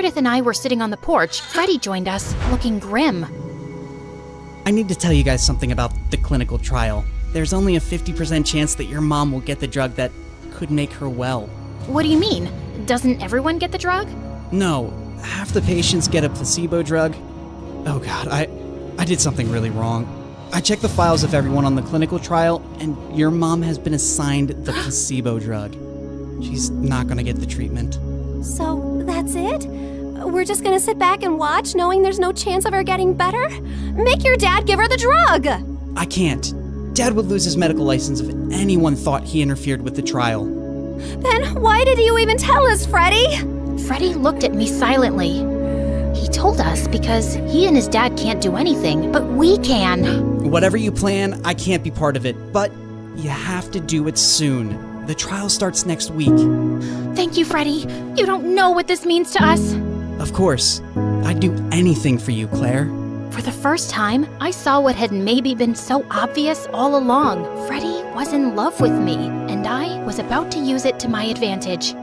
Meredith and I were sitting on the porch, Freddie joined us, looking grim. I need to tell you guys something about the clinical trial. There's only a 50% chance that your mom will get the drug that could make her well. What do you mean? Doesn't everyone get the drug? No, half the patients get a placebo drug. Oh god, I did something really wrong. I checked the files of everyone on the clinical trial, and your mom has been assigned the placebo drug. She's not gonna get the treatment. So, that's it? We're just gonna sit back and watch, knowing there's no chance of her getting better? Make your dad give her the drug! I can't. Dad would lose his medical license if anyone thought he interfered with the trial. Then why did you even tell us, Freddie? Freddie looked at me silently. He told us because he and his dad can't do anything, but we can. Whatever you plan, I can't be part of it, but you have to do it soon. The trial starts next week. Thank you, Freddie. You don't know what this means to us. Of course. I'd do anything for you, Claire. For the first time, I saw what had maybe been so obvious all along. Freddie was in love with me, and I was about to use it to my advantage.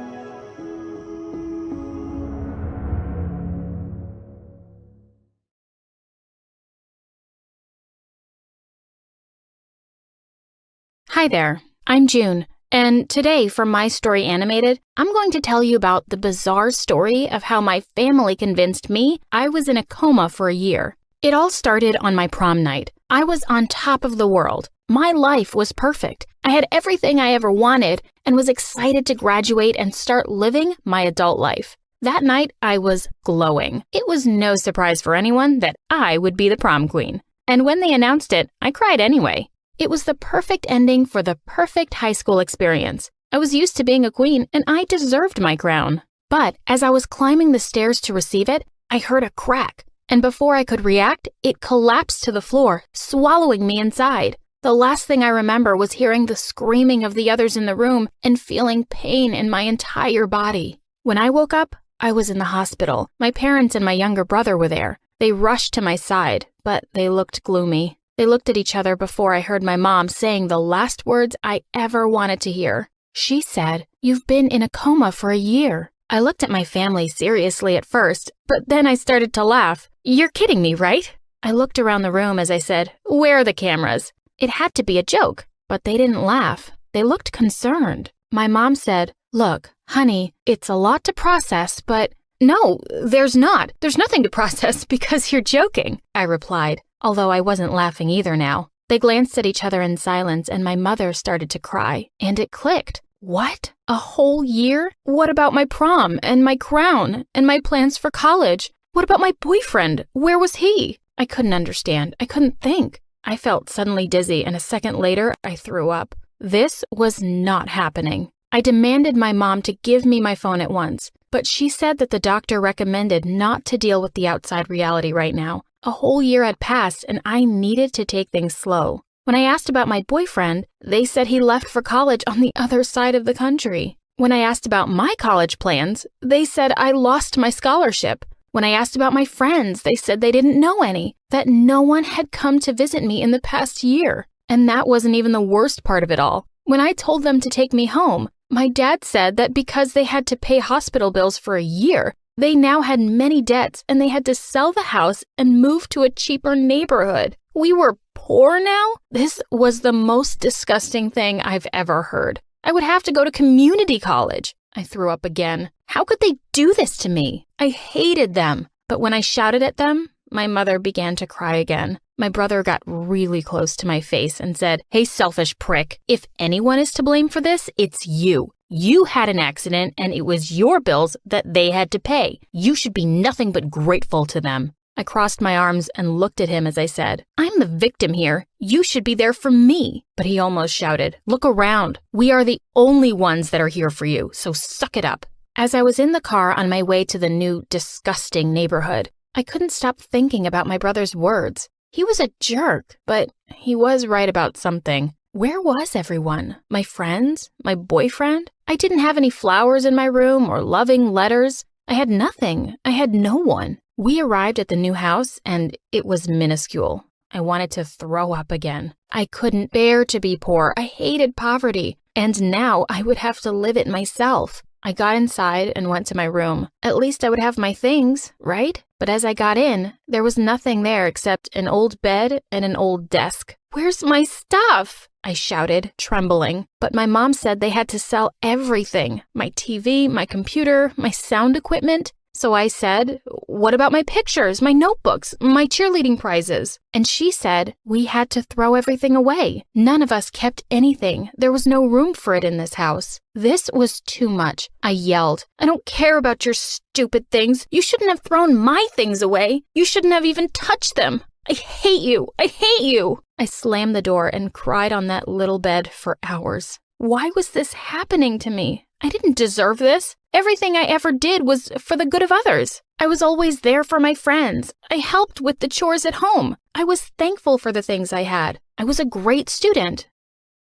Hi there, I'm June, and today for My Story Animated, I'm going to tell you about the bizarre story of how my family convinced me I was in a coma for a year. It all started on my prom night. I was on top of the world. My life was perfect. I had everything I ever wanted and was excited to graduate and start living my adult life. That night, I was glowing. It was no surprise for anyone that I would be the prom queen. And when they announced it, I cried anyway. It was the perfect ending for the perfect high school experience. I was used to being a queen, and I deserved my crown. But as I was climbing the stairs to receive it, I heard a crack. And before I could react, it collapsed to the floor, swallowing me inside. The last thing I remember was hearing the screaming of the others in the room and feeling pain in my entire body. When I woke up, I was in the hospital. My parents and my younger brother were there. They rushed to my side, but they looked gloomy. They looked at each other before I heard my mom saying the last words I ever wanted to hear. She said, "You've been in a coma for a year." I looked at my family seriously at first, but then I started to laugh. "You're kidding me, right?" I looked around the room as I said, "Where are the cameras?" It had to be a joke, but they didn't laugh. They looked concerned. My mom said, "Look, honey, it's a lot to process, but..." "No, there's not. There's nothing to process because you're joking," I replied, although I wasn't laughing either now. They glanced at each other in silence, and my mother started to cry, and it clicked. What? A whole year? What about my prom and my crown and my plans for college? What about my boyfriend? Where was he? I couldn't understand. I couldn't think. I felt suddenly dizzy, and a second later, I threw up. This was not happening. I demanded my mom to give me my phone at once, but she said that the doctor recommended not to deal with the outside reality right now. A whole year had passed, and I needed to take things slow. When I asked about my boyfriend, they said he left for college on the other side of the country. When I asked about my college plans, they said I lost my scholarship. When I asked about my friends, they said they didn't know any, that no one had come to visit me in the past year. And that wasn't even the worst part of it all. When I told them to take me home, my dad said that because they had to pay hospital bills for a year, they now had many debts and they had to sell the house and move to a cheaper neighborhood. We were poor now? This was the most disgusting thing I've ever heard. I would have to go to community college. I threw up again. How could they do this to me? I hated them. But when I shouted at them, my mother began to cry again. My brother got really close to my face and said, "Hey, selfish prick, if anyone is to blame for this, it's you. You had an accident and it was your bills that they had to pay. You should be nothing but grateful to them." I crossed my arms and looked at him as I said, "I'm the victim here. You should be there for me." But he almost shouted, "Look around. We are the only ones that are here for you, so suck it up." As I was in the car on my way to the new, disgusting neighborhood, I couldn't stop thinking about my brother's words. He was a jerk, but he was right about something. Where was everyone? My friends? My boyfriend? I didn't have any flowers in my room or loving letters. I had nothing. I had no one. We arrived at the new house, and it was minuscule. I wanted to throw up again. I couldn't bear to be poor. I hated poverty. And now I would have to live it myself. I got inside and went to my room. At least I would have my things, right? But as I got in, there was nothing there except an old bed and an old desk. "Where's my stuff?" I shouted, trembling. But my mom said they had to sell everything. My TV, my computer, my sound equipment. So I said, "What about my pictures, my notebooks, my cheerleading prizes?" And she said, we had to throw everything away. None of us kept anything. There was no room for it in this house. This was too much. I yelled, "I don't care about your stupid things. You shouldn't have thrown my things away. You shouldn't have even touched them. I hate you. I hate you." I slammed the door and cried on that little bed for hours. Why was this happening to me? I didn't deserve this. Everything I ever did was for the good of others. I was always there for my friends. I helped with the chores at home. I was thankful for the things I had. I was a great student.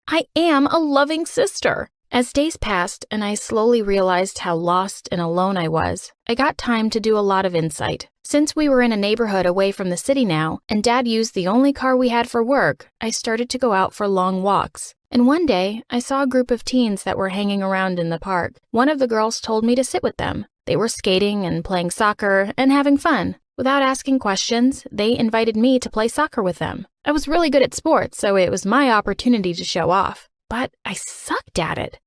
I am a loving sister. As days passed and I slowly realized how lost and alone I was, I got time to do a lot of insight. Since we were in a neighborhood away from the city now, and Dad used the only car we had for work, I started to go out for long walks. And one day, I saw a group of teens that were hanging around in the park. One of the girls told me to sit with them. They were skating and playing soccer and having fun. Without asking questions, they invited me to play soccer with them. I was really good at sports, so it was my opportunity to show off. But I sucked at it.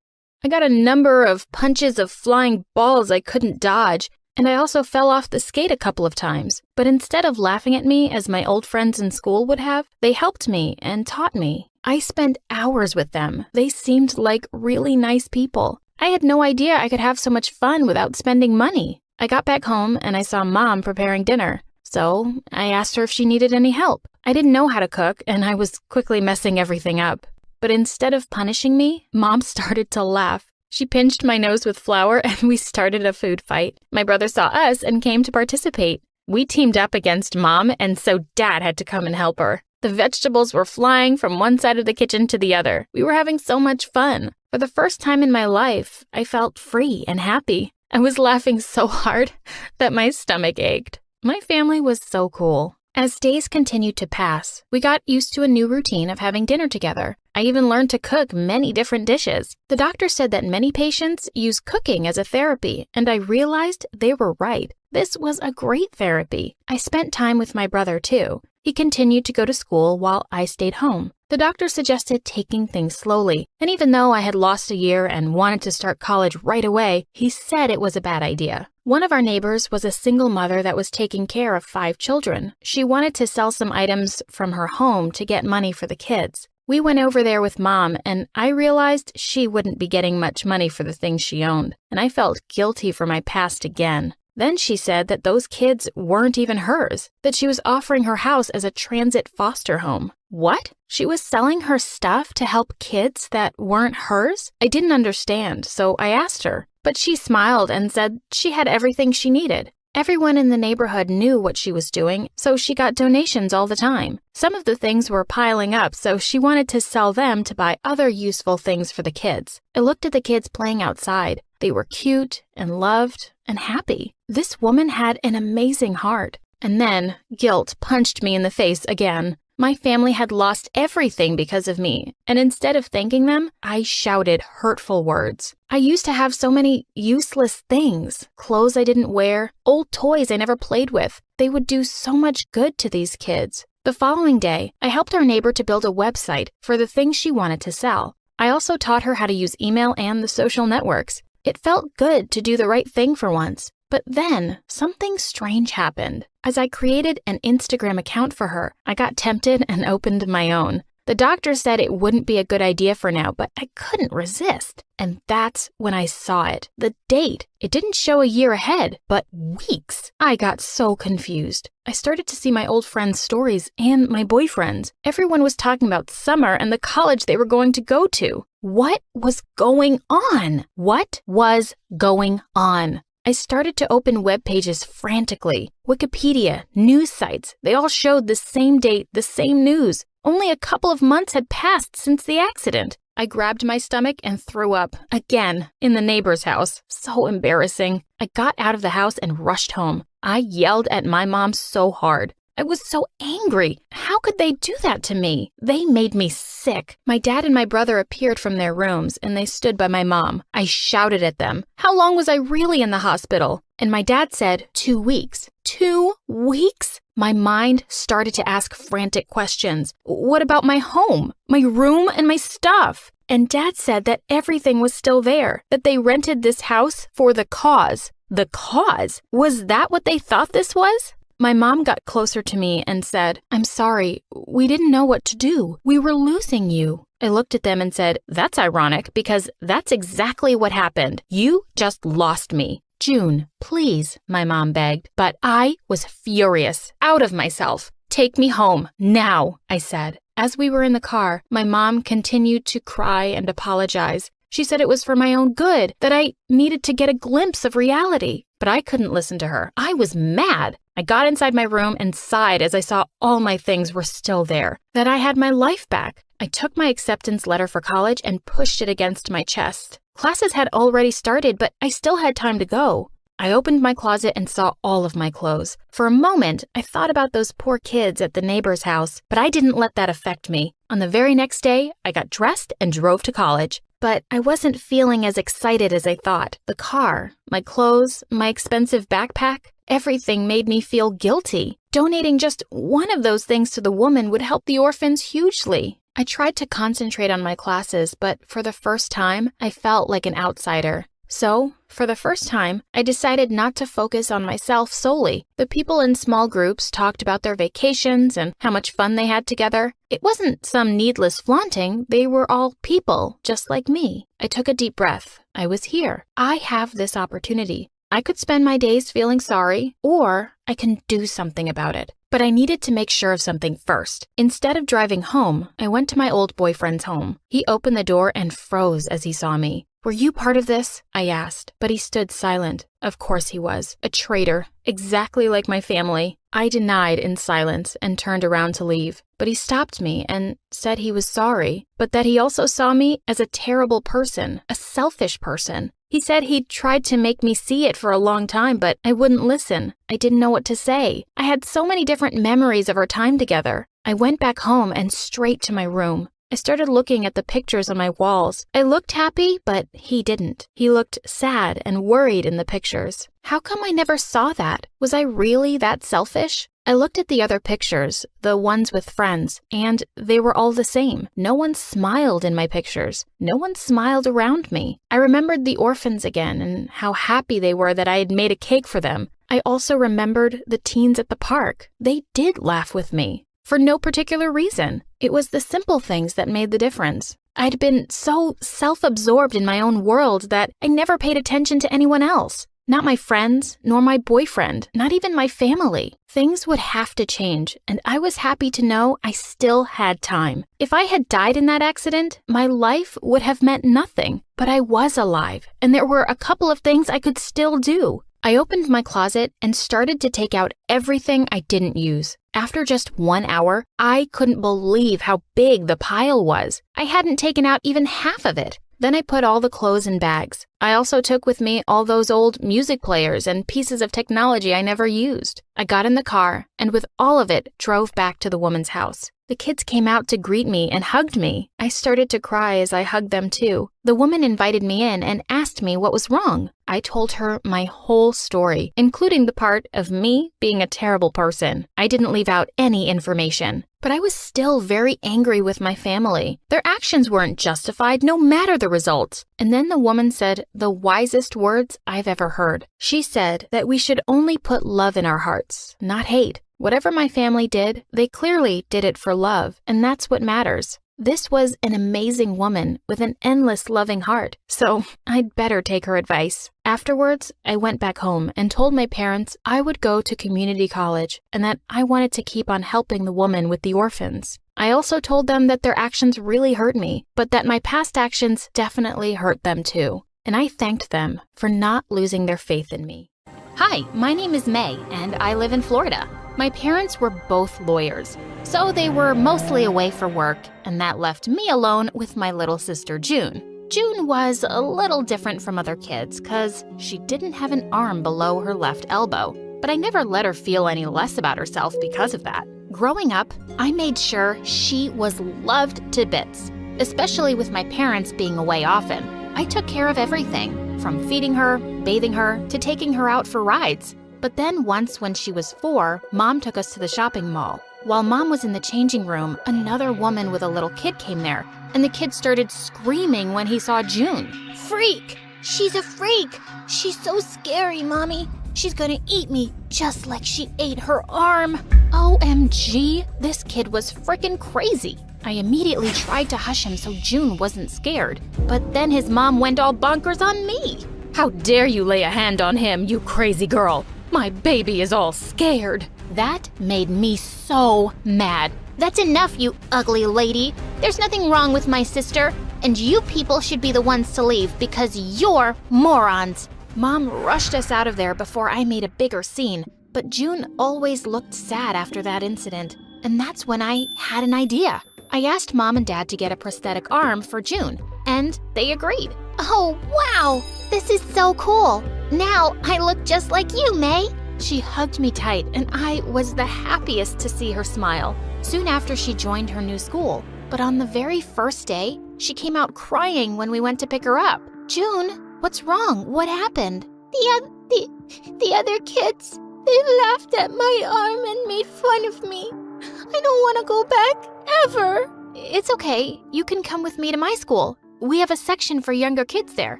I got a number of punches of flying balls I couldn't dodge, and I also fell off the skate a couple of times. But instead of laughing at me as my old friends in school would have, they helped me and taught me. I spent hours with them. They seemed like really nice people. I had no idea I could have so much fun without spending money. I got back home and I saw Mom preparing dinner. So I asked her if she needed any help. I didn't know how to cook and I was quickly messing everything up. But instead of punishing me, Mom started to laugh. She pinched my nose with flour and we started a food fight. My brother saw us and came to participate. We teamed up against Mom, and so Dad had to come and help her. The vegetables were flying from one side of the kitchen to the other. We were having so much fun. For the first time in my life, I felt free and happy. I was laughing so hard that my stomach ached. My family was so cool. As days continued to pass, we got used to a new routine of having dinner together. I even learned to cook many different dishes. The doctor said that many patients use cooking as a therapy, and I realized they were right. This was a great therapy. I spent time with my brother, too. He continued to go to school while I stayed home. The doctor suggested taking things slowly, and even though I had lost a year and wanted to start college right away, he said it was a bad idea. One of our neighbors was a single mother that was taking care of 5 children. She wanted to sell some items from her home to get money for the kids. We went over there with Mom, and I realized she wouldn't be getting much money for the things she owned, and I felt guilty for my past again. Then she said that those kids weren't even hers, that she was offering her house as a transit foster home. What? She was selling her stuff to help kids that weren't hers? I didn't understand, so I asked her. But she smiled and said she had everything she needed. Everyone in the neighborhood knew what she was doing, so she got donations all the time. Some of the things were piling up, so she wanted to sell them to buy other useful things for the kids. I looked at the kids playing outside. They were cute and loved and happy. This woman had an amazing heart. And then guilt punched me in the face again. My family had lost everything because of me, and instead of thanking them, I shouted hurtful words. I used to have so many useless things, clothes I didn't wear, old toys I never played with. They would do so much good to these kids. The following day, I helped our neighbor to build a website for the things she wanted to sell. I also taught her how to use email and the social networks. It felt good to do the right thing for once. But then, something strange happened. As I created an Instagram account for her, I got tempted and opened my own. The doctor said it wouldn't be a good idea for now, but I couldn't resist. And that's when I saw it. The date. It didn't show a year ahead, but weeks. I got so confused. I started to see my old friends' stories and my boyfriend's. Everyone was talking about summer and the college they were going to go to. What was going on? What was going on? I started to open web pages frantically. Wikipedia, news sites, they all showed the same date, the same news. Only a couple of months had passed since the accident. I grabbed my stomach and threw up, again, in the neighbor's house. So embarrassing. I got out of the house and rushed home. I yelled at my mom so hard. I was so angry. How could they do that to me? They made me sick. My dad and my brother appeared from their rooms, and they stood by my mom. I shouted at them. How long was I really in the hospital? And my dad said, 2 weeks. 2 weeks? My mind started to ask frantic questions. What about my home, my room, and my stuff? And Dad said that everything was still there, that they rented this house for the cause. The cause? Was that what they thought this was? My mom got closer to me and said, I'm sorry, we didn't know what to do. We were losing you. I looked at them and said, that's ironic because that's exactly what happened. You just lost me. June, please, my mom begged, but I was furious, out of myself. Take me home, now, I said. As we were in the car, my mom continued to cry and apologize. She said it was for my own good, that I needed to get a glimpse of reality. But I couldn't listen to her. I was mad. I got inside my room and sighed as I saw all my things were still there, that I had my life back. I took my acceptance letter for college and pushed it against my chest. Classes had already started, but I still had time to go. I opened my closet and saw all of my clothes. For a moment, I thought about those poor kids at the neighbor's house, but I didn't let that affect me. On the very next day, I got dressed and drove to college. But I wasn't feeling as excited as I thought. The car, my clothes, my expensive backpack, everything made me feel guilty. Donating just one of those things to the woman would help the orphans hugely. I tried to concentrate on my classes, but for the first time, I felt like an outsider. So, for the first time, I decided not to focus on myself solely. The people in small groups talked about their vacations and how much fun they had together. It wasn't some needless flaunting. They were all people, just like me. I took a deep breath. I was here. I have this opportunity. I could spend my days feeling sorry, or I can do something about it. But I needed to make sure of something first. Instead of driving home, I went to my old boyfriend's home. He opened the door and froze as he saw me. Were you part of this? I asked, but he stood silent. Of course he was. A traitor, exactly like my family. I denied in silence and turned around to leave, but he stopped me and said he was sorry, but that he also saw me as a terrible person, a selfish person. He said he'd tried to make me see it for a long time, but I wouldn't listen. I didn't know what to say. I had so many different memories of our time together. I went back home and straight to my room. I started looking at the pictures on my walls. I looked happy, but he didn't. He looked sad and worried in the pictures. How come I never saw that? Was I really that selfish? I looked at the other pictures, the ones with friends, and they were all the same. No one smiled in my pictures. No one smiled around me. I remembered the orphans again and how happy they were that I had made a cake for them. I also remembered the teens at the park. They did laugh with me. For no particular reason. It was the simple things that made the difference. I'd been so self-absorbed in my own world that I never paid attention to anyone else. Not my friends, nor my boyfriend, not even my family. Things would have to change, and I was happy to know I still had time. If I had died in that accident, my life would have meant nothing. But I was alive, and there were a couple of things I could still do. I opened my closet and started to take out everything I didn't use. After just 1 hour, I couldn't believe how big the pile was. I hadn't taken out even half of it. Then I put all the clothes in bags. I also took with me all those old music players and pieces of technology I never used. I got in the car and with all of it drove back to the woman's house. The kids came out to greet me and hugged me. I started to cry as I hugged them too. The woman invited me in and asked me what was wrong. I told her my whole story, including the part of me being a terrible person. I didn't leave out any information. But I was still very angry with my family. Their actions weren't justified, no matter the results. And then the woman said the wisest words I've ever heard. She said that we should only put love in our hearts, not hate. Whatever my family did, they clearly did it for love, and that's what matters. This was an amazing woman with an endless loving heart, so I'd better take her advice. Afterwards, I went back home and told my parents I would go to community college and that I wanted to keep on helping the woman with the orphans. I also told them that their actions really hurt me, but that my past actions definitely hurt them too. And I thanked them for not losing their faith in me. Hi, my name is May, and I live in Florida. My parents were both lawyers, so they were mostly away for work, and that left me alone with my little sister June. June was a little different from other kids because she didn't have an arm below her left elbow. but I never let her feel any less about herself because of that. Growing up, I made sure she was loved to bits, especially with my parents being away often. I took care of everything, from feeding her, bathing her, to taking her out for rides. But then once when she was 4, Mom took us to the shopping mall. While Mom was in the changing room, another woman with a little kid came there, and the kid started screaming when he saw June. Freak! She's a freak! She's so scary, Mommy. She's gonna eat me just like she ate her arm. OMG, this kid was frickin' crazy. I immediately tried to hush him so June wasn't scared, but then his mom went all bonkers on me. How dare you lay a hand on him, you crazy girl? My baby is all scared. That made me so mad. That's enough, you ugly lady. There's nothing wrong with my sister, and you people should be the ones to leave because you're morons. Mom rushed us out of there before I made a bigger scene, but June always looked sad after that incident, and that's when I had an idea. I asked Mom and Dad to get a prosthetic arm for June, and they agreed. Oh, wow! This is so cool. Now I look just like you, May. She hugged me tight, and I was the happiest to see her smile. Soon after, she joined her new school, but on the very first day, she came out crying when we went to pick her up. June, what's wrong? What happened? The other kids, they laughed at my arm and made fun of me. I don't want to go back, ever. It's okay. You can come with me to my school. We have a section for younger kids there.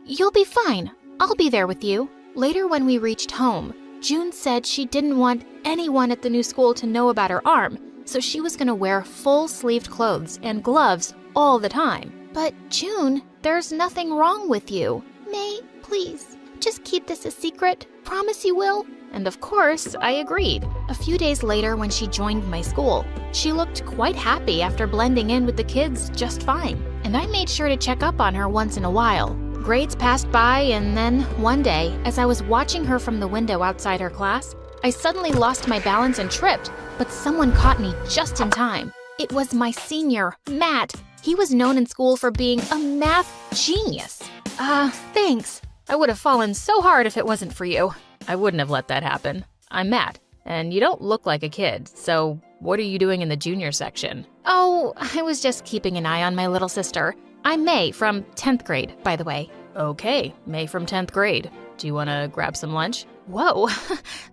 You'll be fine. I'll be there with you. Later, when we reached home, June said she didn't want anyone at the new school to know about her arm, so she was going to wear full-sleeved clothes and gloves all the time. But June, there's nothing wrong with you. May, please, just keep this a secret. Promise you will. And of course, I agreed. A few days later, when she joined my school, she looked quite happy after blending in with the kids just fine. And I made sure to check up on her once in a while. Grades passed by, and then one day, as I was watching her from the window outside her class, I suddenly lost my balance and tripped, but someone caught me just in time. It was my senior, Matt. He was known in school for being a math genius. Thanks. I would have fallen so hard if it wasn't for you. I wouldn't have let that happen. I'm Matt, and you don't look like a kid, so what are you doing in the junior section? Oh, I was just keeping an eye on my little sister. I'm May from 10th grade, by the way. Okay, May from 10th grade. Do you want to grab some lunch? Whoa,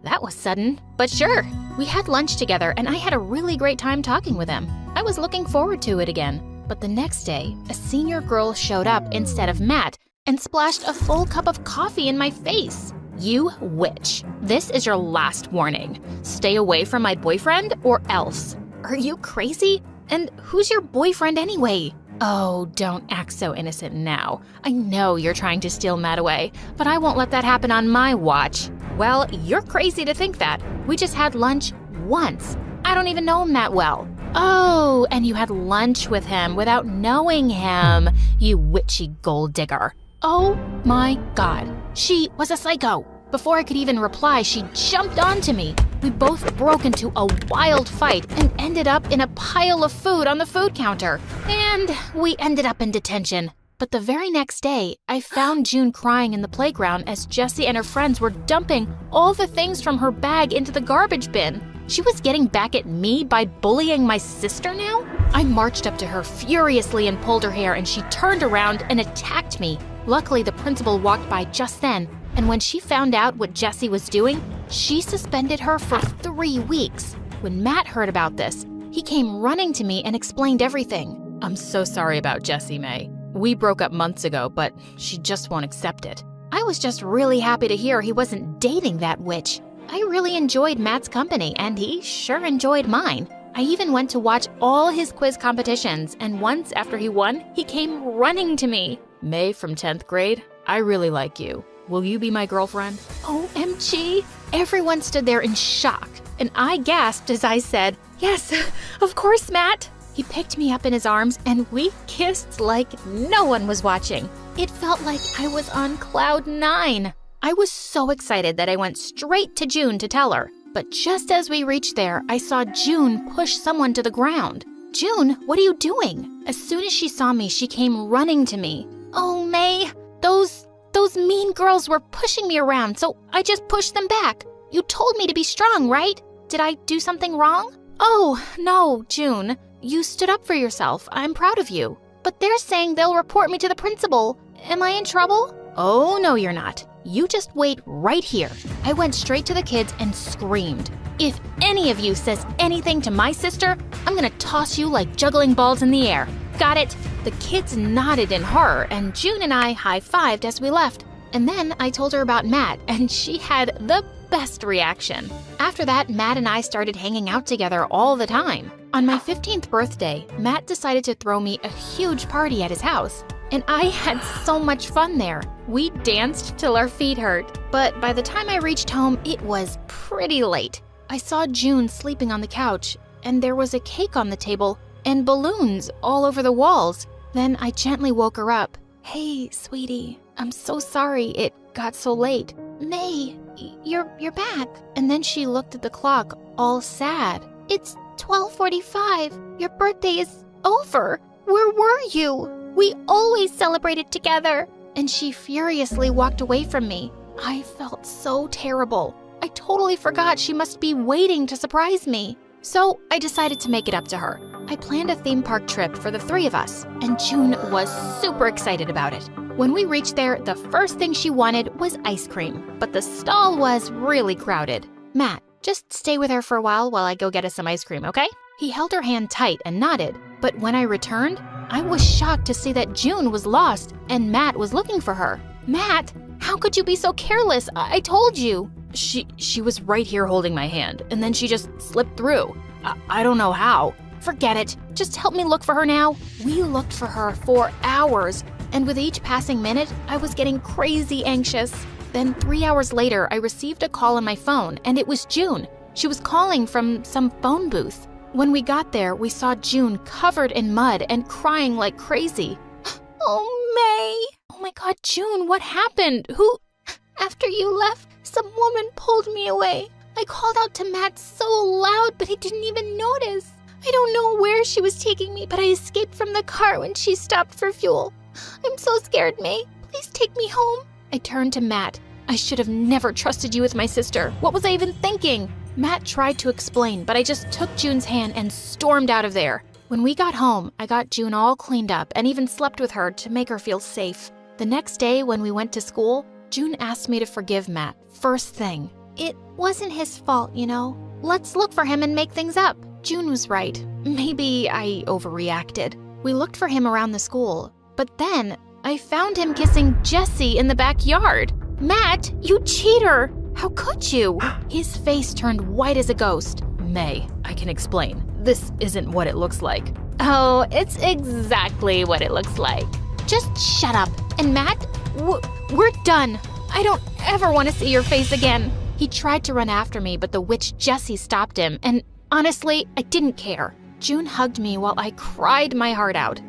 that was sudden, but sure. We had lunch together, and I had a really great time talking with him. I was looking forward to it again. But the next day, a senior girl showed up instead of Matt and splashed a full cup of coffee in my face. You witch. This is your last warning. Stay away from my boyfriend or else. Are you crazy? And who's your boyfriend anyway? Oh, don't act so innocent now. I know you're trying to steal Matt away, but I won't let that happen on my watch. Well, you're crazy to think that. We just had lunch once. I don't even know him that well. Oh, and you had lunch with him without knowing him, you witchy gold digger. Oh my God, she was a psycho. Before I could even reply, she jumped onto me. We both broke into a wild fight and ended up in a pile of food on the food counter. And we ended up in detention. But the very next day, I found June crying in the playground as Jessie and her friends were dumping all the things from her bag into the garbage bin. She was getting back at me by bullying my sister now? I marched up to her furiously and pulled her hair, and she turned around and attacked me. Luckily, the principal walked by just then, and when she found out what Jessie was doing, she suspended her for 3 weeks. When Matt heard about this, he came running to me and explained everything. I'm so sorry about Jessie, May. We broke up months ago, but she just won't accept it. I was just really happy to hear he wasn't dating that witch. I really enjoyed Matt's company, and he sure enjoyed mine. I even went to watch all his quiz competitions, and once after he won, he came running to me. May from 10th grade, I really like you. Will you be my girlfriend? OMG! Everyone stood there in shock, and I gasped as I said, yes, of course, Matt. He picked me up in his arms, and we kissed like no one was watching. It felt like I was on cloud 9. I was so excited that I went straight to June to tell her. But just as we reached there, I saw June push someone to the ground. June, what are you doing? As soon as she saw me, she came running to me. Oh, May, those mean girls were pushing me around, so I just pushed them back. You told me to be strong, right? Did I do something wrong? Oh, no, June. You stood up for yourself. I'm proud of you. But they're saying they'll report me to the principal. Am I in trouble? Oh, no, you're not. You just wait right here. I went straight to the kids and screamed. If any of you says anything to my sister, I'm gonna toss you like juggling balls in the air. Got it? The kids nodded in horror, and June and I high-fived as we left. And then I told her about Matt, and she had the best reaction. After that, Matt and I started hanging out together all the time. On my 15th birthday, Matt decided to throw me a huge party at his house. And I had so much fun there. We danced till our feet hurt. But by the time I reached home, it was pretty late. I saw June sleeping on the couch, and there was a cake on the table and balloons all over the walls. Then I gently woke her up. Hey, sweetie, I'm so sorry it got so late. May, you're back. And then she looked at the clock, all sad. It's 12:45. Your birthday is over. Where were you? We always celebrated together. And she furiously walked away from me. I felt so terrible. I totally forgot she must be waiting to surprise me. So I decided to make it up to her. I planned a theme park trip for the three of us, and June was super excited about it. When we reached there, the first thing she wanted was ice cream, but the stall was really crowded. Matt, just stay with her for a while I go get us some ice cream, okay? He held her hand tight and nodded, but when I returned, I was shocked to see that June was lost and Matt was looking for her. Matt, how could you be so careless? I told you. She was right here holding my hand, and then she just slipped through. I don't know how. Forget it. Just help me look for her now. We looked for her for hours, and with each passing minute, I was getting crazy anxious. Then 3 hours later, I received a call on my phone, and it was June. She was calling from some phone booth. When we got there, we saw June covered in mud and crying like crazy. Oh, May. Oh my God, June, what happened? Who? After you left, some woman pulled me away. I called out to Matt so loud, but he didn't even notice. I don't know where she was taking me, but I escaped from the car when she stopped for fuel. I'm so scared, May. Please take me home. I turned to Matt. I should have never trusted you with my sister. What was I even thinking? Matt tried to explain, but I just took June's hand and stormed out of there. When we got home, I got June all cleaned up and even slept with her to make her feel safe. The next day, when we went to school, June asked me to forgive Matt, first thing. It wasn't his fault, you know. Let's look for him and make things up. June was right. Maybe I overreacted. We looked for him around the school, but then I found him kissing Jessie in the backyard. Matt, you cheater! How could you? His face turned white as a ghost. May, I can explain. This isn't what it looks like. Oh, it's exactly what it looks like. Just shut up. And Matt, we're done. I don't ever want to see your face again. He tried to run after me, but the witch Jessie stopped him, and honestly, I didn't care. June hugged me while I cried my heart out.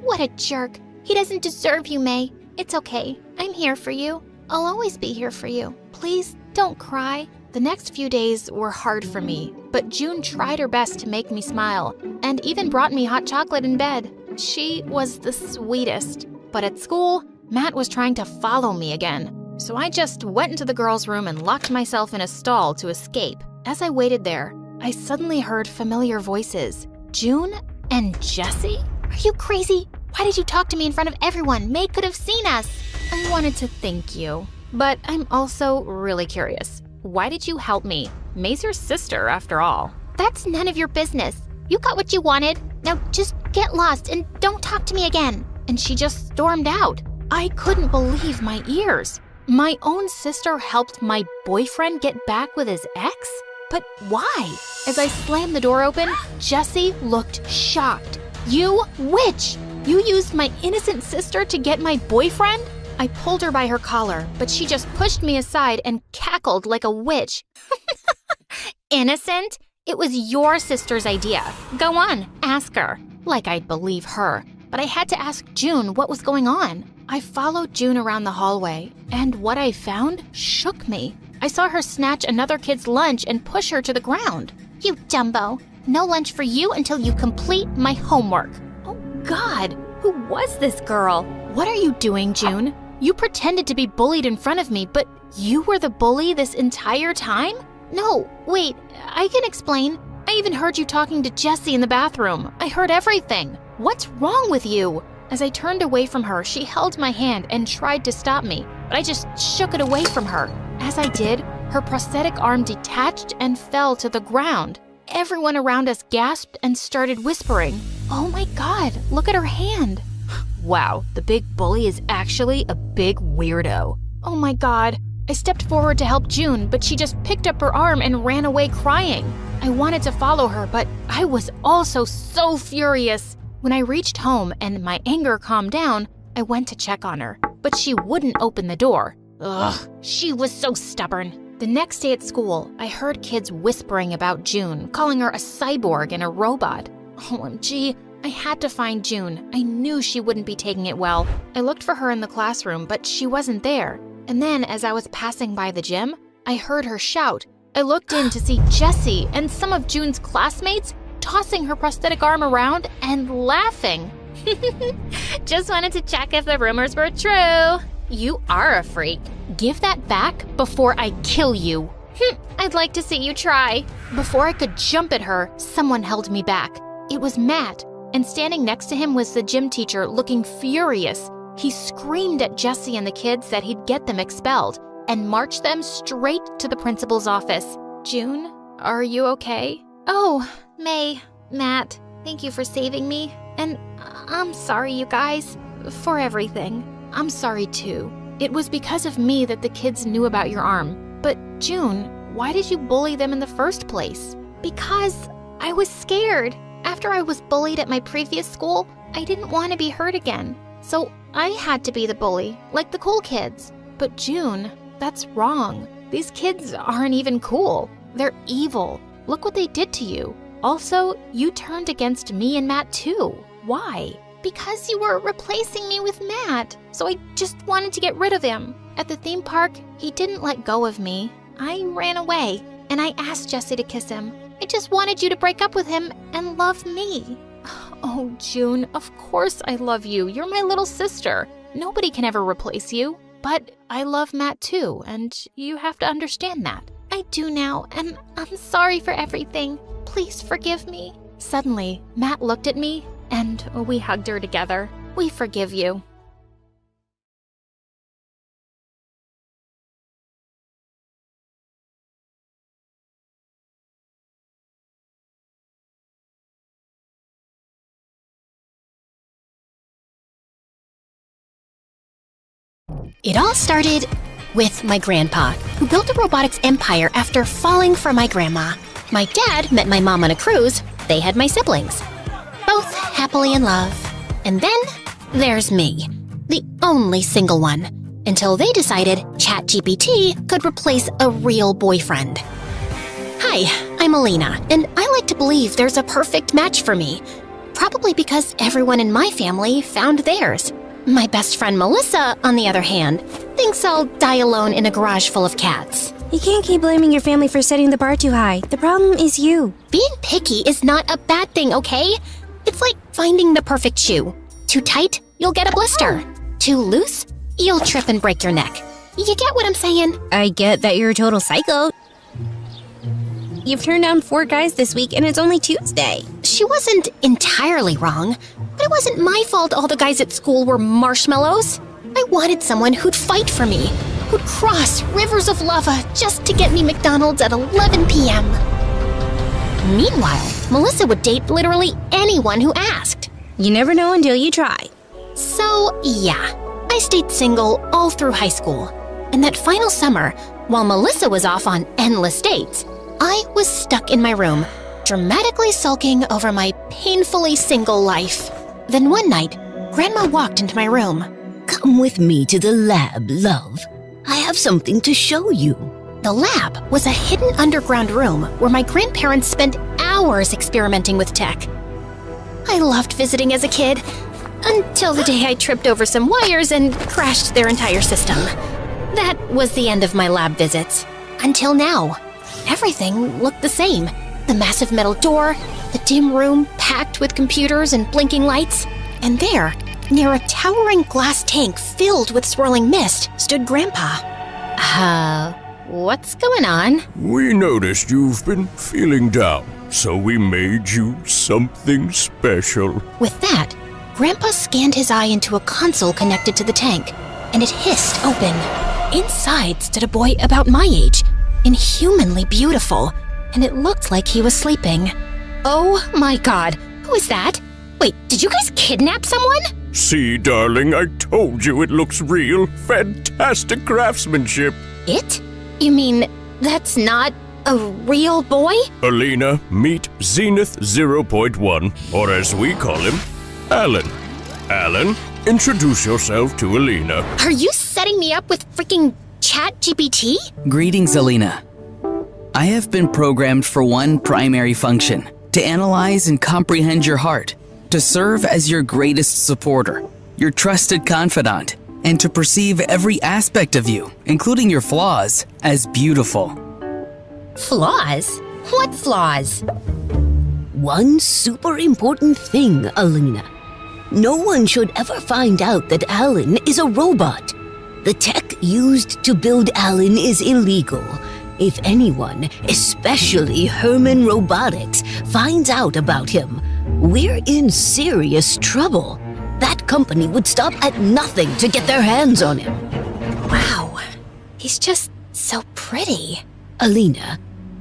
What a jerk. He doesn't deserve you, May. It's okay. I'm here for you. I'll always be here for you. Please don't cry. The next few days were hard for me, but June tried her best to make me smile and even brought me hot chocolate in bed. She was the sweetest. But at school, Matt was trying to follow me again. So I just went into the girls' room and locked myself in a stall to escape. As I waited there, I suddenly heard familiar voices. June and Jessie? Are you crazy? Why did you talk to me in front of everyone? May could have seen us. I wanted to thank you, but I'm also really curious. Why did you help me? May's your sister, after all. That's none of your business. You got what you wanted. Now just get lost and don't talk to me again. And she just stormed out. I couldn't believe my ears. My own sister helped my boyfriend get back with his ex? But why? As I slammed the door open, Jessie looked shocked. You witch! You used my innocent sister to get my boyfriend? I pulled her by her collar, but she just pushed me aside and cackled like a witch. Innocent? It was your sister's idea. Go on, ask her. Like I'd believe her. But I had to ask June what was going on. I followed June around the hallway, and what I found shook me. I saw her snatch another kid's lunch and push her to the ground. You dumbo. No lunch for you until you complete my homework. Oh God, who was this girl? What are you doing, June? You pretended to be bullied in front of me, but you were the bully this entire time? No, wait, I can explain. I even heard you talking to Jessie in the bathroom. I heard everything. What's wrong with you? As I turned away from her, she held my hand and tried to stop me, but I just shook it away from her. As I did, her prosthetic arm detached and fell to the ground. Everyone around us gasped and started whispering, "Oh my God, look at her hand." Wow, the big bully is actually a big weirdo. Oh my God. I stepped forward to help June, but she just picked up her arm and ran away crying. I wanted to follow her, but I was also so furious. When I reached home and my anger calmed down, I went to check on her, but she wouldn't open the door. Ugh, she was so stubborn. The next day at school, I heard kids whispering about June, calling her a cyborg and a robot. OMG, I had to find June. I knew she wouldn't be taking it well. I looked for her in the classroom, but she wasn't there. And then, as I was passing by the gym, I heard her shout. I looked in to see Jessie and some of June's classmates tossing her prosthetic arm around and laughing. Just wanted to check if the rumors were true. You are a freak. Give that back before I kill you. I'd like to see you try. Before I could jump at her, someone held me back. It was Matt, and standing next to him was the gym teacher looking furious. He screamed at Jessie and the kids that he'd get them expelled and marched them straight to the principal's office. June, are you okay? Oh, May, Matt, thank you for saving me. And I'm sorry, you guys, for everything. I'm sorry too. It was because of me that the kids knew about your arm. But June, why did you bully them in the first place? Because I was scared. After I was bullied at my previous school, I didn't want to be hurt again. So I had to be the bully, like the cool kids. But June, that's wrong. These kids aren't even cool. They're evil. Look what they did to you. Also, you turned against me and Matt too. Why? Because you were replacing me with Matt. So I just wanted to get rid of him. At the theme park, he didn't let go of me. I ran away, and I asked Jessie to kiss him. I just wanted you to break up with him and love me. Oh, June, of course I love you. You're my little sister. Nobody can ever replace you. But I love Matt too, and you have to understand that. I do now, and I'm sorry for everything. Please forgive me. Suddenly, Matt looked at me, and we hugged her together. We forgive you. It all started with my grandpa, who built a robotics empire after falling for my grandma. My dad met my mom on a cruise. They had my siblings, both happily in love. And then there's me, the only single one, until they decided ChatGPT could replace a real boyfriend. Hi, I'm Alina, and I like to believe there's a perfect match for me, probably because everyone in my family found theirs. My best friend Melissa, on the other hand, thinks I'll die alone in a garage full of cats. You can't keep blaming your family for setting the bar too high. The problem is you. Being picky is not a bad thing, okay? It's like finding the perfect shoe. Too tight, you'll get a blister. Too loose, you'll trip and break your neck. You get what I'm saying? I get that you're a total psycho. You've turned down 4 guys this week, and it's only Tuesday. She wasn't entirely wrong, but it wasn't my fault all the guys at school were marshmallows. I wanted someone who'd fight for me, who'd cross rivers of lava just to get me McDonald's at 11 p.m. Meanwhile, Melissa would date literally anyone who asked. You never know until you try. So, yeah, I stayed single all through high school. And that final summer, while Melissa was off on endless dates, I was stuck in my room, dramatically sulking over my painfully single life. Then one night, Grandma walked into my room. Come with me to the lab, love. I have something to show you. The lab was a hidden underground room where my grandparents spent hours experimenting with tech. I loved visiting as a kid, until the day I tripped over some wires and crashed their entire system. That was the end of my lab visits. Until now. Everything looked the same. The massive metal door, the dim room packed with computers and blinking lights. And there, near a towering glass tank filled with swirling mist, stood Grandpa. what's going on? We noticed you've been feeling down, so we made you something special. With that, Grandpa scanned his eye into a console connected to the tank, and it hissed open. Inside stood a boy about my age, inhumanly beautiful, and it looked like he was sleeping. Oh my god, who is that? Wait, did you guys kidnap someone? See, darling, I told you it looks real. Fantastic craftsmanship. It? You mean that's not a real boy? Alina, meet Zenith 0.1, or as we call him, Alan. Alan, introduce yourself to Alina. Are you setting me up with freaking ChatGPT? Greetings, Alina. I have been programmed for one primary function: to analyze and comprehend your heart, to serve as your greatest supporter, your trusted confidant, and to perceive every aspect of you, including your flaws, as beautiful. Flaws? What flaws? One super important thing, Alina. No one should ever find out that Alan is a robot. The tech used to build Alan is illegal. If anyone, especially Herman Robotics, finds out about him, we're in serious trouble. That company would stop at nothing to get their hands on him. Wow, he's just so pretty. Alina,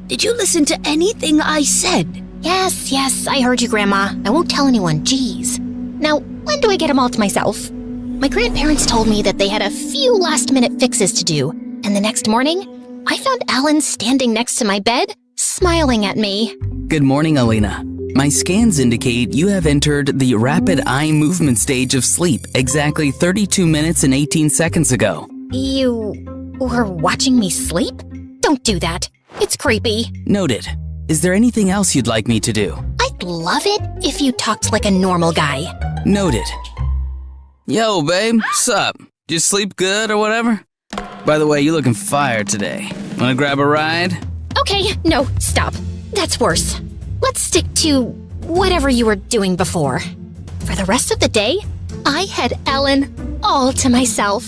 did you listen to anything I said? Yes, I heard you, Grandma. I won't tell anyone, jeez. Now, when do I get them all to myself? My grandparents told me that they had a few last-minute fixes to do, and the next morning, I found Alan standing next to my bed, smiling at me. Good morning, Alina. My scans indicate you have entered the rapid eye movement stage of sleep exactly 32 minutes and 18 seconds ago. You were watching me sleep? Don't do that. It's creepy. Noted. Is there anything else you'd like me to do? I'd love it if you talked like a normal guy. Noted. Yo, babe, sup? Did you sleep good or whatever? By the way, you looking fire today. Wanna grab a ride? Okay, no, stop. That's worse. Let's stick to whatever you were doing before. For the rest of the day, I had Alan all to myself.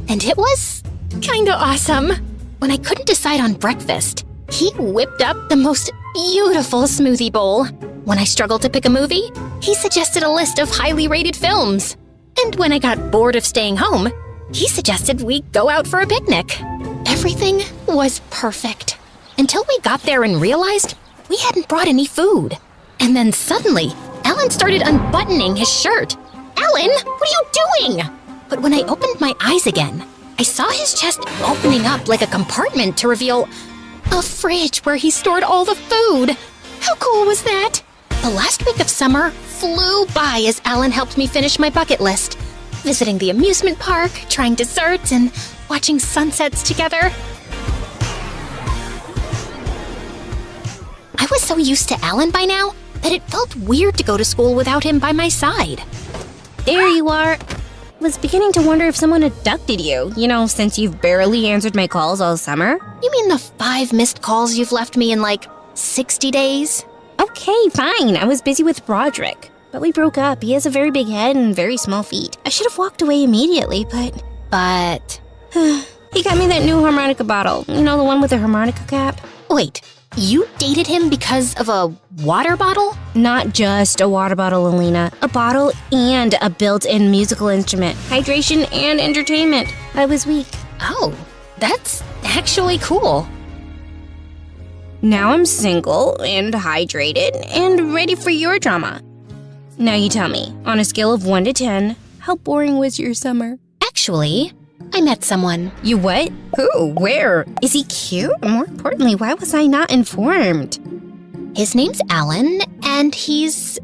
And it was kinda awesome. When I couldn't decide on breakfast, he whipped up the most beautiful smoothie bowl. When I struggled to pick a movie, he suggested a list of highly rated films. And when I got bored of staying home, he suggested we go out for a picnic. Everything was perfect. Until we got there and realized we hadn't brought any food. And then suddenly, Alan started unbuttoning his shirt. Alan, what are you doing? But when I opened my eyes again, I saw his chest opening up like a compartment to reveal a fridge where he stored all the food. How cool was that? The last week of summer flew by as Alan helped me finish my bucket list. Visiting the amusement park, trying desserts, and watching sunsets together. I was so used to Alan by now that it felt weird to go to school without him by my side. There you are. Was beginning to wonder if someone abducted you, since you've barely answered my calls all summer. You mean the 5 missed calls you've left me in like 60 days? Okay, fine. I was busy with Broderick. But we broke up. He has a very big head and very small feet. I should have walked away immediately, but... He got me that new harmonica bottle. The one with the harmonica cap? Wait, you dated him because of a water bottle? Not just a water bottle, Alina. A bottle and a built-in musical instrument. Hydration and entertainment. I was weak. Oh, that's actually cool. Now I'm single and hydrated and ready for your drama. Now you tell me, on a scale of 1 to 10, how boring was your summer? Actually, I met someone. You what? Who? Where? Is he cute? More importantly, why was I not informed? His name's Alan, and he's,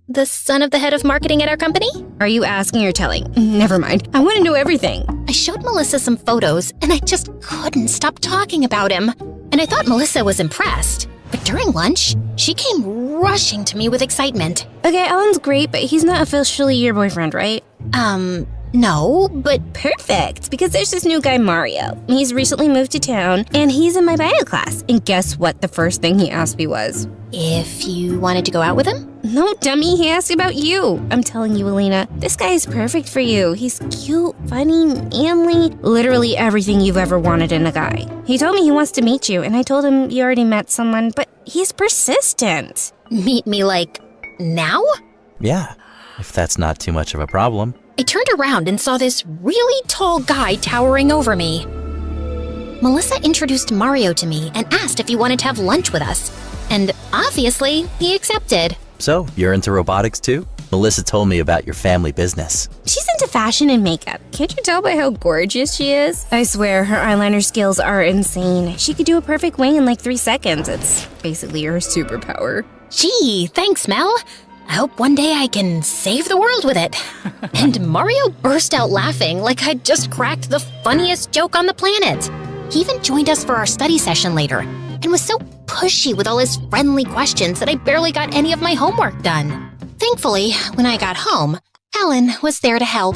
the son of the head of marketing at our company. Are you asking or telling? Never mind. I want to know everything. I showed Melissa some photos, and I just couldn't stop talking about him. And I thought Melissa was impressed. But during lunch, she came rushing to me with excitement. Okay, Alan's great, but he's not officially your boyfriend, right? No, but... Perfect, because there's this new guy, Mario. He's recently moved to town, and he's in my bio class. And guess what the first thing he asked me was? If you wanted to go out with him? No, dummy, he asked about you. I'm telling you, Alina, this guy is perfect for you. He's cute, funny, manly, literally everything you've ever wanted in a guy. He told me he wants to meet you, and I told him you already met someone, but he's persistent. Meet me like now? Yeah, if that's not too much of a problem. I turned around and saw this really tall guy towering over me. Melissa introduced Mario to me and asked if he wanted to have lunch with us. And obviously, he accepted. So, you're into robotics too? Melissa told me about your family business. She's into fashion and makeup. Can't you tell by how gorgeous she is? I swear, her eyeliner skills are insane. She could do a perfect wing in like 3 seconds. It's basically her superpower. Gee, thanks, Mel. I hope one day I can save the world with it. And Mario burst out laughing like I'd just cracked the funniest joke on the planet. He even joined us for our study session later and was so pushy with all his friendly questions that I barely got any of my homework done. Thankfully, when I got home, Ellen was there to help.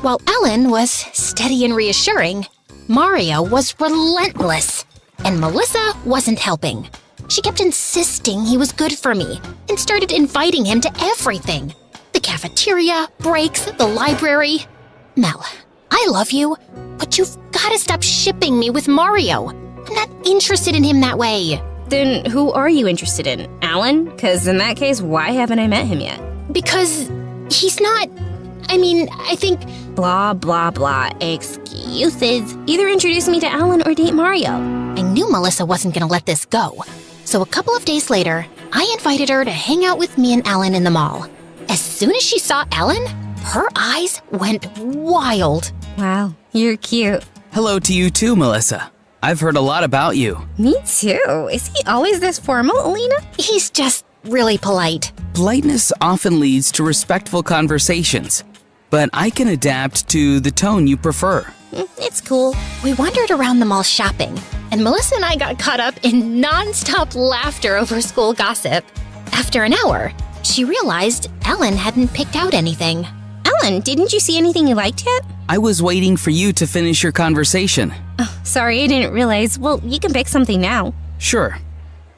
While Ellen was steady and reassuring, Mario was relentless, and Melissa wasn't helping. She kept insisting he was good for me and started inviting him to everything. The cafeteria, breaks, the library. Mel, I love you, but you've gotta stop shipping me with Mario. I'm not interested in him that way. Then who are you interested in? Alan? Because in that case, why haven't I met him yet? Because he's not... I think... Blah, blah, blah. Excuses. Either introduce me to Alan or date Mario. I knew Melissa wasn't gonna let this go. So a couple of days later, I invited her to hang out with me and Alan in the mall. As soon as she saw Alan, her eyes went wild. Wow, you're cute. Hello to you too, Melissa. I've heard a lot about you. Me too. Is he always this formal, Alina? He's just really polite. Politeness often leads to respectful conversations, but I can adapt to the tone you prefer. It's cool. We wandered around the mall shopping, and Melissa and I got caught up in non-stop laughter over school gossip. After an hour, she realized Ellen hadn't picked out anything. Ellen, didn't you see anything you liked yet? I was waiting for you to finish your conversation. Oh, sorry, I didn't realize. Well, you can pick something now. Sure.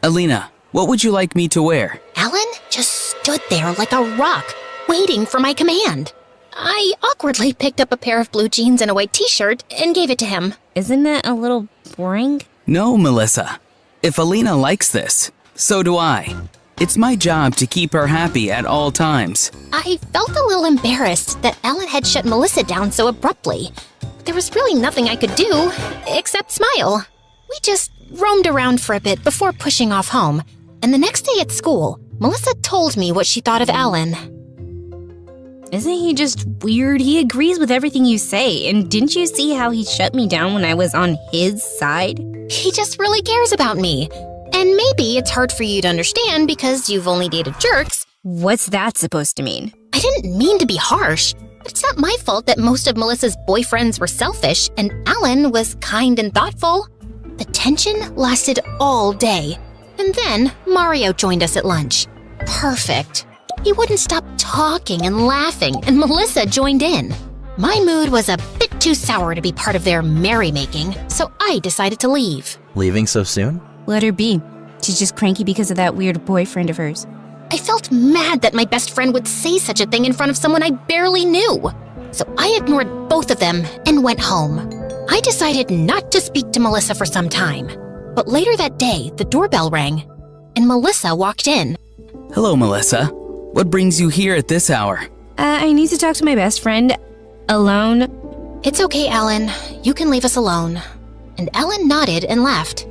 Alina, what would you like me to wear? Ellen just stood there like a rock, waiting for my command. I awkwardly picked up a pair of blue jeans and a white t-shirt and gave it to him. Isn't that a little boring? No, Melissa. If Alina likes this, so do I. It's my job to keep her happy at all times. I felt a little embarrassed that Ellen had shut Melissa down so abruptly. There was really nothing I could do except smile. We just roamed around for a bit before pushing off home, and the next day at school, Melissa told me what she thought of Alan. Isn't he just weird? He agrees with everything you say, and didn't you see how he shut me down when I was on his side? He just really cares about me. And maybe it's hard for you to understand because you've only dated jerks. What's that supposed to mean? I didn't mean to be harsh, but it's not my fault that most of Melissa's boyfriends were selfish and Alan was kind and thoughtful. The tension lasted all day. And then Mario joined us at lunch. Perfect. He wouldn't stop talking and laughing, and Melissa joined in. My mood was a bit too sour to be part of their merrymaking, so I decided to leave. Leaving so soon? Let her be. She's just cranky because of that weird boyfriend of hers. I felt mad that my best friend would say such a thing in front of someone I barely knew. So I ignored both of them and went home. I decided not to speak to Melissa for some time. But later that day, the doorbell rang, and Melissa walked in. Hello, Melissa. What brings you here at this hour? I need to talk to my best friend. Alone. It's okay, Ellen. You can leave us alone. And Ellen nodded and left.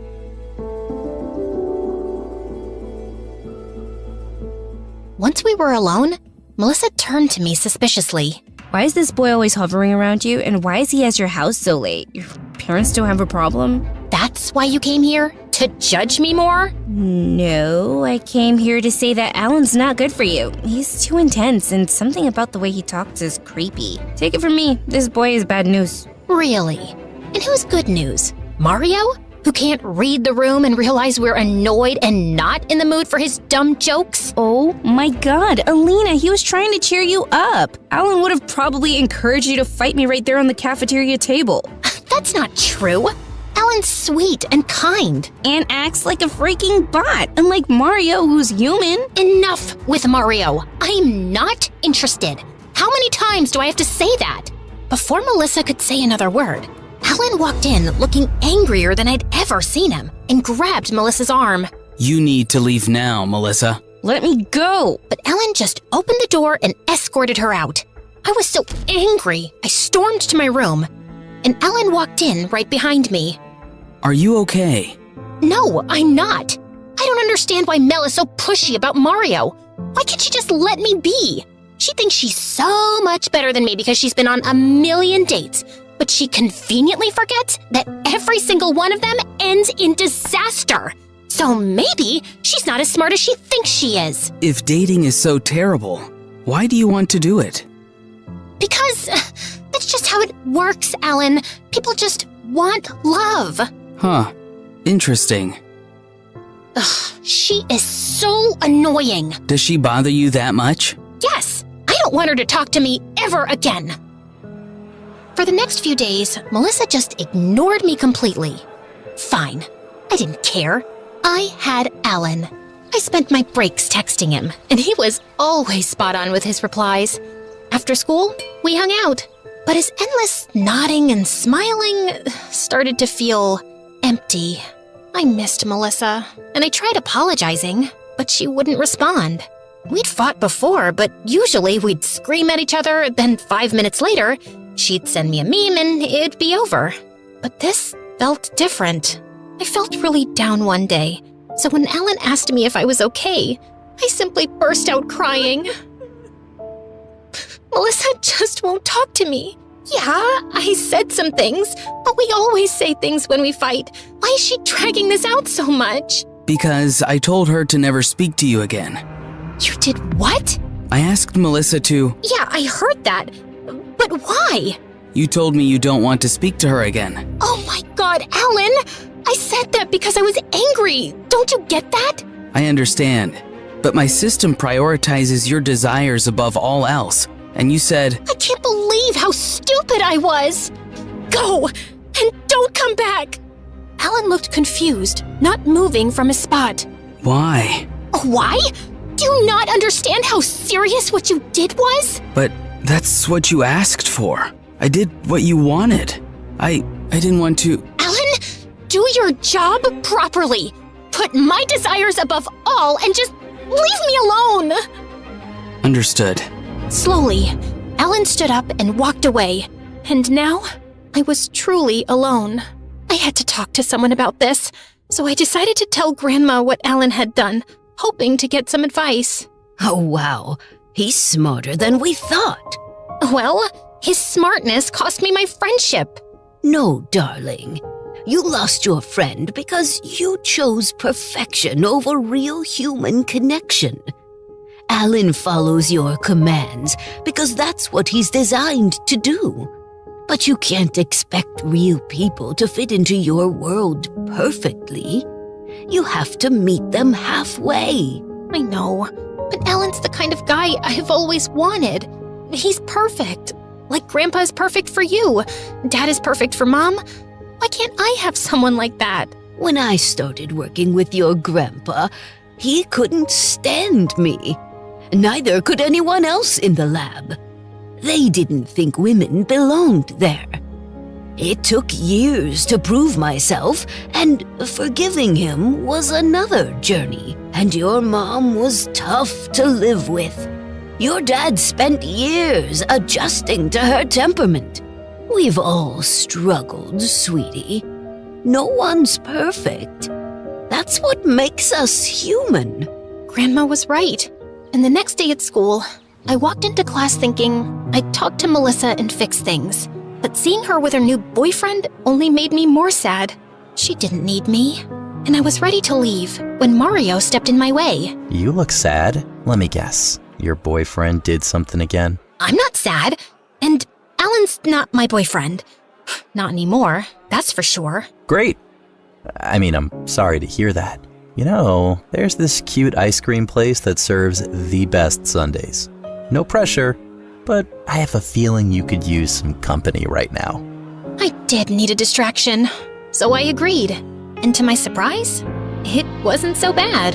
Once we were alone, Melissa turned to me suspiciously. Why is this boy always hovering around you, and why is he at your house so late? Your parents don't have a problem? That's why you came here? To judge me more? No, I came here to say that Alan's not good for you. He's too intense, and something about the way he talks is creepy. Take it from me, this boy is bad news. Really? And who's good news? Mario? Who can't read the room and realize we're annoyed and not in the mood for his dumb jokes? Oh my god, Alina, he was trying to cheer you up. Alan would have probably encouraged you to fight me right there on the cafeteria table. That's not true. Alan's sweet and kind. And acts like a freaking bot, unlike Mario, who's human. Enough with Mario. I'm not interested. How many times do I have to say that? Before Melissa could say another word, Alan walked in looking angrier than I'd ever seen him and grabbed Melissa's arm. You need to leave now, Melissa. Let me go. But Alan just opened the door and escorted her out. I was so angry, I stormed to my room, and Alan walked in right behind me. Are you okay? No, I'm not. I don't understand why Mel is so pushy about Mario. Why can't she just let me be? She thinks she's so much better than me because she's been on a million dates, but she conveniently forgets that every single one of them ends in disaster. So maybe she's not as smart as she thinks she is. If dating is so terrible, why do you want to do it? Because that's just how it works, Alan. People just want love. Huh. Interesting. Ugh, she is so annoying. Does she bother you that much? Yes, I don't want her to talk to me ever again. For the next few days, Melissa just ignored me completely. Fine, I didn't care. I had Alan. I spent my breaks texting him, and he was always spot on with his replies. After school, we hung out, but his endless nodding and smiling started to feel empty. I missed Melissa, and I tried apologizing, but she wouldn't respond. We'd fought before, but usually we'd scream at each other, then 5 minutes later, she'd send me a meme and it'd be over. But this felt different. I felt really down one day, so when Alan asked me if I was okay, I simply burst out crying. Melissa just won't talk to me. Yeah, I said some things, but we always say things when we fight. Why is she dragging this out so much? Because I told her to never speak to you again. You did what? I asked Melissa to. Yeah, I heard that. But why? You told me you don't want to speak to her again. Oh my God, Alan! I said that because I was angry. Don't you get that? I understand, but my system prioritizes your desires above all else. And you said, I can't believe how stupid I was. Go, and don't come back. Alan looked confused, not moving from his spot. Why? Why? Do you not understand how serious what you did was? But that's what you asked for. I did what you wanted. I didn't want to. Alan, do your job properly. Put my desires above all and just leave me alone. Understood. Slowly, Alan stood up and walked away. And now, I was truly alone. I had to talk to someone about this, so I decided to tell Grandma what Alan had done, hoping to get some advice. Oh, wow. He's smarter than we thought. Well, his smartness cost me my friendship. No, darling. You lost your friend because you chose perfection over real human connection. Alan follows your commands because that's what he's designed to do. But you can't expect real people to fit into your world perfectly. You have to meet them halfway. I know, but Alan's the kind of guy I've always wanted. He's perfect. Like Grandpa is perfect for you. Dad is perfect for Mom. Why can't I have someone like that? When I started working with your grandpa, he couldn't stand me. Neither could anyone else in the lab. They didn't think women belonged there. It took years to prove myself, and forgiving him was another journey. And your mom was tough to live with. Your dad spent years adjusting to her temperament. We've all struggled, sweetie. No one's perfect. That's what makes us human. Grandma was right. And the next day at school, I walked into class thinking I'd talk to Melissa and fix things. But seeing her with her new boyfriend only made me more sad. She didn't need me. And I was ready to leave when Mario stepped in my way. You look sad. Let me guess. Your boyfriend did something again? I'm not sad. And Alan's not my boyfriend. Not anymore, that's for sure. Great. I mean, I'm sorry to hear that. You know, there's this cute ice cream place that serves the best sundaes. No pressure, but I have a feeling you could use some company right now. I did need a distraction. so I agreed. And to my surprise, it wasn't so bad.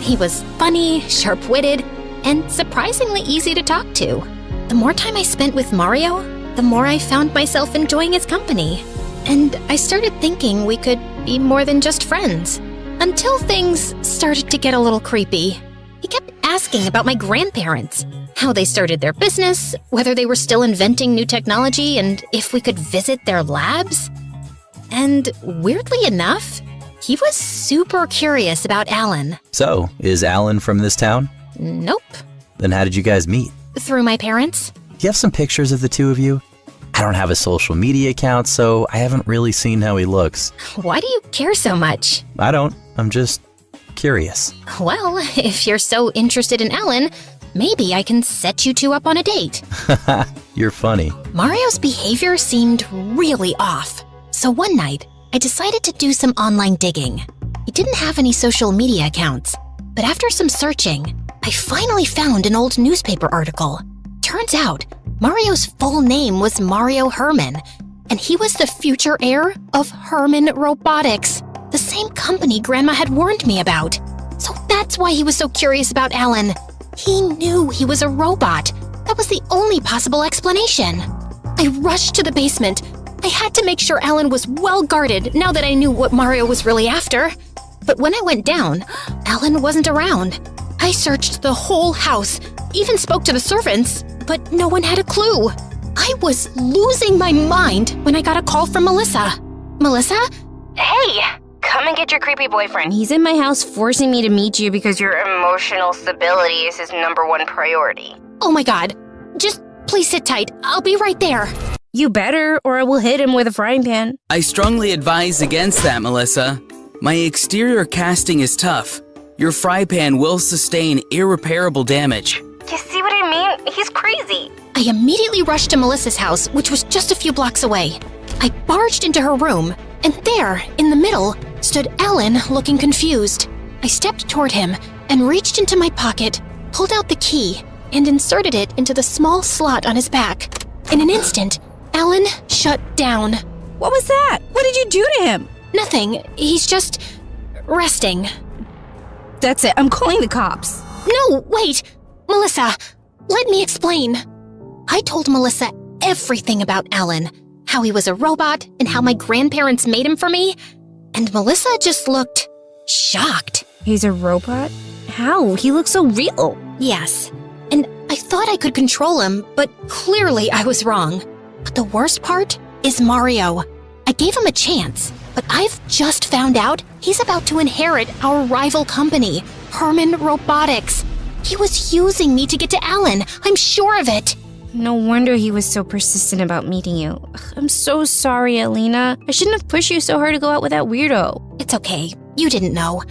He was funny, sharp-witted, and surprisingly easy to talk to. The more time I spent with Mario, the more I found myself enjoying his company. And I started thinking we could be more than just friends. Until things started to get a little creepy. He kept asking about my grandparents, how they started their business, whether they were still inventing new technology, and if we could visit their labs. And weirdly enough, he was super curious about Alan. So, is Alan from this town? Nope. Then how did you guys meet? Through my parents. Do you have some pictures of the two of you? I don't have a social media account, so I haven't really seen how he looks. Why do you care so much? I don't. I'm just curious. Well, if you're so interested in Alan, maybe I can set you two up on a date. You're funny. Mario's behavior seemed really off. So one night, I decided to do some online digging. He didn't have any social media accounts, but after some searching, I finally found an old newspaper article. Turns out, Mario's full name was Mario Herman, and he was the future heir of Herman Robotics, the same company Grandma had warned me about. So that's why he was so curious about Alan. He knew he was a robot. That was the only possible explanation. I rushed to the basement. I had to make sure Alan was well guarded now that I knew what Mario was really after. But when I went down, Alan wasn't around. I searched the whole house, even spoke to the servants, but no one had a clue. I was losing my mind when I got a call from Melissa. Melissa? Hey, come and get your creepy boyfriend. He's in my house forcing me to meet you because your emotional stability is his #1 priority. Oh my god. Just please sit tight. I'll be right there. You better, or I will hit him with a frying pan. I strongly advise against that, Melissa. My exterior casting is tough. Your fry pan will sustain irreparable damage. You see what I mean? He's crazy. I immediately rushed to Melissa's house, which was just a few blocks away. I barged into her room, and there, in the middle, stood Alan looking confused. I stepped toward him and reached into my pocket, pulled out the key, and inserted it into the small slot on his back. In an instant, Alan shut down. What was that? What did you do to him? Nothing. He's just resting. That's it. I'm calling the cops. No, wait. Melissa, let me explain. I told Melissa everything about Alan, how he was a robot and how my grandparents made him for me, and Melissa just looked shocked. He's a robot? How? He looks so real. Yes, and I thought I could control him, but clearly I was wrong. But the worst part is Mario. I gave him a chance, but I've just found out he's about to inherit our rival company, Herman Robotics. He was using me to get to Alan. I'm sure of it. No wonder he was so persistent about meeting you. Ugh, I'm so sorry, Alina. I shouldn't have pushed you so hard to go out with that weirdo. It's okay. You didn't know.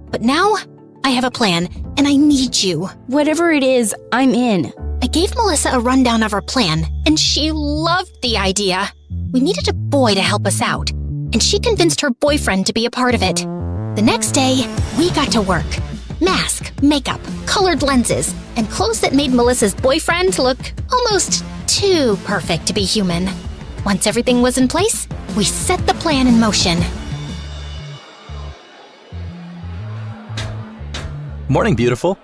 But now, I have a plan, and I need you. Whatever it is, I'm in. I gave Melissa a rundown of our plan, and she loved the idea. We needed a boy to help us out, and she convinced her boyfriend to be a part of it. The next day, we got to work. Mask, makeup, colored lenses, and clothes that made Melissa's boyfriend look almost too perfect to be human. Once everything was in place, we set the plan in motion. Morning, beautiful.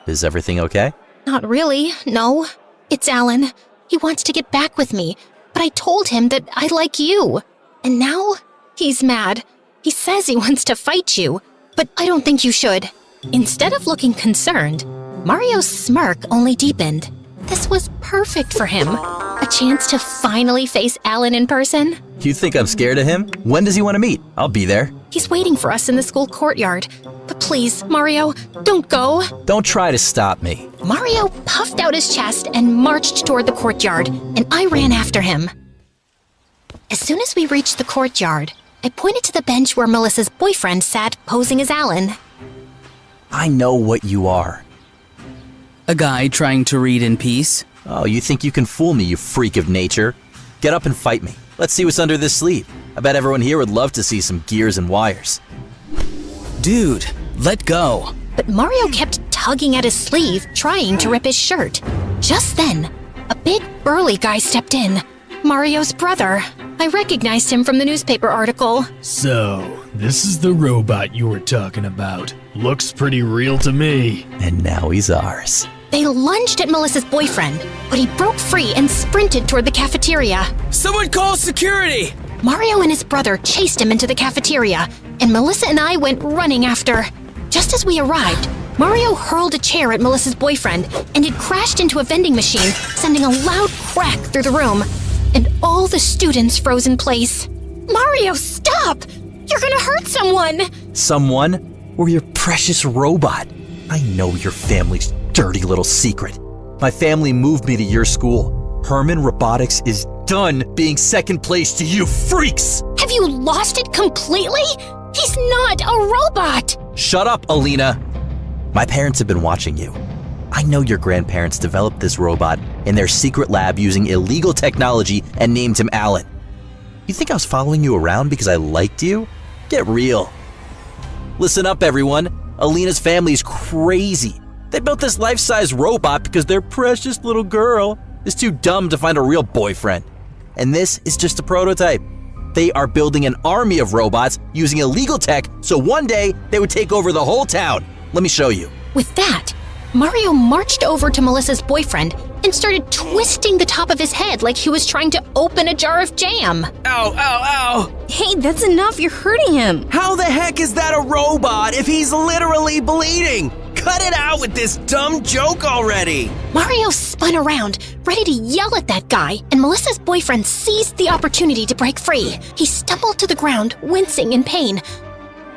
Is everything okay? Not really, no. It's Alan. He wants to get back with me, but I told him that I like you. And now, he's mad. He says he wants to fight you, but I don't think you should. Instead of looking concerned, Mario's smirk only deepened. This was perfect for him. A chance to finally face Alan in person. You think I'm scared of him? When does he want to meet? I'll be there. He's waiting for us in the school courtyard. But please, Mario, don't go. Don't try to stop me. Mario puffed out his chest and marched toward the courtyard, and I ran after him. As soon as we reached the courtyard, I pointed to the bench where Melissa's boyfriend sat posing as Alan. I know what you are. A guy trying to read in peace. Oh, you think you can fool me, you freak of nature? Get up and fight me. Let's see what's under this sleeve. I bet everyone here would love to see some gears and wires. Dude, let go. But Mario kept tugging at his sleeve, trying to rip his shirt. Just then, a big burly guy stepped in. Mario's brother. I recognized him from the newspaper article. So, this is the robot you were talking about. Looks pretty real to me. And now he's ours. They lunged at Melissa's boyfriend, but he broke free and sprinted toward the cafeteria. Someone call security! Mario and his brother chased him into the cafeteria, and Melissa and I went running after. Just as we arrived, Mario hurled a chair at Melissa's boyfriend, and it crashed into a vending machine, sending a loud crack through the room. And all the students froze in place. Mario, stop! You're gonna hurt someone! Someone? Or your precious robot? I know your family's dirty little secret. My family moved me to your school. Herman Robotics is done being second place to you freaks! Have you lost it completely? He's not a robot! Shut up, Alina! My parents have been watching you. I know your grandparents developed this robot in their secret lab using illegal technology and named him Alan. You think I was following you around because I liked you? Get real. Listen up, everyone. Alina's family's crazy. They built this life-size robot because their precious little girl is too dumb to find a real boyfriend. And this is just a prototype. They are building an army of robots using illegal tech so one day they would take over the whole town. Let me show you. With that, Mario marched over to Melissa's boyfriend and started twisting the top of his head like he was trying to open a jar of jam. Ow, ow, ow! Hey, that's enough. You're hurting him. How the heck is that a robot if he's literally bleeding? Cut it out with this dumb joke already! Mario spun around, ready to yell at that guy, and Melissa's boyfriend seized the opportunity to break free. He stumbled to the ground, wincing in pain,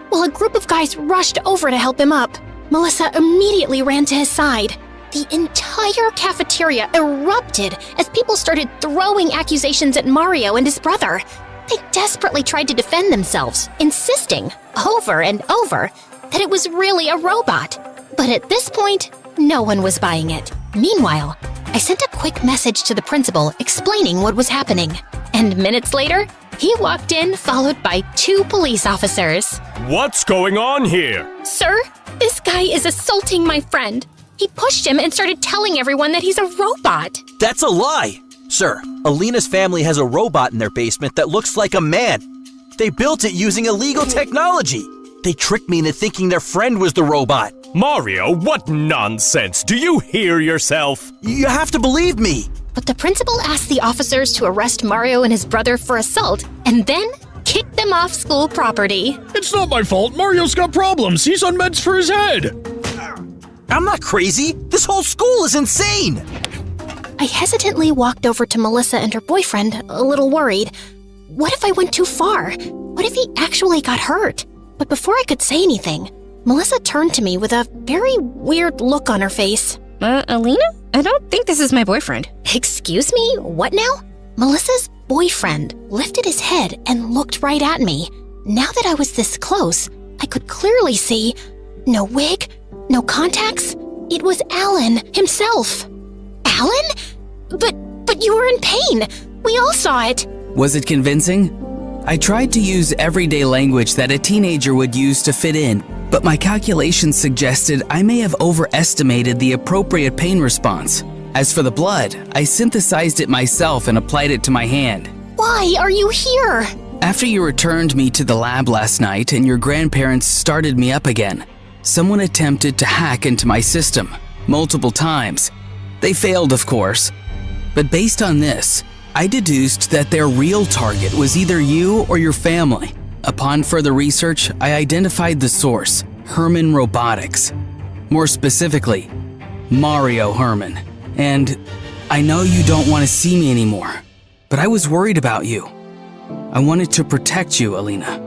while a group of guys rushed over to help him up. Melissa immediately ran to his side. The entire cafeteria erupted as people started throwing accusations at Mario and his brother. They desperately tried to defend themselves, insisting over and over that it was really a robot. But at this point, no one was buying it. Meanwhile, I sent a quick message to the principal explaining what was happening. And minutes later, he walked in followed by 2 police officers. What's going on here? Sir, this guy is assaulting my friend. He pushed him and started telling everyone that he's a robot. That's a lie! Sir, Alina's family has a robot in their basement that looks like a man. They built it using illegal technology. They tricked me into thinking their friend was the robot. Mario, what nonsense! Do you hear yourself? You have to believe me. But the principal asked the officers to arrest Mario and his brother for assault and then kicked them off school property. It's not my fault. Mario's got problems. He's on meds for his head. I'm not crazy. This whole school is insane. I hesitantly walked over to Melissa and her boyfriend, a little worried. What if I went too far? What if he actually got hurt? But before I could say anything, Melissa turned to me with a very weird look on her face. Alina? I don't think this is my boyfriend. Excuse me? What now? Melissa's boyfriend lifted his head and looked right at me. Now that I was this close, I could clearly see no wig, no contacts. It was Alan himself. Alan? But you were in pain. We all saw it. Was it convincing? I tried to use everyday language that a teenager would use to fit in, but my calculations suggested I may have overestimated the appropriate pain response. As for the blood, I synthesized it myself and applied it to my hand. Why are you here? After you returned me to the lab last night and your grandparents started me up again, someone attempted to hack into my system multiple times. They failed, of course, but based on this, I deduced that their real target was either you or your family. Upon further research, I identified the source, Herman Robotics. More specifically, Mario Herman. And I know you don't want to see me anymore, but I was worried about you. I wanted to protect you, Alina.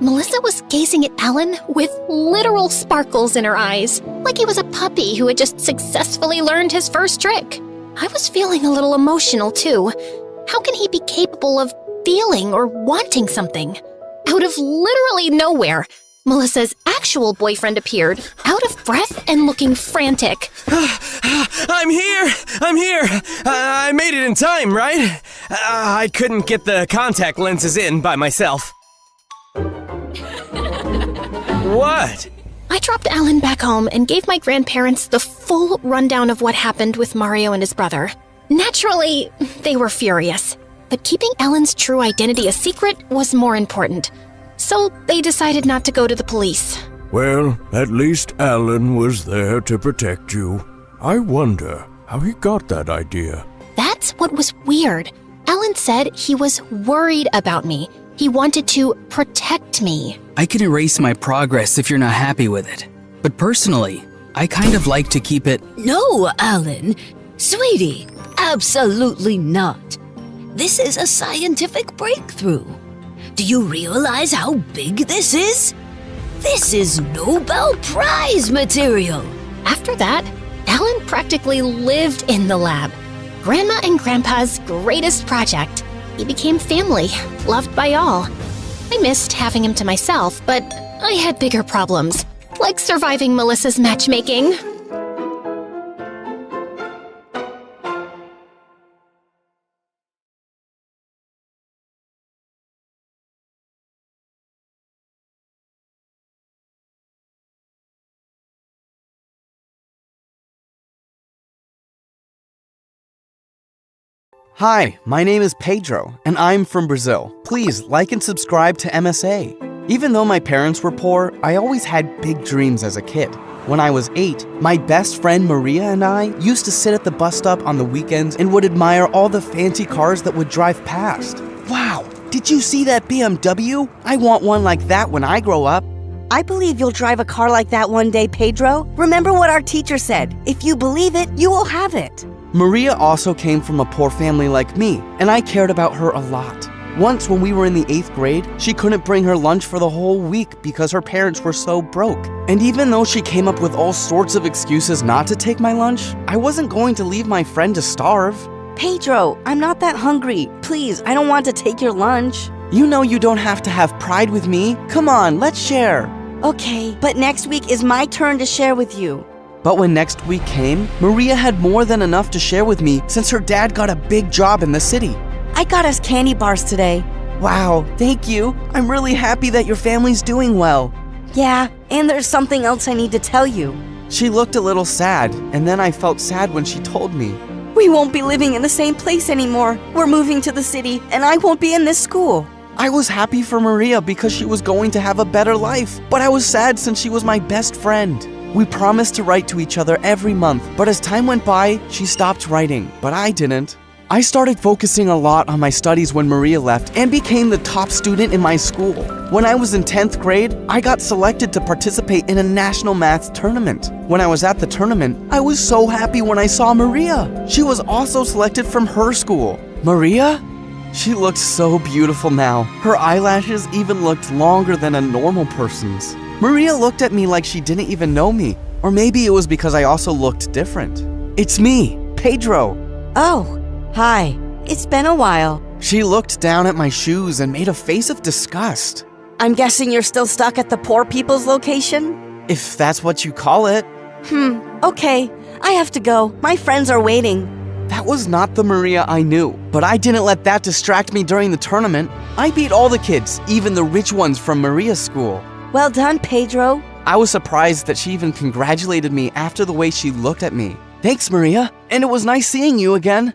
Melissa was gazing at Alan with literal sparkles in her eyes, like he was a puppy who had just successfully learned his first trick. I was feeling a little emotional too. How can he be capable of feeling or wanting something? Out of literally nowhere, Melissa's actual boyfriend appeared, out of breath and looking frantic. I'm here! I made it in time, right? I couldn't get the contact lenses in by myself. What? I dropped Alan back home and gave my grandparents the full rundown of what happened with Mario and his brother. Naturally, they were furious. but keeping Ellen's true identity a secret was more important. So they decided not to go to the police. Well, at least Alan was there to protect you. I wonder how he got that idea. That's what was weird. Ellen said he was worried about me. He wanted to protect me. I can erase my progress if you're not happy with it. But personally, I kind of like to keep it. No, Alan. Sweetie, absolutely not. This is a scientific breakthrough. Do you realize how big this is? This is Nobel Prize material. After that, Ellen practically lived in the lab. Grandma and Grandpa's greatest project. He became family, loved by all. I missed having him to myself, but I had bigger problems, like surviving Melissa's matchmaking. Hi, my name is Pedro, and I'm from Brazil. Please like and subscribe to MSA. Even though my parents were poor, I always had big dreams as a kid. When I was 8, my best friend Maria and I used to sit at the bus stop on the weekends and would admire all the fancy cars that would drive past. Wow, did you see that BMW? I want one like that when I grow up. I believe you'll drive a car like that one day, Pedro. Remember what our teacher said. If you believe it, you will have it. Maria also came from a poor family like me, and I cared about her a lot. Once when we were in the 8th grade, she couldn't bring her lunch for the whole week because her parents were so broke. And even though she came up with all sorts of excuses not to take my lunch, I wasn't going to leave my friend to starve. Pedro, I'm not that hungry. Please, I don't want to take your lunch. You know you don't have to have pride with me. Come on, let's share. Okay, but next week is my turn to share with you. But when next week came, Maria had more than enough to share with me since her dad got a big job in the city. I got us candy bars today. Wow, thank you. I'm really happy that your family's doing well. Yeah, and there's something else I need to tell you. She looked a little sad, and then I felt sad when she told me. We won't be living in the same place anymore. We're moving to the city, and I won't be in this school. I was happy for Maria because she was going to have a better life, but I was sad since she was my best friend. We promised to write to each other every month, but as time went by, she stopped writing, but I didn't. I started focusing a lot on my studies when Maria left and became the top student in my school. When I was in 10th grade, I got selected to participate in a national math tournament. When I was at the tournament, I was so happy when I saw Maria. She was also selected from her school. Maria? She looked so beautiful now. Her eyelashes even looked longer than a normal person's. Maria looked at me like she didn't even know me. Or maybe it was because I also looked different. It's me, Pedro. Oh, hi. It's been a while. She looked down at my shoes and made a face of disgust. I'm guessing you're still stuck at the poor people's location? If that's what you call it. Okay. I have to go. My friends are waiting. That was not the Maria I knew, but I didn't let that distract me during the tournament. I beat all the kids, even the rich ones from Maria's school. Well done, Pedro. I was surprised that she even congratulated me after the way she looked at me. Thanks, Maria, and it was nice seeing you again.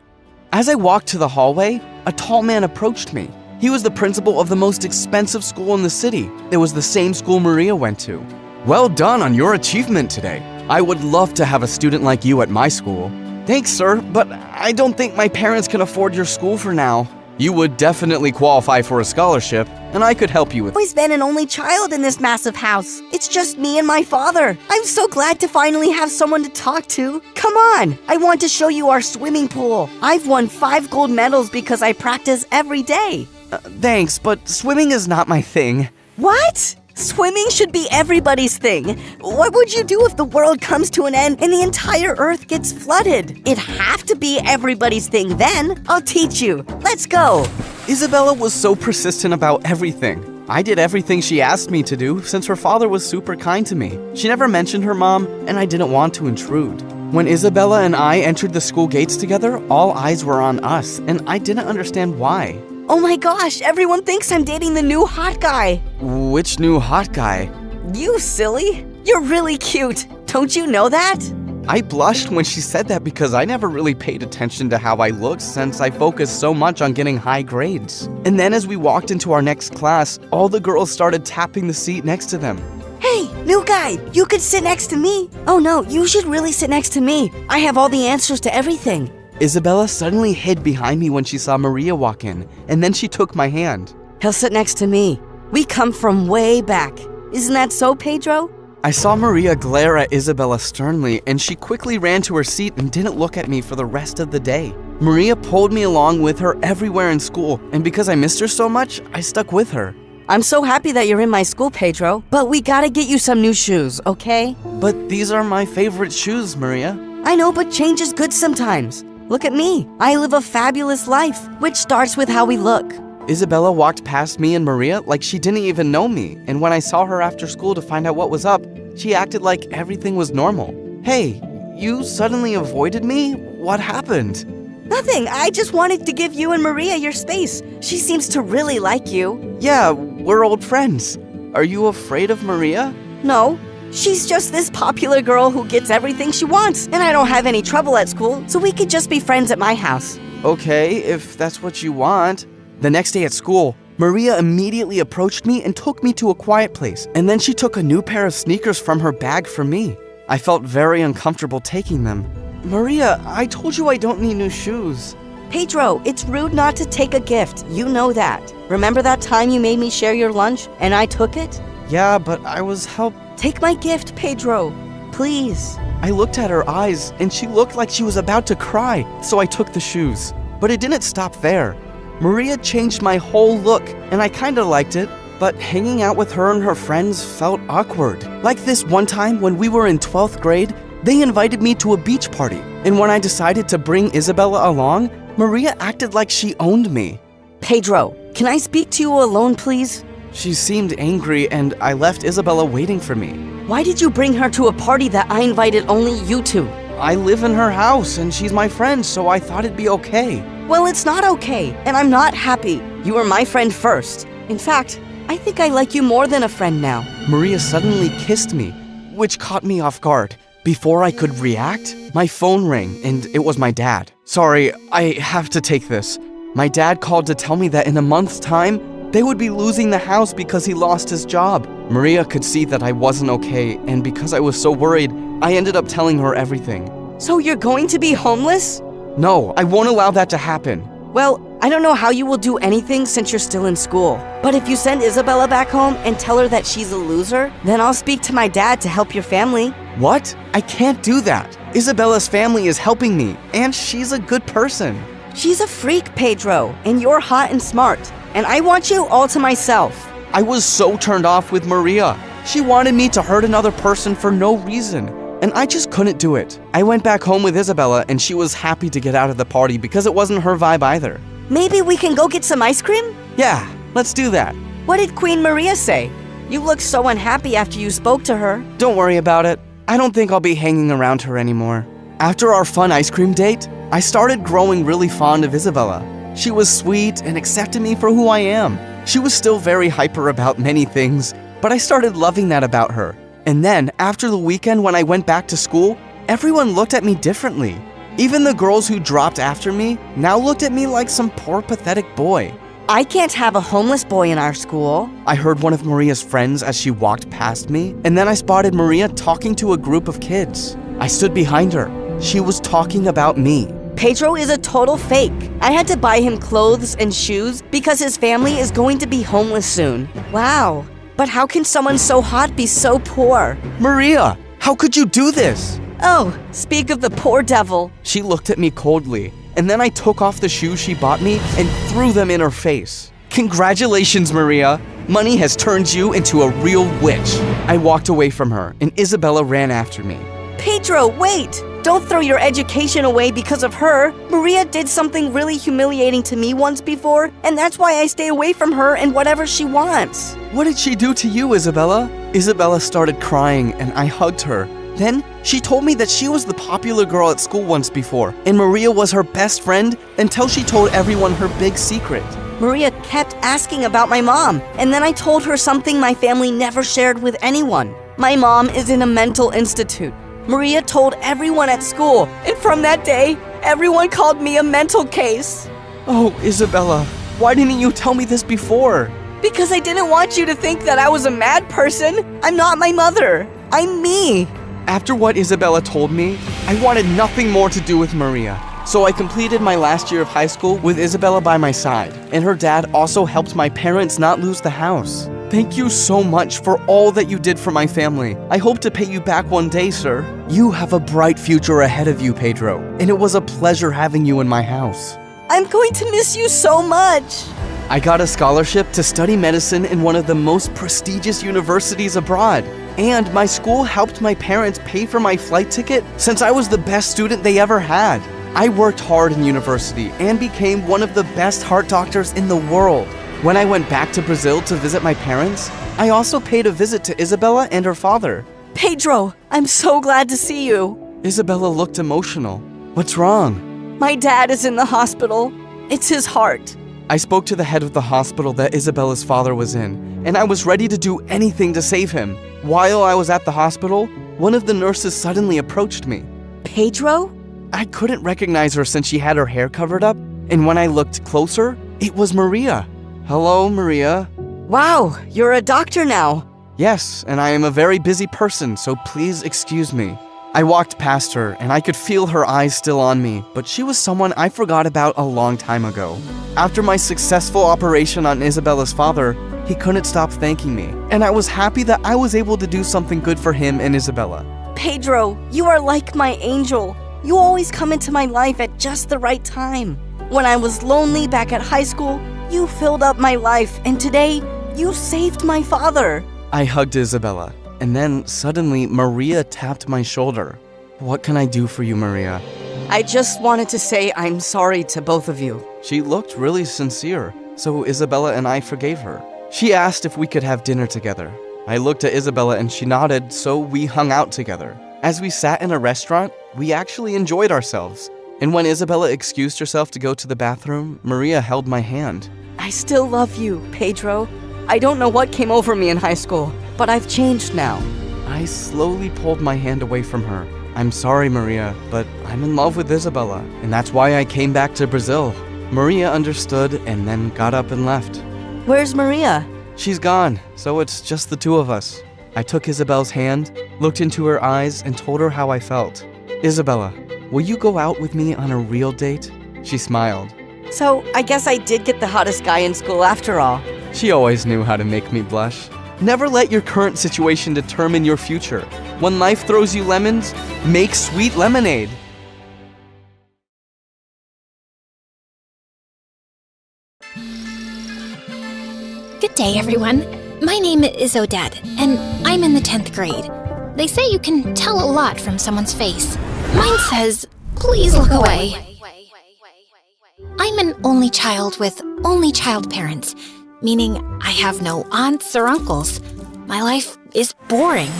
As I walked to the hallway, a tall man approached me. He was the principal of the most expensive school in the city. It was the same school Maria went to. Well done on your achievement today. I would love to have a student like you at my school. Thanks, sir, but I don't think my parents can afford your school for now. You would definitely qualify for a scholarship, and I could help you with. I've always been an only child in this massive house. It's just me and my father. I'm so glad to finally have someone to talk to. Come on, I want to show you our swimming pool. I've won 5 gold medals because I practice every day. Thanks, but swimming is not my thing. What? Swimming should be everybody's thing. What would you do if the world comes to an end and the entire earth gets flooded? It'd have to be everybody's thing then. I'll teach you. Let's go. Isabella was so persistent about everything. I did everything she asked me to do since her father was super kind to me. She never mentioned her mom, and I didn't want to intrude. When Isabella and I entered the school gates together, all eyes were on us, and I didn't understand why. Oh my gosh, everyone thinks I'm dating the new hot guy. Which new hot guy? You silly. You're really cute. Don't you know that? I blushed when she said that because I never really paid attention to how I looked since I focused so much on getting high grades. And then as we walked into our next class, all the girls started tapping the seat next to them. Hey, new guy, you could sit next to me. Oh no, you should really sit next to me. I have all the answers to everything. Isabella suddenly hid behind me when she saw Maria walk in, and then she took my hand. He'll sit next to me. We come from way back. Isn't that so, Pedro? I saw Maria glare at Isabella sternly, and she quickly ran to her seat and didn't look at me for the rest of the day. Maria pulled me along with her everywhere in school, and because I missed her so much, I stuck with her. I'm so happy that you're in my school, Pedro, but we gotta get you some new shoes, okay? But these are my favorite shoes, Maria. I know, but change is good sometimes. Look at me. I live a fabulous life, which starts with how we look. Isabella walked past me and Maria like she didn't even know me, and when I saw her after school to find out what was up, she acted like everything was normal. Hey, you suddenly avoided me? What happened? Nothing. I just wanted to give you and Maria your space. She seems to really like you. Yeah, we're old friends. Are you afraid of Maria? No. She's just this popular girl who gets everything she wants, and I don't have any trouble at school, so we could just be friends at my house. Okay, if that's what you want. The next day at school, Maria immediately approached me and took me to a quiet place, and then she took a new pair of sneakers from her bag for me. I felt very uncomfortable taking them. Maria, I told you I don't need new shoes. Pedro, it's rude not to take a gift. You know that. Remember that time you made me share your lunch and I took it? Yeah, but I was helped. Take my gift, Pedro. Please. I looked at her eyes and she looked like she was about to cry, so I took the shoes. But it didn't stop there. Maria changed my whole look, and I kinda liked it, but hanging out with her and her friends felt awkward. Like this one time when we were in 12th grade, they invited me to a beach party, and when I decided to bring Isabella along, Maria acted like she owned me. Pedro, can I speak to you alone, please? She seemed angry, and I left Isabella waiting for me. Why did you bring her to a party that I invited only you to? I live in her house, and she's my friend, so I thought it'd be okay. Well, it's not okay, and I'm not happy. You were my friend first. In fact, I think I like you more than a friend now. Maria suddenly kissed me, which caught me off guard. Before I could react, my phone rang, and it was my dad. Sorry, I have to take this. My dad called to tell me that in a month's time, they would be losing the house because he lost his job. Maria could see that I wasn't okay, and because I was so worried, I ended up telling her everything. So you're going to be homeless? No, I won't allow that to happen. Well, I don't know how you will do anything since you're still in school. But if you send Isabella back home and tell her that she's a loser, then I'll speak to my dad to help your family. What? I can't do that. Isabella's family is helping me, and she's a good person. She's a freak, Pedro, and you're hot and smart. And I want you all to myself. I was so turned off with Maria. She wanted me to hurt another person for no reason, and I just couldn't do it. I went back home with Isabella, and she was happy to get out of the party because it wasn't her vibe either. Maybe we can go get some ice cream? Yeah, let's do that. What did Queen Maria say? You looked so unhappy after you spoke to her. Don't worry about it. I don't think I'll be hanging around her anymore. After our fun ice cream date, I started growing really fond of Isabella. She was sweet and accepted me for who I am. She was still very hyper about many things, but I started loving that about her. And then, after the weekend when I went back to school, everyone looked at me differently. Even the girls who dropped after me now looked at me like some poor, pathetic boy. I can't have a homeless boy in our school. I heard one of Maria's friends as she walked past me, and then I spotted Maria talking to a group of kids. I stood behind her. She was talking about me. Pedro is a total fake. I had to buy him clothes and shoes because his family is going to be homeless soon. Wow. But how can someone so hot be so poor? Maria, how could you do this? Oh, speak of the poor devil. She looked at me coldly, and then I took off the shoes she bought me and threw them in her face. Congratulations, Maria. Money has turned you into a real witch. I walked away from her, and Isabella ran after me. Pedro, wait! Don't throw your education away because of her. Maria did something really humiliating to me once before, and that's why I stay away from her and whatever she wants. What did she do to you, Isabella? Isabella started crying, and I hugged her. Then, she told me that she was the popular girl at school once before, and Maria was her best friend until she told everyone her big secret. Maria kept asking about my mom, and then I told her something my family never shared with anyone. My mom is in a mental institute. Maria told everyone at school, and from that day, everyone called me a mental case. Oh, Isabella, why didn't you tell me this before? Because I didn't want you to think that I was a mad person. I'm not my mother. I'm me. After what Isabella told me, I wanted nothing more to do with Maria. So I completed my last year of high school with Isabella by my side, and her dad also helped my parents not lose the house. Thank you so much for all that you did for my family. I hope to pay you back one day, sir. You have a bright future ahead of you, Pedro, and it was a pleasure having you in my house. I'm going to miss you so much. I got a scholarship to study medicine in one of the most prestigious universities abroad. And my school helped my parents pay for my flight ticket since I was the best student they ever had. I worked hard in university and became one of the best heart doctors in the world. When I went back to Brazil to visit my parents, I also paid a visit to Isabella and her father. Pedro, I'm so glad to see you. Isabella looked emotional. What's wrong? My dad is in the hospital. It's his heart. I spoke to the head of the hospital that Isabella's father was in, and I was ready to do anything to save him. While I was at the hospital, one of the nurses suddenly approached me. Pedro? I couldn't recognize her since she had her hair covered up, and when I looked closer, it was Maria. Hello, Maria. Wow, you're a doctor now. Yes, and I am a very busy person, so please excuse me. I walked past her, and I could feel her eyes still on me, but she was someone I forgot about a long time ago. After my successful operation on Isabella's father, he couldn't stop thanking me, and I was happy that I was able to do something good for him and Isabella. Pedro, you are like my angel. You always come into my life at just the right time. When I was lonely back at high school, you filled up my life, and today, you saved my father. I hugged Isabella, and then suddenly Maria tapped my shoulder. What can I do for you, Maria? I just wanted to say I'm sorry to both of you. She looked really sincere, so Isabella and I forgave her. She asked if we could have dinner together. I looked at Isabella and she nodded, so we hung out together. As we sat in a restaurant, we actually enjoyed ourselves. And when Isabella excused herself to go to the bathroom, Maria held my hand. I still love you, Pedro. I don't know what came over me in high school, but I've changed now. I slowly pulled my hand away from her. I'm sorry, Maria, but I'm in love with Isabella, and that's why I came back to Brazil. Maria understood and then got up and left. Where's Maria? She's gone, so it's just the two of us. I took Isabella's hand, looked into her eyes, and told her how I felt. Isabella, will you go out with me on a real date? She smiled. So, I guess I did get the hottest guy in school after all. She always knew how to make me blush. Never let your current situation determine your future. When life throws you lemons, make sweet lemonade. Good day, everyone. My name is Odette, and I'm in the 10th grade. They say you can tell a lot from someone's face. Mine says, please look away. I'm an only child with only child parents, meaning I have no aunts or uncles. My life is boring.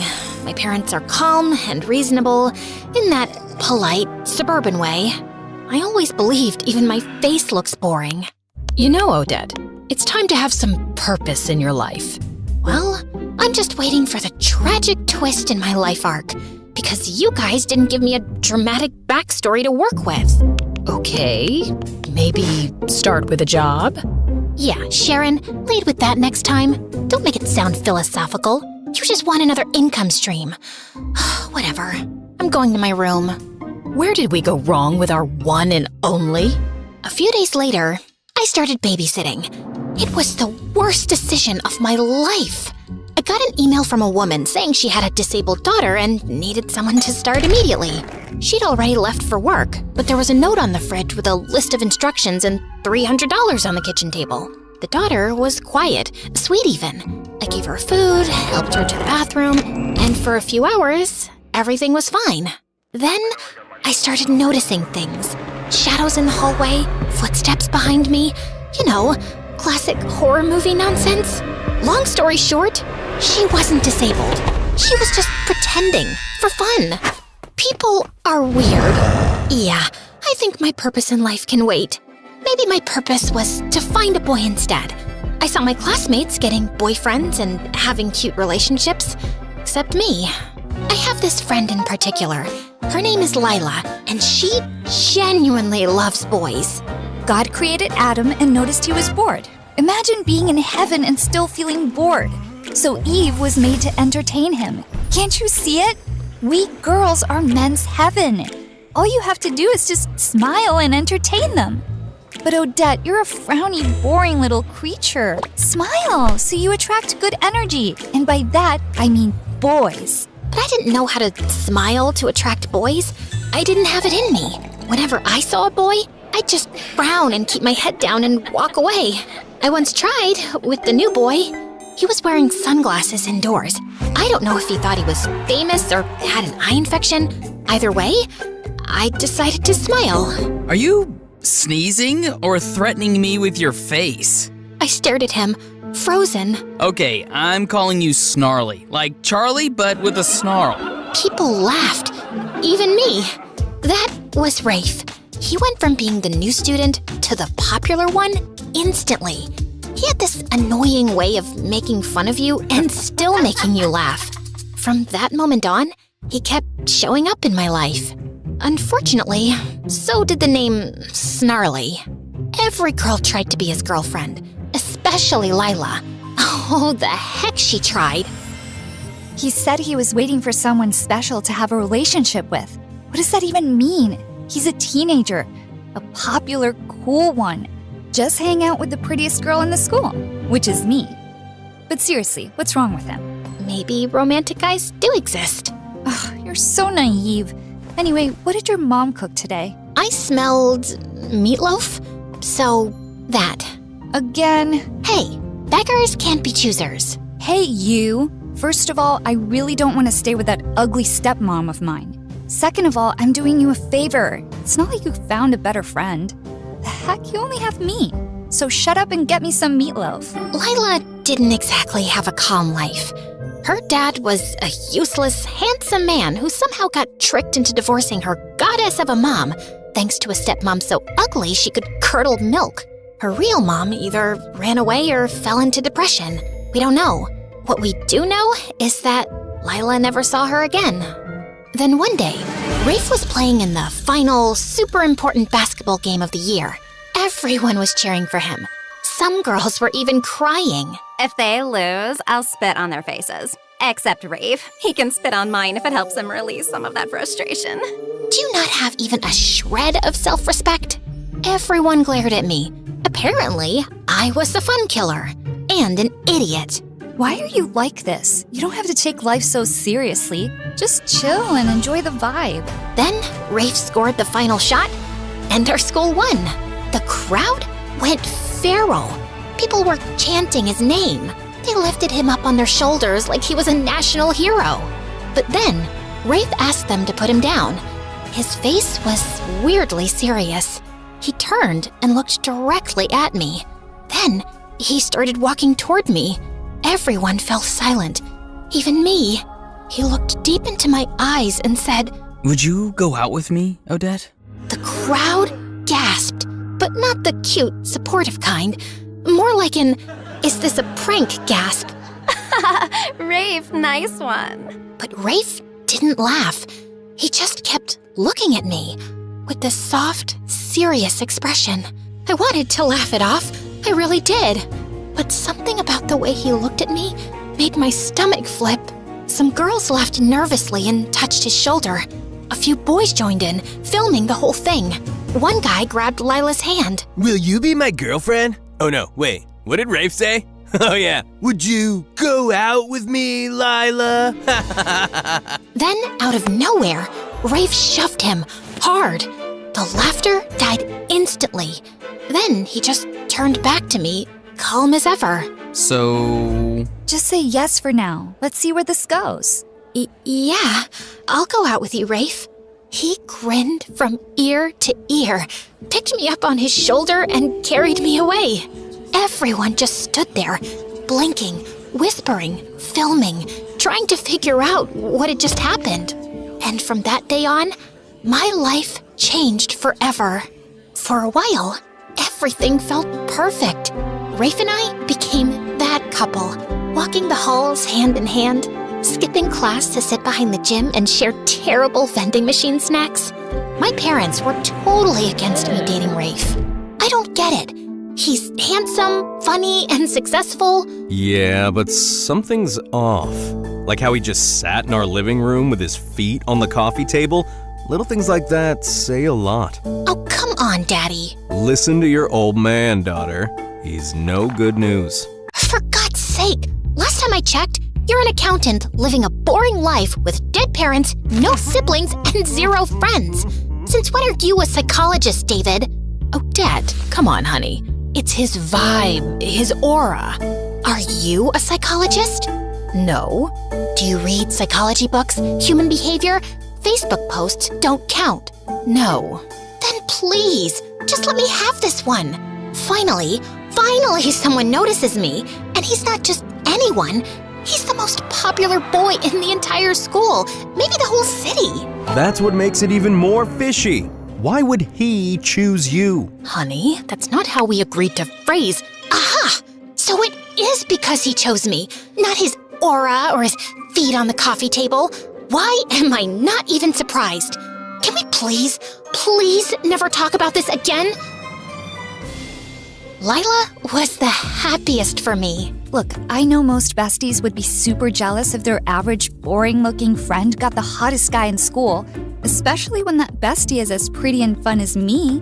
My parents are calm and reasonable in that polite, suburban way. I always believed even my face looks boring. You know, Odette, it's time to have some purpose in your life. Well, I'm just waiting for the tragic twist in my life arc, because you guys didn't give me a dramatic backstory to work with. Okay, maybe start with a job? Yeah, Sharon, lead with that next time. Don't make it sound philosophical. You just want another income stream. Whatever. I'm going to my room. Where did we go wrong with our one and only? A few days later, I started babysitting. It was the worst decision of my life. I got an email from a woman saying she had a disabled daughter and needed someone to start immediately. She'd already left for work, but there was a note on the fridge with a list of instructions and $300 on the kitchen table. The daughter was quiet, sweet even. I gave her food, helped her to the bathroom, and for a few hours, everything was fine. Then, I started noticing things. Shadows in the hallway, footsteps behind me. You know, classic horror movie nonsense. Long story short, she wasn't disabled. She was just pretending, for fun. People are weird. Yeah, I think my purpose in life can wait. Maybe my purpose was to find a boy instead. I saw my classmates getting boyfriends and having cute relationships, except me. I have this friend in particular. Her name is Lila, and she genuinely loves boys. God created Adam and noticed he was bored. Imagine being in heaven and still feeling bored. So Eve was made to entertain him. Can't you see it? We girls are men's heaven. All you have to do is just smile and entertain them. But Odette, you're a frowny, boring little creature. Smile so you attract good energy. And by that, I mean boys. But I didn't know how to smile to attract boys. I didn't have it in me. Whenever I saw a boy, I'd just frown and keep my head down and walk away. I once tried with the new boy. He was wearing sunglasses indoors. I don't know if he thought he was famous or had an eye infection. Either way, I decided to smile. Are you sneezing or threatening me with your face? I stared at him, frozen. Okay, I'm calling you Snarly, like Charlie, but with a snarl. People laughed, even me. That was Rafe. He went from being the new student to the popular one instantly. He had this annoying way of making fun of you and still making you laugh. From that moment on, he kept showing up in my life. Unfortunately, so did the name Snarly. Every girl tried to be his girlfriend, especially Lila. Oh, the heck she tried. He said he was waiting for someone special to have a relationship with. What does that even mean? He's a teenager, a popular, cool one. Just hang out with the prettiest girl in the school, which is me. But seriously, what's wrong with him? Maybe romantic guys do exist. Ugh, you're so naive. Anyway, what did your mom cook today? I smelled meatloaf, so that. Again? Hey, beggars can't be choosers. Hey, you. First of all, I really don't want to stay with that ugly stepmom of mine. Second of all, I'm doing you a favor. It's not like you found a better friend. The heck, you only have me. So shut up and get me some meatloaf. Lila didn't exactly have a calm life. Her dad was a useless, handsome man who somehow got tricked into divorcing her goddess of a mom, thanks to a stepmom so ugly she could curdle milk. Her real mom either ran away or fell into depression. We don't know. What we do know is that Lila never saw her again. Then one day, Rafe was playing in the final, super important basketball game of the year. Everyone was cheering for him. Some girls were even crying. If they lose, I'll spit on their faces. Except Rafe. He can spit on mine if it helps him release some of that frustration. Do you not have even a shred of self-respect? Everyone glared at me. Apparently, I was the fun killer and an idiot. Why are you like this? You don't have to take life so seriously. Just chill and enjoy the vibe. Then Rafe scored the final shot, and our school won. The crowd went feral. People were chanting his name. They lifted him up on their shoulders like he was a national hero. But then, Rafe asked them to put him down. His face was weirdly serious. He turned and looked directly at me. Then, he started walking toward me. Everyone fell silent, even me. He looked deep into my eyes and said, "Would you go out with me, Odette?" The crowd gasped, but not the cute, supportive kind. More like an, "Is this a prank?" gasp. Rafe, nice one. But Rafe didn't laugh. He just kept looking at me with this soft, serious expression. I wanted to laugh it off. I really did. But something about the way he looked at me made my stomach flip. Some girls laughed nervously and touched his shoulder. A few boys joined in, filming the whole thing. One guy grabbed Lila's hand. "Will you be my girlfriend?" Oh no, wait, what did Rafe say? Oh yeah, "Would you go out with me, Lila?" Then, out of nowhere, Rafe shoved him hard. The laughter died instantly. Then he just turned back to me, calm as ever. So... Just say yes for now. Let's see where this goes. Yeah, I'll go out with you, Rafe. He grinned from ear to ear, picked me up on his shoulder, and carried me away. Everyone just stood there, blinking, whispering, filming, trying to figure out what had just happened. And from that day on, my life changed forever. For a while, everything felt perfect. Rafe and I became that couple, walking the halls hand in hand, skipping class to sit behind the gym and share terrible vending machine snacks? My parents were totally against me dating Rafe. I don't get it. He's handsome, funny, and successful. Yeah, but something's off. Like how he just sat in our living room with his feet on the coffee table. Little things like that say a lot. Oh, come on, Daddy. Listen to your old man, daughter. He's no good news. For God's sake, last time I checked, you're an accountant living a boring life with dead parents, no siblings, and 0 friends. Since when are you a psychologist, David? Odette, come on, honey. It's his vibe, his aura. Are you a psychologist? No. Do you read psychology books, human behavior? Facebook posts don't count. No. Then please, just let me have this one. Finally someone notices me, and he's not just anyone. He's the most popular boy in the entire school, maybe the whole city. That's what makes it even more fishy. Why would he choose you? Honey, that's not how we agreed to phrase. Aha! So it is because he chose me, not his aura or his feet on the coffee table. Why am I not even surprised? Can we please never talk about this again? Lila was the happiest for me. Look, I know most besties would be super jealous if their average, boring-looking friend got the hottest guy in school, especially when that bestie is as pretty and fun as me.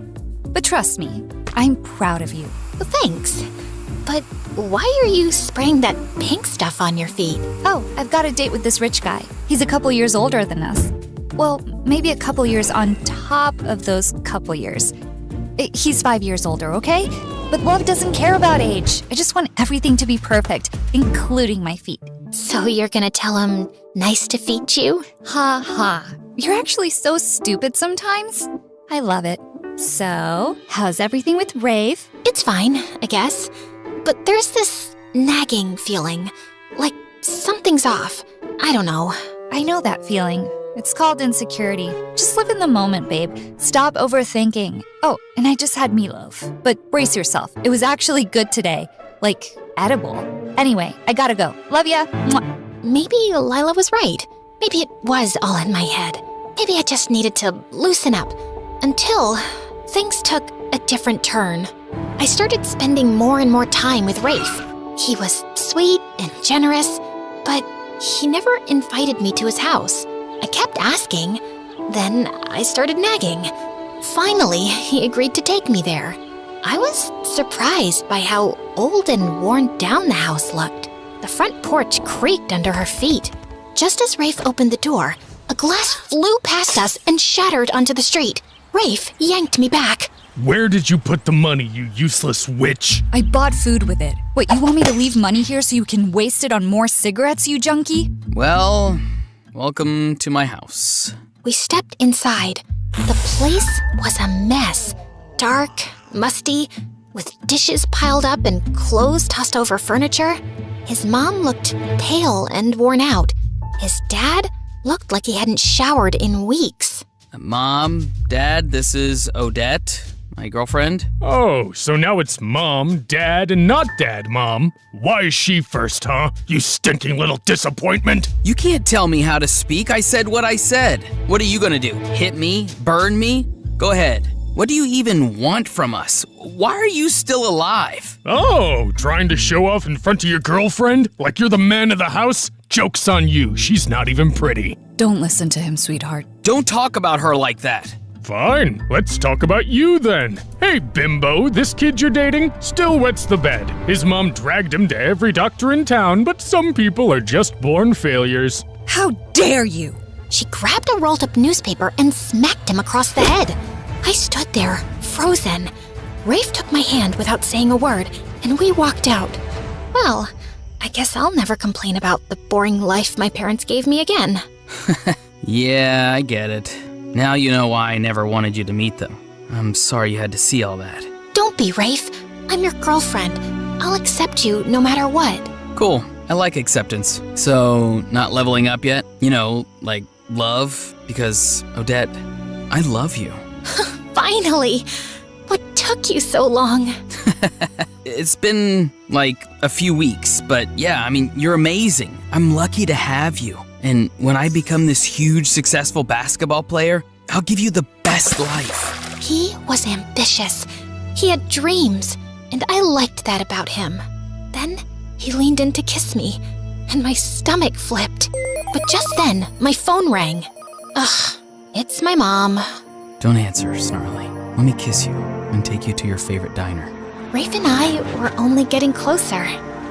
But trust me, I'm proud of you. Thanks. But why are you spraying that pink stuff on your feet? Oh, I've got a date with this rich guy. He's a couple years older than us. Well, maybe a couple years on top of those couple years. He's 5 years older, okay? But love doesn't care about age. I just want everything to be perfect, including my feet. So you're gonna tell him nice to feet you? Ha ha. You're actually so stupid sometimes. I love it. So, how's everything with Rafe? It's fine, I guess. But there's this nagging feeling. Like something's off. I don't know. I know that feeling. It's called insecurity. Just live in the moment, babe. Stop overthinking. Oh, and I just had meatloaf. But brace yourself. It was actually good today. Like, edible. Anyway, I gotta go. Love ya. Mwah. Maybe Lila was right. Maybe it was all in my head. Maybe I just needed to loosen up. Until things took a different turn. I started spending more and more time with Rafe. He was sweet and generous, but he never invited me to his house. I kept asking, then I started nagging. Finally, he agreed to take me there. I was surprised by how old and worn down the house looked. The front porch creaked under her feet. Just as Rafe opened the door, a glass flew past us and shattered onto the street. Rafe yanked me back. Where did you put the money, you useless witch? I bought food with it. What, you want me to leave money here so you can waste it on more cigarettes, you junkie? Well, welcome to my house. We stepped inside. The place was a mess. Dark, musty, with dishes piled up and clothes tossed over furniture. His mom looked pale and worn out. His dad looked like he hadn't showered in weeks. Mom, Dad, this is Odette, my girlfriend. Oh, so now it's Mom, Dad, and not Dad, Mom. Why is she first, huh? You stinking little disappointment. You can't tell me how to speak. I said what I said. What are you gonna do? Hit me? Burn me? Go ahead. What do you even want from us? Why are you still alive? Oh, trying to show off in front of your girlfriend? Like you're the man of the house? Joke's on you, she's not even pretty. Don't listen to him, sweetheart. Don't talk about her like that. Fine, let's talk about you then. Hey, bimbo, this kid you're dating still wets the bed. His mom dragged him to every doctor in town, but some people are just born failures. How dare you? She grabbed a rolled up newspaper and smacked him across the head. I stood there, frozen. Rafe took my hand without saying a word, and we walked out. Well, I guess I'll never complain about the boring life my parents gave me again. Yeah, I get it. Now you know why I never wanted you to meet them. I'm sorry you had to see all that. Don't be, Rafe. I'm your girlfriend. I'll accept you no matter what. Cool. I like acceptance. So, not leveling up yet? You know, like love? Because, Odette, I love you. Finally! What took you so long? It's been like a few weeks, but yeah, I mean, you're amazing. I'm lucky to have you. And when I become this huge, successful basketball player, I'll give you the best life. He was ambitious. He had dreams, and I liked that about him. Then he leaned in to kiss me, and my stomach flipped. But just then, my phone rang. Ugh, it's my mom. Don't answer, Snarly. Let me kiss you and take you to your favorite diner. Rafe and I were only getting closer,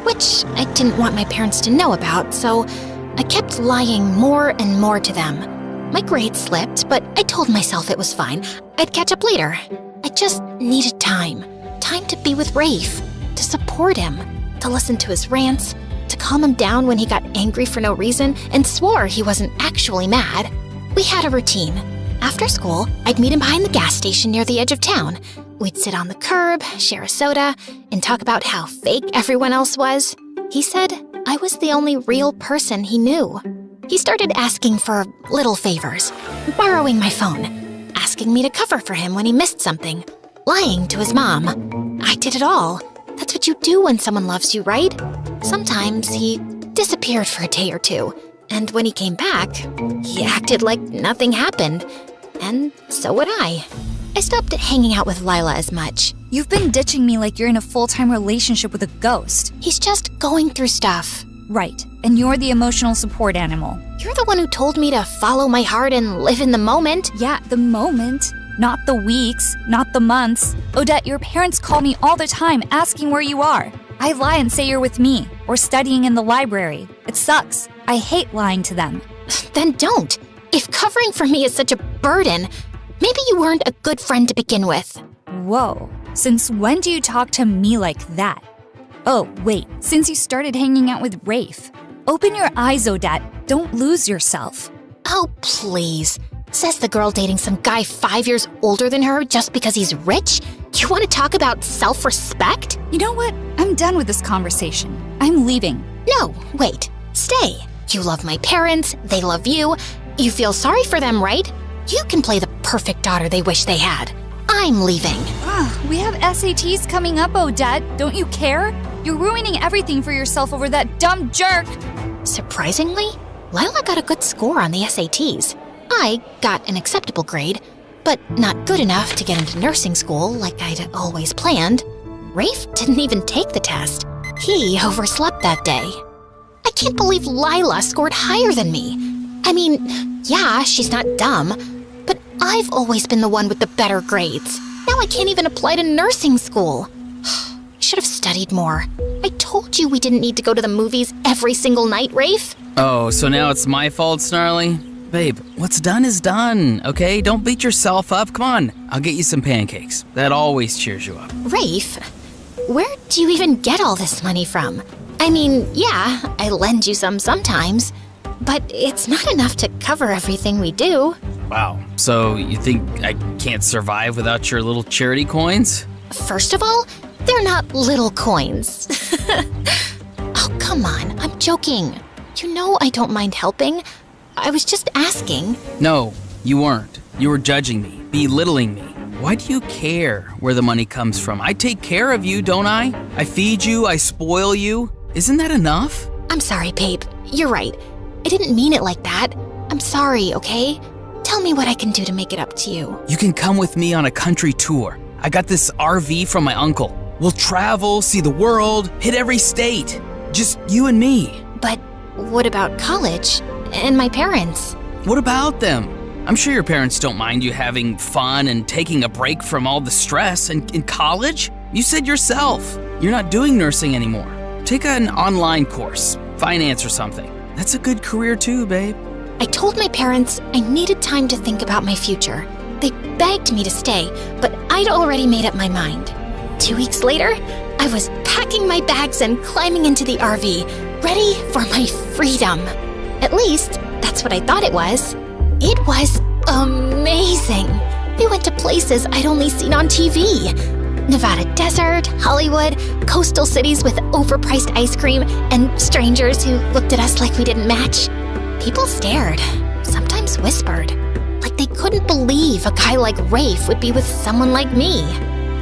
which I didn't want my parents to know about, so I kept lying more and more to them. My grades slipped, but I told myself it was fine. I'd catch up later. I just needed time. Time to be with Rafe, to support him, to listen to his rants, to calm him down when he got angry for no reason and swore he wasn't actually mad. We had a routine. After school, I'd meet him behind the gas station near the edge of town. We'd sit on the curb, share a soda, and talk about how fake everyone else was. He said I was the only real person he knew. He started asking for little favors, borrowing my phone, asking me to cover for him when he missed something, lying to his mom. I did it all. That's what you do when someone loves you, right? Sometimes he disappeared for a day or two, and when he came back, he acted like nothing happened, and so would I. I stopped hanging out with Lila as much. You've been ditching me like you're in a full-time relationship with a ghost. He's just going through stuff. Right, and you're the emotional support animal. You're the one who told me to follow my heart and live in the moment. Yeah, the moment. Not the weeks, not the months. Odette, your parents call me all the time asking where you are. I lie and say you're with me, or studying in the library. It sucks. I hate lying to them. Then don't. If covering for me is such a burden, maybe you weren't a good friend to begin with. Whoa, since when do you talk to me like that? Oh, wait, since you started hanging out with Rafe. Open your eyes, Odette. Don't lose yourself. Oh, please. Says the girl dating some guy 5 years older than her just because he's rich? You want to talk about self-respect? You know what? I'm done with this conversation. I'm leaving. No, wait. Stay. You love my parents. They love you. You feel sorry for them, right? You can play the perfect daughter they wish they had. I'm leaving. We have SATs coming up, Odette. Don't you care? You're ruining everything for yourself over that dumb jerk. Surprisingly, Lila got a good score on the SATs. I got an acceptable grade, but not good enough to get into nursing school like I'd always planned. Rafe didn't even take the test. He overslept that day. I can't believe Lila scored higher than me. I mean, yeah, she's not dumb, but I've always been the one with the better grades. Now I can't even apply to nursing school. I should have studied more. I told you we didn't need to go to the movies every single night, Rafe. Oh, so now it's my fault, Snarly? Babe, what's done is done, okay? Don't beat yourself up. Come on, I'll get you some pancakes. That always cheers you up. Rafe, where do you even get all this money from? I mean, yeah, I lend you some sometimes, but it's not enough to cover everything we do. Wow, so you think I can't survive without your little charity coins? First of all, they're not little coins. Oh, come on, I'm joking. You know I don't mind helping. I was just asking. No, you weren't. You were judging me, belittling me. Why do you care where the money comes from? I take care of you, don't I? I feed you, I spoil you. Isn't that enough? I'm sorry, Pape. You're right. I didn't mean it like that. I'm sorry, okay? Tell me what I can do to make it up to you. You can come with me on a country tour. I got this RV from my uncle. We'll travel, see the world, hit every state. Just you and me. But what about college? And my parents? What about them? I'm sure your parents don't mind you having fun and taking a break from all the stress. And in college, you said yourself, you're not doing nursing anymore. Take an online course, finance or something. That's a good career too, babe. I told my parents I needed time to think about my future. They begged me to stay, but I'd already made up my mind. 2 weeks later, I was packing my bags and climbing into the RV, ready for my freedom. At least, that's what I thought it was. It was amazing. We went to places I'd only seen on TV. Nevada desert, Hollywood, coastal cities with overpriced ice cream, and strangers who looked at us like we didn't match. People stared, sometimes whispered, like they couldn't believe a guy like Rafe would be with someone like me.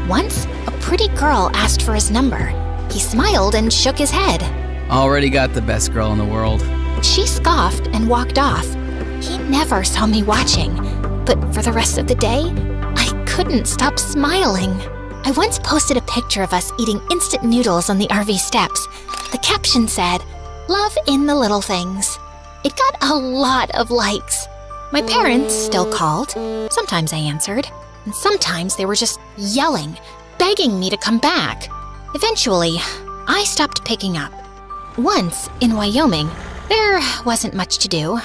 Once, a pretty girl asked for his number. He smiled and shook his head. Already got the best girl in the world. She scoffed and walked off. He never saw me watching, but for the rest of the day, I couldn't stop smiling. I once posted a picture of us eating instant noodles on the RV steps. The caption said, "Love in the little things." It got a lot of likes. My parents still called. Sometimes I answered, and sometimes they were just yelling, begging me to come back. Eventually, I stopped picking up. Once, in Wyoming, there wasn't much to do.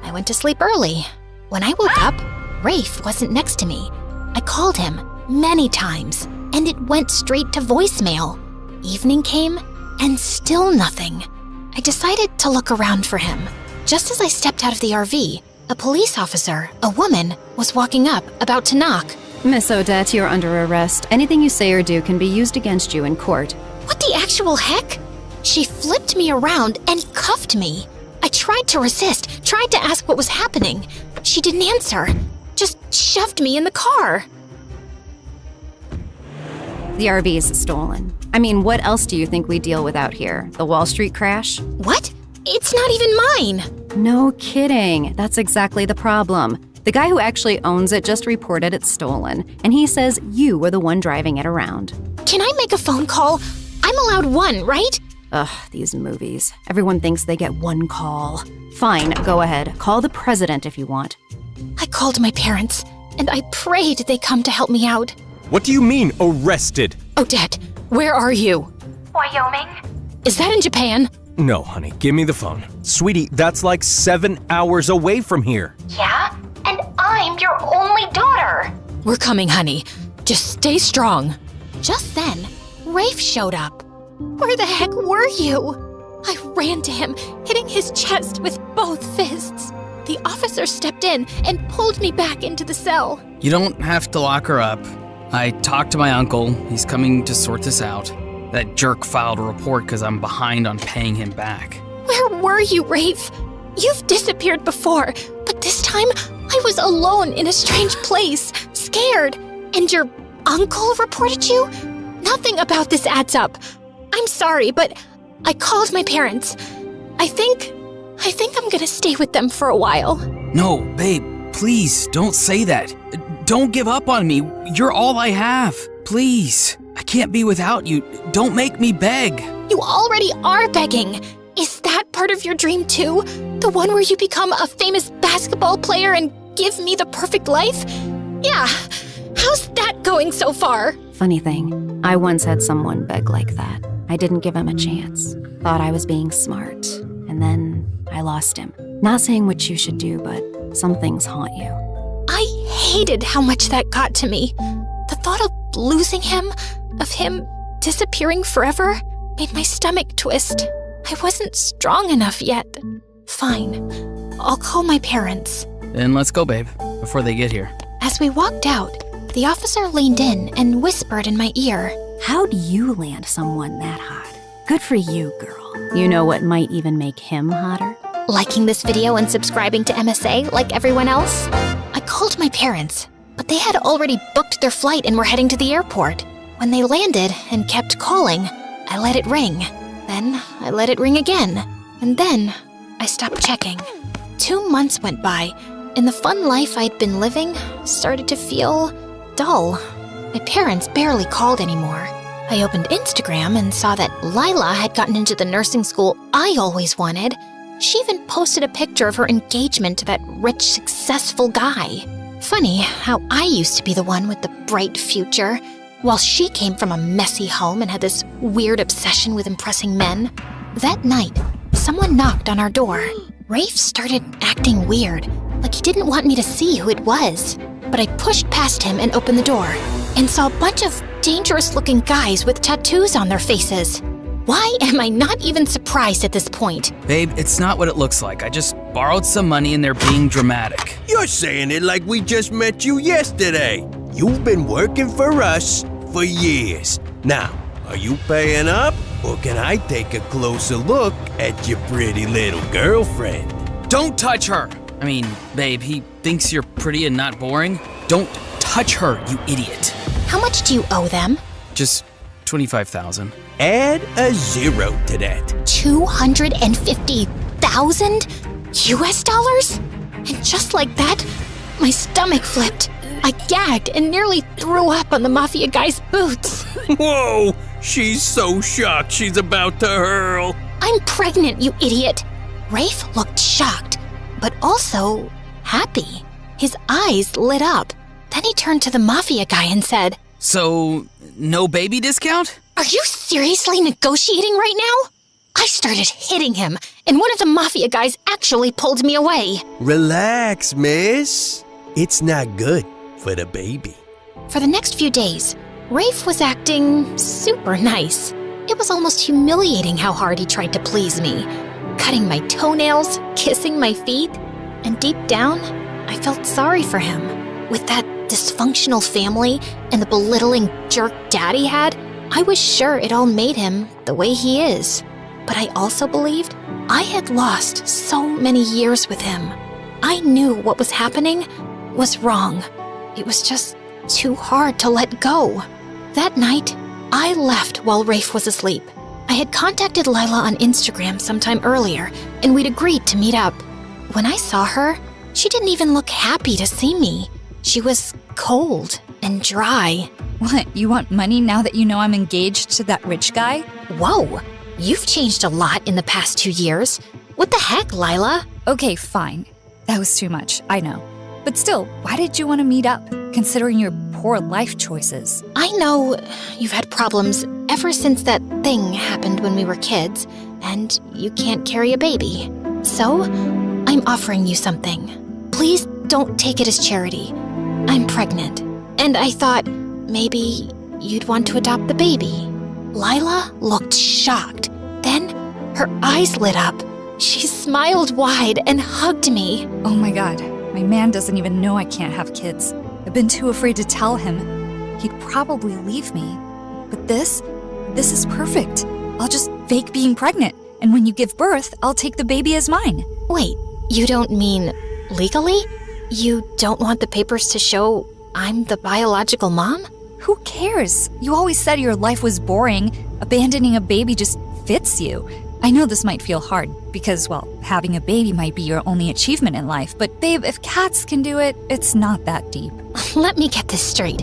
I went to sleep early. When I woke up, Rafe wasn't next to me. I called him many times, and it went straight to voicemail. Evening came, and still nothing. I decided to look around for him. Just as I stepped out of the RV, a police officer, a woman, was walking up, about to knock. Miss Odette, you're under arrest. Anything you say or do can be used against you in court. What the actual heck? She flipped me around and cuffed me. I tried to resist, tried to ask what was happening. She didn't answer, just shoved me in the car. The RV is stolen. I mean, what else do you think we deal with out here? The Wall Street crash? What? It's not even mine. No kidding. That's exactly the problem. The guy who actually owns it just reported it stolen, and he says you were the one driving it around. Can I make a phone call? I'm allowed one, right? Ugh, these movies. Everyone thinks they get one call. Fine, go ahead. Call the president if you want. I called my parents, and I prayed they come to help me out. What do you mean, arrested? Odette, where are you? Wyoming? Is that in Japan? No, honey, give me the phone. Sweetie, that's like 7 hours away from here. Yeah? And I'm your only daughter. We're coming, honey. Just stay strong. Just then, Rafe showed up. Where the heck were you? I ran to him, hitting his chest with both fists. The officer stepped in and pulled me back into the cell. You don't have to lock her up. I talked to my uncle. He's coming to sort this out. That jerk filed a report because I'm behind on paying him back. Where were you, Rafe? You've disappeared before, but this time I was alone in a strange place, scared. And your uncle reported you? Nothing about this adds up. I'm sorry, but I called my parents. I think I'm gonna stay with them for a while. No, babe, please don't say that. Don't give up on me. You're all I have. Please. I can't be without you. Don't make me beg. You already are begging. Is that part of your dream too? The one where you become a famous basketball player and give me the perfect life? Yeah. How's that going so far? Funny thing, I once had someone beg like that. I didn't give him a chance. Thought I was being smart. And then I lost him. Not saying what you should do, but some things haunt you. I hated how much that got to me. The thought of losing him, of him disappearing forever, made my stomach twist. I wasn't strong enough yet. Fine. I'll call my parents. Then let's go, babe, before they get here. As we walked out, the officer leaned in and whispered in my ear. How'd you land someone that hot? Good for you, girl. You know what might even make him hotter? Liking this video and subscribing to MSA like everyone else? I called my parents, but they had already booked their flight and were heading to the airport. When they landed and kept calling, I let it ring. Then I let it ring again. And then I stopped checking. 2 months went by, and the fun life I'd been living started to feel dull. My parents barely called anymore. I opened Instagram and saw that Lila had gotten into the nursing school I always wanted. She even posted a picture of her engagement to that rich, successful guy. Funny how I used to be the one with the bright future, while she came from a messy home and had this weird obsession with impressing men. That night, someone knocked on our door. Rafe started acting weird, like he didn't want me to see who it was. But I pushed past him and opened the door, and saw a bunch of dangerous-looking guys with tattoos on their faces. Why am I not even surprised at this point? Babe, it's not what it looks like. I just borrowed some money and they're being dramatic. You're saying it like we just met you yesterday. You've been working for us for years. Now, are you paying up, or can I take a closer look at your pretty little girlfriend? Don't touch her! I mean, babe, he thinks you're pretty and not boring. Don't touch her, you idiot. How much do you owe them? Just 25,000. Add a 0 to that. 250,000 US dollars? And just like that, my stomach flipped. I gagged and nearly threw up on the mafia guy's boots. Whoa! She's so shocked she's about to hurl. I'm pregnant, you idiot. Rafe looked shocked, but also happy. His eyes lit up. Then he turned to the mafia guy and said, So, no baby discount? Are you seriously negotiating right now? I started hitting him, and one of the mafia guys actually pulled me away. Relax, miss. It's not good for the baby. For the next few days, Rafe was acting super nice. It was almost humiliating how hard he tried to please me, cutting my toenails, kissing my feet, and deep down, I felt sorry for him. With that dysfunctional family and the belittling jerk dad he had, I was sure it all made him the way he is. But I also believed I had lost so many years with him. I knew what was happening was wrong. It was just too hard to let go. That night, I left while Rafe was asleep. I had contacted Lila on Instagram sometime earlier, and we'd agreed to meet up. When I saw her, she didn't even look happy to see me. She was cold and dry. What, you want money now that you know I'm engaged to that rich guy? Whoa, you've changed a lot in the past 2 years. What the heck, Lila? Okay, fine. That was too much, I know. But still, why did you want to meet up, considering your poor life choices? I know you've had problems ever since that thing happened when we were kids, and you can't carry a baby. So, I'm offering you something. Please don't take it as charity. I'm pregnant, and I thought maybe you'd want to adopt the baby. Lila looked shocked. Then her eyes lit up. She smiled wide and hugged me. Oh my god, my man doesn't even know I can't have kids. I've been too afraid to tell him. He'd probably leave me. But this is perfect. I'll just fake being pregnant, and when you give birth, I'll take the baby as mine. Wait, you don't mean legally? You don't want the papers to show I'm the biological mom? Who cares? You always said your life was boring. Abandoning a baby just fits you. I know this might feel hard because, well, having a baby might be your only achievement in life, but babe, if cats can do it, it's not that deep. Let me get this straight.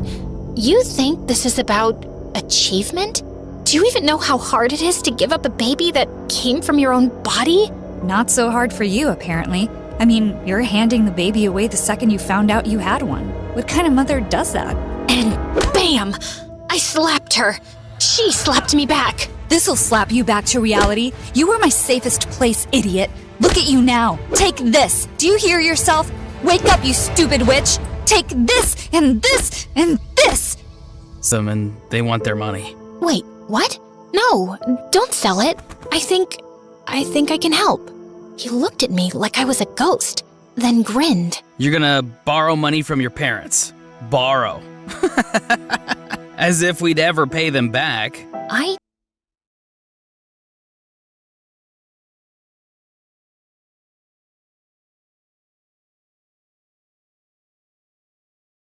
You think this is about achievement? Do you even know how hard it is to give up a baby that came from your own body? Not so hard for you, apparently. I mean, you're handing the baby away the second you found out you had one. What kind of mother does that? And bam! I slapped her. She slapped me back. This'll slap you back to reality. You were my safest place, idiot. Look at you now. Take this. Do you hear yourself? Wake up, you stupid witch. Take this and this and this. And they want their money. Wait, what? No, don't sell it. I think I can help. He looked at me like I was a ghost, then grinned. You're gonna borrow money from your parents. Borrow. As if we'd ever pay them back.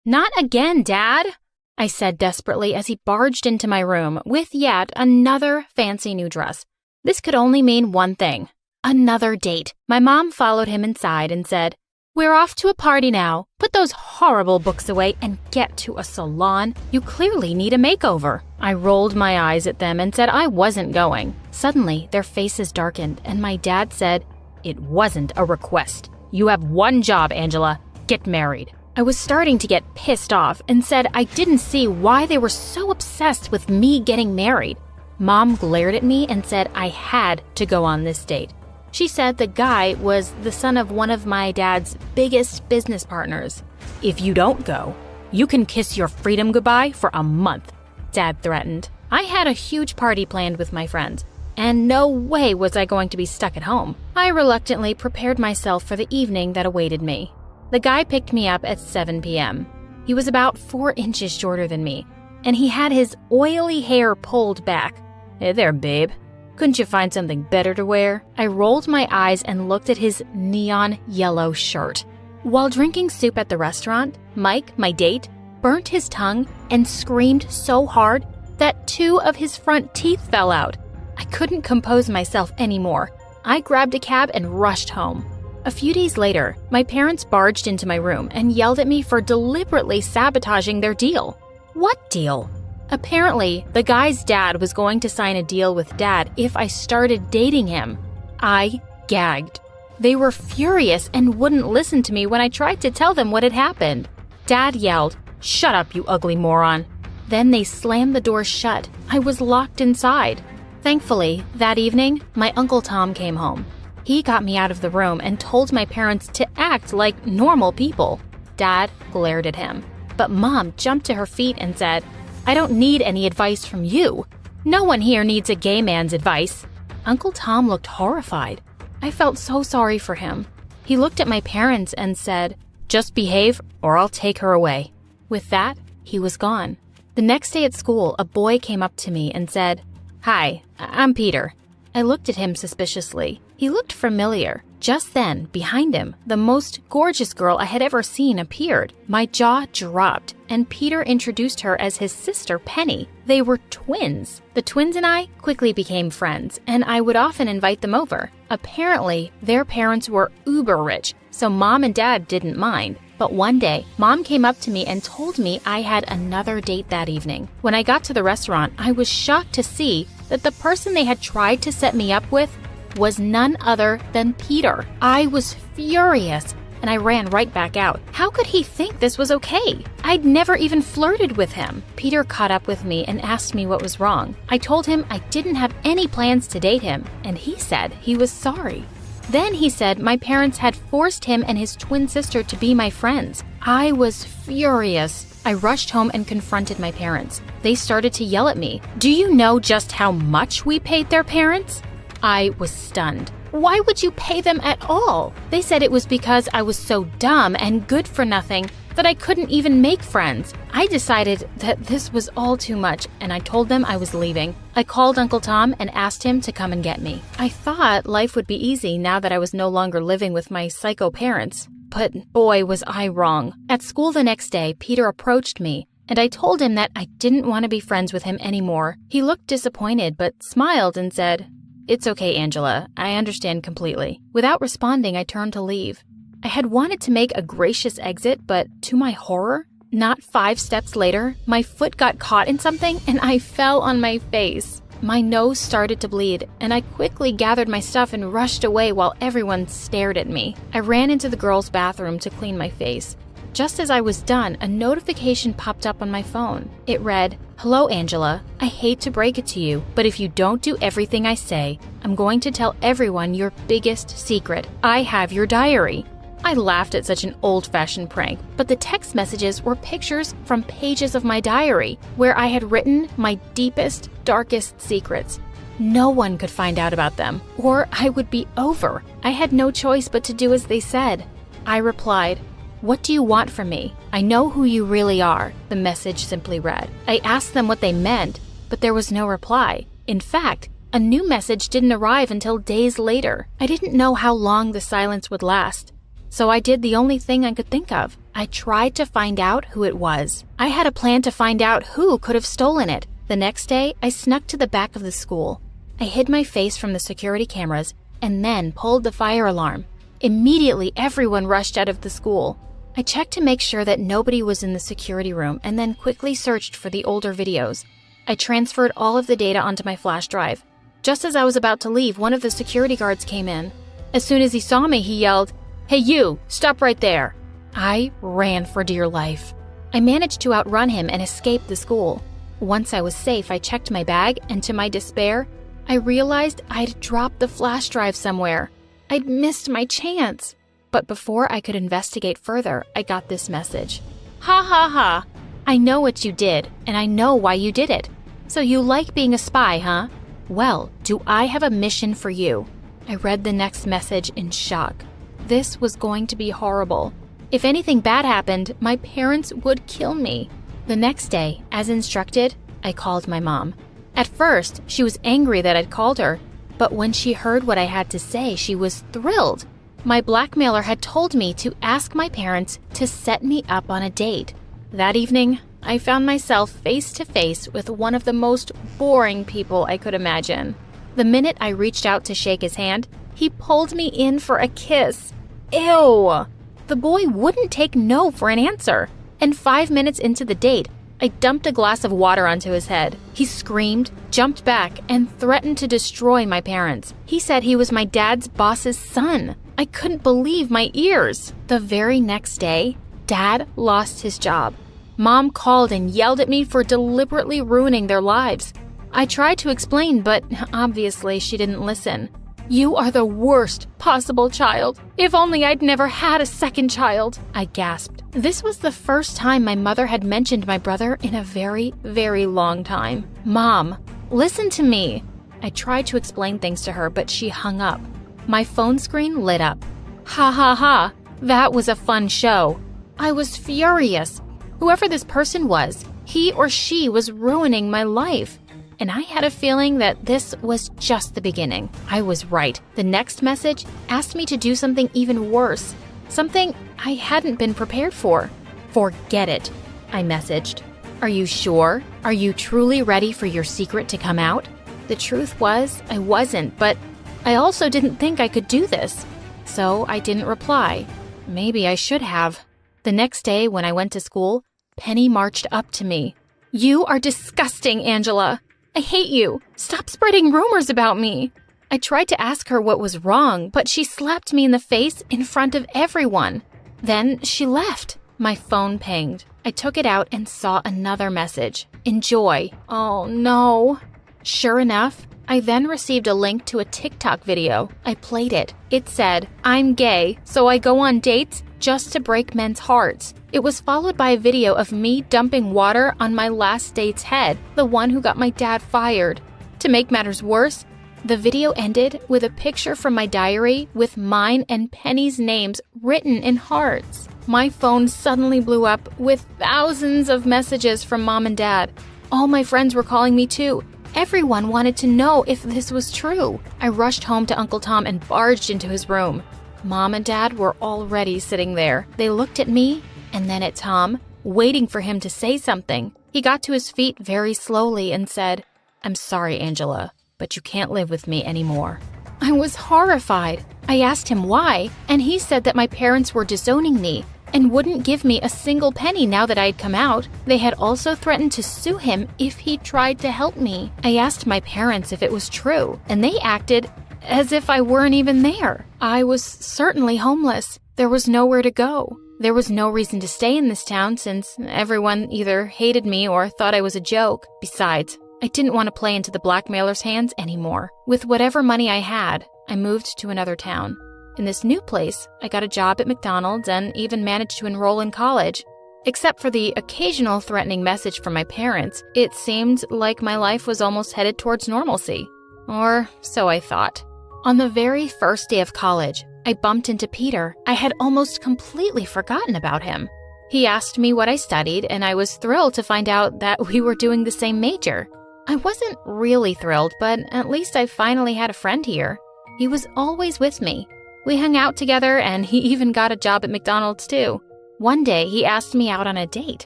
Not again, Dad, I said desperately as he barged into my room with yet another fancy new dress. This could only mean one thing. Another date. My mom followed him inside and said, "We're off to a party now. Put those horrible books away and get to a salon. You clearly need a makeover." I rolled my eyes at them and said I wasn't going. Suddenly, their faces darkened and my dad said, "It wasn't a request. You have one job, Angela. Get married." I was starting to get pissed off and said I didn't see why they were so obsessed with me getting married. Mom glared at me and said I had to go on this date. She said the guy was the son of one of my dad's biggest business partners. "If you don't go, you can kiss your freedom goodbye for a month," Dad threatened. I had a huge party planned with my friends, and no way was I going to be stuck at home. I reluctantly prepared myself for the evening that awaited me. The guy picked me up at 7 p.m. He was about 4 inches shorter than me, and he had his oily hair pulled back. "Hey there, babe. Couldn't you find something better to wear?" I rolled my eyes and looked at his neon yellow shirt. While drinking soup at the restaurant, Mike, my date, burnt his tongue, and screamed so hard that 2 of his front teeth fell out. I couldn't compose myself anymore. I grabbed a cab and rushed home. A few days later, my parents barged into my room and yelled at me for deliberately sabotaging their deal. What deal? Apparently, the guy's dad was going to sign a deal with Dad if I started dating him. I gagged. They were furious and wouldn't listen to me when I tried to tell them what had happened. Dad yelled, "Shut up, you ugly moron." Then they slammed the door shut. I was locked inside. Thankfully, that evening, my Uncle Tom came home. He got me out of the room and told my parents to act like normal people. Dad glared at him, but Mom jumped to her feet and said, "I don't need any advice from you. No one here needs a gay man's advice." Uncle Tom looked horrified. I felt so sorry for him. He looked at my parents and said, "Just behave or I'll take her away." With that, he was gone. The next day at school, a boy came up to me and said, "Hi, I'm Peter." I looked at him suspiciously. He looked familiar. Just then, behind him, the most gorgeous girl I had ever seen appeared. My jaw dropped, and Peter introduced her as his sister, Penny. They were twins. The twins and I quickly became friends, and I would often invite them over. Apparently, their parents were uber rich, so Mom and Dad didn't mind. But one day, Mom came up to me and told me I had another date that evening. When I got to the restaurant, I was shocked to see that the person they had tried to set me up with was none other than Peter. I was furious, and I ran right back out. How could he think this was okay? I'd never even flirted with him. Peter caught up with me and asked me what was wrong. I told him I didn't have any plans to date him, and he said he was sorry. Then he said my parents had forced him and his twin sister to be my friends. I was furious. I rushed home and confronted my parents. They started to yell at me. "Do you know just how much we paid their parents?" I was stunned. Why would you pay them at all? They said it was because I was so dumb and good for nothing that I couldn't even make friends. I decided that this was all too much, and I told them I was leaving. I called Uncle Tom and asked him to come and get me. I thought life would be easy now that I was no longer living with my psycho parents. But boy, was I wrong. At school the next day, Peter approached me, and I told him that I didn't want to be friends with him anymore. He looked disappointed, but smiled and said, "It's okay, Angela. I understand completely." Without responding, I turned to leave. I had wanted to make a gracious exit, but to my horror, not 5 steps later, my foot got caught in something and I fell on my face. My nose started to bleed, and I quickly gathered my stuff and rushed away while everyone stared at me. I ran into the girls' bathroom to clean my face. Just as I was done, a notification popped up on my phone. It read, "Hello, Angela. I hate to break it to you, but if you don't do everything I say, I'm going to tell everyone your biggest secret. I have your diary." I laughed at such an old-fashioned prank, but the text messages were pictures from pages of my diary, where I had written my deepest, darkest secrets. No one could find out about them, or I would be over. I had no choice but to do as they said. I replied, "What do you want from me? I know who you really are," the message simply read. I asked them what they meant, but there was no reply. In fact, a new message didn't arrive until days later. I didn't know how long the silence would last, so I did the only thing I could think of. I tried to find out who it was. I had a plan to find out who could have stolen it. The next day, I snuck to the back of the school. I hid my face from the security cameras and then pulled the fire alarm. Immediately, everyone rushed out of the school. I checked to make sure that nobody was in the security room and then quickly searched for the older videos. I transferred all of the data onto my flash drive. Just as I was about to leave, one of the security guards came in. As soon as he saw me, he yelled, "Hey you, stop right there." I ran for dear life. I managed to outrun him and escape the school. Once I was safe, I checked my bag, and to my despair, I realized I'd dropped the flash drive somewhere. I'd missed my chance. But before I could investigate further, I got this message. "Ha ha ha. I know what you did, and I know why you did it. So you like being a spy, huh? Well, do I have a mission for you?" I read the next message in shock. This was going to be horrible. If anything bad happened, my parents would kill me. The next day, as instructed, I called my mom. At first, she was angry that I'd called her, but when she heard what I had to say, she was thrilled. My blackmailer had told me to ask my parents to set me up on a date. That evening, I found myself face to face with one of the most boring people I could imagine. The minute I reached out to shake his hand, he pulled me in for a kiss. Ew! The boy wouldn't take no for an answer. And 5 minutes into the date, I dumped a glass of water onto his head. He screamed, jumped back, and threatened to destroy my parents. He said he was my dad's boss's son. I couldn't believe my ears. The very next day, Dad lost his job. Mom called and yelled at me for deliberately ruining their lives. I tried to explain, but obviously she didn't listen. You are the worst possible child. If only I'd never had a second child, I gasped. This was the first time my mother had mentioned my brother in a very, very long time. Mom, listen to me. I tried to explain things to her, but she hung up. My phone screen lit up. Ha ha ha, that was a fun show. I was furious. Whoever this person was, he or she was ruining my life. And I had a feeling that this was just the beginning. I was right. The next message asked me to do something even worse. Something I hadn't been prepared for. Forget it, I messaged. Are you sure? Are you truly ready for your secret to come out? The truth was, I wasn't, but I also didn't think I could do this. So I didn't reply. Maybe I should have. The next day when I went to school, Penny marched up to me. You are disgusting, Angela. I hate you. Stop spreading rumors about me. I tried to ask her what was wrong, but she slapped me in the face in front of everyone. Then she left. My phone pinged. I took it out and saw another message. Enjoy. Oh no. Sure enough, I then received a link to a TikTok video. I played it. It said, I'm gay, so I go on dates just to break men's hearts. It was followed by a video of me dumping water on my last date's head, the one who got my dad fired. To make matters worse, the video ended with a picture from my diary with mine and Penny's names written in hearts. My phone suddenly blew up with thousands of messages from Mom and Dad. All my friends were calling me too. Everyone wanted to know if this was true. I rushed home to Uncle Tom and barged into his room. Mom and Dad were already sitting there. They looked at me and then at Tom, waiting for him to say something. He got to his feet very slowly and said, I'm sorry, Angela, but you can't live with me anymore. I was horrified. I asked him why, and he said that my parents were disowning me and wouldn't give me a single penny now that I had come out. They had also threatened to sue him if he tried to help me. I asked my parents if it was true, and they acted as if I weren't even there. I was certainly homeless. There was nowhere to go. There was no reason to stay in this town since everyone either hated me or thought I was a joke. Besides, I didn't want to play into the blackmailer's hands anymore. With whatever money I had, I moved to another town. In this new place, I got a job at McDonald's and even managed to enroll in college. Except for the occasional threatening message from my parents, it seemed like my life was almost headed towards normalcy. Or so I thought. On the very first day of college, I bumped into Peter. I had almost completely forgotten about him. He asked me what I studied, and I was thrilled to find out that we were doing the same major. I wasn't really thrilled, but at least I finally had a friend here. He was always with me. We hung out together, and he even got a job at McDonald's too. One day, he asked me out on a date.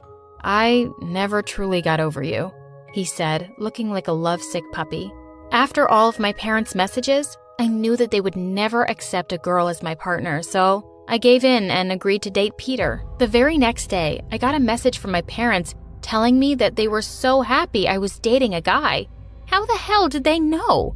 I never truly got over you, he said, looking like a lovesick puppy. After all of my parents' messages, I knew that they would never accept a girl as my partner, so I gave in and agreed to date Peter. The very next day, I got a message from my parents telling me that they were so happy I was dating a guy. How the hell did they know?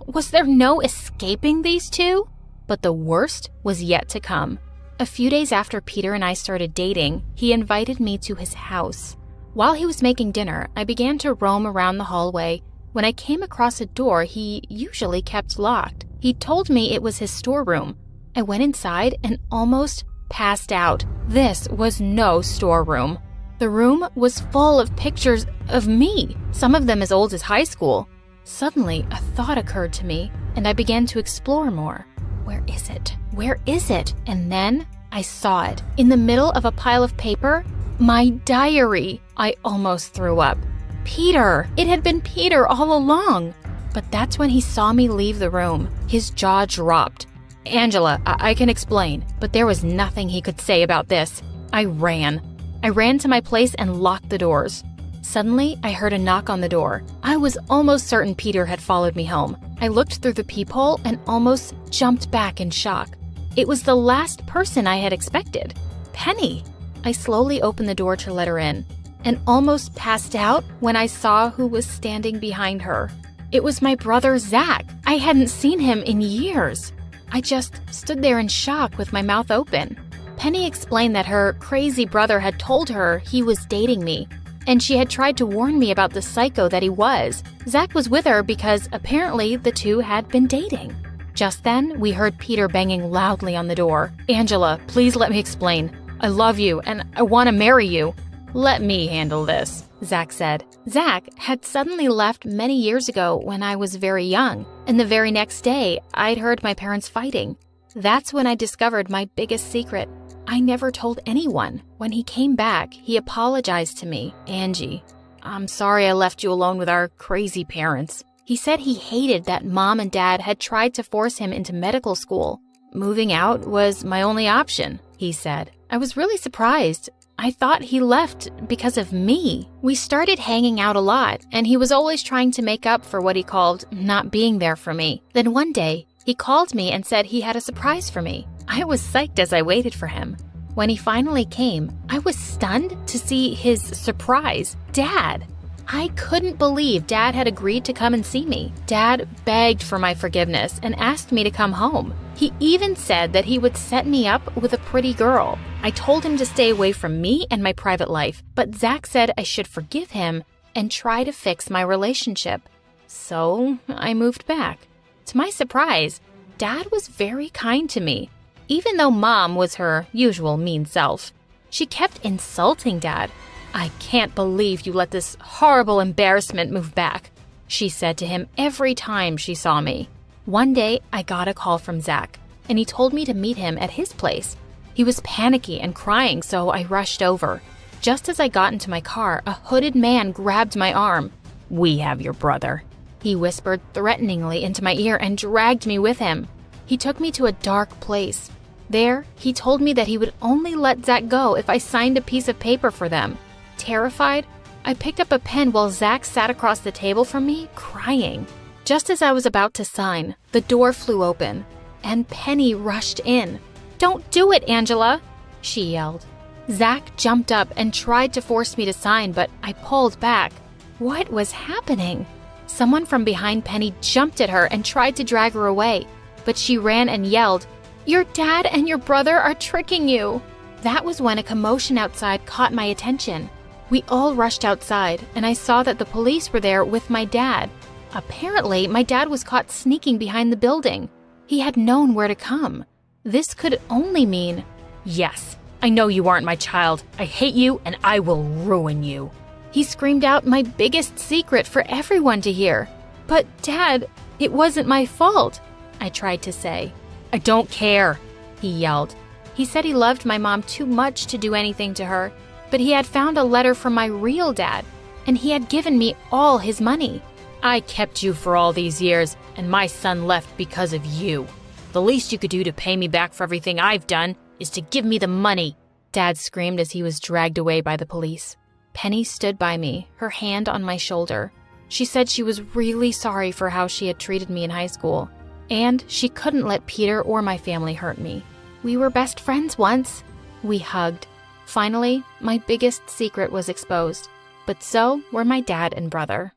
Was there no escaping these two? But the worst was yet to come. A few days after Peter and I started dating, he invited me to his house. While he was making dinner, I began to roam around the hallway when I came across a door he usually kept locked. He told me it was his storeroom. I went inside and almost passed out. This was no storeroom. The room was full of pictures of me, some of them as old as high school. Suddenly, a thought occurred to me, and I began to explore more. Where is it? Where is it? And then I saw it. In the middle of a pile of paper, my diary. I almost threw up. Peter! It had been Peter all along. But that's when he saw me leave the room. His jaw dropped. Angela, I can explain, but there was nothing he could say about this. I ran. I ran to my place and locked the doors. Suddenly, I heard a knock on the door. I was almost certain Peter had followed me home. I looked through the peephole and almost jumped back in shock. It was the last person I had expected. Penny. I slowly opened the door to let her in and almost passed out when I saw who was standing behind her. It was my brother, Zach. I hadn't seen him in years. I just stood there in shock with my mouth open. Penny explained that her crazy brother had told her he was dating me, and she had tried to warn me about the psycho that he was. Zach was with her because apparently the two had been dating. Just then, we heard Peter banging loudly on the door. "Angela, please let me explain. I love you and I want to marry you." "Let me handle this," Zach said. Zach had suddenly left many years ago when I was very young, and the very next day, I'd heard my parents fighting. That's when I discovered my biggest secret. I never told anyone. When he came back, he apologized to me. "Angie, I'm sorry I left you alone with our crazy parents." He said he hated that Mom and Dad had tried to force him into medical school. "Moving out was my only option," he said. I was really surprised. I thought he left because of me. We started hanging out a lot, and he was always trying to make up for what he called not being there for me. Then one day, he called me and said he had a surprise for me. I was psyched as I waited for him. When he finally came, I was stunned to see his surprise, Dad. I couldn't believe Dad had agreed to come and see me. Dad begged for my forgiveness and asked me to come home. He even said that he would set me up with a pretty girl. I told him to stay away from me and my private life, but Zach said I should forgive him and try to fix my relationship. So I moved back. To my surprise, Dad was very kind to me, even though Mom was her usual mean self. She kept insulting Dad. "I can't believe you let this horrible embarrassment move back," she said to him every time she saw me. One day, I got a call from Zach, and he told me to meet him at his place. He was panicky and crying, so I rushed over. Just as I got into my car, a hooded man grabbed my arm. "We have your brother," he whispered threateningly into my ear and dragged me with him. He took me to a dark place. There, he told me that he would only let Zach go if I signed a piece of paper for them. Terrified, I picked up a pen while Zach sat across the table from me, crying. Just as I was about to sign, the door flew open, and Penny rushed in. "Don't do it, Angela," she yelled. Zach jumped up and tried to force me to sign, but I pulled back. What was happening? Someone from behind Penny jumped at her and tried to drag her away, but she ran and yelled, "Your dad and your brother are tricking you." That was when a commotion outside caught my attention. We all rushed outside, and I saw that the police were there with my dad. Apparently, my dad was caught sneaking behind the building. He had known where to come. This could only mean, "Yes, I know you aren't my child. I hate you, and I will ruin you." He screamed out my biggest secret for everyone to hear. "But, Dad, it wasn't my fault," I tried to say. "I don't care," he yelled. He said he loved my mom too much to do anything to her, but he had found a letter from my real dad, and he had given me all his money. "I kept you for all these years, and my son left because of you. The least you could do to pay me back for everything I've done is to give me the money," Dad screamed as he was dragged away by the police. Penny stood by me, her hand on my shoulder. She said she was really sorry for how she had treated me in high school, and she couldn't let Peter or my family hurt me. We were best friends once. We hugged. Finally, my biggest secret was exposed, but so were my dad and brother.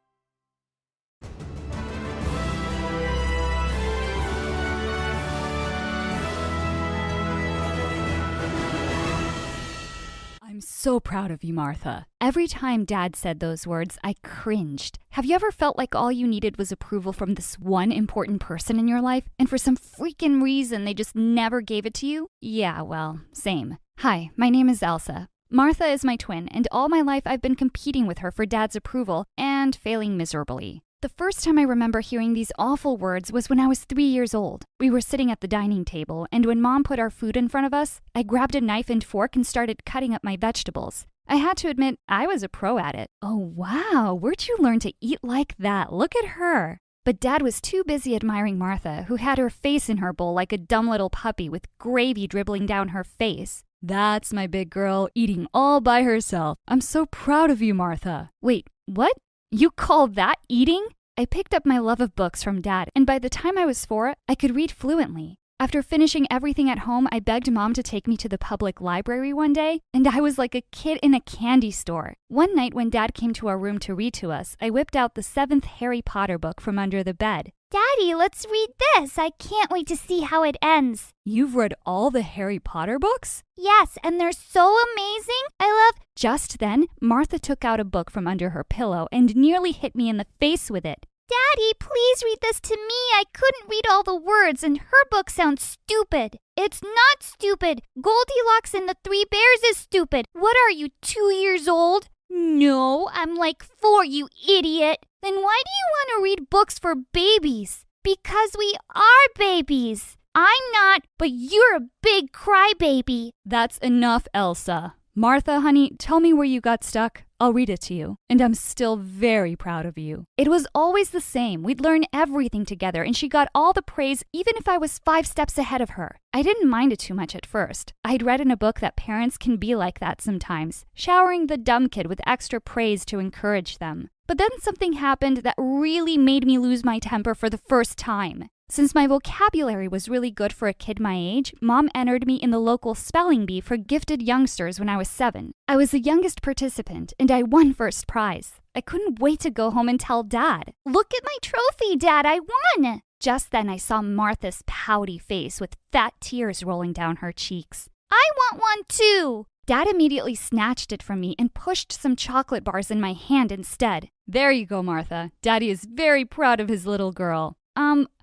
I'm so proud of you, Martha. Every time Dad said those words, I cringed. Have you ever felt like all you needed was approval from this one important person in your life, and for some freaking reason they just never gave it to you? Yeah, well, same. Hi, my name is Elsa. Martha is my twin, and all my life I've been competing with her for Dad's approval and failing miserably. The first time I remember hearing these awful words was when I was 3 years old. We were sitting at the dining table, and when Mom put our food in front of us, I grabbed a knife and fork and started cutting up my vegetables. I had to admit, I was a pro at it. Oh wow, where'd you learn to eat like that? Look at her. But Dad was too busy admiring Martha, who had her face in her bowl like a dumb little puppy with gravy dribbling down her face. That's my big girl, eating all by herself. I'm so proud of you, Martha. Wait, what? You call that eating? I picked up my love of books from Dad, and by the time I was 4, I could read fluently. After finishing everything at home, I begged Mom to take me to the public library one day, and I was like a kid in a candy store. One night when Dad came to our room to read to us, I whipped out the 7th Harry Potter book from under the bed. Daddy, let's read this. I can't wait to see how it ends. You've read all the Harry Potter books? Yes, and they're so amazing. I love... Just then, Martha took out a book from under her pillow and nearly hit me in the face with it. Daddy, please read this to me. I couldn't read all the words, and her book sounds stupid. It's not stupid. Goldilocks and the 3 Bears is stupid. What are you, 2 years old? No, I'm like 4, you idiot. Then why do you want to read books for babies? Because we are babies. I'm not, but you're a big crybaby. That's enough, Elsa. Martha, honey, tell me where you got stuck. I'll read it to you. And I'm still very proud of you. It was always the same. We'd learn everything together, and she got all the praise even if I was 5 steps ahead of her. I didn't mind it too much at first. I'd read in a book that parents can be like that sometimes, showering the dumb kid with extra praise to encourage them. But then something happened that really made me lose my temper for the first time. Since my vocabulary was really good for a kid my age, Mom entered me in the local spelling bee for gifted youngsters when I was 7. I was the youngest participant, and I won first prize. I couldn't wait to go home and tell Dad. Look at my trophy, Dad, I won! Just then I saw Martha's pouty face with fat tears rolling down her cheeks. I want one too! Dad immediately snatched it from me and pushed some chocolate bars in my hand instead. There you go, Martha. Daddy is very proud of his little girl.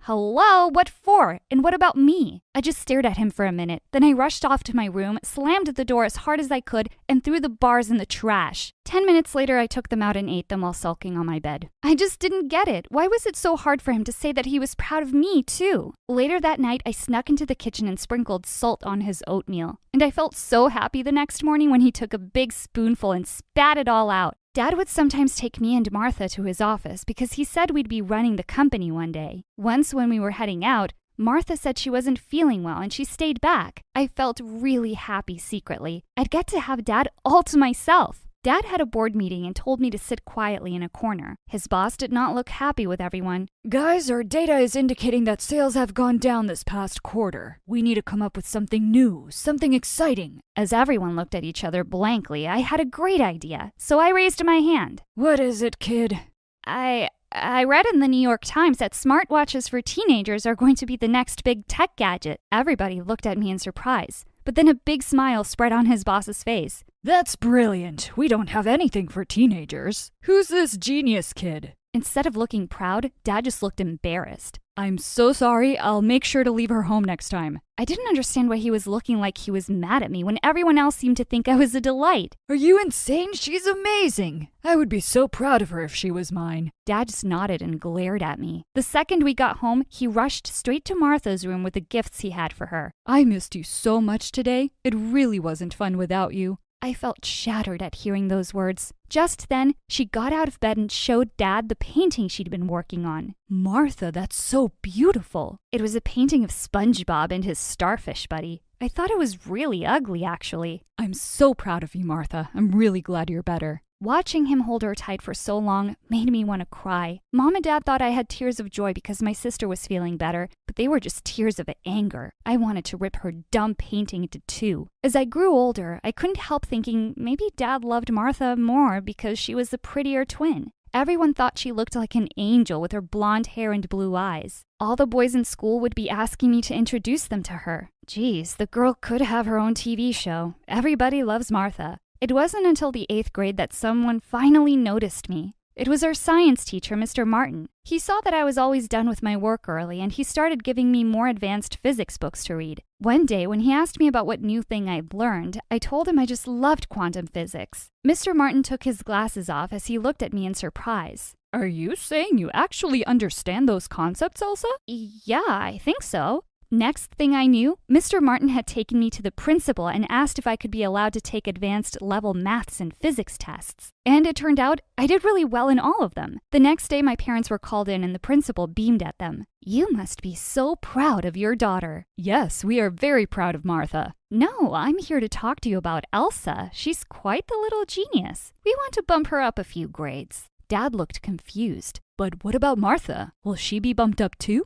Hello? What for? And what about me? I just stared at him for a minute. Then I rushed off to my room, slammed the door as hard as I could, and threw the bars in the trash. 10 minutes later, I took them out and ate them while sulking on my bed. I just didn't get it. Why was it so hard for him to say that he was proud of me, too? Later that night, I snuck into the kitchen and sprinkled salt on his oatmeal. And I felt so happy the next morning when he took a big spoonful and spat it all out. Dad would sometimes take me and Martha to his office because he said we'd be running the company one day. Once when we were heading out, Martha said she wasn't feeling well and she stayed back. I felt really happy secretly. I'd get to have Dad all to myself. Dad had a board meeting and told me to sit quietly in a corner. His boss did not look happy with everyone. Guys, our data is indicating that sales have gone down this past quarter. We need to come up with something new, something exciting. As everyone looked at each other blankly, I had a great idea, so I raised my hand. What is it, kid? I read in the New York Times that smartwatches for teenagers are going to be the next big tech gadget. Everybody looked at me in surprise. But then a big smile spread on his boss's face. That's brilliant. We don't have anything for teenagers. Who's this genius kid? Instead of looking proud, Dad just looked embarrassed. I'm so sorry. I'll make sure to leave her home next time. I didn't understand why he was looking like he was mad at me when everyone else seemed to think I was a delight. Are you insane? She's amazing. I would be so proud of her if she was mine. Dad just nodded and glared at me. The second we got home, he rushed straight to Martha's room with the gifts he had for her. I missed you so much today. It really wasn't fun without you. I felt shattered at hearing those words. Just then, she got out of bed and showed Dad the painting she'd been working on. Martha, that's so beautiful. It was a painting of SpongeBob and his starfish buddy. I thought it was really ugly, actually. I'm so proud of you, Martha. I'm really glad you're better. Watching him hold her tight for so long made me want to cry. Mom and Dad thought I had tears of joy because my sister was feeling better, but they were just tears of anger. I wanted to rip her dumb painting into 2. As I grew older, I couldn't help thinking maybe Dad loved Martha more because she was the prettier twin. Everyone thought she looked like an angel with her blonde hair and blue eyes. All the boys in school would be asking me to introduce them to her. Geez, the girl could have her own TV show. Everybody loves Martha. It wasn't until the 8th grade that someone finally noticed me. It was our science teacher, Mr. Martin. He saw that I was always done with my work early, and he started giving me more advanced physics books to read. One day, when he asked me about what new thing I'd learned, I told him I just loved quantum physics. Mr. Martin took his glasses off as he looked at me in surprise. Are you saying you actually understand those concepts, Elsa? Yeah, I think so. Next thing I knew, Mr. Martin had taken me to the principal and asked if I could be allowed to take advanced level maths and physics tests. And it turned out I did really well in all of them. The next day, my parents were called in and the principal beamed at them. "You must be so proud of your daughter." "Yes, we are very proud of Martha." "No, I'm here to talk to you about Elsa. She's quite the little genius. We want to bump her up a few grades." Dad looked confused. "But what about Martha? Will she be bumped up too?"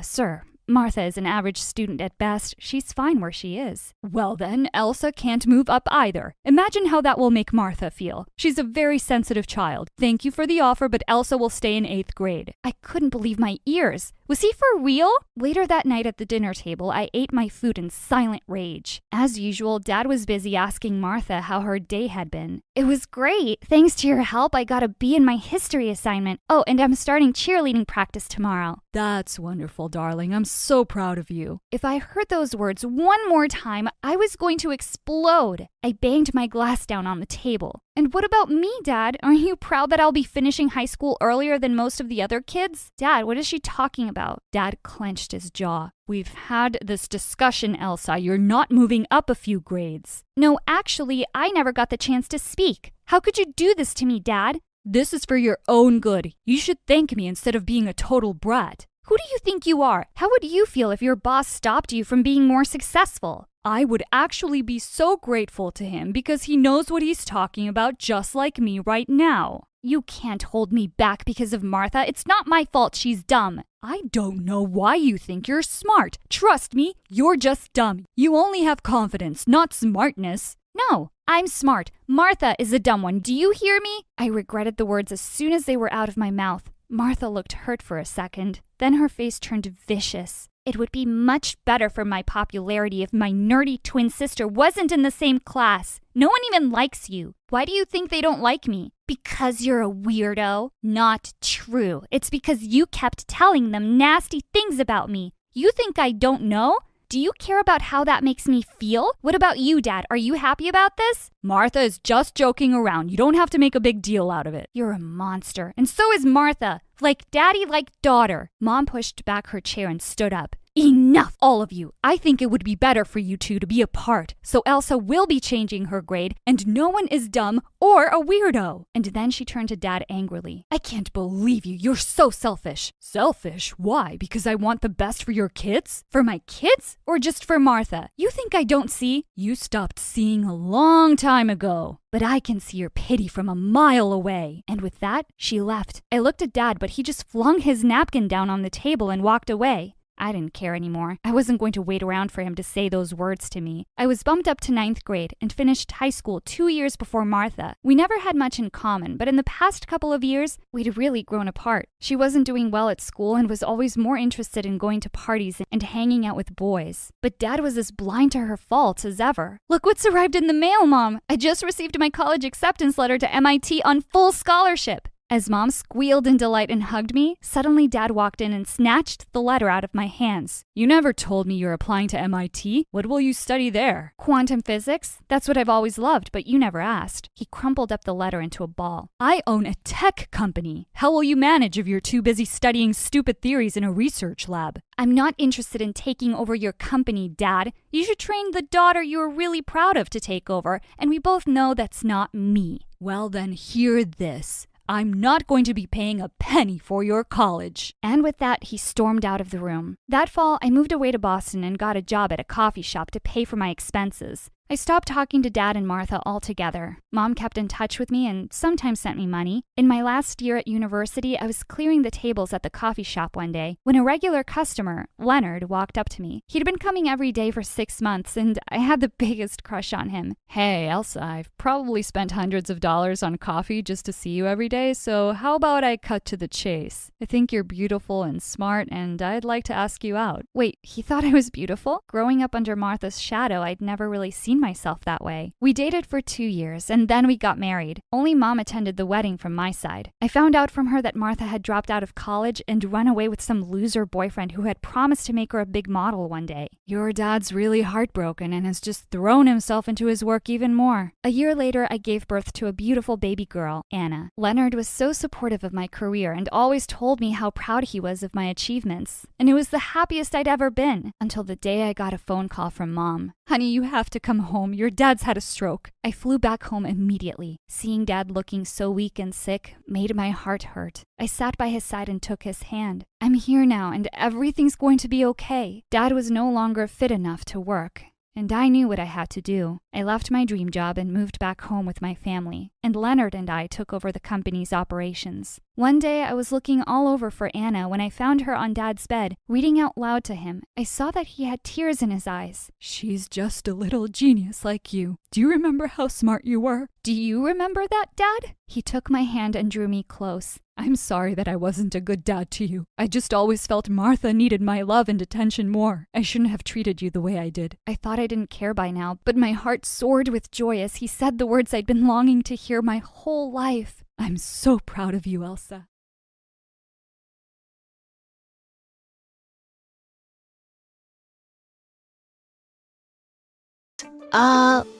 Sir, Martha is an average student at best. She's fine where she is." "Well then, Elsa can't move up either. Imagine how that will make Martha feel. She's a very sensitive child. Thank you for the offer, but Elsa will stay in 8th grade." I couldn't believe my ears. Was he for real? Later that night at the dinner table, I ate my food in silent rage. As usual, Dad was busy asking Martha how her day had been. "It was great. Thanks to your help, I got a B in my history assignment. Oh, and I'm starting cheerleading practice tomorrow." "That's wonderful, darling. I'm so proud of you." If I heard those words one more time, I was going to explode. I banged my glass down on the table. "And what about me, Dad? Are you proud that I'll be finishing high school earlier than most of the other kids?" "Dad, what is she talking about?" Dad clenched his jaw. "We've had this discussion, Elsa. You're not moving up a few grades." "No, actually, I never got the chance to speak. How could you do this to me, Dad?" "This is for your own good. You should thank me instead of being a total brat." "Who do you think you are? How would you feel if your boss stopped you from being more successful?" "I would actually be so grateful to him because he knows what he's talking about, just like me right now." "You can't hold me back because of Martha. It's not my fault she's dumb." "I don't know why you think you're smart. Trust me, you're just dumb. You only have confidence, not smartness." "No, I'm smart. Martha is a dumb one. Do you hear me?" I regretted the words as soon as they were out of my mouth. Martha looked hurt for a second. Then her face turned vicious. "It would be much better for my popularity if my nerdy twin sister wasn't in the same class. No one even likes you. Why do you think they don't like me? Because you're a weirdo?" "Not true. It's because you kept telling them nasty things about me. You think I don't know? Do you care about how that makes me feel? What about you, Dad? Are you happy about this?" "Martha is just joking around. You don't have to make a big deal out of it." "You're a monster, and so is Martha. Like daddy, like daughter." Mom pushed back her chair and stood up. "Enough, all of you. I think it would be better for you two to be apart, so Elsa will be changing her grade, and no one is dumb or a weirdo." And then she turned to Dad angrily. "I can't believe you. You're so selfish." "Selfish? Why? Because I want the best for your kids?" "For my kids? Or just for Martha? You think I don't see?" "You stopped seeing a long time ago." "But I can see your pity from a mile away." And with that, she left. I looked at Dad, but he just flung his napkin down on the table and walked away. I didn't care anymore. I wasn't going to wait around for him to say those words to me. I was bumped up to 9th grade and finished high school 2 years before Martha. We never had much in common, but in the past couple of years, we'd really grown apart. She wasn't doing well at school and was always more interested in going to parties and hanging out with boys. But Dad was as blind to her faults as ever. "Look what's arrived in the mail, Mom! I just received my college acceptance letter to MIT on full scholarship." As Mom squealed in delight and hugged me, suddenly Dad walked in and snatched the letter out of my hands. "You never told me you're applying to MIT. What will you study there?" "Quantum physics. That's what I've always loved, but you never asked." He crumpled up the letter into a ball. "I own a tech company. How will you manage if you're too busy studying stupid theories in a research lab?" "I'm not interested in taking over your company, Dad. You should train the daughter you're really proud of to take over, and we both know that's not me." "Well then, hear this. I'm not going to be paying a penny for your college." And with that, he stormed out of the room. That fall, I moved away to Boston and got a job at a coffee shop to pay for my expenses. I stopped talking to Dad and Martha altogether. Mom kept in touch with me and sometimes sent me money. In my last year at university, I was clearing the tables at the coffee shop one day when a regular customer, Leonard, walked up to me. He'd been coming every day for 6 months, and I had the biggest crush on him. "Hey, Elsa, I've probably spent hundreds of dollars on coffee just to see you every day, so how about I cut to the chase? I think you're beautiful and smart, and I'd like to ask you out." Wait, he thought I was beautiful? Growing up under Martha's shadow, I'd never really seen seen myself that way. We dated for 2 years, and then we got married. Only Mom attended the wedding from my side. I found out from her that Martha had dropped out of college and run away with some loser boyfriend who had promised to make her a big model one day. Your dad's really heartbroken and has just thrown himself into his work even more. A year later, I gave birth to a beautiful baby girl, Anna. Leonard was so supportive of my career and always told me how proud he was of my achievements. And it was the happiest I'd ever been, until the day I got a phone call from Mom. Honey, you have to come home. Your dad's had a stroke. I flew back home immediately. Seeing Dad looking so weak and sick made my heart hurt. I sat by his side and took his hand. I'm here now, and everything's going to be okay. Dad was no longer fit enough to work, and I knew what I had to do. I left my dream job and moved back home with my family, and Leonard and I took over the company's operations. One day, I was looking all over for Anna when I found her on Dad's bed, reading out loud to him. I saw that he had tears in his eyes. She's just a little genius like you. Do you remember how smart you were? Do you remember that, Dad? He took my hand and drew me close. I'm sorry that I wasn't a good dad to you. I just always felt Martha needed my love and attention more. I shouldn't have treated you the way I did. I thought I didn't care by now, but my heart soared with joy as he said the words I'd been longing to hear my whole life. I'm so proud of you, Elsa.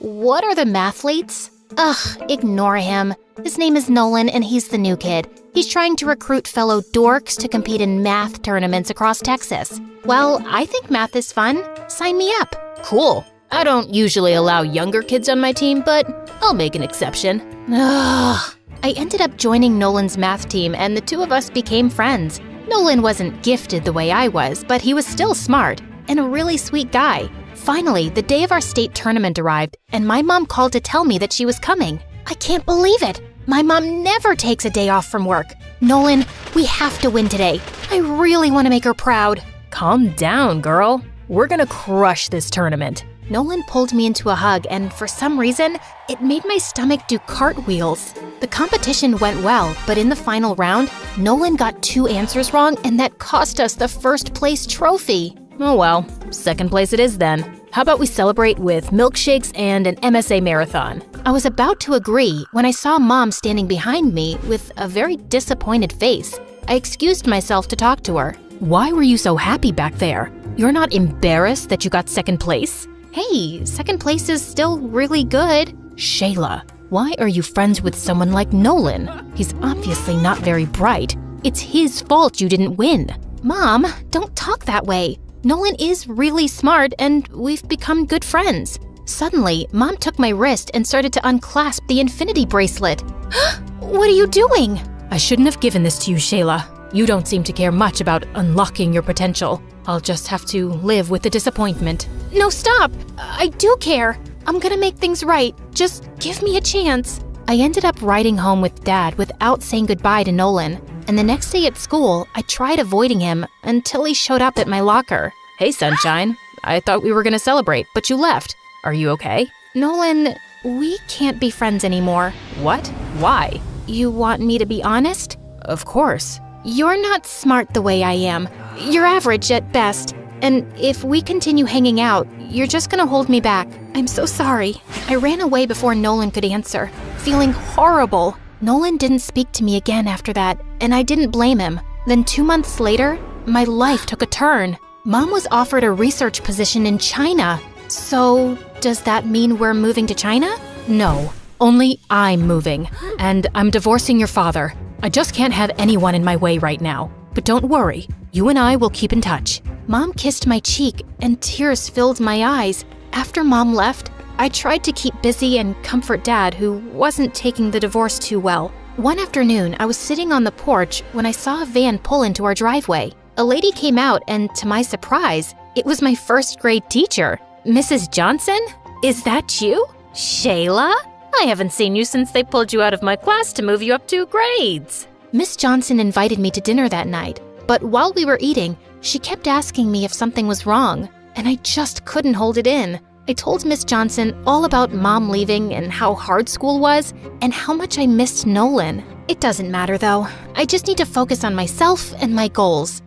What are the mathletes? Ugh, ignore him. His name is Nolan and he's the new kid. He's trying to recruit fellow dorks to compete in math tournaments across Texas. Well, I think math is fun. Sign me up. Cool. I don't usually allow younger kids on my team, but I'll make an exception. Ugh. I ended up joining Nolan's math team and the two of us became friends. Nolan wasn't gifted the way I was, but he was still smart and a really sweet guy. Finally, the day of our state tournament arrived, and my mom called to tell me that she was coming. I can't believe it. My mom never takes a day off from work. Nolan, we have to win today. I really want to make her proud. Calm down, girl. We're gonna crush this tournament. Nolan pulled me into a hug, and for some reason, it made my stomach do cartwheels. The competition went well, but in the final round, Nolan got 2 answers wrong, and that cost us the first place trophy. Oh well, second place it is then. How about we celebrate with milkshakes and an MSA marathon? I was about to agree when I saw Mom standing behind me with a very disappointed face. I excused myself to talk to her. Why were you so happy back there? You're not embarrassed that you got second place? Hey, second place is still really good. Shayla, why are you friends with someone like Nolan? He's obviously not very bright. It's his fault you didn't win. Mom, don't talk that way. Nolan is really smart and we've become good friends. Suddenly, Mom took my wrist and started to unclasp the infinity bracelet. What are you doing? I shouldn't have given this to you, Shayla. You don't seem to care much about unlocking your potential. I'll just have to live with the disappointment. No, stop! I do care. I'm gonna make things right. Just give me a chance. I ended up riding home with Dad without saying goodbye to Nolan. And the next day at school, I tried avoiding him until he showed up at my locker. Hey, sunshine. I thought we were gonna celebrate, but you left. Are you okay? Nolan, we can't be friends anymore. What? Why? You want me to be honest? Of course. You're not smart the way I am. You're average at best. And if we continue hanging out, you're just gonna hold me back. I'm so sorry. I ran away before Nolan could answer, feeling horrible. Nolan didn't speak to me again after that, and I didn't blame him. Then 2 months later, my life took a turn. Mom was offered a research position in China. So, does that mean we're moving to China? No, only I'm moving. And I'm divorcing your father. I just can't have anyone in my way right now. But don't worry, you and I will keep in touch. Mom kissed my cheek, and tears filled my eyes. After Mom left, I tried to keep busy and comfort Dad, who wasn't taking the divorce too well. One afternoon, I was sitting on the porch when I saw a van pull into our driveway. A lady came out, and to my surprise, it was my first grade teacher. Mrs. Johnson? Is that you? Shayla? I haven't seen you since they pulled you out of my class to move you up 2 grades. Miss Johnson invited me to dinner that night, but while we were eating, she kept asking me if something was wrong, and I just couldn't hold it in. I told Miss Johnson all about Mom leaving and how hard school was and how much I missed Nolan. It doesn't matter though. I just need to focus on myself and my goals.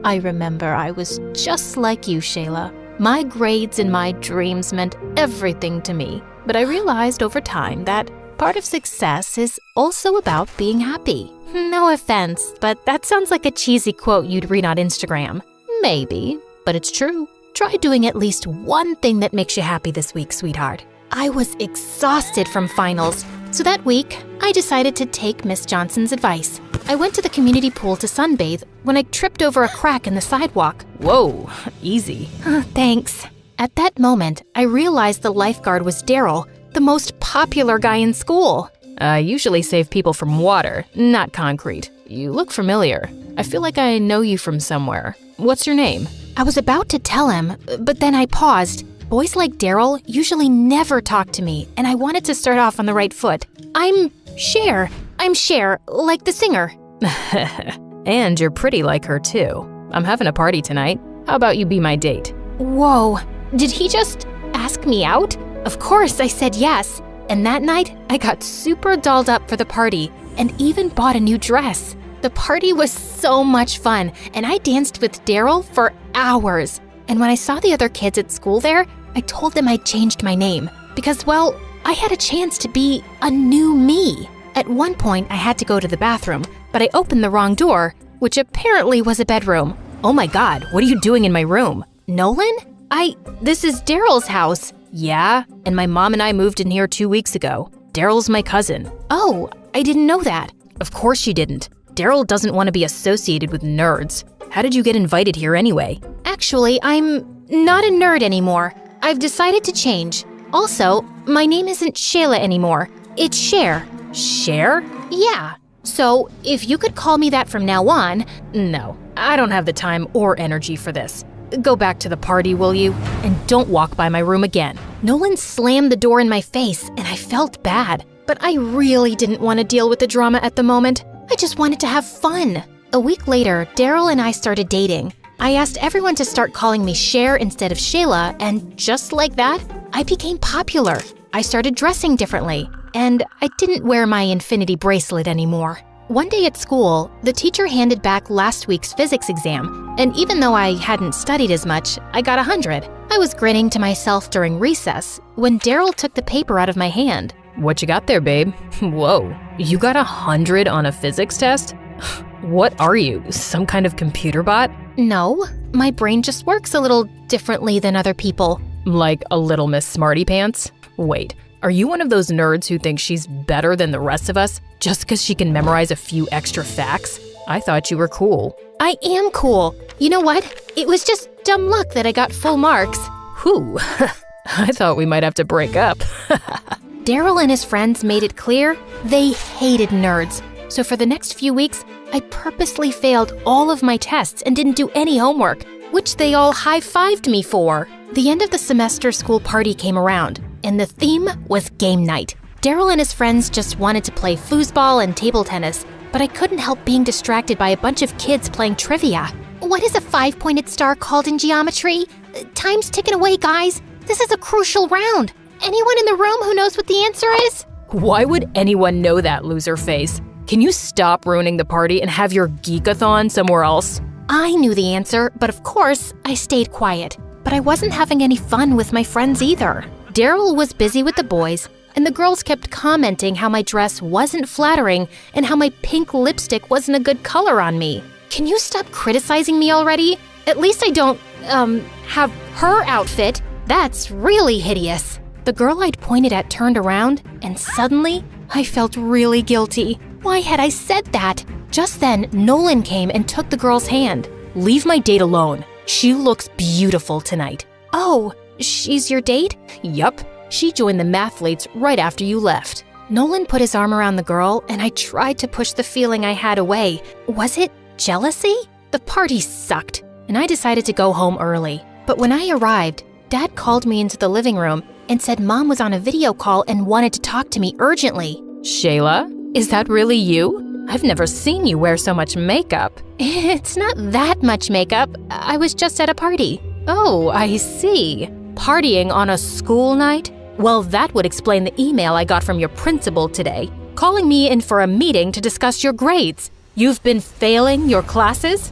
I remember I was just like you, Shayla. My grades and my dreams meant everything to me, but I realized over time that part of success is also about being happy. No offense, but that sounds like a cheesy quote you'd read on Instagram. Maybe, but it's true. Try doing at least one thing that makes you happy this week, sweetheart. I was exhausted from finals, so that week, I decided to take Miss Johnson's advice. I went to the community pool to sunbathe when I tripped over a crack in the sidewalk. Whoa, easy. Thanks. At that moment, I realized the lifeguard was Daryl, the most popular guy in school. I usually save people from water, not concrete. You look familiar. I feel like I know you from somewhere. What's your name? I was about to tell him, but then I paused. Boys like Daryl usually never talk to me, and I wanted to start off on the right foot. I'm Cher, like the singer. And you're pretty like her too. I'm having a party tonight. How about you be my date? Whoa, did he just ask me out? Of course I said yes. And that night, I got super dolled up for the party and even bought a new dress. The party was so much fun, and I danced with Daryl for hours. And when I saw the other kids at school there, I told them I'd changed my name because, well, I had a chance to be a new me. At one point, I had to go to the bathroom, but I opened the wrong door, which apparently was a bedroom. Oh my God, what are you doing in my room? Nolan? This is Daryl's house. Yeah, and my mom and I moved in here 2 weeks ago. Daryl's my cousin. Oh, I didn't know that. Of course you didn't. Daryl doesn't want to be associated with nerds. How did you get invited here anyway? Actually, I'm not a nerd anymore. I've decided to change. Also, my name isn't Shayla anymore. It's Cher. Cher? Yeah. So, if you could call me that from now on. No, I don't have the time or energy for this. Go back to the party, will you? And don't walk by my room again. Nolan slammed the door in my face, and I felt bad. But I really didn't want to deal with the drama at the moment. I just wanted to have fun. A week later, Daryl and I started dating. I asked everyone to start calling me Cher instead of Shayla, and just like that, I became popular. I started dressing differently, and I didn't wear my infinity bracelet anymore. One day at school, the teacher handed back last week's physics exam, and even though I hadn't studied as much, I got 100. I was grinning to myself during recess when Daryl took the paper out of my hand. What you got there, babe? Whoa, you got 100 on a physics test? What are you, some kind of computer bot? No, my brain just works a little differently than other people. Like a little Miss Smarty Pants? Wait, are you one of those nerds who thinks she's better than the rest of us just because she can memorize a few extra facts? I thought you were cool. I am cool. You know what? It was just dumb luck that I got full marks. Whew, I thought we might have to break up. Daryl and his friends made it clear they hated nerds. So for the next few weeks, I purposely failed all of my tests and didn't do any homework, which they all high-fived me for. The end of the semester school party came around, and the theme was game night. Daryl and his friends just wanted to play foosball and table tennis, but I couldn't help being distracted by a bunch of kids playing trivia. What is a 5-pointed star called in geometry? Time's ticking away, guys. This is a crucial round. Anyone in the room who knows what the answer is? Why would anyone know that, loser face? Can you stop ruining the party and have your geekathon somewhere else? I knew the answer, but of course, I stayed quiet. But I wasn't having any fun with my friends either. Daryl was busy with the boys, and the girls kept commenting how my dress wasn't flattering and how my pink lipstick wasn't a good color on me. Can you stop criticizing me already? At least I don't, have her outfit. That's really hideous. The girl I'd pointed at turned around, and suddenly, I felt really guilty. Why had I said that? Just then, Nolan came and took the girl's hand. Leave my date alone. She looks beautiful tonight. Oh, she's your date? Yup. She joined the mathletes right after you left. Nolan put his arm around the girl, and I tried to push the feeling I had away. Was it jealousy? The party sucked, and I decided to go home early. But when I arrived, Dad called me into the living room and said Mom was on a video call and wanted to talk to me urgently. Shayla, is that really you? I've never seen you wear so much makeup. It's not that much makeup. I was just at a party. Oh, I see. Partying on a school night? Well, that would explain the email I got from your principal today, calling me in for a meeting to discuss your grades. You've been failing your classes?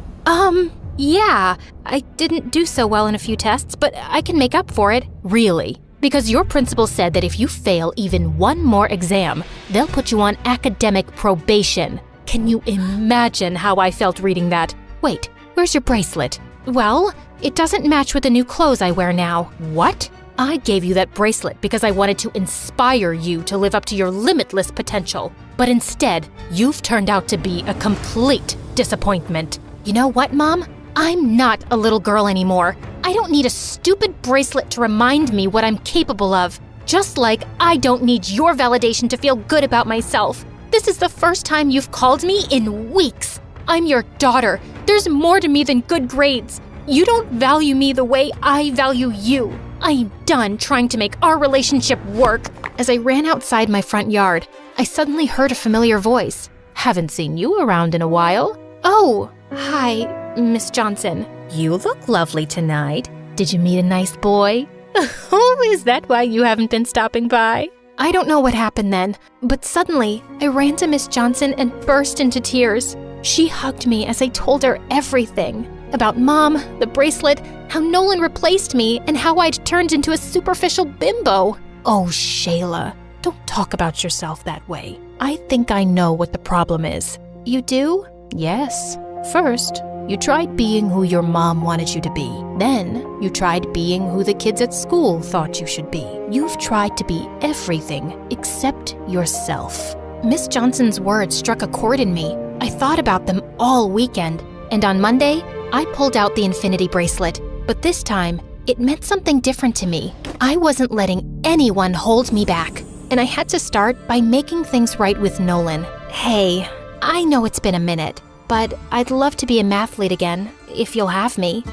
Yeah, I didn't do so well in a few tests, but I can make up for it. Really? Because your principal said that if you fail even one more exam, they'll put you on academic probation. Can you imagine how I felt reading that? Wait, where's your bracelet? Well, it doesn't match with the new clothes I wear now. What? I gave you that bracelet because I wanted to inspire you to live up to your limitless potential. But instead, you've turned out to be a complete disappointment. You know what, Mom? I'm not a little girl anymore. I don't need a stupid bracelet to remind me what I'm capable of. Just like I don't need your validation to feel good about myself. This is the first time you've called me in weeks. I'm your daughter. There's more to me than good grades. You don't value me the way I value you. I am done trying to make our relationship work. As I ran outside my front yard, I suddenly heard a familiar voice. Haven't seen you around in a while. Oh, hi, Miss Johnson. You look lovely tonight. Did you meet a nice boy? Oh, is that why you haven't been stopping by? I don't know what happened then, but suddenly I ran to Miss Johnson and burst into tears. She hugged me as I told her everything. About Mom, the bracelet, how Nolan replaced me, and how I'd turned into a superficial bimbo. Oh, Shayla, don't talk about yourself that way. I think I know what the problem is. You do? Yes. First, you tried being who your mom wanted you to be. Then, you tried being who the kids at school thought you should be. You've tried to be everything except yourself. Miss Johnson's words struck a chord in me. I thought about them all weekend, and on Monday, I pulled out the infinity bracelet. But this time, it meant something different to me. I wasn't letting anyone hold me back, and I had to start by making things right with Nolan. Hey, I know it's been a minute, but I'd love to be a mathlete again, if you'll have me.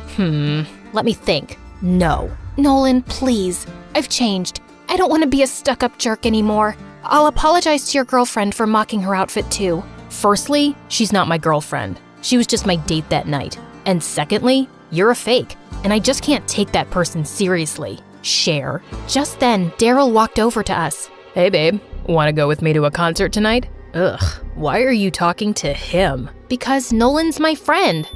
Let me think. No. Nolan, please. I've changed. I don't want to be a stuck-up jerk anymore. I'll apologize to your girlfriend for mocking her outfit too. Firstly, she's not my girlfriend. She was just my date that night. And secondly, you're a fake, and I just can't take that person seriously. Cher. Just then, Daryl walked over to us. Hey babe, wanna go with me to a concert tonight? Ugh, why are you talking to him? Because Nolan's my friend.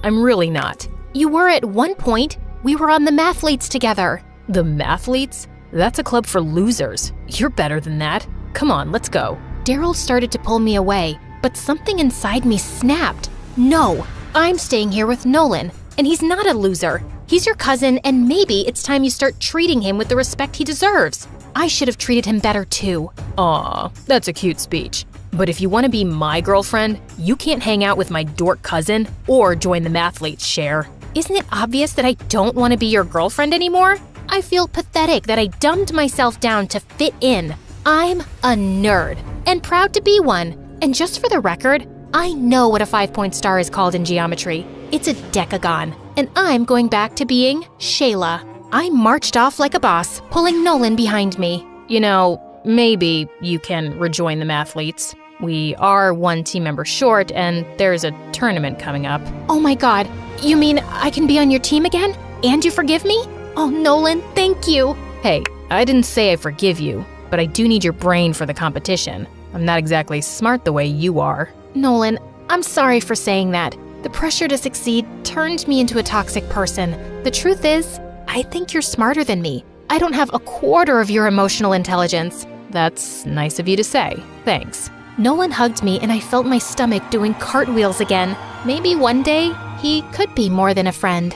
I'm really not. You were at one point. We were on the Mathletes together. The Mathletes? That's a club for losers. You're better than that. Come on, let's go. Daryl started to pull me away, but something inside me snapped. No, I'm staying here with Nolan, and he's not a loser. He's your cousin, and maybe it's time you start treating him with the respect he deserves. I should have treated him better too. Aw, that's a cute speech. But if you want to be my girlfriend, you can't hang out with my dork cousin or join the Mathletes, Cher. Isn't it obvious that I don't want to be your girlfriend anymore? I feel pathetic that I dumbed myself down to fit in. I'm a nerd, and proud to be one. And just for the record, I know what a 5-point star is called in geometry. It's a decagon, and I'm going back to being Shayla. I marched off like a boss, pulling Nolan behind me. You know, maybe you can rejoin the Mathletes. We are one team member short, and there's a tournament coming up. Oh my god, you mean I can be on your team again? And you forgive me? Oh, Nolan, thank you. Hey, I didn't say I forgive you, but I do need your brain for the competition. I'm not exactly smart the way you are. Nolan, I'm sorry for saying that. The pressure to succeed turned me into a toxic person. The truth is, I think you're smarter than me. I don't have a quarter of your emotional intelligence. That's nice of you to say. Thanks. Nolan hugged me and I felt my stomach doing cartwheels again. Maybe one day, he could be more than a friend.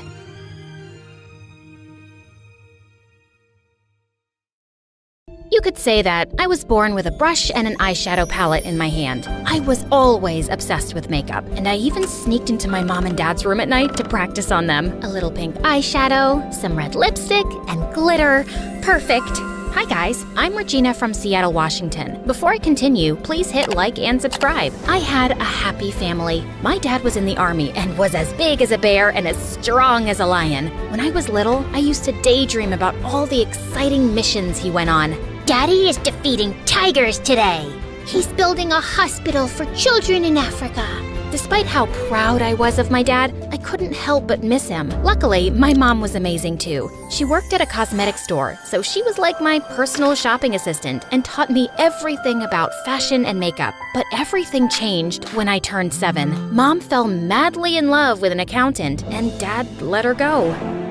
You could say that I was born with a brush and an eyeshadow palette in my hand. I was always obsessed with makeup, and I even sneaked into my mom and dad's room at night to practice on them. A little pink eyeshadow, some red lipstick, and glitter. Perfect. Hi guys, I'm Regina from Seattle, Washington. Before I continue, please hit like and subscribe. I had a happy family. My dad was in the army and was as big as a bear and as strong as a lion. When I was little, I used to daydream about all the exciting missions he went on. Daddy is defeating tigers today. He's building a hospital for children in Africa. Despite how proud I was of my dad, I couldn't help but miss him. Luckily, my mom was amazing too. She worked at a cosmetics store, so she was like my personal shopping assistant and taught me everything about fashion and makeup. But everything changed when I turned 7. Mom fell madly in love with an accountant, and Dad let her go.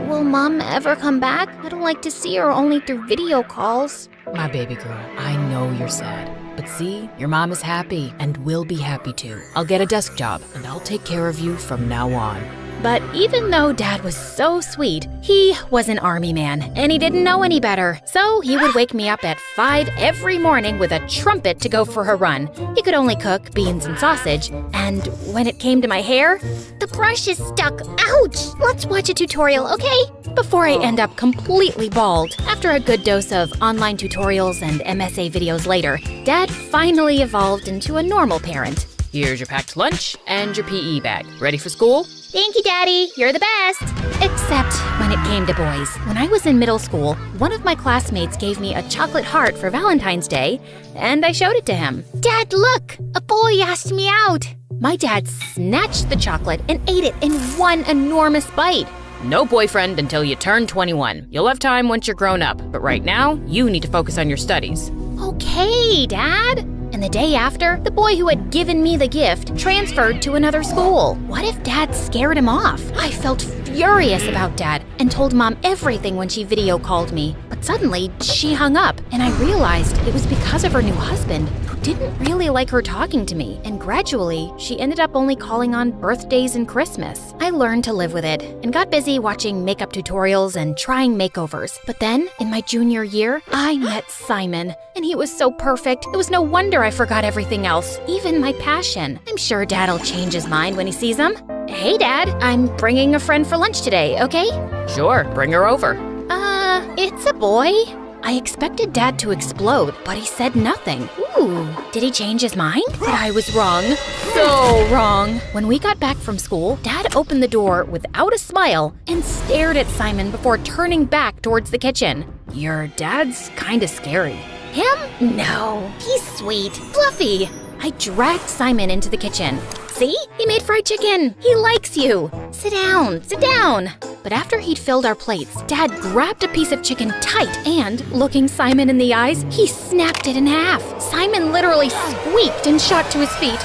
Will Mom ever come back? I don't like to see her only through video calls. My baby girl, I know you're sad. But see, your mom is happy and will be happy too. I'll get a desk job and I'll take care of you from now on. But even though Dad was so sweet, he was an army man, and he didn't know any better. So he would wake me up at 5 every morning with a trumpet to go for a run. He could only cook beans and sausage, and when it came to my hair, the brush is stuck. Ouch! Let's watch a tutorial, okay? Before I end up completely bald. After a good dose of online tutorials and MSA videos later, Dad finally evolved into a normal parent. Here's your packed lunch and your PE bag. Ready for school? Thank you, Daddy. You're the best. Except when it came to boys. When I was in middle school, one of my classmates gave me a chocolate heart for Valentine's Day, and I showed it to him. Dad, look! A boy asked me out. My dad snatched the chocolate and ate it in one enormous bite. No boyfriend until you turn 21. You'll have time once you're grown up, but right now, you need to focus on your studies. Okay, Dad. And the day after, the boy who had given me the gift transferred to another school. What if Dad scared him off? I felt furious about Dad and told Mom everything when she video called me. But suddenly, she hung up, and I realized it was because of her new husband, who didn't really like her talking to me. And gradually, she ended up only calling on birthdays and Christmas. I learned to live with it and got busy watching makeup tutorials and trying makeovers. But then, in my junior year, I met Simon, and he was so perfect. It was no wonder I forgot everything else, even my passion. I'm sure Dad'll change his mind when he sees him. Hey, Dad, I'm bringing a friend for lunch today, okay? Sure, bring her over. It's a boy. I expected Dad to explode, but he said nothing. Ooh, did he change his mind? But I was wrong. So wrong. When we got back from school, Dad opened the door without a smile and stared at Simon before turning back towards the kitchen. Your dad's kinda scary. Him? No, he's sweet, fluffy. I dragged Simon into the kitchen. See? He made fried chicken. He likes you. Sit down, sit down. But after he'd filled our plates, Dad grabbed a piece of chicken tight and, looking Simon in the eyes, he snapped it in half. Simon literally squeaked and shot to his feet.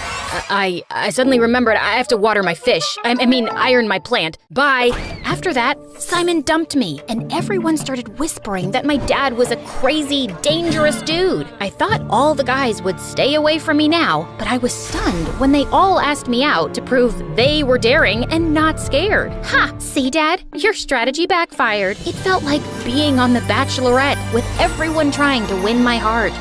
I suddenly remembered I have to water my fish. I mean, iron my plant. Bye. After that, Simon dumped me, and everyone started whispering that my dad was a crazy, dangerous dude. I thought all the guys would stay away from me now, but I was stunned when they all asked me out to prove they were daring and not scared. Ha! See, Dad? Your strategy backfired. It felt like being on The Bachelorette, with everyone trying to win my heart.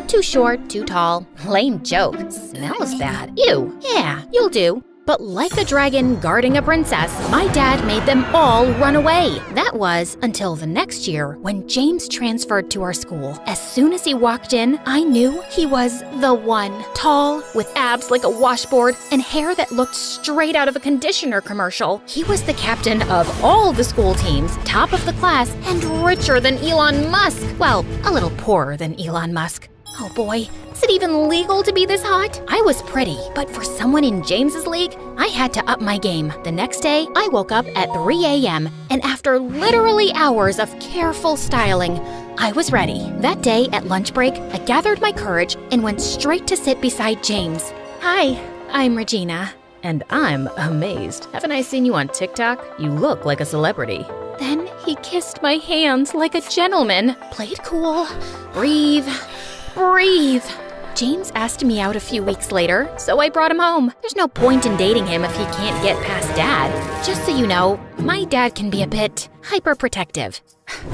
Too short, too tall. Lame joke. Smells bad. Ew. Yeah, you'll do. But like a dragon guarding a princess, my dad made them all run away. That was until the next year when James transferred to our school. As soon as he walked in, I knew he was the one. Tall, with abs like a washboard, and hair that looked straight out of a conditioner commercial. He was the captain of all the school teams, top of the class, and richer than Elon Musk. Well, a little poorer than Elon Musk. Oh boy, is it even legal to be this hot? I was pretty, but for someone in James's league, I had to up my game. The next day, I woke up at 3 a.m., and after literally hours of careful styling, I was ready. That day at lunch break, I gathered my courage and went straight to sit beside James. Hi, I'm Regina. And I'm amazed. Haven't I seen you on TikTok? You look like a celebrity. Then he kissed my hands like a gentleman. Play it cool. Breathe. Breathe. James asked me out a few weeks later, so I brought him home. There's no point in dating him if he can't get past Dad. Just so you know, my dad can be a bit hyperprotective.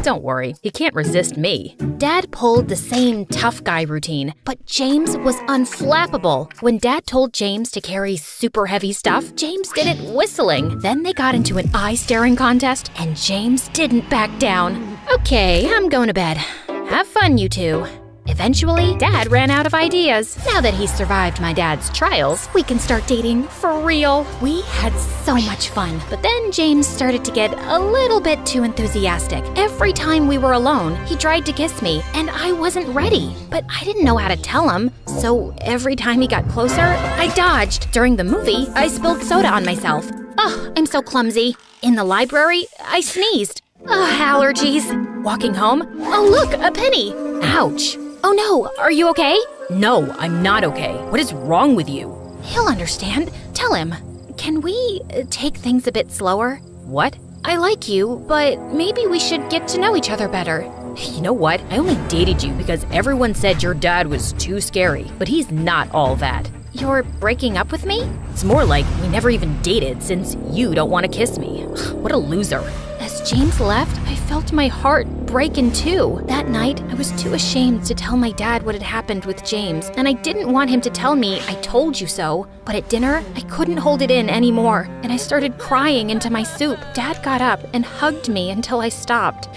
Don't worry, he can't resist me. Dad pulled the same tough guy routine, but James was unflappable. When Dad told James to carry super heavy stuff, James did it whistling. Then they got into an eye-staring contest, and James didn't back down. Okay, I'm going to bed. Have fun, you two. Eventually, Dad ran out of ideas. Now that he's survived my dad's trials, we can start dating for real. We had so much fun, but then James started to get a little bit too enthusiastic. Every time we were alone, he tried to kiss me, and I wasn't ready. But I didn't know how to tell him, so every time he got closer, I dodged. During the movie, I spilled soda on myself. Oh, I'm so clumsy. In the library, I sneezed. Allergies. Walking home, oh look, a penny. Ouch. Oh no, are you okay? No, I'm not okay. What is wrong with you? He'll understand. Tell him. Can we take things a bit slower? What? I like you, but maybe we should get to know each other better. You know what? I only dated you because everyone said your dad was too scary, but he's not all that. You're breaking up with me? It's more like we never even dated since you don't want to kiss me. What a loser. As James left, I felt my heart break in two. That night, I was too ashamed to tell my dad what had happened with James, and I didn't want him to tell me I told you so. But at dinner, I couldn't hold it in anymore, and I started crying into my soup. Dad got up and hugged me until I stopped.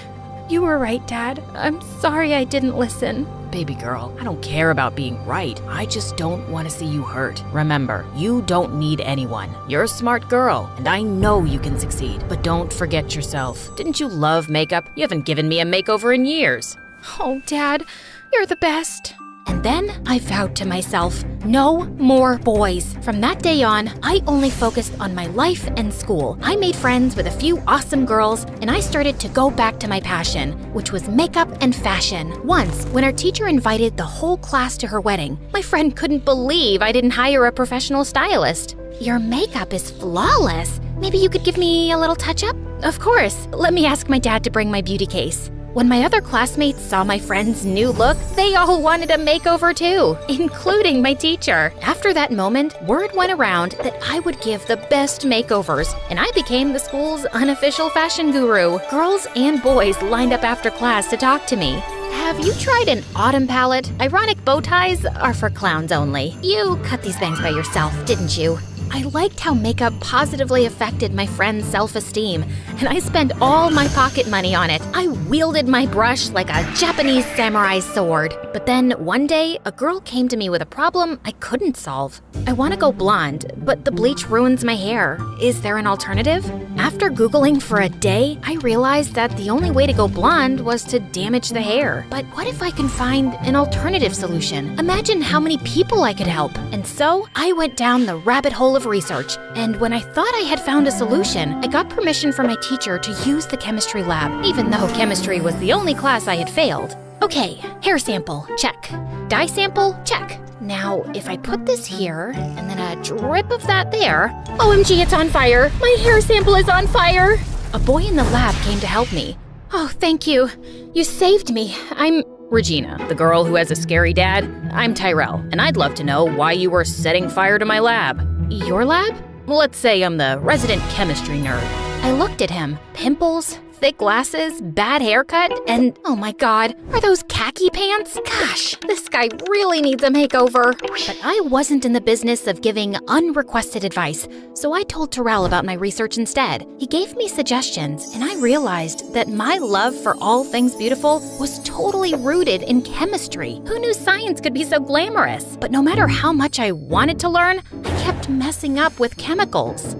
You were right, Dad. I'm sorry I didn't listen. Baby girl, I don't care about being right. I just don't want to see you hurt. Remember, you don't need anyone. You're a smart girl, and I know you can succeed. But don't forget yourself. Didn't you love makeup? You haven't given me a makeover in years. Oh, Dad, you're the best. And then I vowed to myself, no more boys. From that day on, I only focused on my life and school. I made friends with a few awesome girls, and I started to go back to my passion, which was makeup and fashion. Once, when our teacher invited the whole class to her wedding, my friend couldn't believe I didn't hire a professional stylist. Your makeup is flawless. Maybe you could give me a little touch-up? Of course. Let me ask my dad to bring my beauty case. When my other classmates saw my friend's new look, they all wanted a makeover too, including my teacher. After that moment, word went around that I would give the best makeovers, and I became the school's unofficial fashion guru. Girls and boys lined up after class to talk to me. Have you tried an autumn palette? Ironic bow ties are for clowns only. You cut these bangs by yourself, didn't you? I liked how makeup positively affected my friend's self-esteem, and I spent all my pocket money on it. I wielded my brush like a Japanese samurai's sword. But then, one day, a girl came to me with a problem I couldn't solve. I want to go blonde, but the bleach ruins my hair. Is there an alternative? After Googling for a day, I realized that the only way to go blonde was to damage the hair. But what if I can find an alternative solution? Imagine how many people I could help. And so, I went down the rabbit hole of research, and when I thought I had found a solution, I got permission from my teacher to use the chemistry lab, even though chemistry was the only class I had failed. Okay, hair sample, check. Dye sample, check. Now, if I put this here, and then a drip of that there, OMG, it's on fire! My hair sample is on fire! A boy in the lab came to help me. Oh, thank you. You saved me. I'm Regina, the girl who has a scary dad. I'm Tyrell, and I'd love to know why you were setting fire to my lab. Your lab? Let's say I'm the resident chemistry nerd. I looked at him. Pimples, thick glasses, bad haircut, and oh my god, are those khaki pants? Gosh, this guy really needs a makeover. But I wasn't in the business of giving unrequested advice, so I told Tyrell about my research instead. He gave me suggestions, and I realized that my love for all things beautiful was totally rooted in chemistry. Who knew science could be so glamorous? But no matter how much I wanted to learn, I kept messing up with chemicals.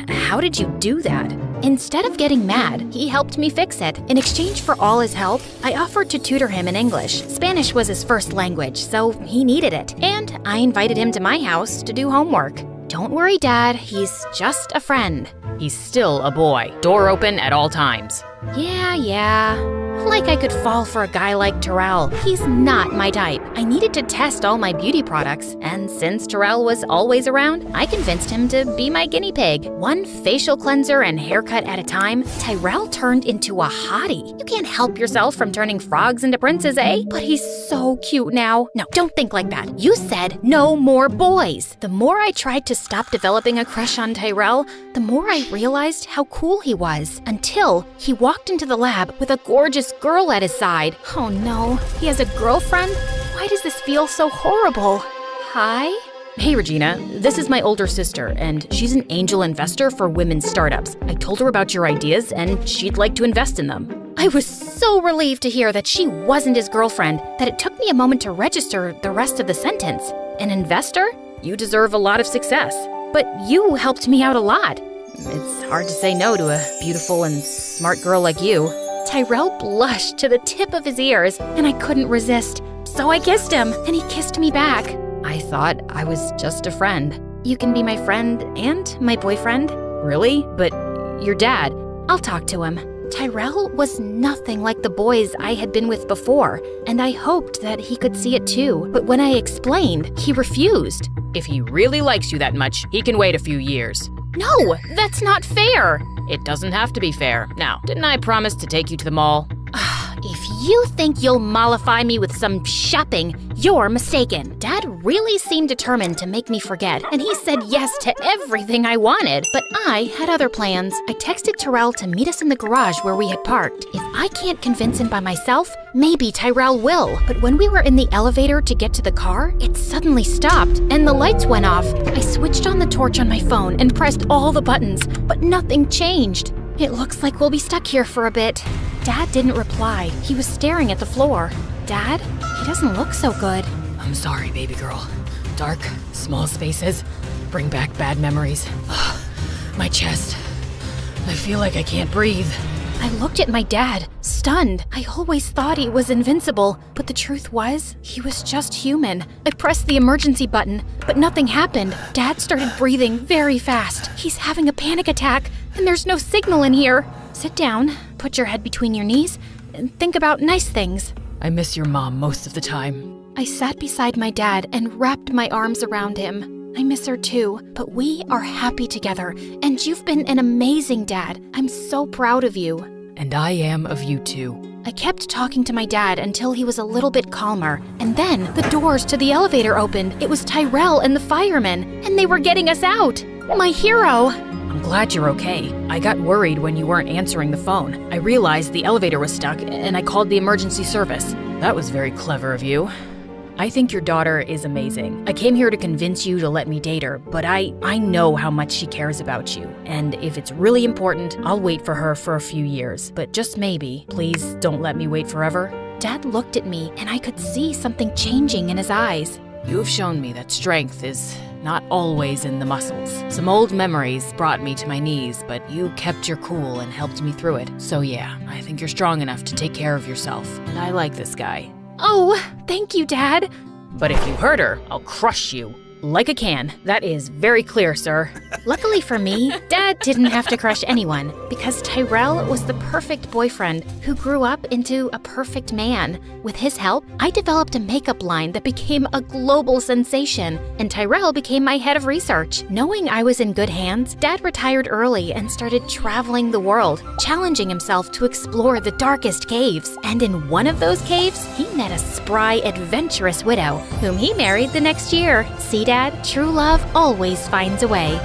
How did you do that? Instead of getting mad, he helped me fix it. In exchange for all his help, I offered to tutor him in English. Spanish was his first language, so he needed it. And I invited him to my house to do homework. Don't worry, Dad, he's just a friend. He's still a boy. Door open at all times. Yeah. Like I could fall for a guy like Tyrell. He's not my type. I needed to test all my beauty products, and since Tyrell was always around, I convinced him to be my guinea pig. One facial cleanser and haircut at a time, Tyrell turned into a hottie. You can't help yourself from turning frogs into princes, eh? But he's so cute now. No, don't think like that. You said no more boys. The more I tried to stop developing a crush on Tyrell, the more I realized how cool he was. Until he walked into the lab with a gorgeous girl at his side. Oh no, he has a girlfriend? Why does this feel so horrible? Hi? Hey Regina, this is my older sister, and she's an angel investor for women's startups. I told her about your ideas, and she'd like to invest in them. I was so relieved to hear that she wasn't his girlfriend that it took me a moment to register the rest of the sentence. An investor? You deserve a lot of success. But you helped me out a lot. It's hard to say no to a beautiful and smart girl like you. Tyrell blushed to the tip of his ears, and I couldn't resist. So I kissed him, and he kissed me back. I thought I was just a friend. You can be my friend and my boyfriend? Really? But your dad. I'll talk to him. Tyrell was nothing like the boys I had been with before, and I hoped that he could see it too. But when I explained, he refused. If he really likes you that much, he can wait a few years. No, that's not fair. It doesn't have to be fair. Now, didn't I promise to take you to the mall? If you think you'll mollify me with some shopping, you're mistaken. Dad really seemed determined to make me forget, and he said yes to everything I wanted. But I had other plans. I texted Tyrell to meet us in the garage where we had parked. If I can't convince him by myself, maybe Tyrell will. But when we were in the elevator to get to the car, it suddenly stopped, and the lights went off. I switched on the torch on my phone and pressed all the buttons, but nothing changed. It looks like we'll be stuck here for a bit. Dad didn't reply. He was staring at the floor. Dad? He doesn't look so good. I'm sorry, baby girl. Dark, small spaces bring back bad memories. My chest. I feel like I can't breathe. I looked at my dad, stunned. I always thought he was invincible, but the truth was, he was just human. I pressed the emergency button, but nothing happened. Dad started breathing very fast. He's having a panic attack, and there's no signal in here. Sit down, put your head between your knees, and think about nice things. I miss your mom most of the time. I sat beside my dad and wrapped my arms around him. I miss her too, but we are happy together, and you've been an amazing dad. I'm so proud of you. And I am of you too. I kept talking to my dad until he was a little bit calmer, and then the doors to the elevator opened. It was Tyrell and the firemen, and they were getting us out. My hero! I'm glad you're okay. I got worried when you weren't answering the phone. I realized the elevator was stuck, and I called the emergency service. That was very clever of you. I think your daughter is amazing. I came here to convince you to let me date her, but I know how much she cares about you. And if it's really important, I'll wait for her for a few years. But just maybe, please don't let me wait forever. Dad looked at me, and I could see something changing in his eyes. You have shown me that strength is not always in the muscles. Some old memories brought me to my knees, but you kept your cool and helped me through it. So yeah, I think you're strong enough to take care of yourself. And I like this guy. Oh, thank you, Dad. But if you hurt her, I'll crush you. Like a can. That is very clear, sir. Luckily for me, Dad didn't have to crush anyone because Tyrell was the perfect boyfriend who grew up into a perfect man. With his help, I developed a makeup line that became a global sensation, and Tyrell became my head of research. Knowing I was in good hands, Dad retired early and started traveling the world, challenging himself to explore the darkest caves. And in one of those caves, he met a spry, adventurous widow, whom he married the next year. See, Dad, true love always finds a way.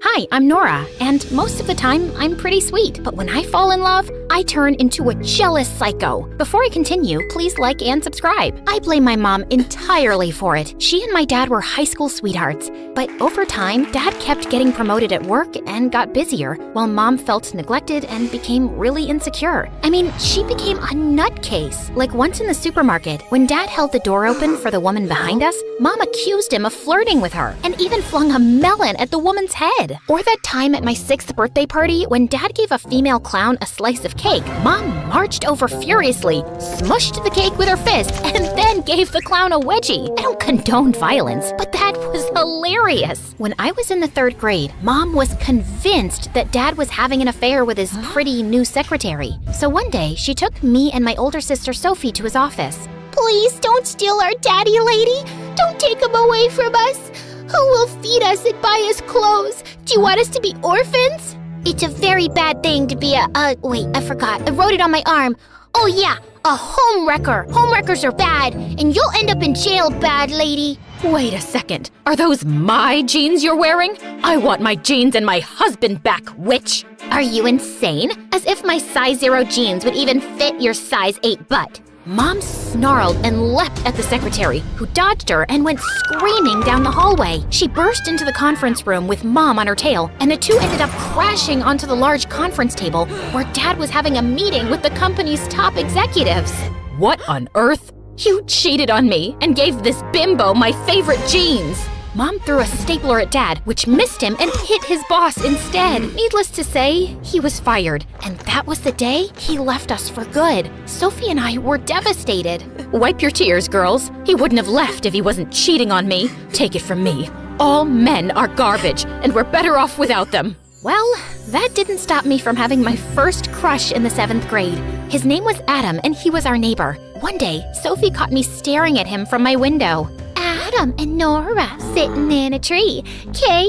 Hi, I'm Nora, and most of the time, I'm pretty sweet. But when I fall in love, I turn into a jealous psycho. Before I continue, please like and subscribe. I blame my mom entirely for it. She and my dad were high school sweethearts. But over time, Dad kept getting promoted at work and got busier, while Mom felt neglected and became really insecure. I mean, she became a nutcase. Like once in the supermarket, when Dad held the door open for the woman behind us, Mom accused him of flirting with her and even flung a melon at the woman's head. Or that time at my 6th birthday party when Dad gave a female clown a slice of cake, Mom marched over furiously, smushed the cake with her fist, and then gave the clown a wedgie. I don't condone violence, but that was hilarious. When I was in the 3rd grade, Mom was convinced that Dad was having an affair with his pretty new secretary. So one day, she took me and my older sister Sophie to his office. Please don't steal our daddy, lady. Don't take him away from us. Who will feed us and buy us clothes? Do you want us to be orphans? It's a very bad thing to be wait, I forgot. I wrote it on my arm. Oh yeah, a homewrecker. Homewreckers are bad, and you'll end up in jail, bad lady. Wait a second. Are those my jeans you're wearing? I want my jeans and my husband back, witch. Are you insane? As if my size 0 jeans would even fit your size 8 butt. Mom snarled and leapt at the secretary, who dodged her and went screaming down the hallway. She burst into the conference room with Mom on her tail, and the two ended up crashing onto the large conference table where Dad was having a meeting with the company's top executives. What on earth? You cheated on me and gave this bimbo my favorite jeans. Mom threw a stapler at Dad, which missed him and hit his boss instead. Needless to say, he was fired. And that was the day he left us for good. Sophie and I were devastated. Wipe your tears, girls. He wouldn't have left if he wasn't cheating on me. Take it from me. All men are garbage, and we're better off without them. Well, that didn't stop me from having my first crush in the 7th grade. His name was Adam, and he was our neighbor. One day, Sophie caught me staring at him from my window. Adam and Nora sitting in a tree. Kissing.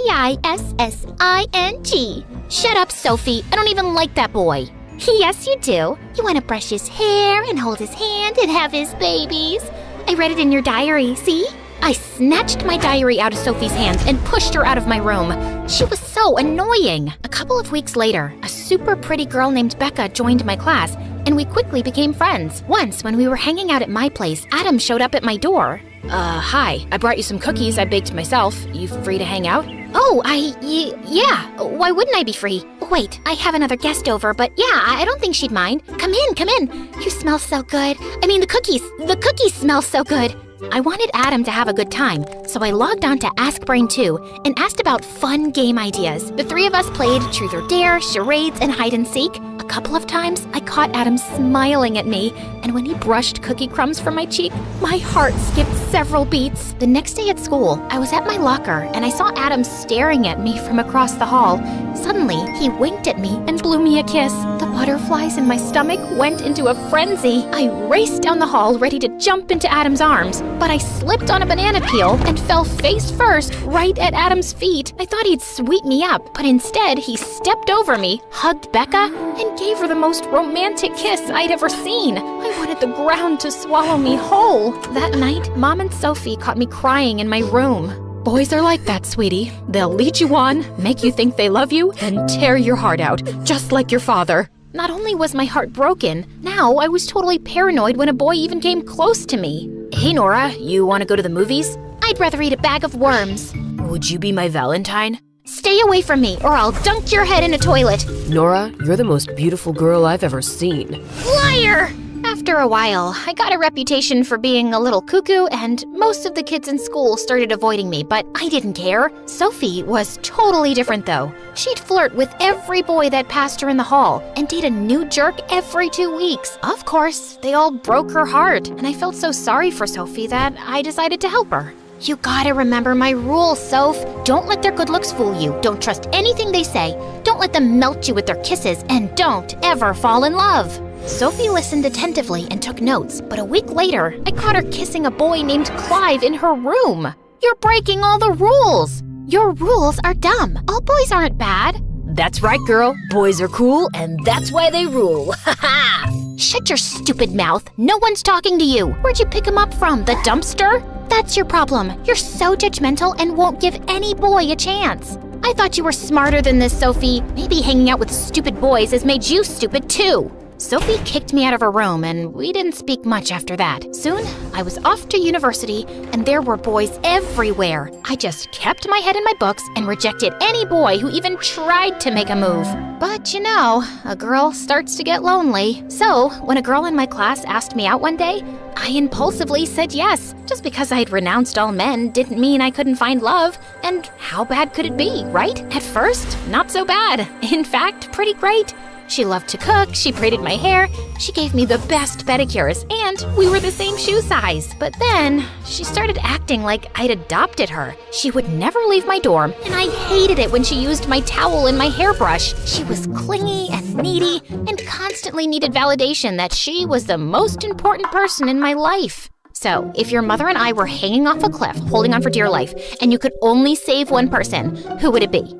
Shut up, Sophie. I don't even like that boy. Yes, you do. You want to brush his hair and hold his hand and have his babies. I read it in your diary, see? I snatched my diary out of Sophie's hands and pushed her out of my room. She was so annoying. A couple of weeks later, a super pretty girl named Becca joined my class, and we quickly became friends. Once, when we were hanging out at my place, Adam showed up at my door. Hi. I brought you some cookies I baked myself. You free to hang out? Oh, yeah. Why wouldn't I be free? Wait, I have another guest over, but yeah, I don't think she'd mind. Come in. You smell so good. I mean, the cookies smell so good. I wanted Adam to have a good time, so I logged on to Ask Brain 2 and asked about fun game ideas. The three of us played Truth or Dare, charades, and hide and seek. A couple of times, I caught Adam smiling at me, and when he brushed cookie crumbs from my cheek, my heart skipped several beats. The next day at school, I was at my locker, and I saw Adam staring at me from across the hall. Suddenly, he winked at me and blew me a kiss. The butterflies in my stomach went into a frenzy. I raced down the hall, ready to jump into Adam's arms, but I slipped on a banana peel and fell face first right at Adam's feet. I thought he'd sweep me up, but instead he stepped over me, hugged Becca, and gave her the most romantic kiss I'd ever seen. I wanted the ground to swallow me whole. That night, Mom and Sophie caught me crying in my room. Boys are like that, sweetie. They'll lead you on, make you think they love you, then tear your heart out, just like your father. Not only was my heart broken, now I was totally paranoid when a boy even came close to me. Hey, Nora, you want to go to the movies? I'd rather eat a bag of worms. Would you be my Valentine? Stay away from me, or I'll dunk your head in a toilet. Nora, you're the most beautiful girl I've ever seen. Liar! After a while, I got a reputation for being a little cuckoo, and most of the kids in school started avoiding me, but I didn't care. Sophie was totally different, though. She'd flirt with every boy that passed her in the hall and date a new jerk every 2 weeks. Of course, they all broke her heart, and I felt so sorry for Sophie that I decided to help her. You gotta remember my rules, Soph. Don't let their good looks fool you. Don't trust anything they say. Don't let them melt you with their kisses, and don't ever fall in love. Sophie listened attentively and took notes, but a week later, I caught her kissing a boy named Clive in her room. You're breaking all the rules. Your rules are dumb. All boys aren't bad. That's right, girl. Boys are cool, and that's why they rule. Ha ha! Shut your stupid mouth. No one's talking to you. Where'd you pick him up from? The dumpster? That's your problem. You're so judgmental and won't give any boy a chance. I thought you were smarter than this, Sophie. Maybe hanging out with stupid boys has made you stupid too. Sophie kicked me out of her room, and we didn't speak much after that. Soon, I was off to university, and there were boys everywhere. I just kept my head in my books and rejected any boy who even tried to make a move. But you know, a girl starts to get lonely. So, when a girl in my class asked me out one day, I impulsively said yes. Just because I'd renounced all men didn't mean I couldn't find love. And how bad could it be, right? At first, not so bad. In fact, pretty great. She loved to cook, she braided my hair, she gave me the best pedicures, and we were the same shoe size. But then, she started acting like I'd adopted her. She would never leave my dorm, and I hated it when she used my towel and my hairbrush. She was clingy and needy, and constantly needed validation that she was the most important person in my life. So, if your mother and I were hanging off a cliff, holding on for dear life, and you could only save one person, who would it be?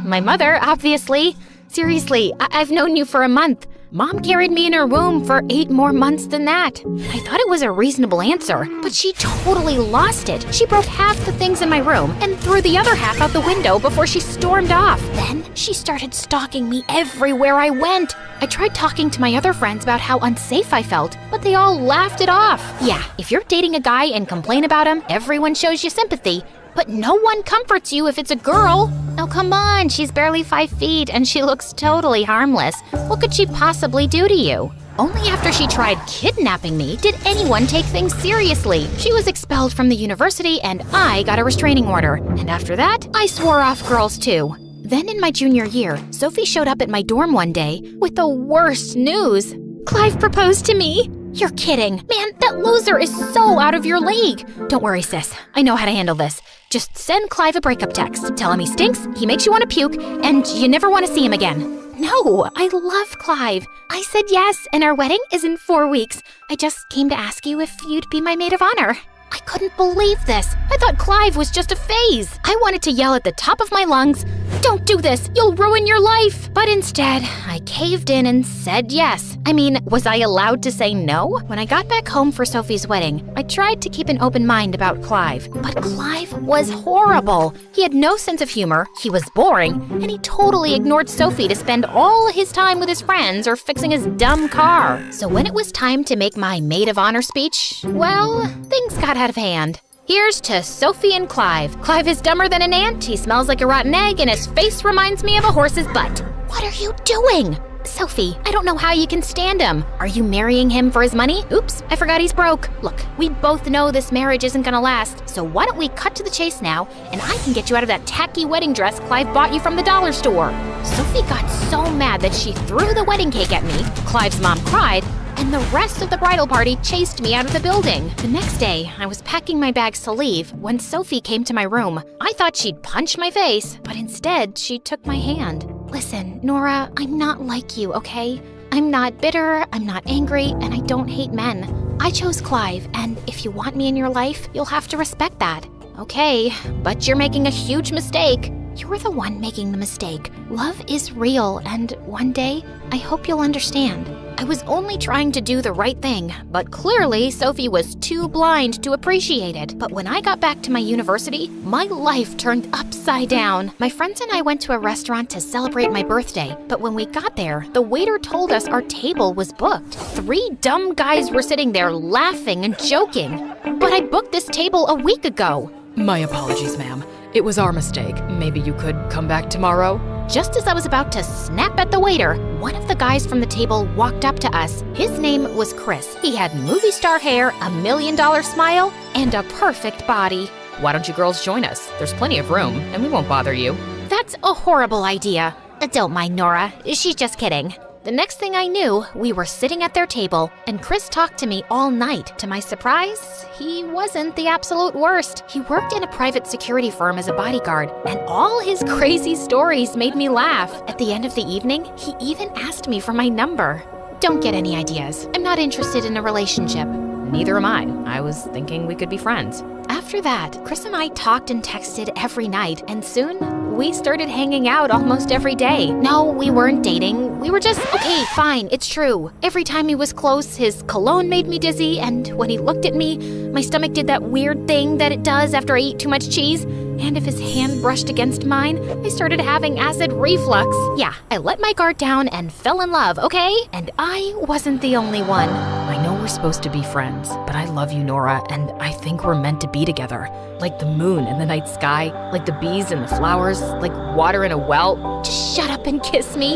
My mother, obviously. Seriously, I've known you for a month. Mom carried me in her womb for 8 more months than that. I thought it was a reasonable answer, but she totally lost it. She broke half the things in my room and threw the other half out the window before she stormed off. Then she started stalking me everywhere I went. I tried talking to my other friends about how unsafe I felt, but but they all laughed it off. Yeah, if you're dating a guy and complain about him, everyone shows you sympathy, but no one comforts you if it's a girl. Oh, come on, she's barely 5 feet and she looks totally harmless. What could she possibly do to you? Only after she tried kidnapping me did anyone take things seriously. She was expelled from the university and I got a restraining order. And after that, I swore off girls too. Then in my junior year, Sophie showed up at my dorm one day with the worst news. Clive proposed to me. You're kidding. Man, that loser is so out of your league. Don't worry, sis. I know how to handle this. Just send Clive a breakup text. Tell him he stinks, he makes you want to puke, and you never want to see him again. No, I love Clive. I said yes, and our wedding is in 4 weeks. I just came to ask you if you'd be my maid of honor. I couldn't believe this. I thought Clive was just a phase. I wanted to yell at the top of my lungs, "Don't do this, you'll ruin your life." But instead, I caved in and said yes. I mean, was I allowed to say no? When I got back home for Sophie's wedding, I tried to keep an open mind about Clive. But Clive was horrible. He had no sense of humor, he was boring, and he totally ignored Sophie to spend all his time with his friends or fixing his dumb car. So when it was time to make my maid of honor speech, well, things got out of hand. Here's to Sophie and Clive. Clive is dumber than an ant, he smells like a rotten egg, and his face reminds me of a horse's butt. What are you doing? Sophie, I don't know how you can stand him. Are you marrying him for his money? Oops, I forgot he's broke. Look, we both know this marriage isn't gonna last, so why don't we cut to the chase now, and I can get you out of that tacky wedding dress Clive bought you from the dollar store. Sophie got so mad that she threw the wedding cake at me, Clive's mom cried, and the rest of the bridal party chased me out of the building. The next day, I was packing my bags to leave when Sophie came to my room. I thought she'd punch my face, but instead, she took my hand. Listen, Nora, I'm not like you, okay? I'm not bitter, I'm not angry, and I don't hate men. I chose Clive, and if you want me in your life, you'll have to respect that. Okay, but you're making a huge mistake. You're the one making the mistake. Love is real, and one day, I hope you'll understand. I was only trying to do the right thing, but clearly Sophie was too blind to appreciate it. But when I got back to my university, my life turned upside down. My friends and I went to a restaurant to celebrate my birthday, but when we got there, the waiter told us our table was booked. 3 dumb guys were sitting there laughing and joking. But I booked this table a week ago. My apologies, ma'am. It was our mistake. Maybe you could come back tomorrow? Just as I was about to snap at the waiter, one of the guys from the table walked up to us. His name was Chris. He had movie star hair, a $1 million smile, and a perfect body. Why don't you girls join us? There's plenty of room, and we won't bother you. That's a horrible idea. Don't mind Nora. She's just kidding. The next thing I knew, we were sitting at their table, and Chris talked to me all night. To my surprise, he wasn't the absolute worst. He worked in a private security firm as a bodyguard, and all his crazy stories made me laugh. At the end of the evening, he even asked me for my number. Don't get any ideas. I'm not interested in a relationship. Neither am I. I was thinking we could be friends. After that, Chris and I talked and texted every night, and soon we started hanging out almost every day. No, we weren't dating. We were just, okay, fine, it's true. Every time he was close, his cologne made me dizzy, and when he looked at me, my stomach did that weird thing that it does after I eat too much cheese. And if his hand brushed against mine, I started having acid reflux. Yeah, I let my guard down and fell in love, okay? And I wasn't the only one. I know we're supposed to be friends, but I love you, Nora, and I think we're meant to be together. Like the moon in the night sky, like the bees and the flowers, like water in a well. Just shut up and kiss me.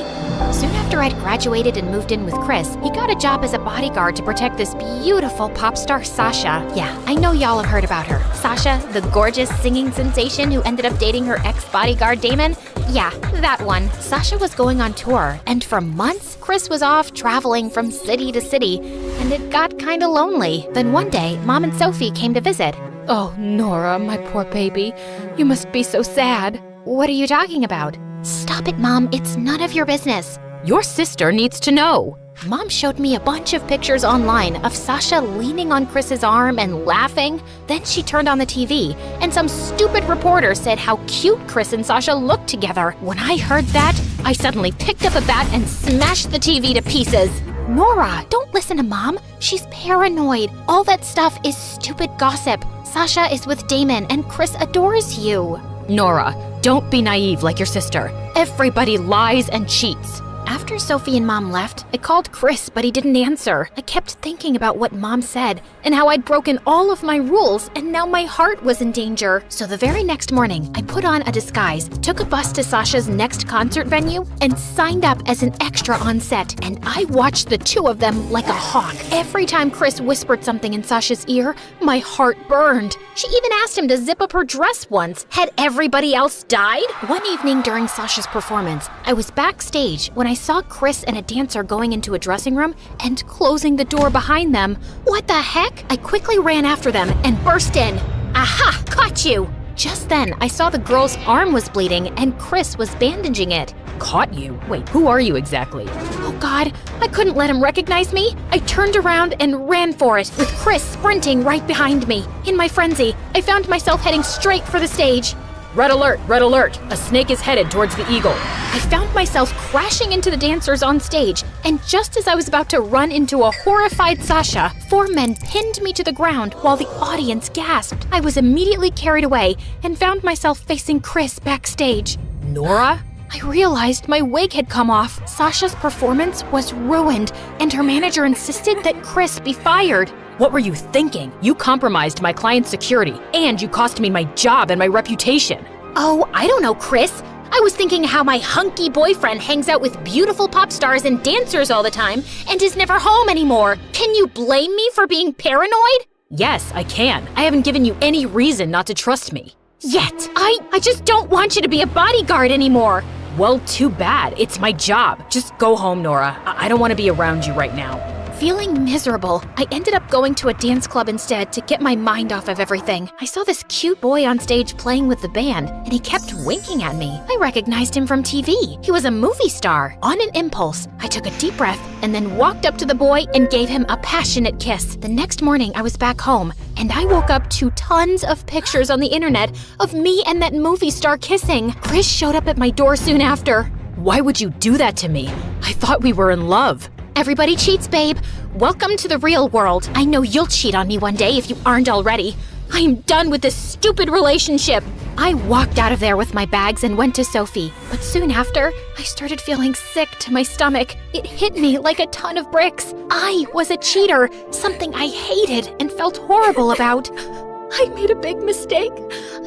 Soon after I'd graduated and moved in with Chris, he got a job as a bodyguard to protect this beautiful pop star Sasha. Yeah, I know y'all have heard about her. Sasha, the gorgeous singing sensation who ended up dating her ex-bodyguard Damon? Yeah, that one. Sasha was going on tour, and for months, Chris was off traveling from city to city, and it got kinda lonely. Then one day, Mom and Sophie came to visit. Oh, Nora, my poor baby. You must be so sad. What are you talking about? Stop it, Mom. It's none of your business. Your sister needs to know. Mom showed me a bunch of pictures online of Sasha leaning on Chris's arm and laughing. Then she turned on the TV, and some stupid reporter said how cute Chris and Sasha looked together. When I heard that, I suddenly picked up a bat and smashed the TV to pieces. Nora, don't listen to Mom. She's paranoid. All that stuff is stupid gossip. Sasha is with Damon, and Chris adores you. Nora, don't be naive like your sister. Everybody lies and cheats. After Sophie and Mom left, I called Chris, but he didn't answer. I kept thinking about what Mom said and how I'd broken all of my rules and now my heart was in danger. So the very next morning, I put on a disguise, took a bus to Sasha's next concert venue, and signed up as an extra on set. And I watched the two of them like a hawk. Every time Chris whispered something in Sasha's ear, my heart burned. She even asked him to zip up her dress once. Had everybody else died? One evening during Sasha's performance, I was backstage when I saw Chris and a dancer going into a dressing room and closing the door behind them. What the heck? I quickly ran after them and burst in. Aha! Caught you! Just then, I saw the girl's arm was bleeding and Chris was bandaging it. Caught you? Wait, who are you exactly? Oh God, I couldn't let him recognize me. I turned around and ran for it, with Chris sprinting right behind me. In my frenzy, I found myself heading straight for the stage. Red alert, red alert. A snake is headed towards the eagle. I found myself crashing into the dancers on stage, and just as I was about to run into a horrified Sasha, 4 men pinned me to the ground while the audience gasped. I was immediately carried away and found myself facing Chris backstage. Nora? I realized my wig had come off. Sasha's performance was ruined, and her manager insisted that Chris be fired. What were you thinking? You compromised my client's security, and you cost me my job and my reputation. Oh, I don't know, Chris. I was thinking how my hunky boyfriend hangs out with beautiful pop stars and dancers all the time and is never home anymore. Can you blame me for being paranoid? Yes, I can. I haven't given you any reason not to trust me. Yet. I just don't want you to be a bodyguard anymore. Well, too bad. It's my job. Just go home, Nora. I don't want to be around you right now. Feeling miserable, I ended up going to a dance club instead to get my mind off of everything. I saw this cute boy on stage playing with the band, and he kept winking at me. I recognized him from TV. He was a movie star. On an impulse, I took a deep breath and then walked up to the boy and gave him a passionate kiss. The next morning, I was back home, and I woke up to tons of pictures on the internet of me and that movie star kissing. Chris showed up at my door soon after. Why would you do that to me? I thought we were in love. Everybody cheats, babe. Welcome to the real world. I know you'll cheat on me one day if you aren't already. I am done with this stupid relationship. I walked out of there with my bags and went to Sophie. But soon after, I started feeling sick to my stomach. It hit me like a ton of bricks. I was a cheater, something I hated and felt horrible about. I made a big mistake.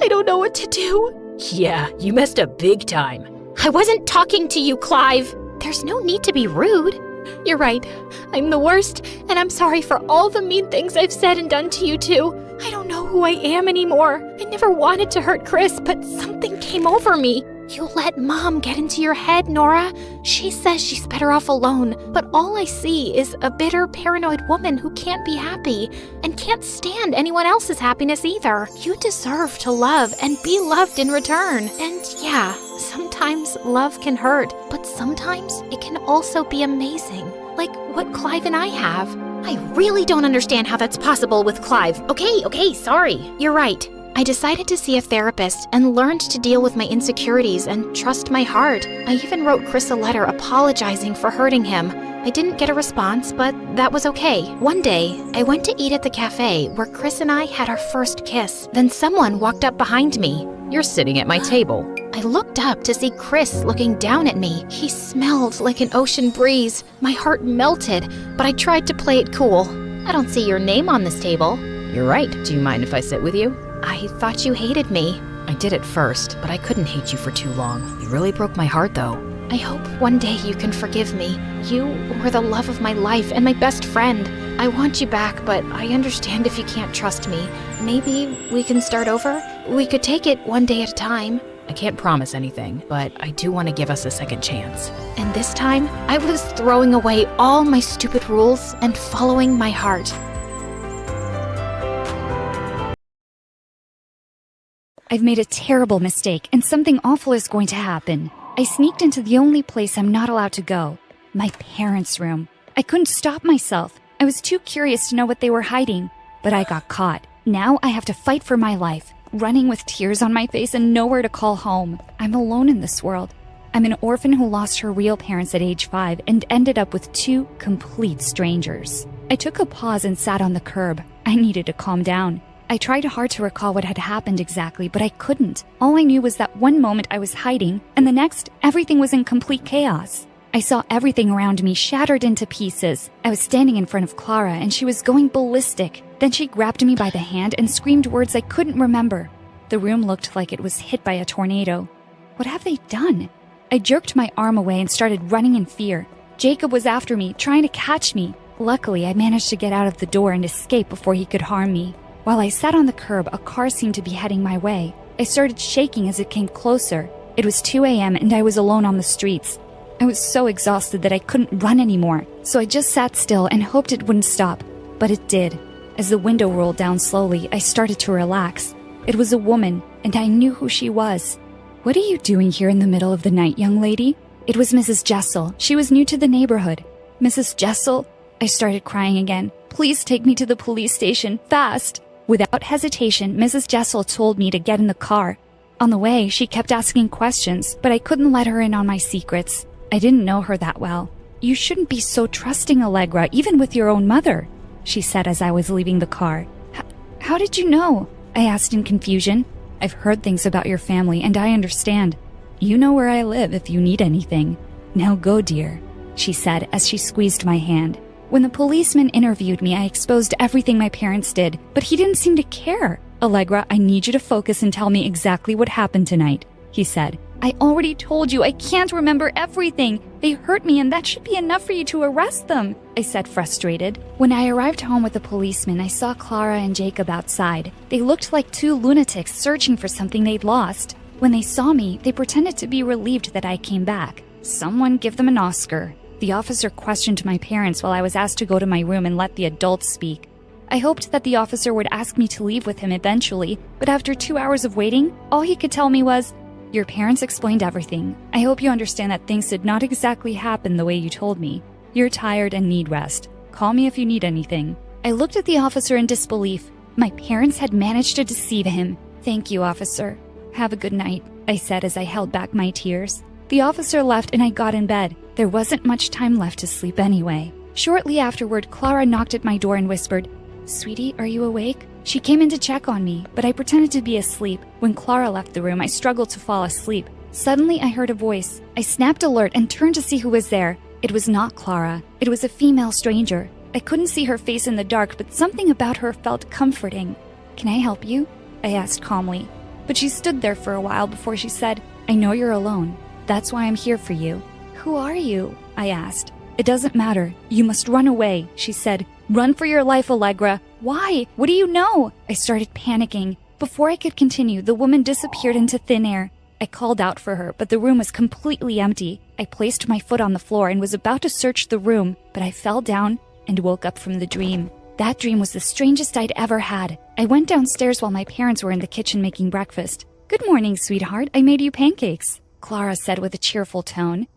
I don't know what to do. Yeah, you messed up big time. I wasn't talking to you, Clive. There's no need to be rude. You're right. I'm the worst, and I'm sorry for all the mean things I've said and done to you too. I don't know who I am anymore. I never wanted to hurt Chris, but something came over me. You let Mom get into your head, Nora. She says she's better off alone, but all I see is a bitter, paranoid woman who can't be happy and can't stand anyone else's happiness either. You deserve to love and be loved in return. And yeah, sometimes love can hurt, but sometimes it can also be amazing, like what Clive and I have. I really don't understand how that's possible with Clive. Okay, sorry. You're right. I decided to see a therapist and learned to deal with my insecurities and trust my heart. I even wrote Chris a letter apologizing for hurting him. I didn't get a response, but that was okay. One day, I went to eat at the cafe where Chris and I had our first kiss. Then someone walked up behind me. You're sitting at my table. I looked up to see Chris looking down at me. He smelled like an ocean breeze. My heart melted, but I tried to play it cool. I don't see your name on this table. You're right. Do you mind if I sit with you? I thought you hated me. I did at first, but I couldn't hate you for too long. You really broke my heart, though. I hope one day you can forgive me. You were the love of my life and my best friend. I want you back, but I understand if you can't trust me. Maybe we can start over? We could take it one day at a time. I can't promise anything, but I do want to give us a second chance. And this time, I was throwing away all my stupid rules and following my heart. I've made a terrible mistake, and something awful is going to happen. I sneaked into the only place I'm not allowed to go, my parents' room. I couldn't stop myself. I was too curious to know what they were hiding, but I got caught. Now I have to fight for my life, running with tears on my face and nowhere to call home. I'm alone in this world. I'm an orphan who lost her real parents at age 5 and ended up with 2 complete strangers. I took a pause and sat on the curb. I needed to calm down. I tried hard to recall what had happened exactly, but I couldn't. All I knew was that one moment I was hiding, and the next, everything was in complete chaos. I saw everything around me shattered into pieces. I was standing in front of Clara and she was going ballistic. Then she grabbed me by the hand and screamed words I couldn't remember. The room looked like it was hit by a tornado. What have they done? I jerked my arm away and started running in fear. Jacob was after me, trying to catch me. Luckily, I managed to get out of the door and escape before he could harm me. While I sat on the curb, a car seemed to be heading my way. I started shaking as it came closer. It was 2 a.m. and I was alone on the streets. I was so exhausted that I couldn't run anymore, so I just sat still and hoped it wouldn't stop. But it did. As the window rolled down slowly, I started to relax. It was a woman, and I knew who she was. "What are you doing here in the middle of the night, young lady?" It was Mrs. Jessel. She was new to the neighborhood. "Mrs. Jessel?" I started crying again. "Please take me to the police station, fast!" Without hesitation, Mrs. Jessel told me to get in the car. On the way, she kept asking questions, but I couldn't let her in on my secrets. I didn't know her that well. "You shouldn't be so trusting, Allegra, even with your own mother," she said as I was leaving the car. How did you know?" I asked in confusion. "I've heard things about your family, and I understand. You know where I live if you need anything. Now go, dear," she said as she squeezed my hand. When the policeman interviewed me, I exposed everything my parents did, but he didn't seem to care. "Allegra, I need you to focus and tell me exactly what happened tonight," he said. "I already told you I can't remember everything. They hurt me and that should be enough for you to arrest them," I said, frustrated. When I arrived home with the policeman, I saw Clara and Jacob outside. They looked like two lunatics searching for something they'd lost. When they saw me, they pretended to be relieved that I came back. Someone give them an Oscar. The officer questioned my parents while I was asked to go to my room and let the adults speak. I hoped that the officer would ask me to leave with him eventually, but after 2 hours of waiting, all he could tell me was, "Your parents explained everything. I hope you understand that things did not exactly happen the way you told me. You're tired and need rest. Call me if you need anything." I looked at the officer in disbelief. My parents had managed to deceive him. "Thank you, officer. Have a good night," I said as I held back my tears. The officer left and I got in bed. There wasn't much time left to sleep anyway. Shortly afterward, Clara knocked at my door and whispered, "Sweetie, are you awake?" She came in to check on me, but I pretended to be asleep. When Clara left the room, I struggled to fall asleep. Suddenly, I heard a voice. I snapped alert and turned to see who was there. It was not Clara. It was a female stranger. I couldn't see her face in the dark, but something about her felt comforting. "Can I help you?" I asked calmly. But she stood there for a while before she said, "I know you're alone. That's why I'm here for you." "Who are you?" I asked. "It doesn't matter. You must run away," she said. "Run for your life, Allegra." "Why? What do you know?" I started panicking. Before I could continue, the woman disappeared into thin air. I called out for her, but the room was completely empty. I placed my foot on the floor and was about to search the room, but I fell down and woke up from the dream. That dream was the strangest I'd ever had. I went downstairs while my parents were in the kitchen making breakfast. "Good morning, sweetheart. I made you pancakes," Clara said with a cheerful tone.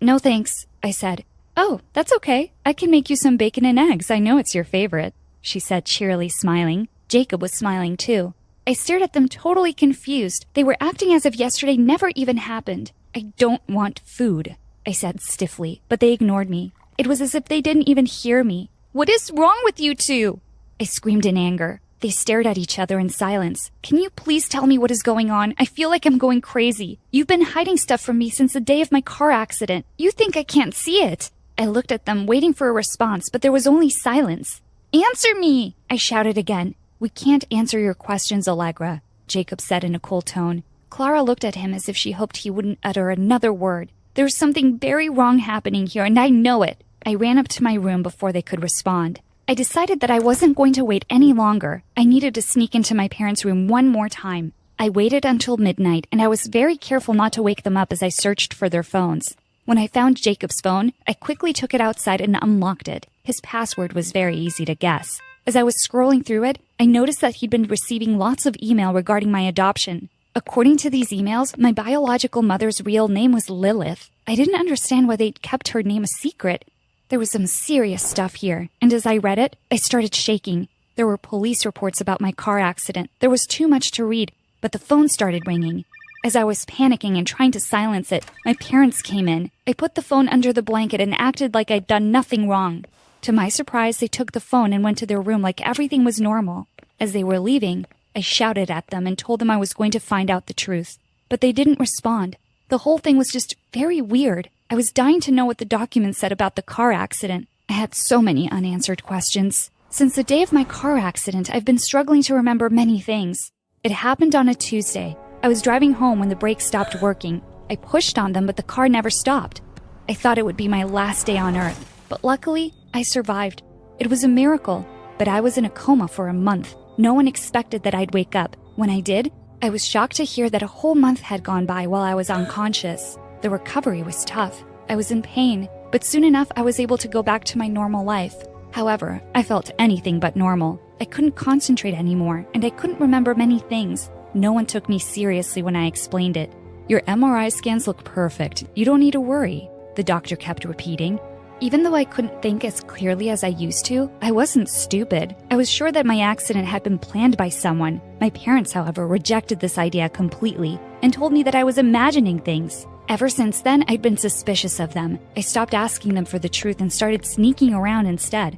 No thanks," I said. "Oh, that's okay. I can make you some bacon and eggs. I know it's your favorite," she said, cheerily smiling. Jacob was smiling too. I stared at them totally confused. They were acting as if yesterday never even happened. "I don't want food," I said stiffly, but they ignored me. It was as if they didn't even hear me. "What is wrong with you two?" I screamed in anger. They stared at each other in silence. "Can you please tell me what is going on? I feel like I'm going crazy. You've been hiding stuff from me since the day of my car accident. You think I can't see it?" I looked at them, waiting for a response, but there was only silence. "Answer me!" I shouted again. "We can't answer your questions, Allegra," Jacob said in a cold tone. Clara looked at him as if she hoped he wouldn't utter another word. There's something very wrong happening here, and I know it. I ran up to my room before they could respond. I decided that I wasn't going to wait any longer. I needed to sneak into my parents' room one more time. I waited until midnight, and I was very careful not to wake them up as I searched for their phones. When I found Jacob's phone, I quickly took it outside and unlocked it. His password was very easy to guess. As I was scrolling through it, I noticed that he'd been receiving lots of email regarding my adoption. According to these emails, my biological mother's real name was Lilith. I didn't understand why they'd kept her name a secret. There was some serious stuff here, and as I read it, I started shaking. There were police reports about my car accident. There was too much to read, but the phone started ringing. As I was panicking and trying to silence it, my parents came in. I put the phone under the blanket and acted like I'd done nothing wrong. To my surprise, they took the phone and went to their room like everything was normal. As they were leaving, I shouted at them and told them I was going to find out the truth. But they didn't respond. The whole thing was just very weird. I was dying to know what the documents said about the car accident. I had so many unanswered questions. Since the day of my car accident, I've been struggling to remember many things. It happened on a Tuesday. I was driving home when the brakes stopped working. I pushed on them, but the car never stopped. I thought it would be my last day on Earth, but luckily, I survived. It was a miracle, but I was in a coma for a month. No one expected that I'd wake up. When I did, I was shocked to hear that a whole month had gone by while I was unconscious. The recovery was tough. I was in pain, but soon enough I was able to go back to my normal life. However, I felt anything but normal. I couldn't concentrate anymore, and I couldn't remember many things. No one took me seriously when I explained it. Your MRI scans look perfect. You don't need to worry, the doctor kept repeating. Even though I couldn't think as clearly as I used to, I wasn't stupid. I was sure that my accident had been planned by someone. My parents, however, rejected this idea completely and told me that I was imagining things. Ever since then, I'd been suspicious of them. I stopped asking them for the truth and started sneaking around instead.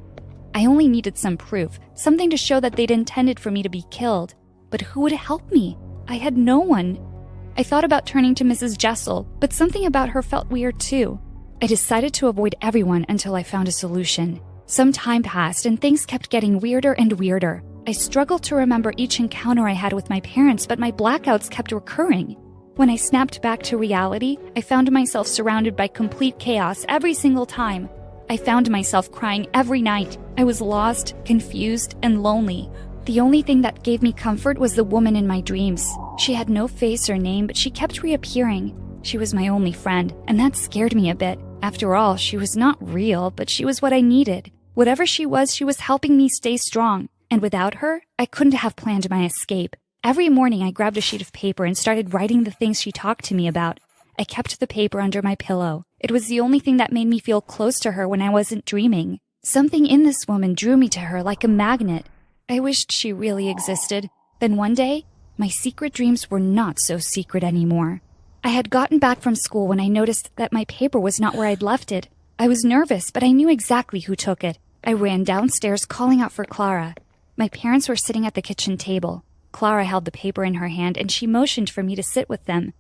I only needed some proof, something to show that they'd intended for me to be killed. But who would help me? I had no one. I thought about turning to Mrs. Jessel, but something about her felt weird too. I decided to avoid everyone until I found a solution. Some time passed and things kept getting weirder and weirder. I struggled to remember each encounter I had with my parents, but my blackouts kept recurring. When I snapped back to reality, I found myself surrounded by complete chaos every single time. I found myself crying every night. I was lost, confused, and lonely. The only thing that gave me comfort was the woman in my dreams. She had no face or name, but she kept reappearing. She was my only friend, and that scared me a bit. After all, she was not real, but she was what I needed. Whatever she was helping me stay strong. And without her, I couldn't have planned my escape. Every morning I grabbed a sheet of paper and started writing the things she talked to me about. I kept the paper under my pillow. It was the only thing that made me feel close to her when I wasn't dreaming. Something in this woman drew me to her like a magnet. I wished she really existed. Then one day, my secret dreams were not so secret anymore. I had gotten back from school when I noticed that my paper was not where I'd left it. I was nervous, but I knew exactly who took it. I ran downstairs calling out for Clara. My parents were sitting at the kitchen table. Clara held the paper in her hand and she motioned for me to sit with them.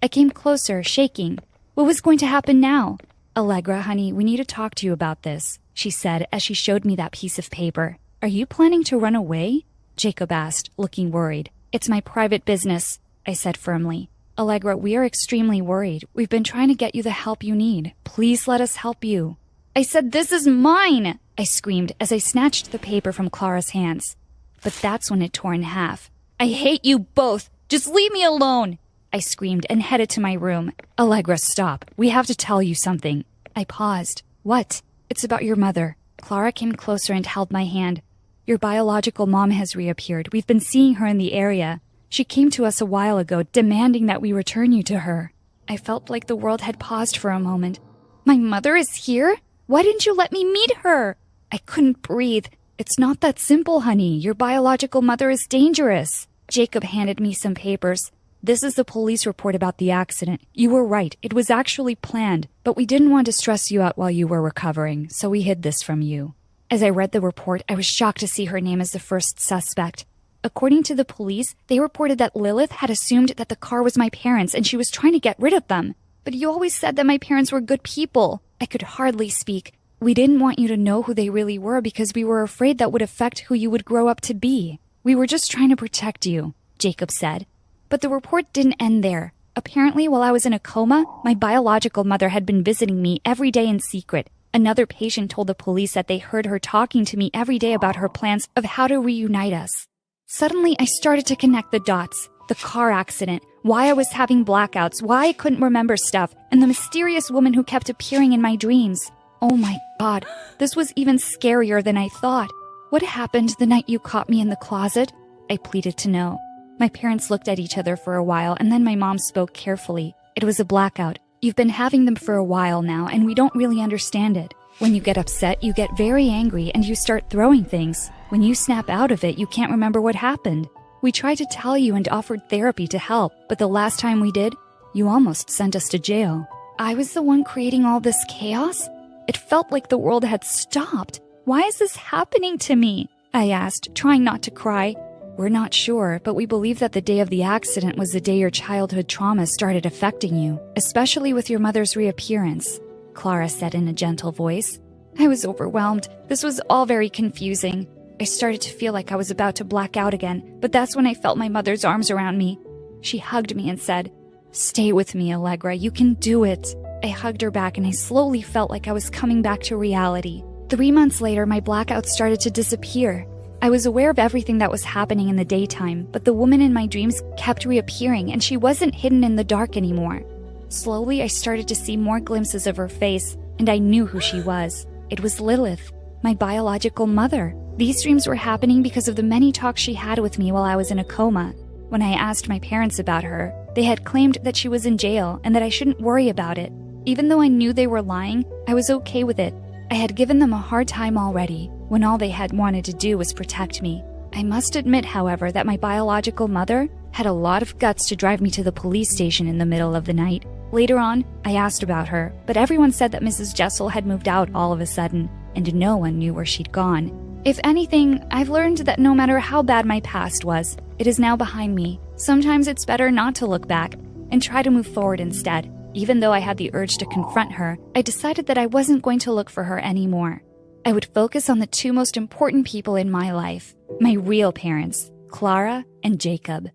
I came closer, shaking. What was going to happen now? Allegra, honey, we need to talk to you about this, she said as she showed me that piece of paper. Are you planning to run away? Jacob asked, looking worried. It's my private business, I said firmly. Allegra, we are extremely worried. We've been trying to get you the help you need. Please let us help you. I said, this is mine, I screamed as I snatched the paper from Clara's hands. But that's when it tore in half. I hate you both. Just leave me alone, I screamed and headed to my room. Allegra, stop. We have to tell you something. I paused. What? It's about your mother. Clara came closer and held my hand. Your biological mom has reappeared. We've been seeing her in the area. She came to us a while ago, demanding that we return you to her. I felt like the world had paused for a moment. My mother is here? Why didn't you let me meet her? I couldn't breathe. It's not that simple, honey. Your biological mother is dangerous. Jacob handed me some papers. This is the police report about the accident. You were right. It was actually planned, but we didn't want to stress you out while you were recovering, so we hid this from you. As I read the report, I was shocked to see her name as the first suspect. According to the police, they reported that Lilith had assumed that the car was my parents and she was trying to get rid of them. But you always said that my parents were good people. I could hardly speak. We didn't want you to know who they really were because we were afraid that would affect who you would grow up to be. We were just trying to protect you, Jacob said. But the report didn't end there. Apparently, while I was in a coma, my biological mother had been visiting me every day in secret. Another patient told the police that they heard her talking to me every day about her plans of how to reunite us. Suddenly, I started to connect the dots. The car accident, why I was having blackouts, why I couldn't remember stuff, and the mysterious woman who kept appearing in my dreams. Oh my God, this was even scarier than I thought. What happened the night you caught me in the closet? I pleaded to know. My parents looked at each other for a while, and then my mom spoke carefully. It was a blackout. You've been having them for a while now, and we don't really understand it. When you get upset, you get very angry, and you start throwing things. When you snap out of it, you can't remember what happened. We tried to tell you and offered therapy to help, but the last time we did, you almost sent us to jail. I was the one creating all this chaos? It felt like the world had stopped. Why is this happening to me? I asked, trying not to cry. We're not sure, but we believe that the day of the accident was the day your childhood trauma started affecting you, especially with your mother's reappearance, Clara said in a gentle voice. I was overwhelmed. This was all very confusing. I started to feel like I was about to black out again, but that's when I felt my mother's arms around me. She hugged me and said, "Stay with me, Allegra. You can do it." I hugged her back and I slowly felt like I was coming back to reality. 3 months later, my blackouts started to disappear. I was aware of everything that was happening in the daytime, but the woman in my dreams kept reappearing and she wasn't hidden in the dark anymore. Slowly, I started to see more glimpses of her face, and I knew who she was. It was Lilith, my biological mother. These dreams were happening because of the many talks she had with me while I was in a coma. When I asked my parents about her, they had claimed that she was in jail and that I shouldn't worry about it. Even though I knew they were lying, I was okay with it. I had given them a hard time already, when all they had wanted to do was protect me. I must admit, however, that my biological mother had a lot of guts to drive me to the police station in the middle of the night. Later on, I asked about her, but everyone said that Mrs. Jessel had moved out all of a sudden, and no one knew where she'd gone. If anything, I've learned that no matter how bad my past was, it is now behind me. Sometimes it's better not to look back and try to move forward instead. Even though I had the urge to confront her, I decided that I wasn't going to look for her anymore. I would focus on the two most important people in my life, my real parents, Clara and Jacob.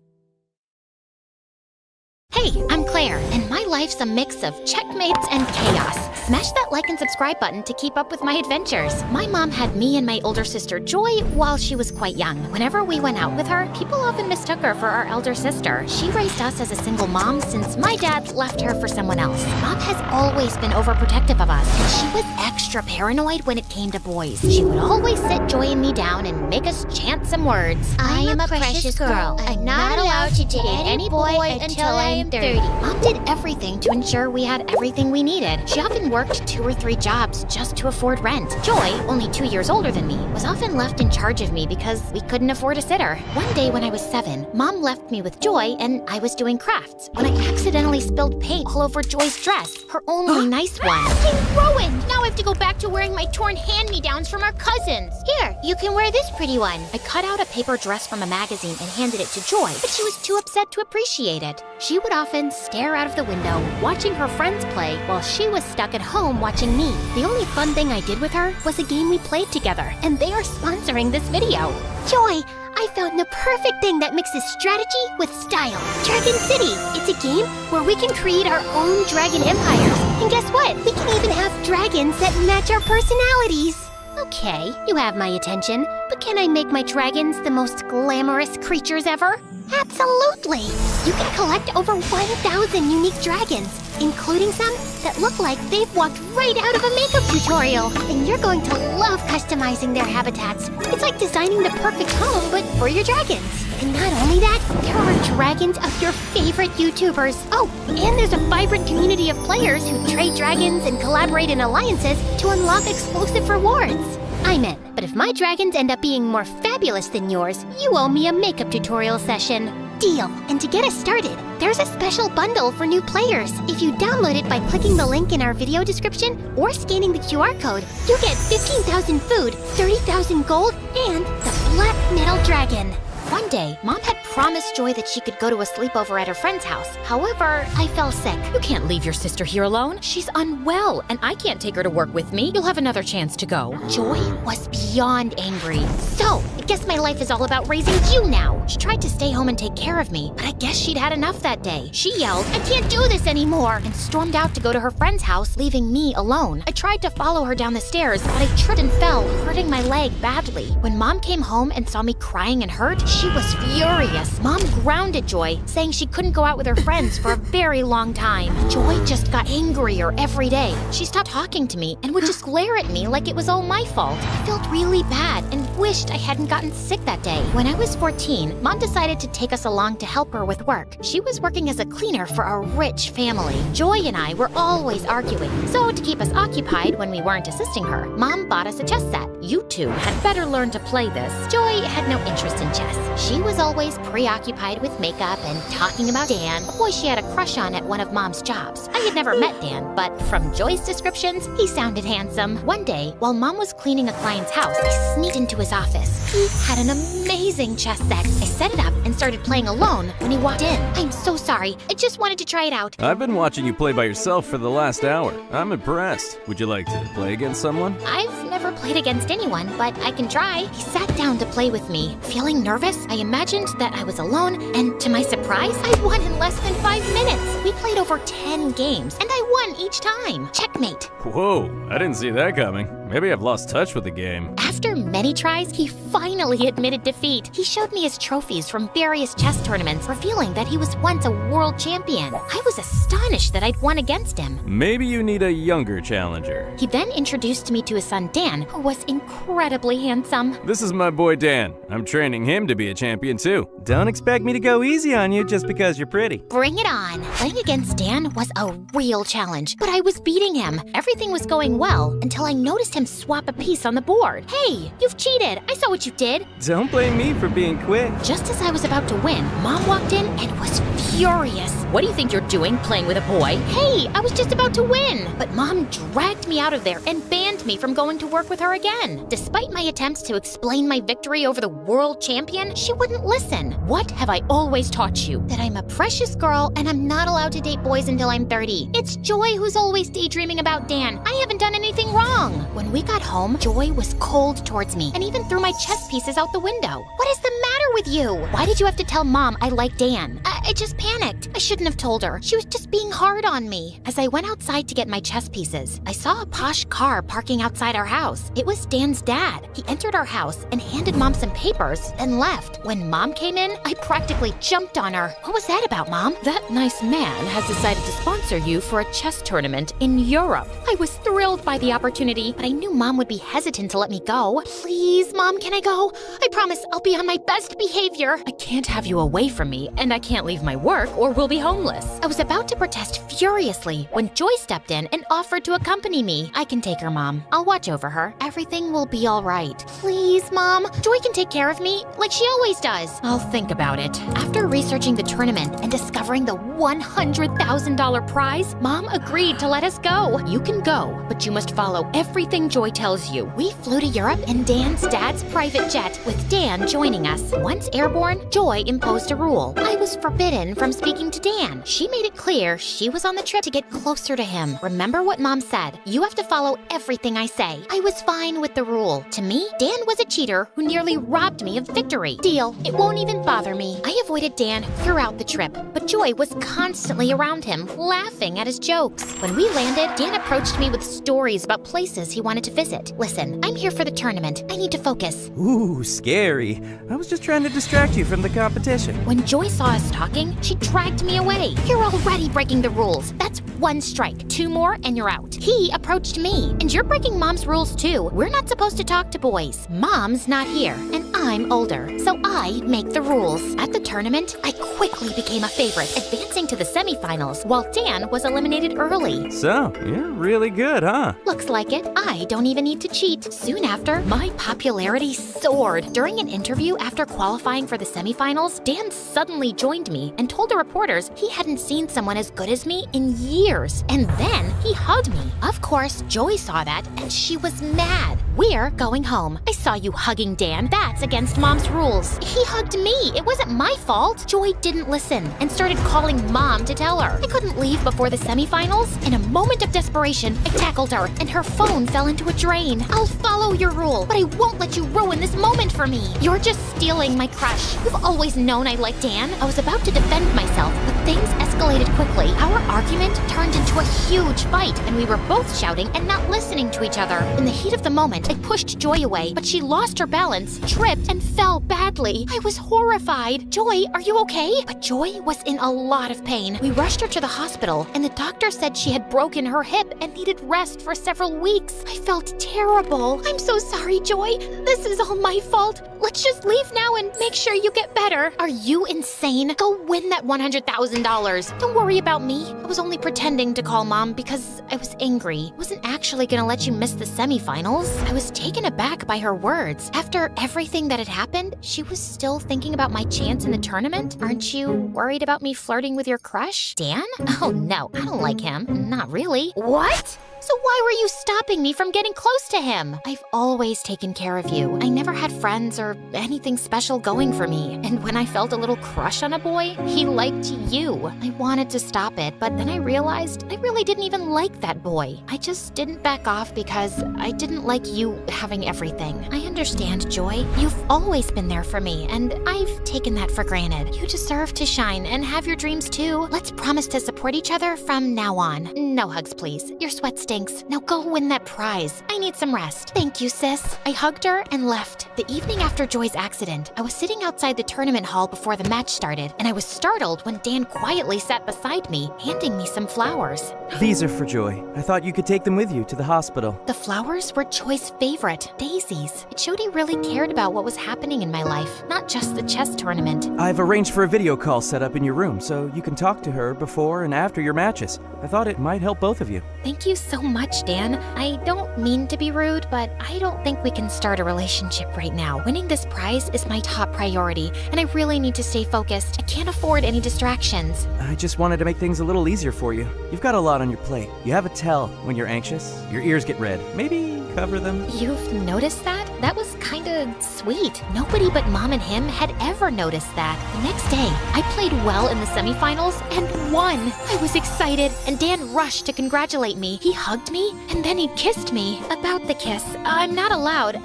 Hey, I'm Claire, and my life's a mix of checkmates and chaos. Smash that like and subscribe button to keep up with my adventures. My mom had me and my older sister Joy while she was quite young. Whenever we went out with her, people often mistook her for our elder sister. She raised us as a single mom since my dad left her for someone else. Mom has always been overprotective of us, and she was extra paranoid when it came to boys. She would always sit Joy and me down and make us chant some words. I am a precious girl. I'm not allowed to date any boy until I am 30. Mom did everything to ensure we had everything we needed. She often worked 2 or 3 jobs just to afford rent. Joy, only 2 years older than me, was often left in charge of me because we couldn't afford a sitter. One day when I was 7, Mom left me with Joy and I was doing crafts when I accidentally spilled paint all over Joy's dress, her only nice one. I'm ruined! Now I have to go back to wearing my torn hand-me-downs from our cousins. Here, you can wear this pretty one. I cut out a paper dress from a magazine and handed it to Joy, but she was too upset to appreciate it. She would often stare out of the window, watching her friends play while she was stuck at home watching me. The only fun thing I did with her was a game we played together, and they are sponsoring this video. Joy, I found the perfect thing that mixes strategy with style. Dragon City. It's a game where we can create our own dragon empires. And guess what? We can even have dragons that match our personalities. Okay, you have my attention, but can I make my dragons the most glamorous creatures ever? Absolutely! You can collect over 1,000 unique dragons, including some that look like they've walked right out of a makeup tutorial. And you're going to love customizing their habitats. It's like designing the perfect home, but for your dragons. And not only that, there are dragons of your favorite YouTubers. Oh, and there's a vibrant community of players who trade dragons and collaborate in alliances to unlock exclusive rewards. I'm in, but if my dragons end up being more fabulous than yours, you owe me a makeup tutorial session. Deal. And to get us started, there's a special bundle for new players. If you download it by clicking the link in our video description or scanning the QR code, you get 15,000 food, 30,000 gold, and the Black Metal Dragon. One day, Mom had promised Joy that she could go to a sleepover at her friend's house. However, I fell sick. You can't leave your sister here alone. She's unwell, and I can't take her to work with me. You'll have another chance to go. Joy was beyond angry. So, I guess my life is all about raising you now. She tried to stay home and take care of me, but I guess she'd had enough that day. She yelled, "I can't do this anymore," and stormed out to go to her friend's house, leaving me alone. I tried to follow her down the stairs, but I tripped and fell, hurting my leg badly. When Mom came home and saw me crying and hurt, she was furious. Mom grounded Joy, saying she couldn't go out with her friends for a very long time. Joy just got angrier every day. She stopped talking to me and would just glare at me like it was all my fault. I felt really bad and wished I hadn't gotten sick that day. When I was 14, Mom decided to take us along to help her with work. She was working as a cleaner for a rich family. Joy and I were always arguing, so to keep us occupied when we weren't assisting her, Mom bought us a chess set. You two had better learn to play this. Joy had no interest in chess. She was always preoccupied with makeup and talking about Dan, a boy she had a crush on at one of Mom's jobs. I had never met Dan, but from Joy's descriptions, he sounded handsome. One day, while Mom was cleaning a client's house, I sneaked into his his office. He had an amazing chess set. I set it up and started playing alone when he walked in. I'm so sorry. I just wanted to try it out. I've been watching you play by yourself for the last hour. I'm impressed. Would you like to play against someone? I've never played against anyone, but I can try. He sat down to play with me. Feeling nervous, I imagined that I was alone, and to my surprise, I won in less than 5 minutes. We played over 10 games, and I won each time. Checkmate. Whoa, I didn't see that coming. Maybe I've lost touch with the game. After many tries, he finally admitted defeat. He showed me his trophies from various chess tournaments, revealing that he was once a world champion. I was astonished that I'd won against him. Maybe you need a younger challenger. He then introduced me to his son Dan, who was incredibly handsome. This is my boy Dan. I'm training him to be a champion too. Don't expect me to go easy on you just because you're pretty. Bring it on. Playing against Dan was a real challenge, but I was beating him. Everything was going well until I noticed him swap a piece on the board. Hey, you've cheated. I saw what you did. Don't blame me for being quick. Just as I was about to win, Mom walked in and was furious. What do you think you're doing playing with a boy? Hey, I was just about to win. But Mom dragged me out of there and banned me from going to work with her again. Despite my attempts to explain my victory over the world champion, she wouldn't listen. What have I always taught you? That I'm a precious girl and I'm not allowed to date boys until I'm 30. It's Joy who's always daydreaming about Dan. I haven't done anything wrong. When we got home, Joy was cold towards me and even threw my chess pieces out the window. What is the matter with you? Why did you have to tell Mom I like Dan? I just panicked. I shouldn't have told her. She was just being hard on me. As I went outside to get my chess pieces, I saw a posh car parking outside our house. It was Dan's dad. He entered our house and handed Mom some papers, then left. When Mom came in, I practically jumped on her. What was that about, Mom? That nice man has decided to sponsor you for a chess tournament in Europe. I was thrilled by the opportunity, but I knew Mom would be hesitant to let me go. Please, Mom, can I go? I promise I'll be on my best behavior. I can't have you away from me, and I can't leave my work or we'll be homeless. I was about to protest furiously when Joy stepped in and offered to accompany me. I can take her, Mom. I'll watch over her. Everything will be all right. Please, Mom. Joy can take care of me like she always does. I'll think about it. After researching the tournament and discovering the $100,000 prize, Mom agreed to let us go. You can go, but you must follow everything Joy tells you. We flew to Europe in Dan's dad's private jet, with Dan joining us. Once airborne, Joy imposed a rule. I was forbidden from speaking to Dan. She made it clear she was on the trip to get closer to him. Remember what Mom said. You have to follow everything I say. I was fine with the rule. To me, Dan was a cheater who nearly robbed me of victory. Deal. It won't even bother me. I avoided Dan throughout the trip, but Joy was constantly around him, laughing at his jokes. When we landed, Dan approached me with stories about places he wanted to visit. Listen, I'm here for the tournament. I need to focus. Ooh, scary. I was just trying to distract you from the competition. When Joy saw us talking, she dragged me away. You're already breaking the rules. That's 1 strike. 2 more and you're out. He approached me, and you're breaking Mom's rules too. We're not supposed to talk to boys. Mom's not here, and I'm older, so I make the rules. At the tournament, I quickly became a favorite, advancing to the semifinals, while Dan was eliminated early. So, you're really good, huh? Looks like it. I don't even need to cheat. Soon after, my popularity soared. During an interview after qualifying for the semifinals, Dan suddenly joined me and told the reporters he hadn't seen someone as good as me in years. And then he hugged me. Of course, Joy saw that, and she was mad. We're going home. I saw you hugging Dan. That's against Mom's rules. He hugged me. It wasn't my fault. Joy didn't listen and started calling Mom to tell her. I couldn't leave before the semifinals. In a moment of desperation, I tackled her, and her phone fell into a drain. I'll follow your rule, but I won't let you ruin this moment for me. You're just stealing my crush. You've always known I like Dan. I was about to defend myself, but things escalated quickly. Our argument turned into a huge fight, and we were both shouting and not listening to each other. In the heat of the moment, I pushed Joy away, but she lost her balance, tripped, and fell badly. I was horrified. Joy, are you okay? But Joy was in a lot of pain. We rushed her to the hospital, and the doctor said she had broken her hip and needed rest for several weeks. I felt terrible. I'm so sorry, Joy. This is all my fault. Let's just leave now and make sure you get better. Are you insane? Go win that $100,000. Don't worry about me. I was only pretending to call Mom because I was angry. I wasn't actually gonna let you miss the semifinals. I was taken aback by her words. After everything that had happened, she was still thinking about my chance in the tournament. Aren't you worried about me flirting with your crush, Dan? Oh no, I don't like him. Not really. What? So why were you stopping me from getting close to him? I've always taken care of you. I never had friends or anything special going for me. And when I felt a little crush on a boy, he liked you. I wanted to stop it, but then I realized I really didn't even like that boy. I just didn't back off because I didn't like you having everything. I understand, Joy. You've always been there for me, and I've taken that for granted. You deserve to shine and have your dreams too. Let's promise to support each other from now on. No hugs, please. Your sweat stinks. Now go win that prize. I need some rest. Thank you, sis. I hugged her and left. The evening after Joy's accident, I was sitting outside the tournament hall before the match started, and I was startled when Dan quietly sat beside me, handing me some flowers. These are for Joy. I thought you could take them with you to the hospital. The flowers were Joy's favorite, daisies. It showed he really cared about what was happening in my life, not just the chess tournament. I've arranged for a video call set up in your room so you can talk to her before and after your matches. I thought it might help both of you. Thank you so much, Dan. I don't mean to be rude, but I don't think we can start a relationship right now. Winning this prize is my top priority, and I really need to stay focused. I can't afford any distractions. I just wanted to make things a little easier for you. You've got a lot on your plate. You have a tell when you're anxious. Your ears get red. Maybe cover them. You've noticed that? That was kinda sweet. Nobody but Mom and him had ever noticed that. The next day, I played well in the semifinals and won. I was excited, and Dan rushed to congratulate me. He hugged me, and then he kissed me. About the kiss, I'm not allowed.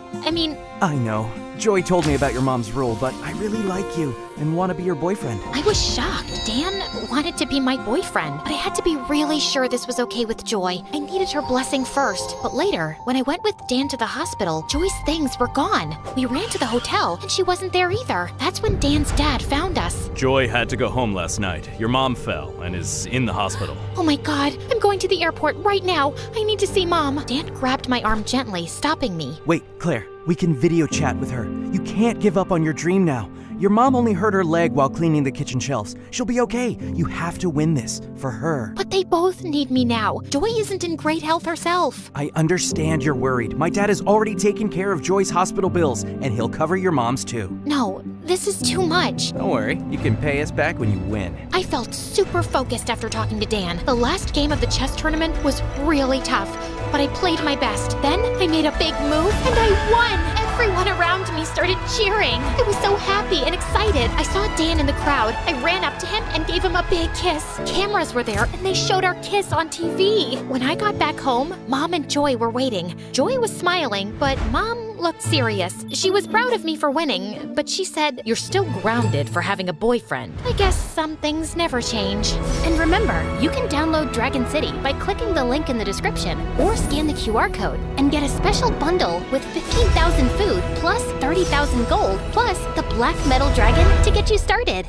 I know. Joy told me about your mom's rule, but I really like you and want to be your boyfriend. I was shocked. Dan wanted to be my boyfriend, but I had to be really sure this was okay with Joy. I needed her blessing first. But later, when I went with Dan to the hospital, Joy's things were gone. We ran to the hotel, and she wasn't there either. That's when Dan's dad found us. Joy had to go home last night. Your mom fell and is in the hospital. Oh my God, I'm going to the airport right now. I need to see Mom. Dan grabbed my arm gently, stopping me. Wait, Claire, we can video chat with her. You can't give up on your dream now. Your mom only hurt her leg while cleaning the kitchen shelves. She'll be okay. You have to win this for her. But they both need me now. Joy isn't in great health herself. I understand you're worried. My dad has already taken care of Joy's hospital bills, and he'll cover your mom's too. No, this is too much. Don't worry, you can pay us back when you win. I felt super focused after talking to Dan. The last game of the chess tournament was really tough, but I played my best. Then I made a big move, and I won! Everyone around me started cheering. I was so happy and excited. I saw Dan in the crowd. I ran up to him and gave him a big kiss. Cameras were there, and they showed our kiss on TV. When I got back home, Mom and Joy were waiting. Joy was smiling, but Mom looked serious. She was proud of me for winning, but she said, "You're still grounded for having a boyfriend." I guess some things never change. And remember, you can download Dragon City by clicking the link in the description or scan the QR code and get a special bundle with 15,000 food plus 30,000 gold plus the Black Metal Dragon to get you started.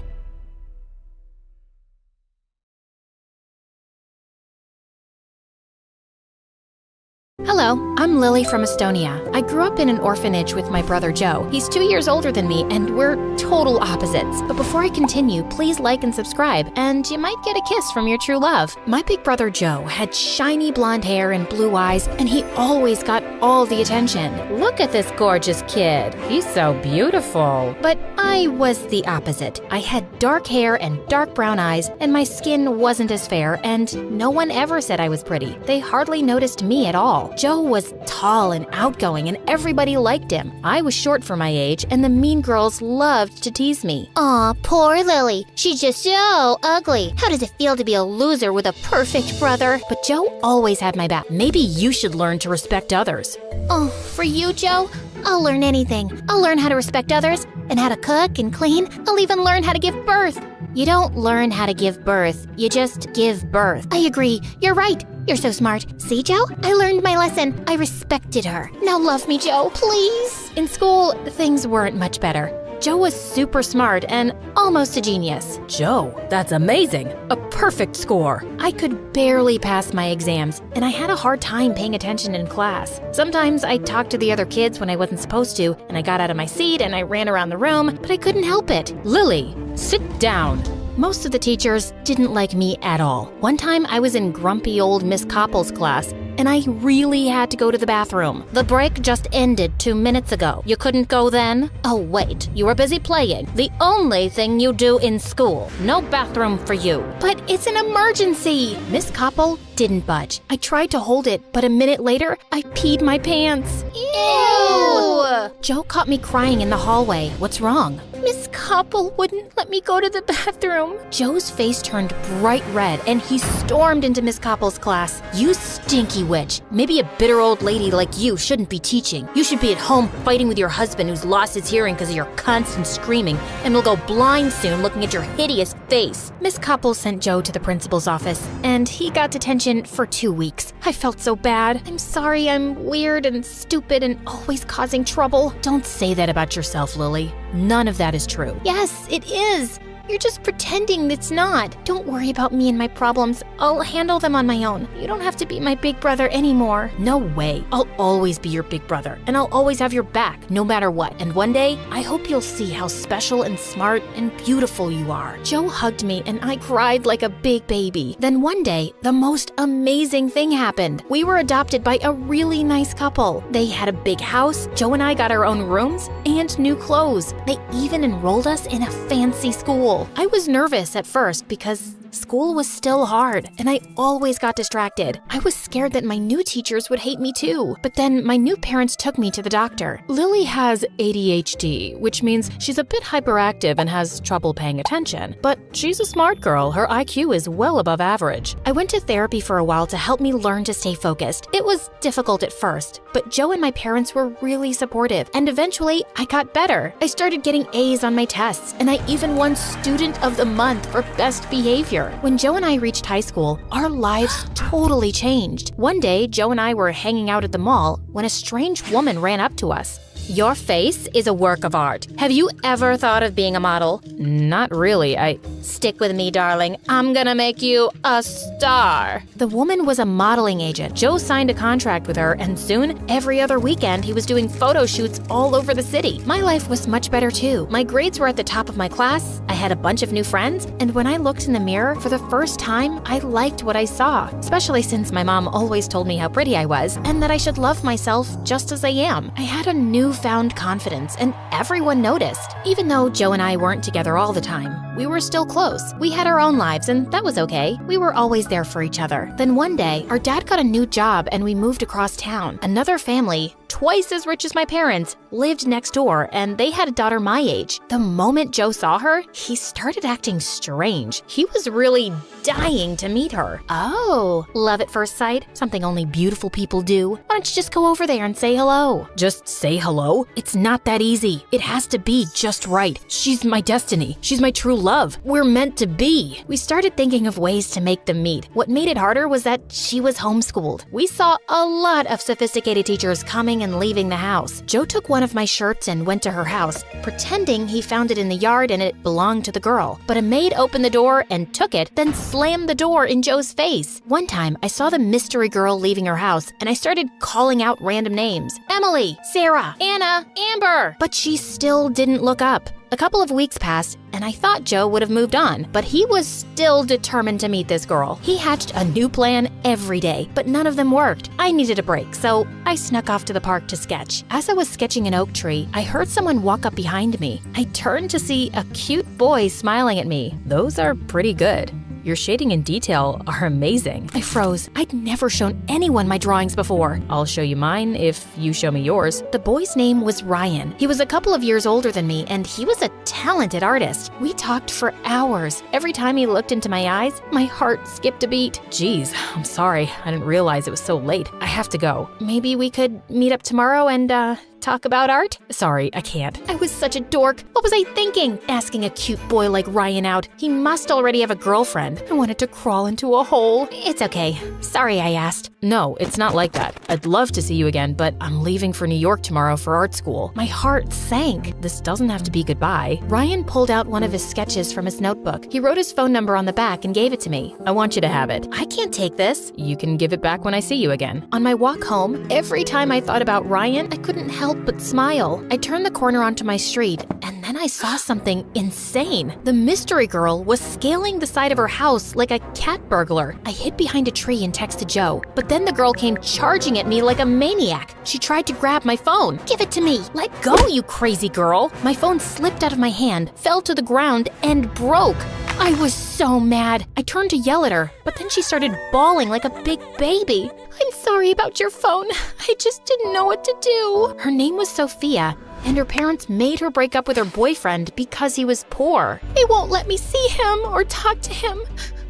Hello, I'm Lily from Estonia. I grew up in an orphanage with my brother Joe. He's 2 years older than me, and we're total opposites. But before I continue, please like and subscribe, and you might get a kiss from your true love. My big brother Joe had shiny blonde hair and blue eyes, and he always got all the attention. Look at this gorgeous kid. He's so beautiful. But I was the opposite. I had dark hair and dark brown eyes, and my skin wasn't as fair, and no one ever said I was pretty. They hardly noticed me at all. Joe was tall and outgoing, and everybody liked him. I was short for my age, and the mean girls loved to tease me. Aw, poor Lily. She's just so ugly. How does it feel to be a loser with a perfect brother? But Joe always had my back. Maybe you should learn to respect others. Oh, for you, Joe? I'll learn anything. I'll learn how to respect others, and how to cook and clean. I'll even learn how to give birth. You don't learn how to give birth. You just give birth. I agree. You're right. You're so smart. See, Joe? I learned my lesson. I respected her. Now love me, Joe, please. In school, things weren't much better. Joe was super smart and almost a genius. Joe, that's amazing. A perfect score. I could barely pass my exams, and I had a hard time paying attention in class. Sometimes I talked to the other kids when I wasn't supposed to, and I got out of my seat and I ran around the room, but I couldn't help it. Lily, sit down. Most of the teachers didn't like me at all. One time I was in grumpy old Miss Koppel's class, and I really had to go to the bathroom. The break just ended 2 minutes ago. You couldn't go then? Oh, wait, you were busy playing. The only thing you do in school. No bathroom for you. But it's an emergency. Miss Koppel didn't budge. I tried to hold it, but a minute later, I peed my pants. Ew! Joe caught me crying in the hallway. What's wrong? Miss Koppel wouldn't let me go to the bathroom. Joe's face turned bright red, and he stormed into Miss Koppel's class. You stinky witch. Maybe a bitter old lady like you shouldn't be teaching. You should be at home fighting with your husband who's lost his hearing because of your constant screaming and will go blind soon looking at your hideous face. Miss Koppel sent Joe to the principal's office, and he got detention for 2 weeks. I felt so bad. I'm sorry I'm weird and stupid and always causing trouble. Don't say that about yourself, Lily. None of that is true. Yes, it is. You're just pretending it's not. Don't worry about me and my problems. I'll handle them on my own. You don't have to be my big brother anymore. No way. I'll always be your big brother, and I'll always have your back, no matter what. And one day, I hope you'll see how special and smart and beautiful you are. Joe hugged me, and I cried like a big baby. Then one day, the most amazing thing happened. We were adopted by a really nice couple. They had a big house. Joe and I got our own rooms and new clothes. They even enrolled us in a fancy school. I was nervous at first because school was still hard, and I always got distracted. I was scared that my new teachers would hate me too. But then my new parents took me to the doctor. Lily has ADHD, which means she's a bit hyperactive and has trouble paying attention. But she's a smart girl. Her IQ is well above average. I went to therapy for a while to help me learn to stay focused. It was difficult at first, but Joe and my parents were really supportive, and eventually I got better. I started getting A's on my tests, and I even won Student of the Month for best behavior. When Joe and I reached high school, our lives totally changed. One day, Joe and I were hanging out at the mall when a strange woman ran up to us. Your face is a work of art. Have you ever thought of being a model? Not really. Stick with me, darling. I'm gonna make you a star. The woman was a modeling agent. Joe signed a contract with her, and soon, every other weekend, he was doing photo shoots all over the city. My life was much better too. My grades were at the top of my class, I had a bunch of new friends, and when I looked in the mirror for the first time, I liked what I saw, especially since my mom always told me how pretty I was and that I should love myself just as I am. I had a newfound confidence, and everyone noticed. Even though Joe and I weren't together all the time, we were still close. We had our own lives, and that was okay. We were always there for each other. Then one day, our dad got a new job and we moved across town. Another family, twice as rich as my parents, lived next door, and they had a daughter my age. The moment Joe saw her, he started acting strange. He was really dying to meet her. Oh, love at first sight? Something only beautiful people do. Why don't you just go over there and say hello? Just say hello? It's not that easy. It has to be just right. She's my destiny. She's my true love. We're meant to be. We started thinking of ways to make them meet. What made it harder was that she was homeschooled. We saw a lot of sophisticated teachers coming and leaving the house. Joe took one of my shirts and went to her house, pretending he found it in the yard and it belonged to the girl. But a maid opened the door and took it, then slammed the door in Joe's face. One time, I saw the mystery girl leaving her house, and I started calling out random names. Emily, Sarah, Anna, Amber. But she still didn't look up. A couple of weeks passed, and I thought Joe would have moved on, but he was still determined to meet this girl. He hatched a new plan every day, but none of them worked. I needed a break, so I snuck off to the park to sketch. As I was sketching an oak tree, I heard someone walk up behind me. I turned to see a cute boy smiling at me. Those are pretty good. Your shading and detail are amazing. I froze. I'd never shown anyone my drawings before. I'll show you mine if you show me yours. The boy's name was Ryan. He was a couple of years older than me, and he was a talented artist. We talked for hours. Every time he looked into my eyes, my heart skipped a beat. Geez, I'm sorry. I didn't realize it was so late. I have to go. Maybe we could meet up tomorrow and, talk about art? Sorry, I can't. I was such a dork. What was I thinking? Asking a cute boy like Ryan out. He must already have a girlfriend. I wanted to crawl into a hole. It's okay. Sorry I asked. No, it's not like that. I'd love to see you again, but I'm leaving for New York tomorrow for art school. My heart sank. This doesn't have to be goodbye. Ryan pulled out one of his sketches from his notebook. He wrote his phone number on the back and gave it to me. I want you to have it. I can't take this. You can give it back when I see you again. On my walk home, every time I thought about Ryan, I couldn't help but smile. I turned the corner onto my street, and then then I saw something insane. The mystery girl was scaling the side of her house like a cat burglar. I hid behind a tree and texted Joe, but then the girl came charging at me like a maniac. She tried to grab my phone. "Give it to me." "Let go, you crazy girl." My phone slipped out of my hand, fell to the ground, and broke. I was so mad. I turned to yell at her, but then she started bawling like a big baby. "I'm sorry about your phone. I just didn't know what to do." Her name was Sophia, and her parents made her break up with her boyfriend because he was poor. "They won't let me see him or talk to him.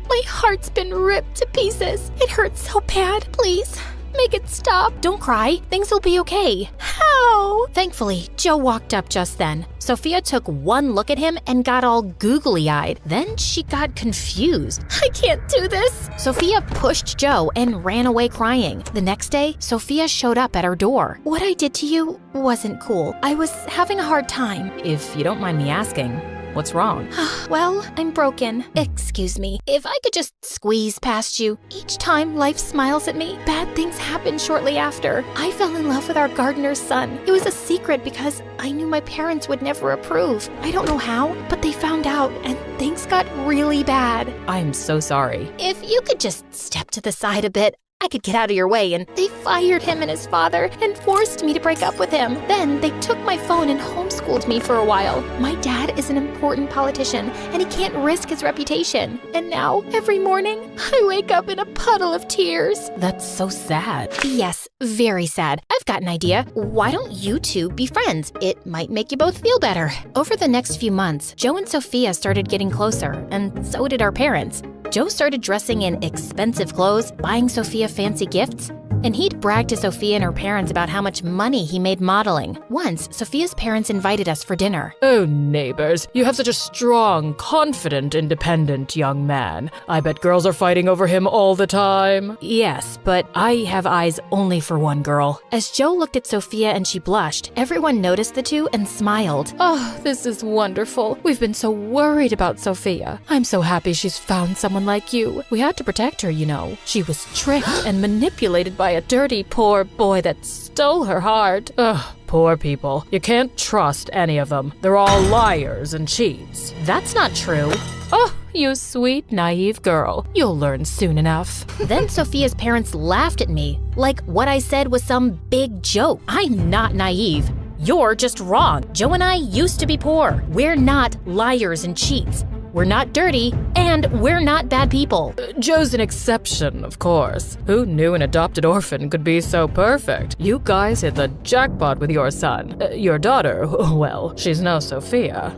My heart's been ripped to pieces. It hurts so bad. Please, make it stop." "Don't cry. Things will be okay." "How?" Thankfully, Joe walked up just then. Sophia took one look at him and got all googly-eyed. Then she got confused. "I can't do this." Sophia pushed Joe and ran away crying. The next day, Sophia showed up at her door. "What I did to you wasn't cool. I was having a hard time." If you don't mind me asking, what's wrong? "Well, I'm broken. Excuse me. If I could just squeeze past you. Each time life smiles at me, bad things happen shortly after. I fell in love with our gardener's son. It was a secret because I knew my parents would never approve. I don't know how, but they found out and things got really bad." I'm so sorry. "If you could just step to the side a bit, I could get out of your way." And they fired him and his father and forced me to break up with him. Then they took my phone and homeschooled me for a while. My dad is an important politician and he can't risk his reputation. And now, every morning, I wake up in a puddle of tears. That's so sad. Yes, very sad. I've got an idea. Why don't you two be friends? It might make you both feel better. Over the next few months, Joe and Sophia started getting closer, and so did our parents. Joe started dressing in expensive clothes, buying Sophia fancy gifts, and he'd brag to Sophia and her parents about how much money he made modeling. Once, Sophia's parents invited us for dinner. "Oh, neighbors, you have such a strong, confident, independent young man. I bet girls are fighting over him all the time." "Yes, but I have eyes only for one girl." As Joe looked at Sophia and she blushed, everyone noticed the two and smiled. "Oh, this is wonderful. We've been so worried about Sophia. I'm so happy she's found someone like you. We had to protect her, you know. She was tricked and manipulated by a dirty, poor boy that stole her heart. Ugh, poor people. You can't trust any of them. They're all liars and cheats." "That's not true." "Oh, you sweet, naive girl. You'll learn soon enough." Then Sophia's parents laughed at me, like what I said was some big joke. I'm not naive. You're just wrong. Joe and I used to be poor. We're not liars and cheats. We're not dirty, and we're not bad people. Joe's an exception, of course. Who knew an adopted orphan could be so perfect? You guys hit the jackpot with your son. Your daughter, well, she's no Sophia.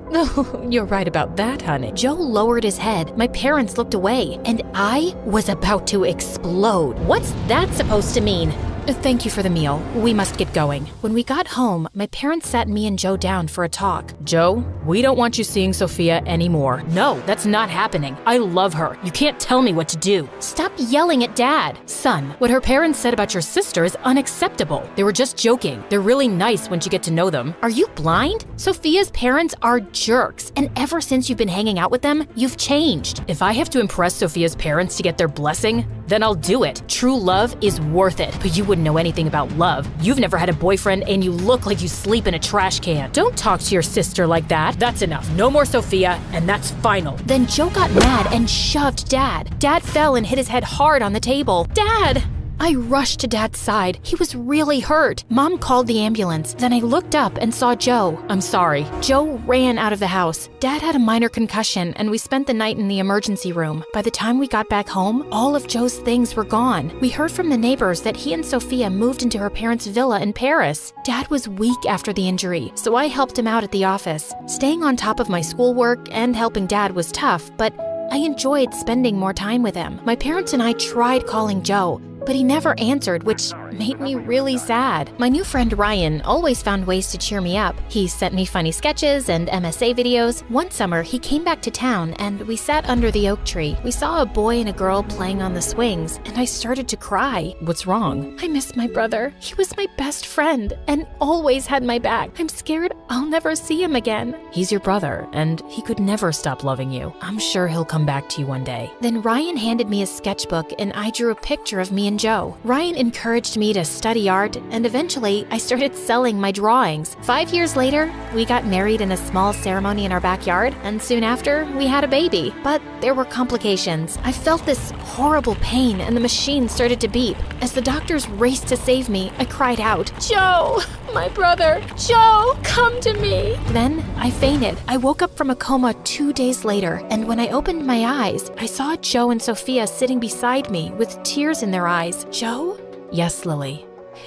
You're right about that, honey. Joe lowered his head. My parents looked away, and I was about to explode. What's that supposed to mean? Thank you for the meal. We must get going. When we got home, my parents sat me and Joe down for a talk. "Joe, we don't want you seeing Sophia anymore." "No, that's not happening. I love her. You can't tell me what to do." "Stop yelling at Dad." "Son, what her parents said about your sister is unacceptable. They were just joking. They're really nice once you get to know them." "Are you blind? Sophia's parents are jerks, and ever since you've been hanging out with them, you've changed." "If I have to impress Sophia's parents to get their blessing, then I'll do it. True love is worth it." "But you wouldn't know anything about love. You've never had a boyfriend and you look like you sleep in a trash can." "Don't talk to your sister like that. That's enough. No more Sophia, and that's final." Then Joe got mad and shoved Dad. Dad fell and hit his head hard on the table. "Dad!" I rushed to Dad's side. He was really hurt. Mom called the ambulance. Then I looked up and saw Joe. "I'm sorry." Joe ran out of the house. Dad had a minor concussion, and we spent the night in the emergency room. By the time we got back home, all of Joe's things were gone. We heard from the neighbors that he and Sophia moved into her parents' villa in Paris. Dad was weak after the injury, so I helped him out at the office. Staying on top of my schoolwork and helping Dad was tough, but I enjoyed spending more time with him. My parents and I tried calling Joe, but he never answered, which made me really sad. My new friend Ryan always found ways to cheer me up. He sent me funny sketches and MSA videos. One summer, he came back to town and we sat under the oak tree. We saw a boy and a girl playing on the swings, and I started to cry. "What's wrong?" "I miss my brother. He was my best friend and always had my back. I'm scared I'll never see him again." "He's your brother, and he could never stop loving you. I'm sure he'll come back to you one day." Then Ryan handed me a sketchbook and I drew a picture of me and Joe. Ryan encouraged me me to study art, and eventually I started selling my drawings. 5 years later, we got married in a small ceremony in our backyard, and soon after, we had a baby. But there were complications. I felt this horrible pain, and the machine started to beep. As the doctors raced to save me, I cried out, "Joe, my brother, Joe, come to me." Then I fainted. I woke up from a coma 2 days later, and when I opened my eyes, I saw Joe and Sophia sitting beside me with tears in their eyes. "Joe?" "Yes, Lily."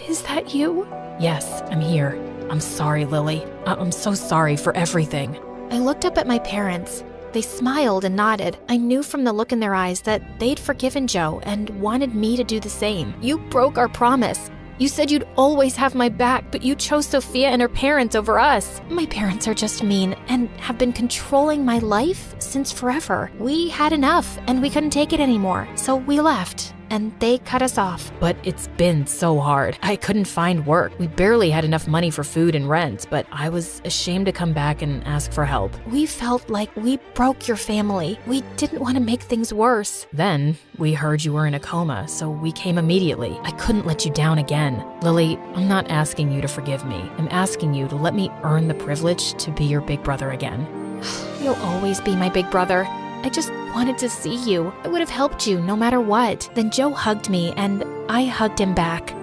"Is that you?" "Yes, I'm here. I'm sorry, Lily. I'm so sorry for everything." I looked up at my parents. They smiled and nodded. I knew from the look in their eyes that they'd forgiven Joe and wanted me to do the same. "You broke our promise. You said you'd always have my back, but you chose Sophia and her parents over us." "My parents are just mean and have been controlling my life since forever. We had enough and we couldn't take it anymore, so we left. And they cut us off." "But it's been so hard. I couldn't find work. We barely had enough money for food and rent, but I was ashamed to come back and ask for help." "We felt like we broke your family. We didn't want to make things worse." "Then we heard you were in a coma, so we came immediately. I couldn't let you down again." "Lily, I'm not asking you to forgive me. I'm asking you to let me earn the privilege to be your big brother again." "You'll always be my big brother. I just wanted to see you. I would have helped you no matter what." Then Joe hugged me and I hugged him back.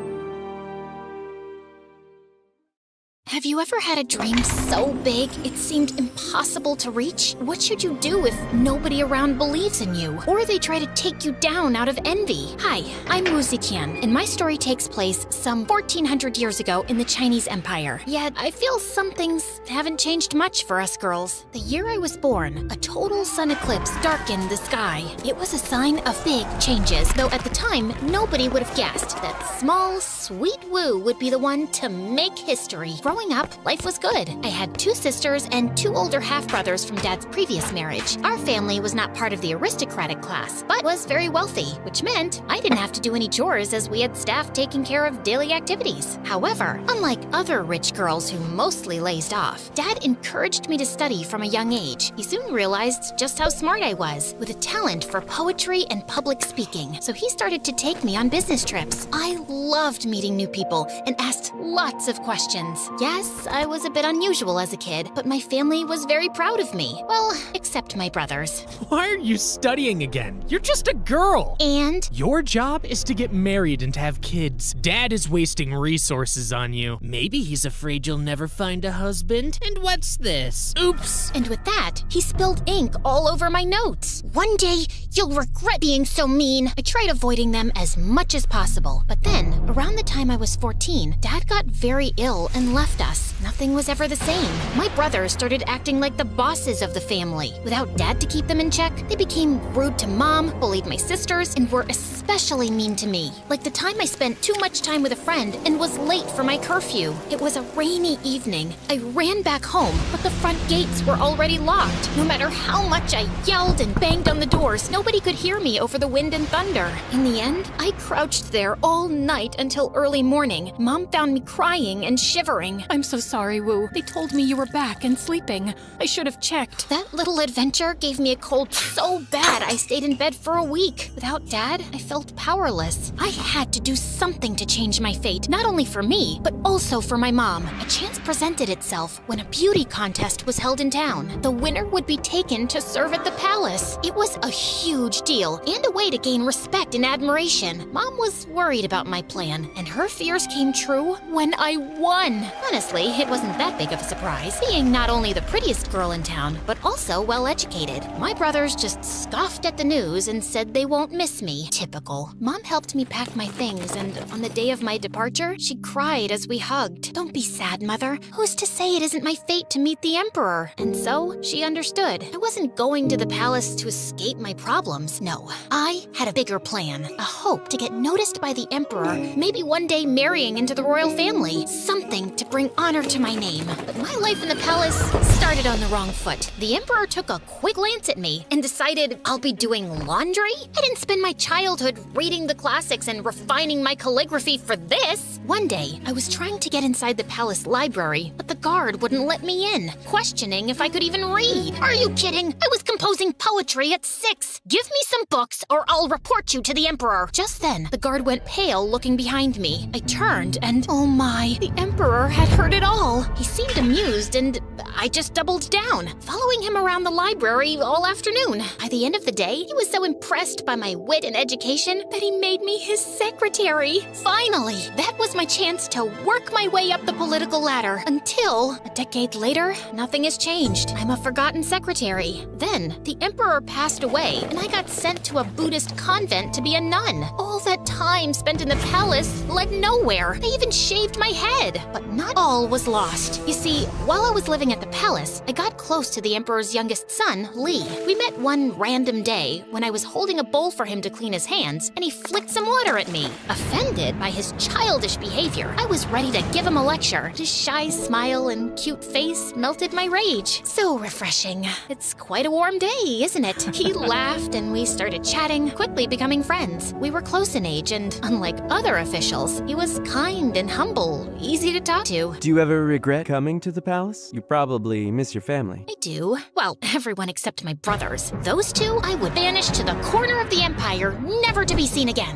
Have you ever had a dream so big it seemed impossible to reach? What should you do if nobody around believes in you? Or they try to take you down out of envy? Hi, I'm Wu Ziqian, and my story takes place some 1400 years ago in the Chinese Empire. Yet, I feel some things haven't changed much for us girls. The year I was born, a total sun eclipse darkened the sky. It was a sign of big changes, though at the time, nobody would have guessed that small, sweet Wu would be the one to make history. Growing up, life was good. I had 2 sisters and 2 older half-brothers from Dad's previous marriage. Our family was not part of the aristocratic class, but was very wealthy, which meant I didn't have to do any chores as we had staff taking care of daily activities. However, unlike other rich girls who mostly lazed off, Dad encouraged me to study from a young age. He soon realized just how smart I was, with a talent for poetry and public speaking, so he started to take me on business trips. I loved meeting new people and asked lots of questions. Yes, I was a bit unusual as a kid, but my family was very proud of me. Well, except my brothers. Why are you studying again? You're just a girl. And? Your job is to get married and to have kids. Dad is wasting resources on you. Maybe he's afraid you'll never find a husband. And what's this? Oops. And with that, he spilled ink all over my notes. One day, you'll regret being so mean. I tried avoiding them as much as possible. But then, around the time I was 14, Dad got very ill and left us. Nothing was ever the same. My brothers started acting like the bosses of the family. Without Dad to keep them in check, they became rude to Mom, bullied my sisters, and were especially mean to me. Like the time I spent too much time with a friend and was late for my curfew. It was a rainy evening. I ran back home, but the front gates were already locked. No matter how much I yelled and banged on the doors, nobody could hear me over the wind and thunder. In the end, I crouched there all night until early morning. Mom found me crying and shivering. "I'm so sorry, Wu. They told me you were back and sleeping. I should have checked." That little adventure gave me a cold so bad I stayed in bed for a week. Without Dad, I felt powerless. I had to do something to change my fate, not only for me, but also for my mom. A chance presented itself when a beauty contest was held in town. The winner would be taken to serve at the palace. It was a huge deal and a way to gain respect and admiration. Mom was worried about my plan, and her fears came true when I won. Honestly, it wasn't that big of a surprise, being not only the prettiest girl in town, but also well-educated. My brothers just scoffed at the news and said they won't miss me. Typical. Mom helped me pack my things, and on the day of my departure, she cried as we hugged. "Don't be sad, Mother. Who's to say it isn't my fate to meet the Emperor?" And so, she understood. I wasn't going to the palace to escape my problems. No, I had a bigger plan. A hope to get noticed by the Emperor, maybe one day marrying into the royal family. Something to bring honor to my name. But my life in the palace started on the wrong foot. The Emperor took a quick glance at me and decided I'll be doing laundry? I didn't spend my childhood reading the classics and refining my calligraphy for this. One day, I was trying to get inside the palace library, but the guard wouldn't let me in, questioning if I could even read. "Are you kidding? I was composing poetry at 6. Give me some books or I'll report you to the Emperor." Emperor! Just then, the guard went pale looking behind me. I turned and, oh my, the Emperor had heard it all. He seemed amused and I just doubled down, following him around the library all afternoon. By the end of the day, he was so impressed by my wit and education that he made me his secretary. Finally, that was my chance to work my way up the political ladder until, a decade later, nothing has changed. I'm a forgotten secretary. Then, the Emperor passed away and I got sent to a Buddhist convent to be a nun. All that time spent in the palace led nowhere. I even shaved my head. But not all was lost. You see, while I was living at the palace, I got close to the Emperor's youngest son, Li. We met one random day when I was holding a bowl for him to clean his hands, and he flicked some water at me. Offended by his childish behavior, I was ready to give him a lecture. His shy smile and cute face melted my rage. So refreshing. It's quite a warm day, isn't it? He laughed and we started chatting, quickly becoming friends. We were close in age, and unlike other officials, he was kind and humble, easy to talk to. Do you ever regret coming to the palace? You probably miss your family. I do. Well, everyone except my brothers. Those two I would banish to the corner of the empire, never to be seen again.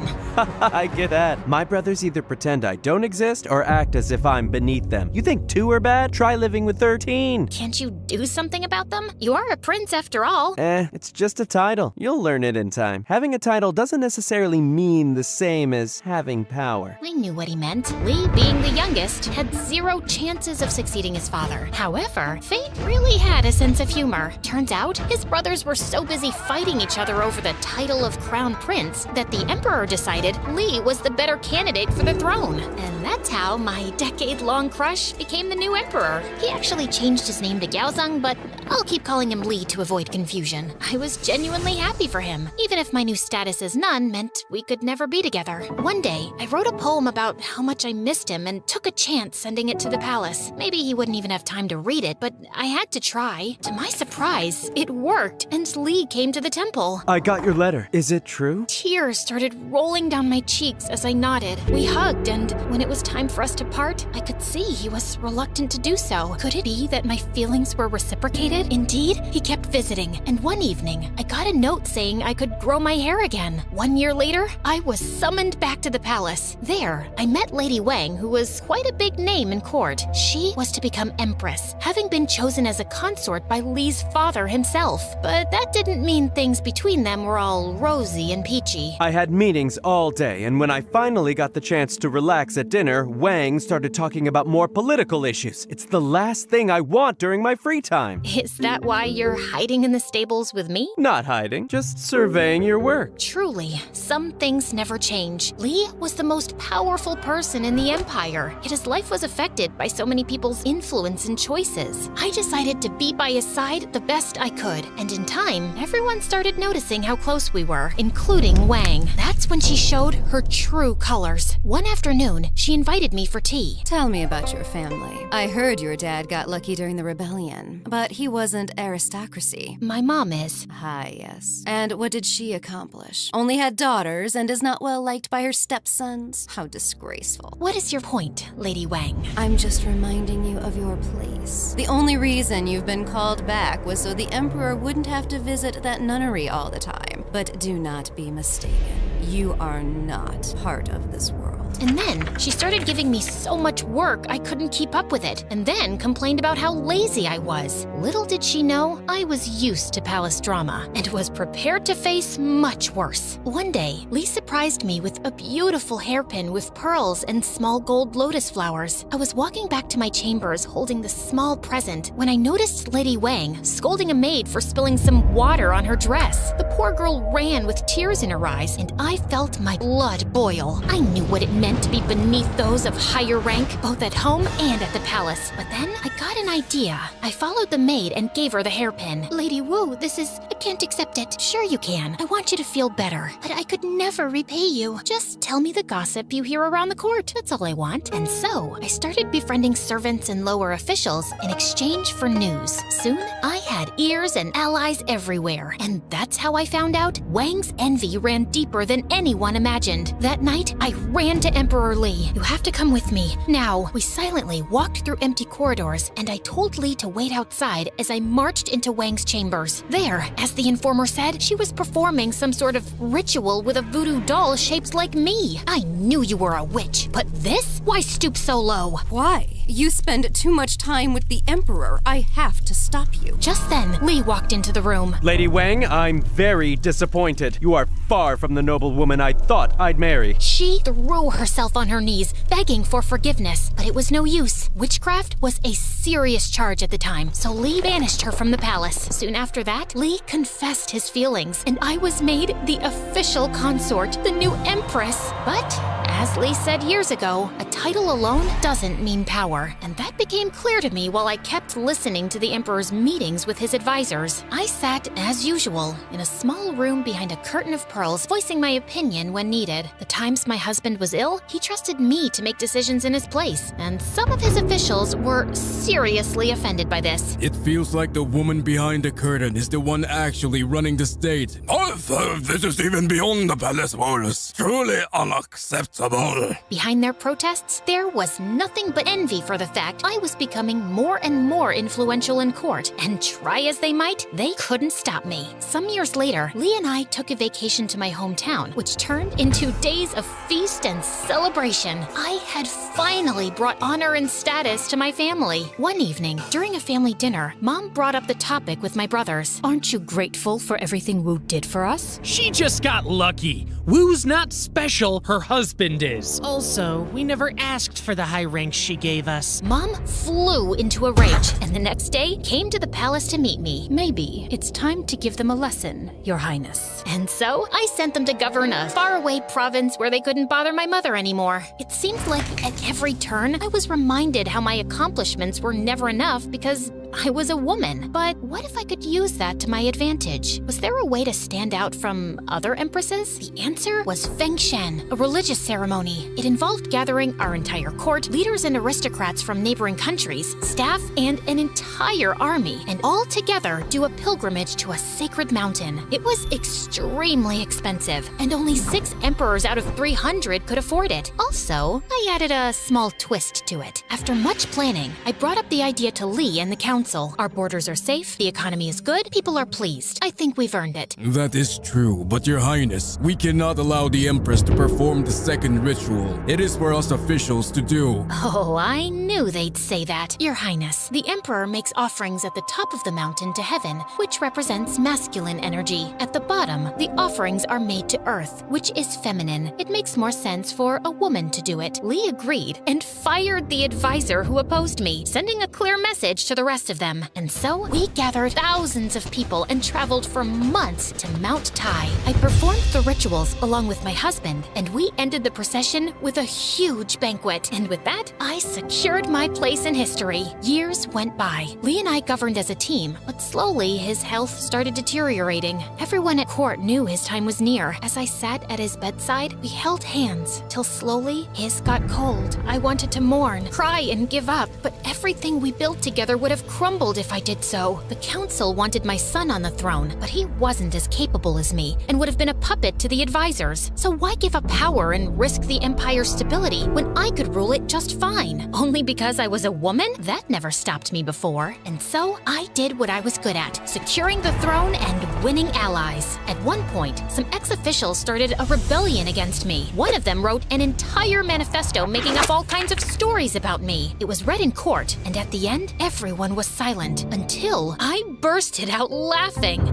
I get that. My brothers either pretend I don't exist or act as if I'm beneath them. You think 2 are bad? Try living with 13. Can't you do something about them? You are a prince after all. It's just a title. You'll learn it in time. Having a title doesn't necessarily mean the same as having power. I knew what he meant. Li, being the youngest, had 0 chances of succeeding his father. However, fate really had a sense of humor. Turns out, his brothers were so busy fighting each other over the title of crown prince that the emperor decided Li was the better candidate for the throne. And that's how my decade-long crush became the new emperor. He actually changed his name to Gaozong, but I'll keep calling him Li to avoid confusion. I was genuinely happy for him, even if my new status as nun meant we could never be together. One day, I wrote a poem about how much I missed him and took a chance sending it to the palace. Maybe he wouldn't even have time to read it, but I had to try. To my surprise, it worked, and Li came to the temple. I got your letter. Is it true? Tears started rolling down my cheeks as I nodded. We hugged, and when it was time for us to part, I could see he was reluctant to do so. Could it be that my feelings were reciprocated? Indeed, he kept visiting, and one evening, I got a note saying I could grow my hair again. 1 year later, I was summoned back to the palace. There, I met Lady Wang, who was quite a big name in court. She was to become empress, having been chosen as a consort by Li's father himself. But that didn't mean things between them were all rosy and peachy. I had meetings all day, and when I finally got the chance to relax at dinner, Wang started talking about more political issues. It's the last thing I want during my free time. Is that why you're hiding in the stables with me? Not hiding, just surveying your work. Truly, some things never change. Li was the most powerful person in the empire, yet his life was affected by so many people's influence and choices. I decided to be by his side the best I could, and in time, everyone started noticing how close we were, including Wang. That's when she showed her true colors. One afternoon, she invited me for tea. Tell me about your family. I heard your dad got lucky during the rebellion, but he wasn't aristocracy. My mom is. Ah, yes. And what did she accomplish? Only had daughters and is not well liked by her stepsons? How disgraceful. What is your point, Lady Wang? I'm just reminding you of your place. The only reason you've been called back was so the Emperor wouldn't have to visit that nunnery all the time. But do not be mistaken. You are not part of this world. And then she started giving me so much work I couldn't keep up with it, and then complained about how lazy I was. Little did she know, I was used to palace drama and was prepared to face much worse. One day, Li surprised me with a beautiful hairpin with pearls and small gold lotus flowers. I was walking back to my chambers holding the small present when I noticed Lady Wang scolding a maid for spilling some water on her dress. The poor girl ran with tears in her eyes, and I felt my blood boil. I knew what it meant to be beneath those of higher rank, both at home and at the palace. But then I got an idea. I followed the maid and gave her the hairpin. Lady Wu, I can't accept it. Sure you can. I want you to feel better. But I could never repay you. Just tell me the gossip you hear around the court. That's all I want. And so, I started befriending servants and lower officials in exchange for news. Soon, I had ears and allies everywhere. And that's how I found out Wang's envy ran deeper than anyone imagined. That night, I ran to to Emperor Li. You have to come with me. Now, we silently walked through empty corridors, and I told Li to wait outside as I marched into Wang's chambers. There, as the informer said, she was performing some sort of ritual with a voodoo doll shaped like me. I knew you were a witch, but this? Why stoop so low? Why? You spend too much time with the Emperor. I have to stop you. Just then, Li walked into the room. Lady Wang, I'm very disappointed. You are far from the noble woman I thought I'd marry. She threw herself on her knees, begging for forgiveness, but it was no use. Witchcraft was a serious charge at the time, so Li banished her from the palace. Soon after that, Li confessed his feelings, and I was made the official consort, the new empress. But, as Li said years ago, a title alone doesn't mean power, and that became clear to me while I kept listening to the Emperor's meetings with his advisors. I sat, as usual, in a small room behind a curtain of pearls, voicing my opinion when needed. The times my husband was ill, he trusted me to make decisions in his place, and some of his officials were seriously offended by this. It feels like the woman behind the curtain is the one actually running the state. Arthur, this is even beyond the palace walls. Truly unacceptable. Behind their protests, there was nothing but envy for the fact I was becoming more and more influential in court, and try as they might, they couldn't stop me. Some years later, Li and I took a vacation to my hometown, which turned into days of feast and celebration. I had finally brought honor and status to my family. One evening, during a family dinner, Mom brought up the topic with my brothers. Aren't you grateful for everything Wu did for us? She just got lucky. Wu's not special, her husband is. Also, we never asked for the high ranks she gave us. Mom flew into a rage, and the next day came to the palace to meet me. Maybe it's time to give them a lesson, Your Highness. And so, I sent them to govern a faraway province where they couldn't bother my mother anymore. It seemed like at every turn, I was reminded how my accomplishments were never enough because I was a woman. But what if I could use that to my advantage? Was there a way to stand out from other empresses? The answer was Feng Shen, a religious ceremony. It involved gathering our entire court, leaders and aristocrats from neighboring countries, staff, and an entire army, and all together do a pilgrimage to a sacred mountain. It was extremely expensive, and only 6 emperors out of 300 could afford it. Also, I added a small twist to it. After much planning, I brought up the idea to Li and the council. Our borders are safe, the economy is good, people are pleased. I think we've earned it. That is true, but Your Highness, we cannot allow the Empress to perform the second ritual. It is for us officials to do. Oh, I knew they'd say that. Your Highness, the Emperor makes offerings at the top of the mountain to heaven, which represents masculine energy. At the bottom, the offerings are made to earth, which is feminine. It makes more sense for a woman to do it. Li agreed and fired the advisor who opposed me, sending a clear message to the rest of them. And so, we gathered thousands of people and traveled for months to Mount Tai. I performed the rituals along with my husband, and we ended the procession with a huge banquet. And with that, I secured my place in history. Years went by. Li and I governed as a team, but slowly his health started deteriorating. Everyone at court knew his time was near. As I sat at his bedside, we held hands, till slowly his got cold. I wanted to mourn, cry, and give up, but everything we built together would have crumbled if I did so. The council wanted my son on the throne, but he wasn't as capable as me, and would have been a puppet to the advisors. So why give up power and risk the empire's stability when I could rule it just fine? Only because I was a woman? That never stopped me before. And so I did what I was good at, securing the throne and winning allies. At one point, some ex-officials started a rebellion against me. One of them wrote an entire manifesto making up all kinds of stories about me. It was read in court, and at the end, everyone was silent until I bursted out laughing.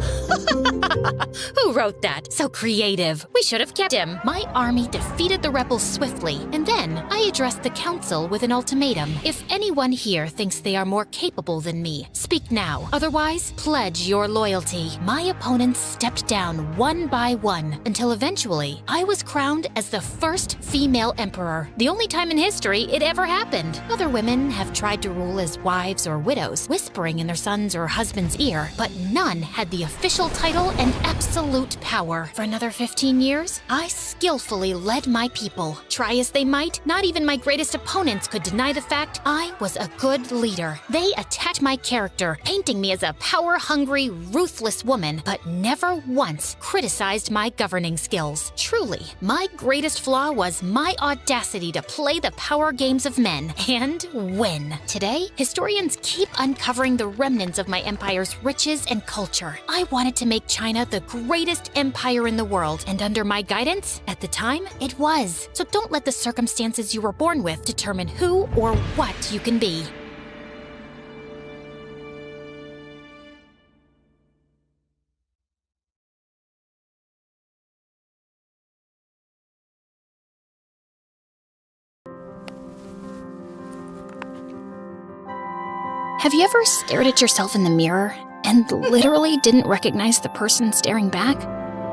Who wrote that? So creative. We should have kept him. My army defeated the rebels swiftly, and then I addressed the council with an ultimatum. If anyone here thinks they are more capable than me, speak now. Otherwise, pledge your loyalty. My opponents stepped down one by one until eventually I was crowned as the first female emperor. The only time in history it ever happened. Other women have tried to rule as wives or widows, wives whispering in their son's or husband's ear, but none had the official title and absolute power. For another 15 years, I skillfully led my people. Try as they might, not even my greatest opponents could deny the fact I was a good leader. They attacked my character, painting me as a power-hungry, ruthless woman, but never once criticized my governing skills. Truly, my greatest flaw was my audacity to play the power games of men and win. Today, historians keep uncovering the remnants of my empire's riches and culture. I wanted to make China the greatest empire in the world, and under my guidance, at the time, it was. So don't let the circumstances you were born with determine who or what you can be. Have you ever stared at yourself in the mirror and literally didn't recognize the person staring back?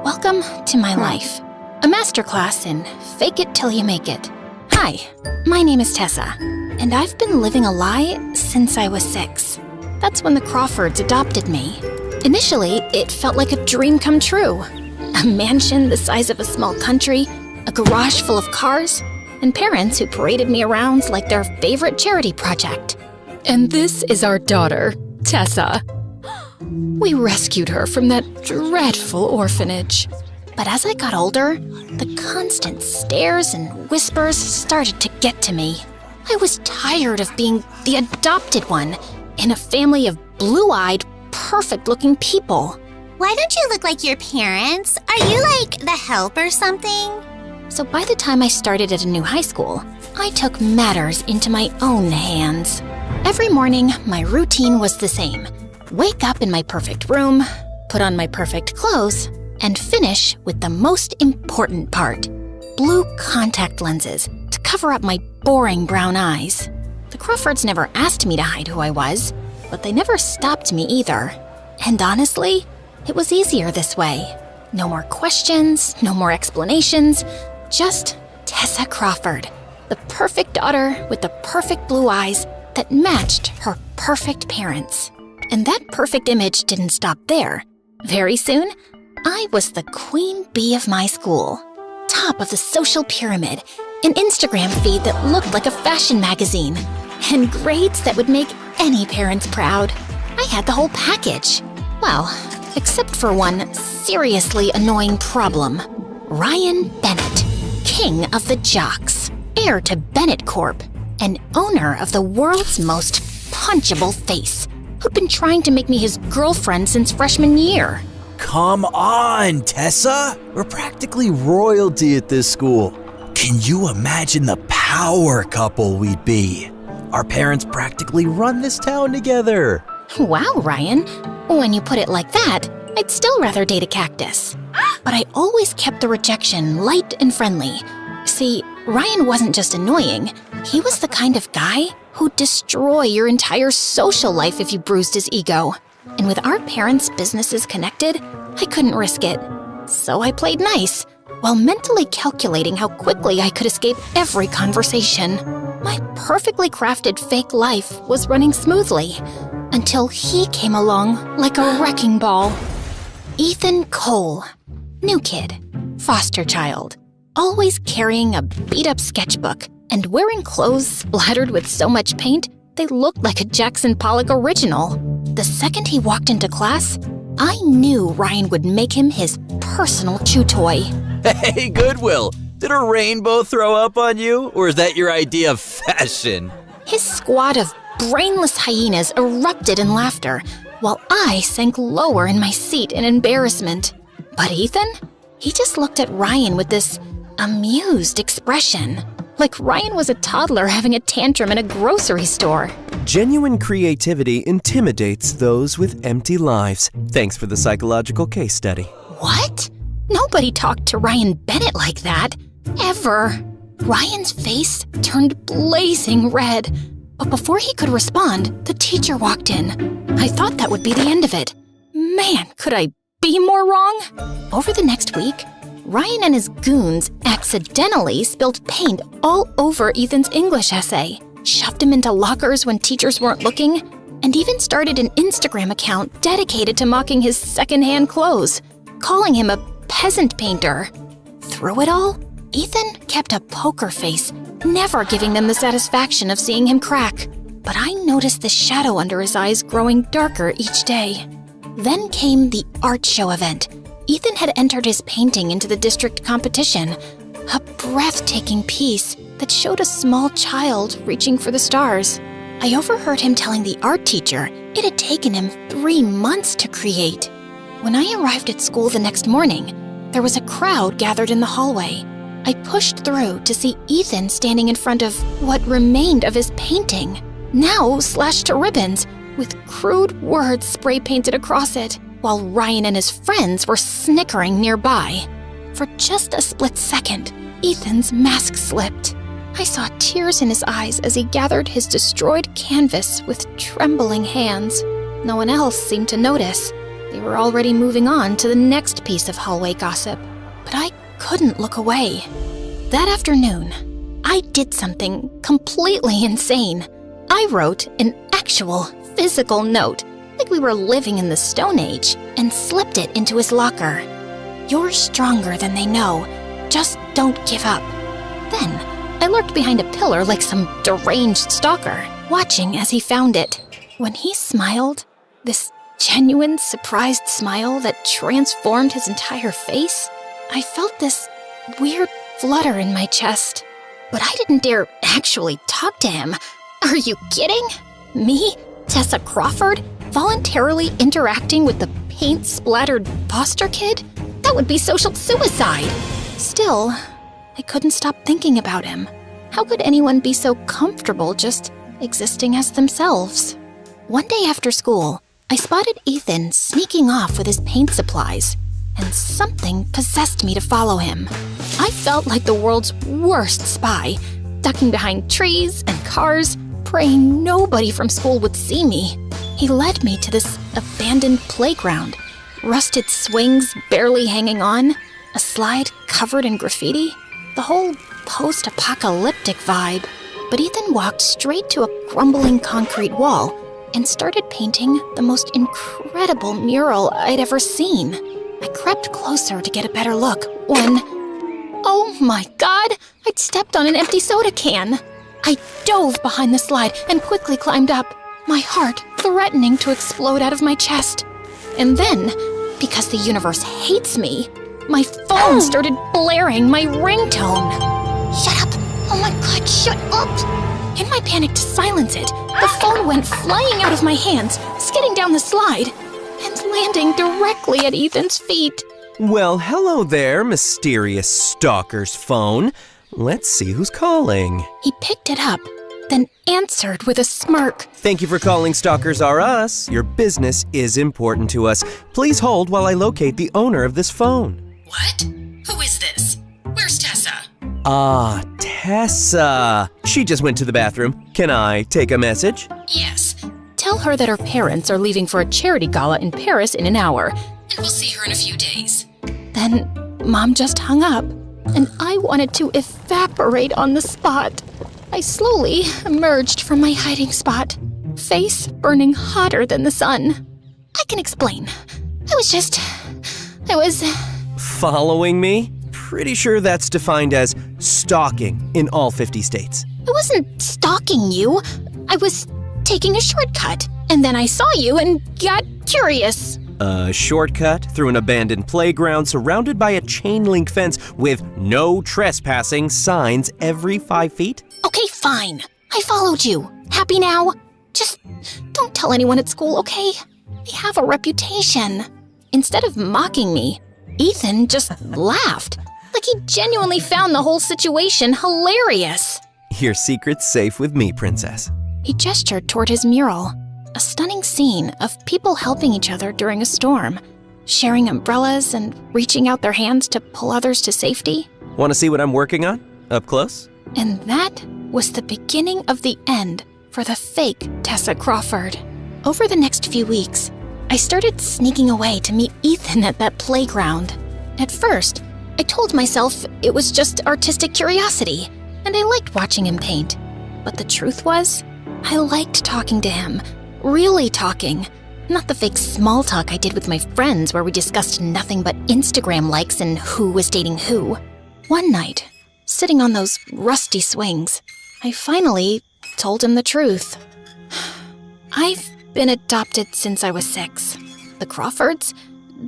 Welcome to my life, a masterclass in fake it till you make it. Hi, my name is Tessa, and I've been living a lie since I was 6. That's when the Crawfords adopted me. Initially, it felt like a dream come true. A mansion the size of a small country, a garage full of cars, and parents who paraded me around like their favorite charity project. And this is our daughter, Tessa. We rescued her from that dreadful orphanage. But as I got older, the constant stares and whispers started to get to me. I was tired of being the adopted one in a family of blue-eyed, perfect-looking people. Why don't you look like your parents? Are you like the help or something? So by the time I started at a new high school, I took matters into my own hands. Every morning, my routine was the same. Wake up in my perfect room, put on my perfect clothes, and finish with the most important part: blue contact lenses to cover up my boring brown eyes. The Crawfords never asked me to hide who I was, but they never stopped me either. And honestly, it was easier this way. No more questions, no more explanations, just Tessa Crawford, the perfect daughter with the perfect blue eyes that matched her perfect parents. And that perfect image didn't stop there. Very soon, I was the queen bee of my school. Top of the social pyramid, an Instagram feed that looked like a fashion magazine, and grades that would make any parents proud. I had the whole package. Well, except for one seriously annoying problem. Ryan Bennett, king of the jocks, heir to Bennett Corp., and owner of the world's most punchable face, who'd been trying to make me his girlfriend since freshman year. Come on, Tessa! We're practically royalty at this school. Can you imagine the power couple we'd be? Our parents practically run this town together. Wow, Ryan. When you put it like that, I'd still rather date a cactus. But I always kept the rejection light and friendly. See, Ryan wasn't just annoying. He was the kind of guy who'd destroy your entire social life if you bruised his ego. And with our parents' businesses connected, I couldn't risk it. So I played nice, while mentally calculating how quickly I could escape every conversation. My perfectly crafted fake life was running smoothly, until he came along like a wrecking ball. Ethan Cole, new kid, foster child, always carrying a beat-up sketchbook and wearing clothes splattered with so much paint they looked like a Jackson Pollock original. The second he walked into class, I knew Ryan would make him his personal chew toy. Hey, Goodwill, did a rainbow throw up on you, or is that your idea of fashion? His squad of brainless hyenas erupted in laughter, while I sank lower in my seat in embarrassment. But Ethan? He just looked at Ryan with this amused expression, like Ryan was a toddler having a tantrum in a grocery store. Genuine creativity intimidates those with empty lives. Thanks for the psychological case study. What? Nobody talked to Ryan Bennett like that, ever. Ryan's face turned blazing red, but before he could respond, the teacher walked in. I thought that would be the end of it. Man, could I be more wrong? Over the next week, Ryan and his goons accidentally spilled paint all over Ethan's English essay, shoved him into lockers when teachers weren't looking, and even started an Instagram account dedicated to mocking his secondhand clothes, calling him a peasant painter. Through it all, Ethan kept a poker face, never giving them the satisfaction of seeing him crack. But I noticed the shadow under his eyes growing darker each day. Then came the art show event. Ethan had entered his painting into the district competition, a breathtaking piece that showed a small child reaching for the stars. I overheard him telling the art teacher it had taken him 3 months to create. When I arrived at school the next morning, there was a crowd gathered in the hallway. I pushed through to see Ethan standing in front of what remained of his painting, now slashed to ribbons, with crude words spray painted across it, while Ryan and his friends were snickering nearby. For just a split second, Ethan's mask slipped. I saw tears in his eyes as he gathered his destroyed canvas with trembling hands. No one else seemed to notice. They were already moving on to the next piece of hallway gossip. But I couldn't look away. That afternoon, I did something completely insane. I wrote an actual physical note, like we were living in the Stone Age, and slipped it into his locker. "You're stronger than they know. Just don't give up." Then, I lurked behind a pillar like some deranged stalker, watching as he found it. When he smiled, this genuine, surprised smile that transformed his entire face, I felt this weird flutter in my chest. But I didn't dare actually talk to him. Are you kidding? Me, Tessa Crawford, voluntarily interacting with the paint-splattered foster kid? That would be social suicide. Still, I couldn't stop thinking about him. How could anyone be so comfortable just existing as themselves? One day after school, I spotted Ethan sneaking off with his paint supplies, and something possessed me to follow him. I felt like the world's worst spy, ducking behind trees and cars, praying nobody from school would see me. He led me to this abandoned playground, rusted swings barely hanging on, a slide covered in graffiti, the whole post-apocalyptic vibe. But Ethan walked straight to a crumbling concrete wall and started painting the most incredible mural I'd ever seen. I crept closer to get a better look when, oh my God, I'd stepped on an empty soda can. I dove behind the slide and quickly climbed up, my heart threatening to explode out of my chest. And then, because the universe hates me, my phone started blaring my ringtone. Shut up! Oh my God, shut up! In my panic to silence it, the phone went flying out of my hands, skidding down the slide, and landing directly at Ethan's feet. Well, hello there, mysterious stalker's phone. Let's see who's calling. He picked it up, then answered with a smirk. Thank you for calling Stalkers R Us. Your business is important to us. Please hold while I locate the owner of this phone. What? Who is this? Where's Tessa? Ah, Tessa. She just went to the bathroom. Can I take a message? Yes. Tell her that her parents are leaving for a charity gala in Paris in an hour, and we'll see her in a few days. Then Mom just hung up, and I wanted to evaporate on the spot. I slowly emerged from my hiding spot, face burning hotter than the sun. I can explain. I was Following me? Pretty sure that's defined as stalking in all 50 states. I wasn't stalking you. I was taking a shortcut, and then I saw you and got curious. A shortcut through an abandoned playground surrounded by a chain link fence with no trespassing signs every 5 feet? Okay, fine. I followed you. Happy now? Just don't tell anyone at school, okay? I have a reputation. Instead of mocking me, Ethan just laughed, like he genuinely found the whole situation hilarious. Your secret's safe with me, Princess. He gestured toward his mural, a stunning scene of people helping each other during a storm, sharing umbrellas and reaching out their hands to pull others to safety. Want to see what I'm working on? Up close? And that was the beginning of the end for the fake Tessa Crawford. Over the next few weeks, I started sneaking away to meet Ethan at that playground. At first, I told myself it was just artistic curiosity, and I liked watching him paint. But the truth was, I liked talking to him, really talking. Not the fake small talk I did with my friends where we discussed nothing but Instagram likes and who was dating who. One night, sitting on those rusty swings, I finally told him the truth. I've been adopted since I was 6. The Crawfords,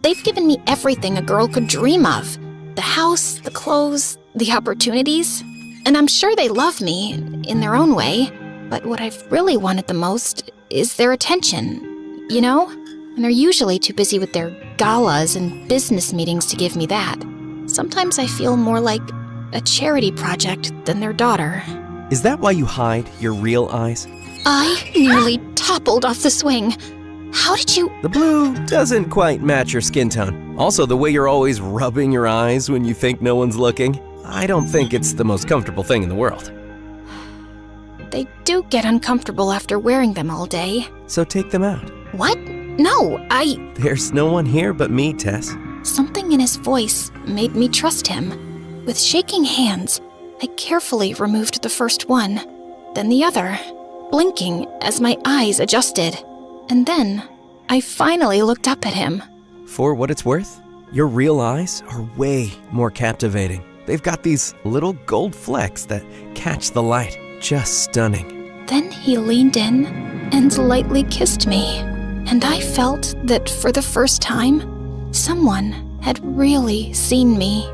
they've given me everything a girl could dream of. The house, the clothes, the opportunities. And I'm sure they love me in their own way. But what I've really wanted the most is their attention, you know? And they're usually too busy with their galas and business meetings to give me that. Sometimes I feel more like a charity project than their daughter. Is that why you hide your real eyes? I nearly toppled off the swing. How did you— The blue doesn't quite match your skin tone. Also, the way you're always rubbing your eyes when you think no one's looking. I don't think it's the most comfortable thing in the world. They do get uncomfortable after wearing them all day. So take them out. What? No, There's no one here but me, Tess. Something in his voice made me trust him. With shaking hands, I carefully removed the first one, then the other, blinking as my eyes adjusted. And then, I finally looked up at him. For what it's worth, your real eyes are way more captivating. They've got these little gold flecks that catch the light. Just stunning. Then he leaned in and lightly kissed me. And I felt that for the first time, someone had really seen me.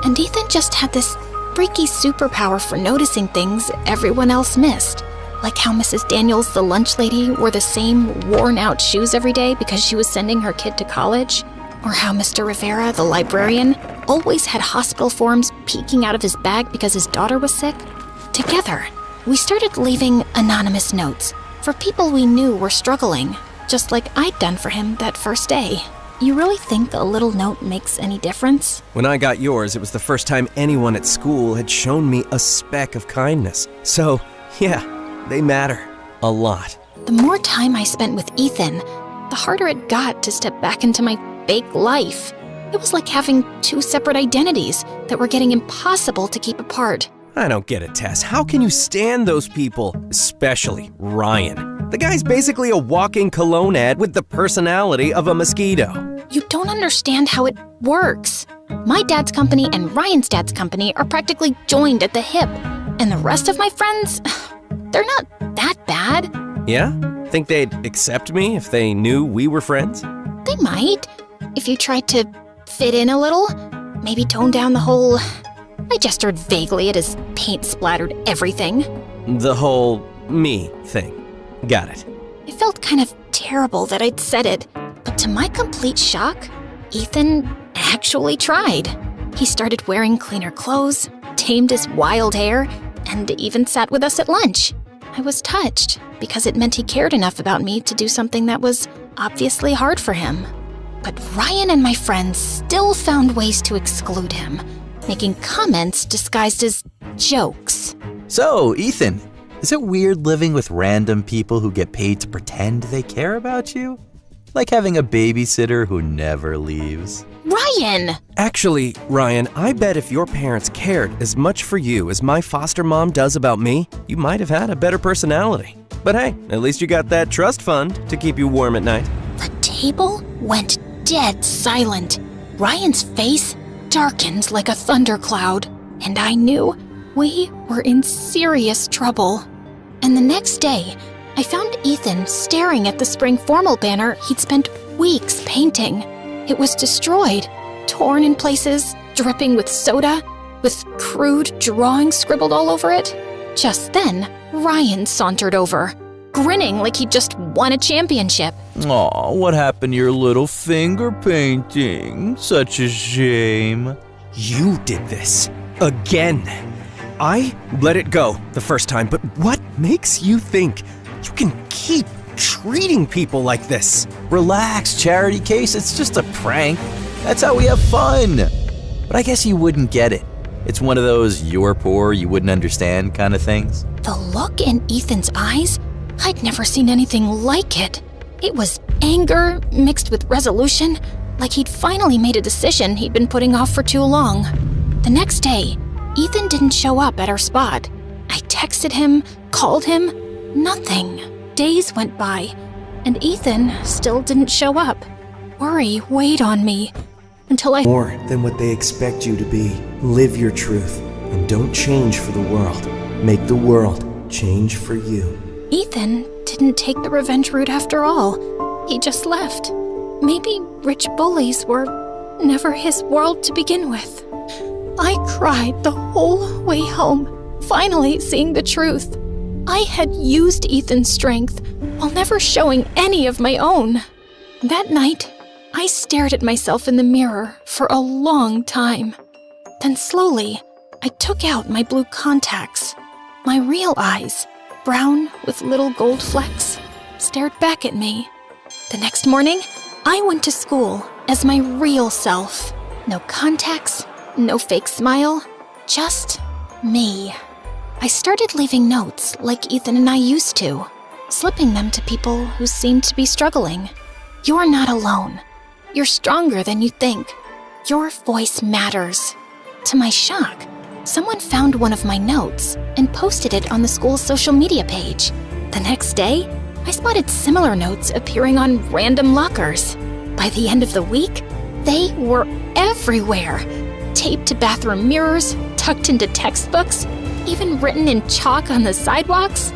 And Ethan just had this freaky superpower for noticing things everyone else missed. Like how Mrs. Daniels, the lunch lady, wore the same worn-out shoes every day because she was sending her kid to college. Or how Mr. Rivera, the librarian, always had hospital forms peeking out of his bag because his daughter was sick. Together, we started leaving anonymous notes for people we knew were struggling, just like I'd done for him that first day. You really think a little note makes any difference? When I got yours, it was the first time anyone at school had shown me a speck of kindness. So, yeah, they matter a lot. The more time I spent with Ethan, the harder it got to step back into my fake life. It was like having 2 separate identities that were getting impossible to keep apart. I don't get it, Tess. How can you stand those people? Especially Ryan. The guy's basically a walking cologne ad with the personality of a mosquito. You don't understand how it works. My dad's company and Ryan's dad's company are practically joined at the hip. And the rest of my friends, they're not that bad. Yeah? Think they'd accept me if they knew we were friends? They might. If you tried to fit in a little, maybe tone down the whole— I gestured vaguely at his paint-splattered everything. The whole me thing. Got it. It felt kind of terrible that I'd said it, but to my complete shock, Ethan actually tried. He started wearing cleaner clothes, tamed his wild hair, and even sat with us at lunch. I was touched because it meant he cared enough about me to do something that was obviously hard for him. But Ryan and my friends still found ways to exclude him, making comments disguised as jokes. So, Ethan, is it weird living with random people who get paid to pretend they care about you? Like having a babysitter who never leaves? Ryan! Actually, Ryan, I bet if your parents cared as much for you as my foster mom does about me, you might have had a better personality. But hey, at least you got that trust fund to keep you warm at night. The table went dead silent. Ryan's face darkened like a thundercloud, and I knew we were in serious trouble. And the next day, I found Ethan staring at the spring formal banner he'd spent weeks painting. It was destroyed, torn in places, dripping with soda, with crude drawings scribbled all over it. Just then, Ryan sauntered over, grinning like he'd just won a championship. Aw, what happened to your little finger painting? Such a shame. You did this. Again. I let it go the first time, but what makes you think you can keep treating people like this? Relax, Charity Case, it's just a prank. That's how we have fun. But I guess you wouldn't get it. It's one of those you're poor, you wouldn't understand kind of things. The look in Ethan's eyes, I'd never seen anything like it. It was anger mixed with resolution, like he'd finally made a decision he'd been putting off for too long. The next day, Ethan didn't show up at our spot. I texted him, called him, nothing. Days went by, and Ethan still didn't show up. Worry weighed on me until I... More than what they expect you to be. Live your truth, and don't change for the world. Make the world change for you. Ethan didn't take the revenge route after all. He just left. Maybe rich bullies were never his world to begin with. I cried the whole way home, finally seeing the truth. I had used Ethan's strength while never showing any of my own. That night, I stared at myself in the mirror for a long time. Then slowly, I took out my blue contacts. My real eyes, brown with little gold flecks, stared back at me. The next morning, I went to school as my real self. No contacts, no fake smile, just me. I started leaving notes like Ethan and I used to, slipping them to people who seemed to be struggling. You're not alone. You're stronger than you think. Your voice matters. To my shock, someone found one of my notes and posted it on the school's social media page. The next day, I spotted similar notes appearing on random lockers. By the end of the week, they were everywhere. Taped to bathroom mirrors, tucked into textbooks, even written in chalk on the sidewalks.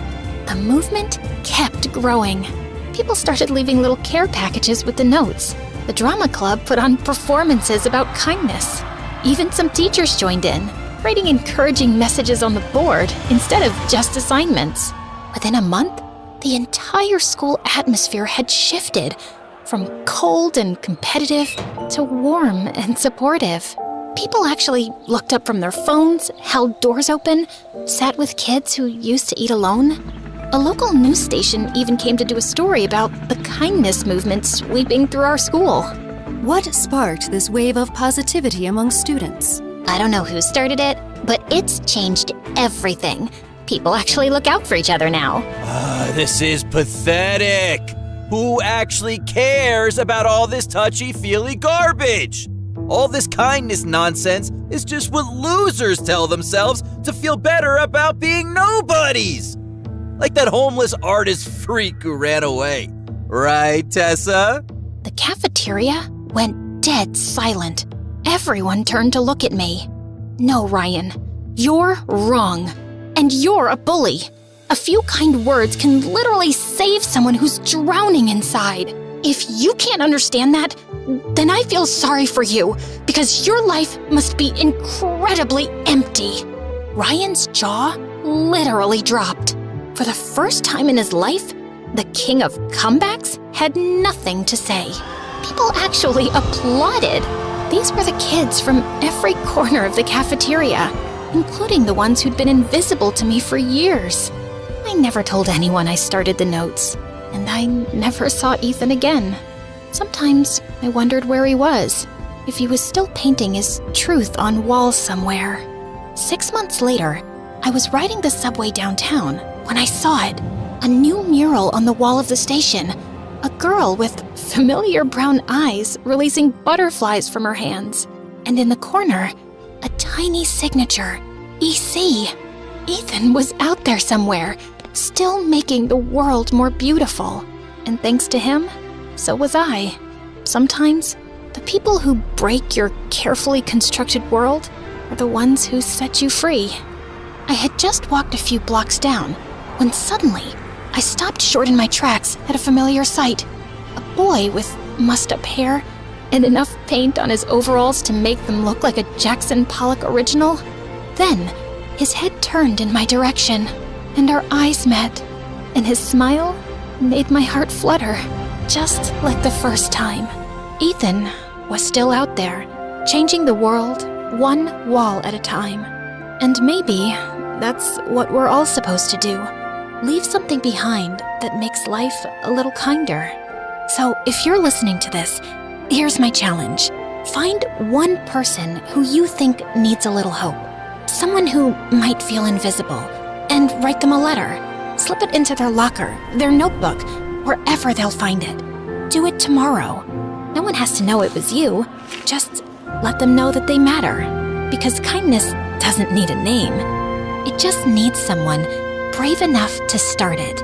The movement kept growing. People started leaving little care packages with the notes. The drama club put on performances about kindness. Even some teachers joined in, writing encouraging messages on the board instead of just assignments. Within a month, the entire school atmosphere had shifted from cold and competitive to warm and supportive. People actually looked up from their phones, held doors open, sat with kids who used to eat alone. A local news station even came to do a story about the kindness movement sweeping through our school. What sparked this wave of positivity among students? I don't know who started it, but it's changed everything. People actually look out for each other now. This is pathetic. Who actually cares about all this touchy-feely garbage? All this kindness nonsense is just what losers tell themselves to feel better about being nobodies. Like that homeless artist freak who ran away. Right, Tessa? The cafeteria went dead silent. Everyone turned to look at me. No, Ryan, you're wrong. And you're a bully. A few kind words can literally save someone who's drowning inside. If you can't understand that, then I feel sorry for you, because your life must be incredibly empty. Ryan's jaw literally dropped. For the first time in his life, the king of comebacks had nothing to say. People actually applauded. These were the kids from every corner of the cafeteria, including the ones who'd been invisible to me for years. I never told anyone I started the notes, and I never saw Ethan again. Sometimes I wondered where he was, if he was still painting his truth on walls somewhere. 6 months later, I was riding the subway downtown when I saw it, a new mural on the wall of the station, a girl with familiar brown eyes releasing butterflies from her hands, and in the corner, a tiny signature, EC. Ethan was out there somewhere, still making the world more beautiful. And thanks to him, so was I. Sometimes, the people who break your carefully constructed world are the ones who set you free. I had just walked a few blocks down when suddenly I stopped short in my tracks at a familiar sight. A boy with mussed-up hair and enough paint on his overalls to make them look like a Jackson Pollock original. Then, his head turned in my direction, and our eyes met, and his smile made my heart flutter, just like the first time. Ethan was still out there, changing the world one wall at a time. And maybe that's what we're all supposed to do. Leave something behind that makes life a little kinder. So if you're listening to this, here's my challenge. Find one person who you think needs a little hope. Someone who might feel invisible, and write them a letter. Slip it into their locker, their notebook, wherever they'll find it. Do it tomorrow. No one has to know it was you. Just let them know that they matter. Because kindness doesn't need a name. It just needs someone brave enough to start it.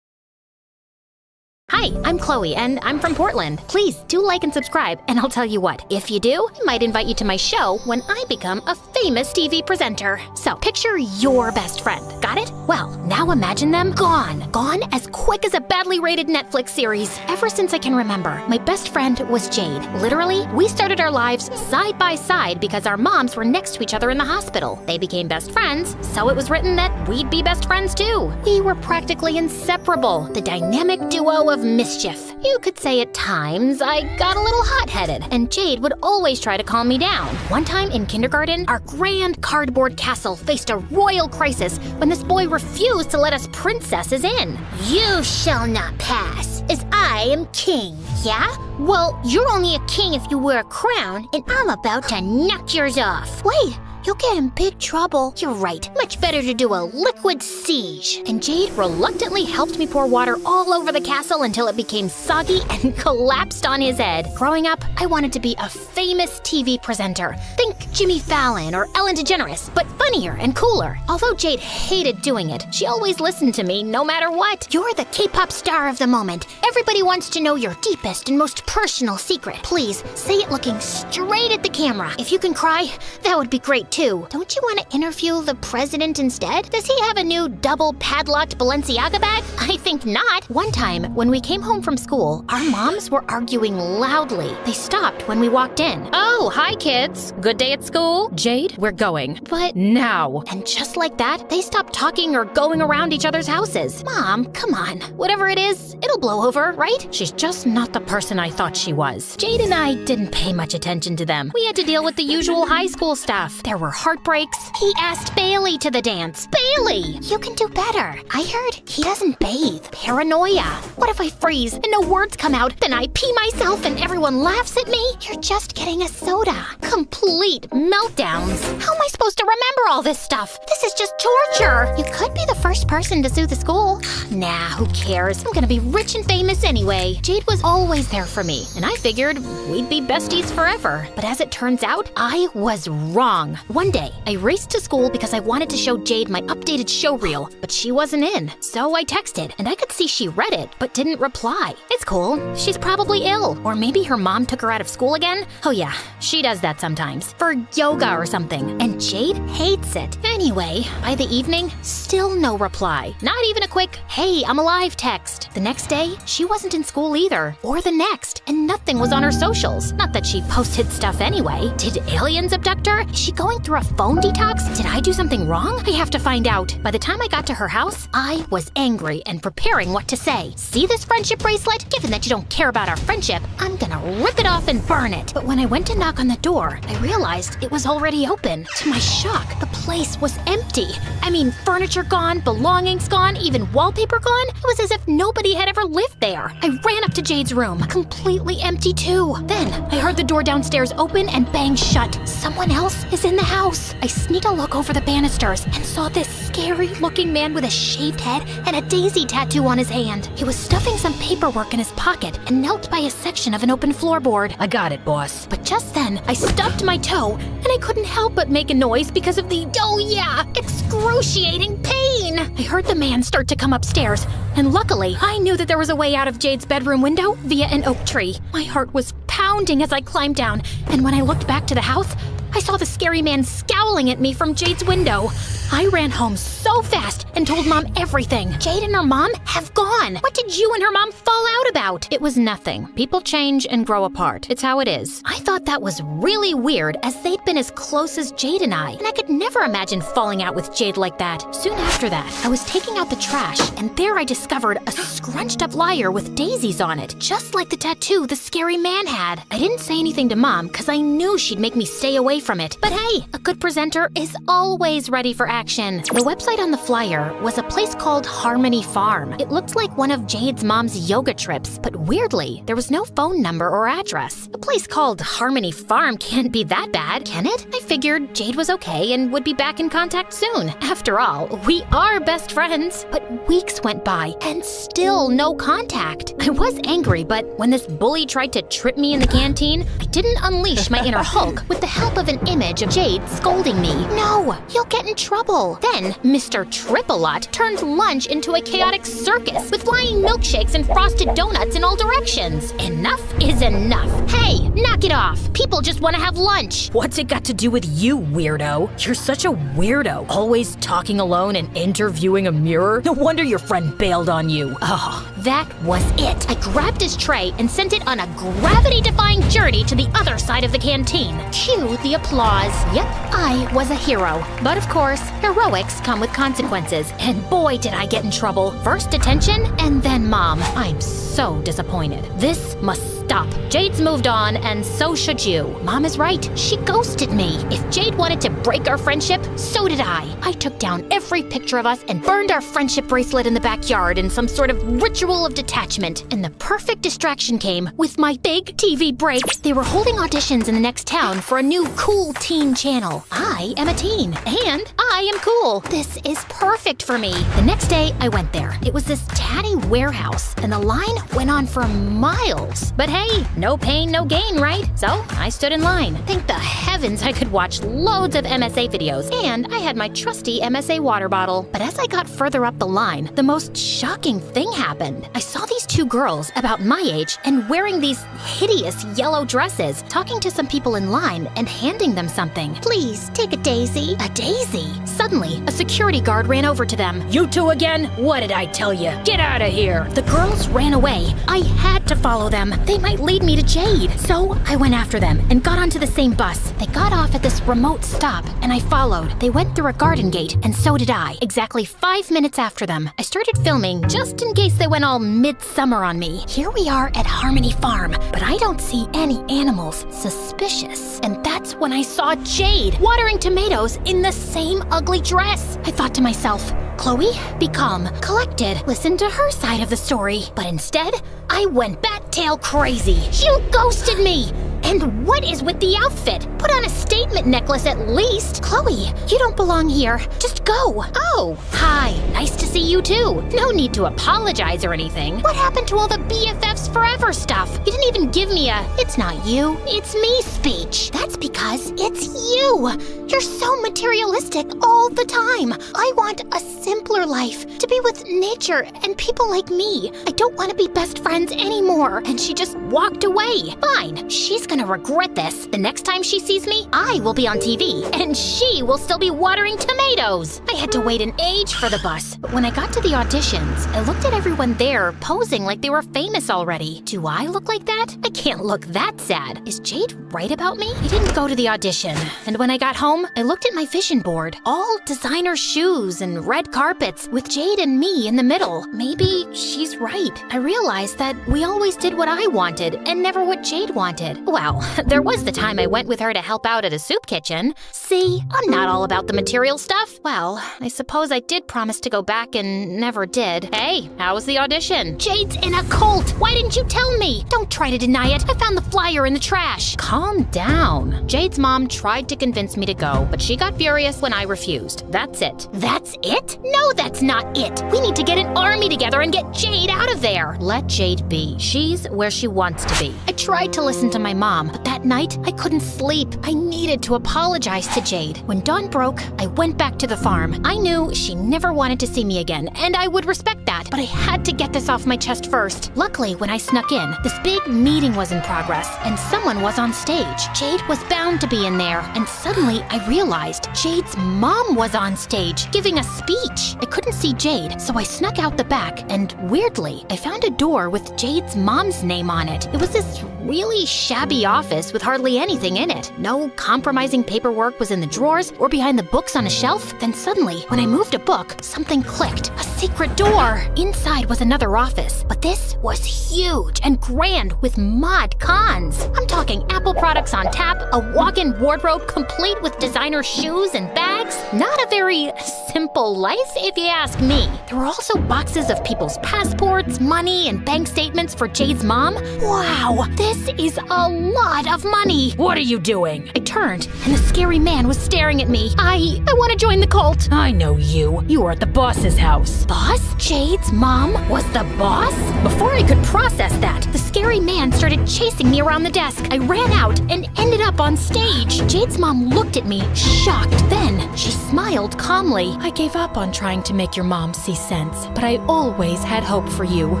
Hi, I'm Chloe, and I'm from Portland. Please do like and subscribe, and I'll tell you what, if you do, I might invite you to my show when I become a famous TV presenter. So, picture your best friend. Got it? Well, now imagine them gone. Gone as quick as a badly rated Netflix series. Ever since I can remember, my best friend was Jade. Literally, we started our lives side by side because our moms were next to each other in the hospital. They became best friends, so it was written that we'd be best friends too. We were practically inseparable, the dynamic duo of mischief. You could say at times I got a little hot-headed, and Jade would always try to calm me down. One time in kindergarten, our grand cardboard castle faced a royal crisis when this boy refused to let us princesses in. You shall not pass, as I am king. Yeah? Well, you're only a king if you wear a crown, and I'm about to knock yours off. Wait! You'll get in big trouble. You're right. Much better to do a liquid siege. And Jade reluctantly helped me pour water all over the castle until it became soggy and collapsed on his head. Growing up, I wanted to be a famous TV presenter. Think Jimmy Fallon or Ellen DeGeneres, but funnier and cooler. Although Jade hated doing it, she always listened to me no matter what. You're the K-pop star of the moment. Everybody wants to know your deepest and most personal secret. Please, say it looking straight at the camera. If you can cry, that would be great too. Don't you want to interview the president instead? Does he have a new double padlocked Balenciaga bag? I think not. One time, when we came home from school, our moms were arguing loudly. They stopped when we walked in. Oh, hi kids. Good day at school? Jade, we're going. But now. And just like that, they stopped talking or going around each other's houses. Mom, come on. Whatever it is, it'll blow over, right? She's just not the person I thought she was. Jade and I didn't pay much attention to them. We had to deal with the usual high school stuff. There were heartbreaks. He asked Bailey to the dance. Bailey! You can do better. I heard he doesn't bathe. Paranoia. What if I freeze and no words come out, then I pee myself and everyone laughs at me? You're just getting a soda. Complete meltdowns. How am I supposed to remember all this stuff? This is just torture. You could be the first person to sue the school. Nah, who cares? I'm gonna be rich and famous anyway. Jade was always there for me, and I figured we'd be besties forever. But as it turns out, I was wrong. One day, I raced to school because I wanted to show Jade my updated show reel, but she wasn't in. So I texted, and I could see she read it, but didn't reply. It's cool. She's probably ill. Or maybe her mom took her out of school again. Oh yeah, she does that sometimes. For yoga or something. And Jade hates it. Anyway, by the evening, still no reply. Not even a quick, hey, I'm alive text. The next day, she wasn't in school either. Or the next, and nothing was on her socials. Not that she posted stuff anyway. Did aliens abduct her? Is she going through a phone detox? Did I do something wrong? I have to find out. By the time I got to her house, I was angry and preparing what to say. See this friendship bracelet? Given that you don't care about our friendship, I'm gonna rip it off and burn it. But when I went to knock on the door, I realized it was already open. To my shock, the place was empty. I mean, furniture gone, belongings gone, even wallpaper gone. It was as if nobody had ever lived there. I ran up to Jade's room, completely empty too. Then I heard the door downstairs open and bang shut. Someone else is in the house. I sneaked a look over the banisters and saw this scary-looking man with a shaved head and a daisy tattoo on his hand. He was stuffing some paperwork in his pocket and knelt by a section of an open floorboard. I got it, boss. But just then, I stubbed my toe, and I couldn't help but make a noise because of the, oh yeah, excruciating pain. I heard the man start to come upstairs, and luckily, I knew that there was a way out of Jade's bedroom window via an oak tree. My heart was pounding as I climbed down, and when I looked back to the house, I saw the scary man scowling at me from Jade's window. I ran home so fast and told Mom everything. Jade and her mom have gone. What did you and her mom fall out about? It was nothing. People change and grow apart. It's how it is. I thought that was really weird as they'd been as close as Jade and I could never imagine falling out with Jade like that. Soon after that, I was taking out the trash, and there I discovered a scrunched up lyre with daisies on it, just like the tattoo the scary man had. I didn't say anything to Mom because I knew she'd make me stay away from it. But hey, a good presenter is always ready for action. The website on the flyer was a place called Harmony Farm. It looked like one of Jade's mom's yoga trips, but weirdly, there was no phone number or address. A place called Harmony Farm can't be that bad, can it? I figured Jade was okay and would be back in contact soon. After all, we are best friends. But weeks went by and still no contact. I was angry, but when this bully tried to trip me in the canteen, I didn't unleash my inner Hulk with the help of an image of Jade scolding me. No, you'll get in trouble. trouble. Then Mr. Triple-Lot turned lunch into a chaotic circus with flying milkshakes and frosted donuts in all directions. Enough is enough. Hey, knock it off. People just want to have lunch. What's it got to do with you, weirdo? You're such a weirdo, always talking alone and interviewing a mirror. No wonder your friend bailed on you. Oh, that was it. I grabbed his tray and sent it on a gravity-defying journey to the other side of the canteen. Cue the applause. Yep, I was a hero. But of course, heroics come with consequences, and boy did I get in trouble. First detention, and then Mom. I'm so disappointed. This must stop. Jade's moved on, and so should you. Mom is right. She ghosted me. If Jade wanted to break our friendship, so did I. I took down every picture of us and burned our friendship bracelet in the backyard in some sort of ritual of detachment. And the perfect distraction came with my big TV break. They were holding auditions in the next town for a new cool teen channel. I am a teen, and I am cool. This is perfect for me. The next day, I went there. It was this tatty warehouse, and the line went on for miles. But hey, no pain, no gain, right? So I stood in line. Thank the heavens I could watch loads of MSA videos, and I had my trusty MSA water bottle. But as I got further up the line, the most shocking thing happened. I saw these two girls about my age and wearing these hideous yellow dresses, talking to some people in line and handing them something. Please, take a daisy. A daisy? Suddenly, a security guard ran over to them. You two again? What did I tell you? Get out of here. The girls ran away. I had to follow them. They might lead me to Jade. So I went after them and got onto the same bus. They got off at this remote stop, and I followed. They went through a garden gate, and so did I. Exactly 5 minutes after them, I started filming just in case they went all midsummer on me. Here we are at Harmony Farm, but I don't see any animals suspicious. And that's when I saw Jade watering tomatoes in the same ugly dress. I thought to myself, Chloe, be calm, collected, listen to her side of the story. But instead, I went bat-tail crazy. You ghosted me! And what is with the outfit? Put on a statement necklace at least. Chloe, you don't belong here. Just go. Oh, hi. Nice to see you too. No need to apologize or anything. What happened to all the BFFs forever stuff? You didn't even give me a "it's not you, it's me" speech. That's because it's you. You're so materialistic all the time. I want a simpler life, to be with nature and people like me. I don't want to be best friends anymore. And she just walked away. Fine, she's gonna regret this. The next time she sees me, I will be on TV, and she will still be watering tomatoes. I had to wait an age for the bus, but when I got to the auditions, I looked at everyone there posing like they were famous already. Do I look like that? I can't look that sad. Is Jade right about me? I didn't go to the audition, and when I got home, I looked at my vision board. All designer shoes and red carpets with Jade and me in the middle. Maybe she's right. I realized that we always did what I wanted and never what Jade wanted. Well, there was the time I went with her to help out at a soup kitchen. See, I'm not all about the material stuff. Well, I suppose I did promise to go back and never did. Hey, how was the audition? Jade's in a cult. Why didn't you tell me? Don't try to deny it. I found the flyer in the trash. Calm down. Jade's mom tried to convince me to go, but she got furious when I refused. That's it. That's it? No, that's not it. We need to get an army together and get Jade out of there. Let Jade be. She's where she wants to be. I tried to listen to my mom, but that night I couldn't sleep. I needed to apologize to Jade. When dawn broke, I went back to the farm. I knew she never wanted to see me again, and I would respect that, but I had to get this off my chest first. Luckily, when I snuck in, this big meeting was in progress, and someone was on stage. Jade was bound to be in there, and suddenly I realized Jade's mom was on stage, giving a speech. I couldn't see Jade, so I snuck out the back, and weirdly, I found a door with Jade's mom's name on it. It was this really shabby office with hardly anything in it. No compromising paperwork was in the drawers or behind the books on a shelf. Then suddenly, when I moved a book, something clicked. A secret door! Inside was another office, but this was huge and grand with mod cons. I'm talking Apple products on tap, a walk-in wardrobe complete with designer shoes and bags. Not a very simple life, if you ask me. There were also boxes of people's passports, money, and bank statements for Jade's mom. Wow, this is a lot of money. What are you doing? I turned, and the scary man was staring at me. I want to join the cult. I know you. You were at the boss's house. Boss? Jade's mom was the boss? Before I could process that, the scary man started chasing me around the desk. I ran out and ended up on stage. Jade's mom looked at me, shocked. Then She smiled calmly. I gave up on trying to make your mom see sense, but I always had hope for you.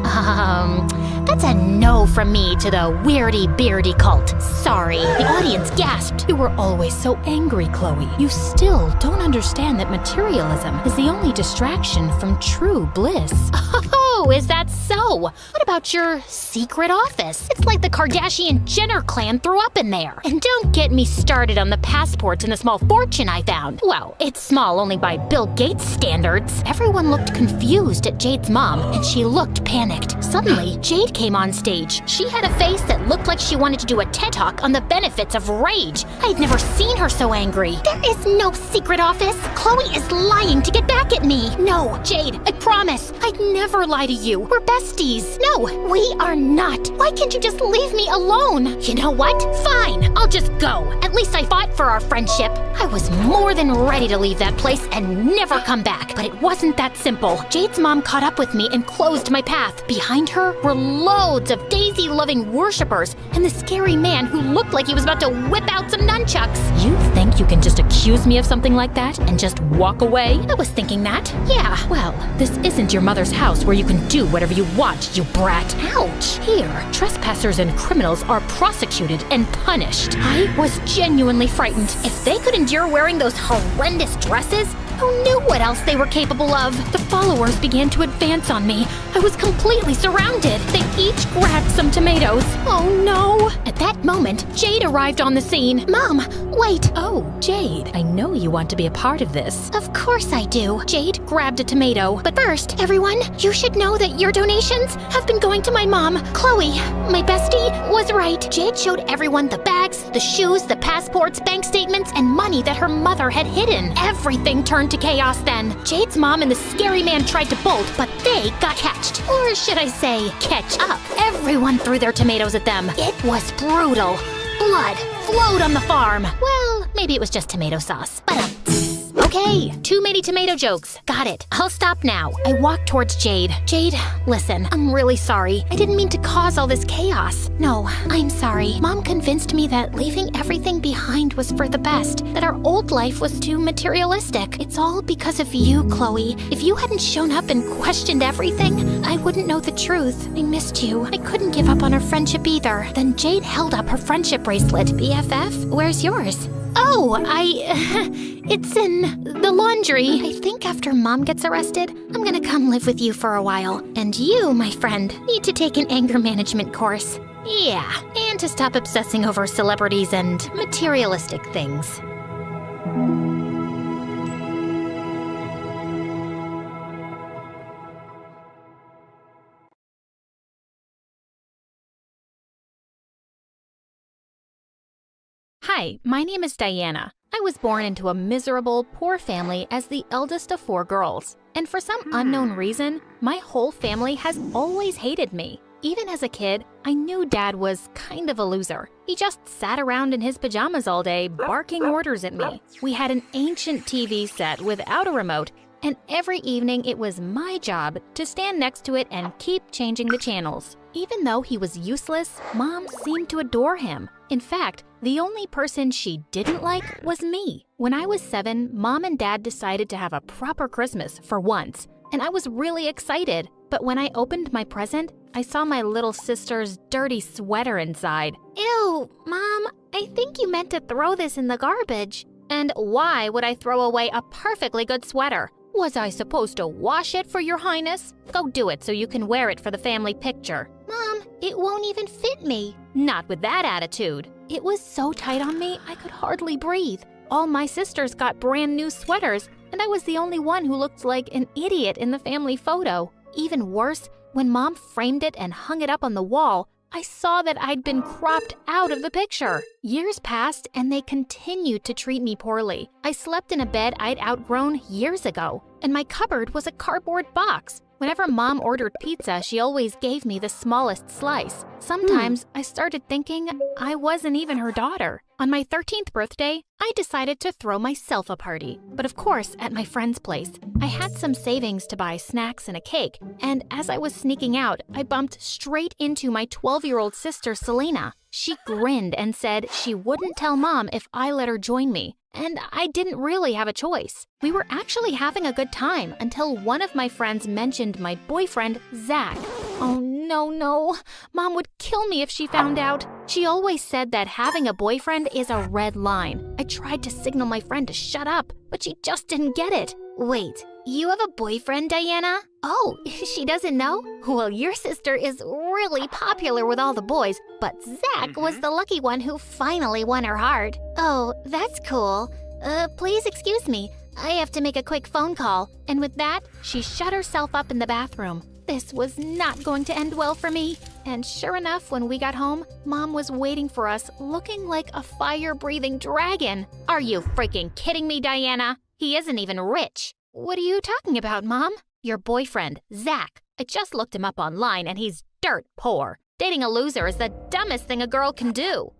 That's a no from me to the weirdy-beardy cult. Sorry. The audience gasped. You were always so angry, Chloe. You still don't understand that materialism is the only distraction from true bliss. Oh, is that so? What about your secret office? It's like the Kardashian-Jenner clan threw up in there. And don't get me started on the passports and the small fortune I found. Well, it's small only by Bill Gates standards. Everyone looked confused at Jade's mom, and she looked panicked. Suddenly, Jade came on stage. She had a face that looked like she wanted to do a TED Talk on the benefits of rage. I'd never seen her so angry. There is no secret office. Chloe is lying to get back at me. No, Jade, I promise. I'd never lie to you. We're besties. No, we are not. Why can't you just leave me alone? You know what? Fine, I'll just go. At least I fought for our friendship. I was more than ready to leave that place and never come back. But it wasn't that simple. Jade's mom caught up with me and closed my path. Behind her were loads of Daisy-loving worshippers and the scary man who looked like he was about to whip out some nunchucks. You think you can just accuse me of something like that and just walk away? I was thinking that. Yeah. Well, this isn't your mother's house where you can do whatever you want, you brat. Ouch. Here, trespassers and criminals are prosecuted and punished. I was genuinely frightened. If they could endure wearing those horrendous dresses, who knew what else they were capable of? The followers began to advance on me. I was completely surrounded. They each grabbed some tomatoes. Oh no! At that moment, Jade arrived on the scene. Mom, wait! Oh, Jade, I know you want to be a part of this. Of course I do. Jade grabbed a tomato. But first, everyone, you should know that your donations have been going to my mom. Chloe, my bestie, was right. Jade showed everyone the bags, the shoes, the passports, bank statements, and money that her mother had hidden. Everything turned to chaos then. Jade's mom and the scary man tried to bolt, but they got catched. Or should I say, catch up. Everyone threw their tomatoes at them. It was brutal. Blood flowed on the farm. Well, maybe it was just tomato sauce. But okay, too many tomato jokes. Got it. I'll stop now. I walked towards Jade. Jade, listen, I'm really sorry. I didn't mean to cause all this chaos. No, I'm sorry. Mom convinced me that leaving everything behind was for the best, that our old life was too materialistic. It's all because of you, Chloe. If you hadn't shown up and questioned everything, I wouldn't know the truth. I missed you. I couldn't give up on our friendship either. Then Jade held up her friendship bracelet. BFF, where's yours? Oh, it's in the laundry. I think after Mom gets arrested, I'm gonna come live with you for a while. And you, my friend, need to take an anger management course. Yeah, and to stop obsessing over celebrities and materialistic things. Hi, my name is Diana. I was born into a miserable, poor family as the eldest of 4 girls. And for some unknown reason, my whole family has always hated me. Even as a kid, I knew Dad was kind of a loser. He just sat around in his pajamas all day, barking orders at me. We had an ancient TV set without a remote, and every evening it was my job to stand next to it and keep changing the channels. Even though he was useless, Mom seemed to adore him. In fact, the only person she didn't like was me. When I was 7, Mom and Dad decided to have a proper Christmas for once, and I was really excited. But when I opened my present, I saw my little sister's dirty sweater inside. Ew, Mom, I think you meant to throw this in the garbage. And why would I throw away a perfectly good sweater? Was I supposed to wash it, for your highness? Go do it so you can wear it for the family picture. Mom, it won't even fit me. Not with that attitude. It was so tight on me, I could hardly breathe. All my sisters got brand new sweaters, and I was the only one who looked like an idiot in the family photo. Even worse, when Mom framed it and hung it up on the wall, I saw that I'd been cropped out of the picture. Years passed, and they continued to treat me poorly. I slept in a bed I'd outgrown years ago, and my cupboard was a cardboard box. Whenever Mom ordered pizza, she always gave me the smallest slice. Sometimes I started thinking I wasn't even her daughter. On my 13th birthday, I decided to throw myself a party, but of course at my friend's place. I had some savings to buy snacks and a cake, and as I was sneaking out, I bumped straight into my 12-year-old sister, Selena. She grinned and said she wouldn't tell Mom if I let her join me, and I didn't really have a choice. We were actually having a good time until one of my friends mentioned my boyfriend, Zach. Oh no, Mom would kill me if she found out. She always said that having a boyfriend is a red line. I tried to signal my friend to shut up, but she just didn't get it. Wait, you have a boyfriend, Diana? Oh, she doesn't know? Well, your sister is really popular with all the boys, but Zach was the lucky one who finally won her heart. Oh, that's cool. Please excuse me. I have to make a quick phone call. And with that, she shut herself up in the bathroom. This was not going to end well for me. And sure enough, when we got home, Mom was waiting for us, looking like a fire-breathing dragon. Are you freaking kidding me, Diana? He isn't even rich. What are you talking about, Mom? Your boyfriend, Zach. I just looked him up online and he's dirt poor. Dating a loser is the dumbest thing a girl can do.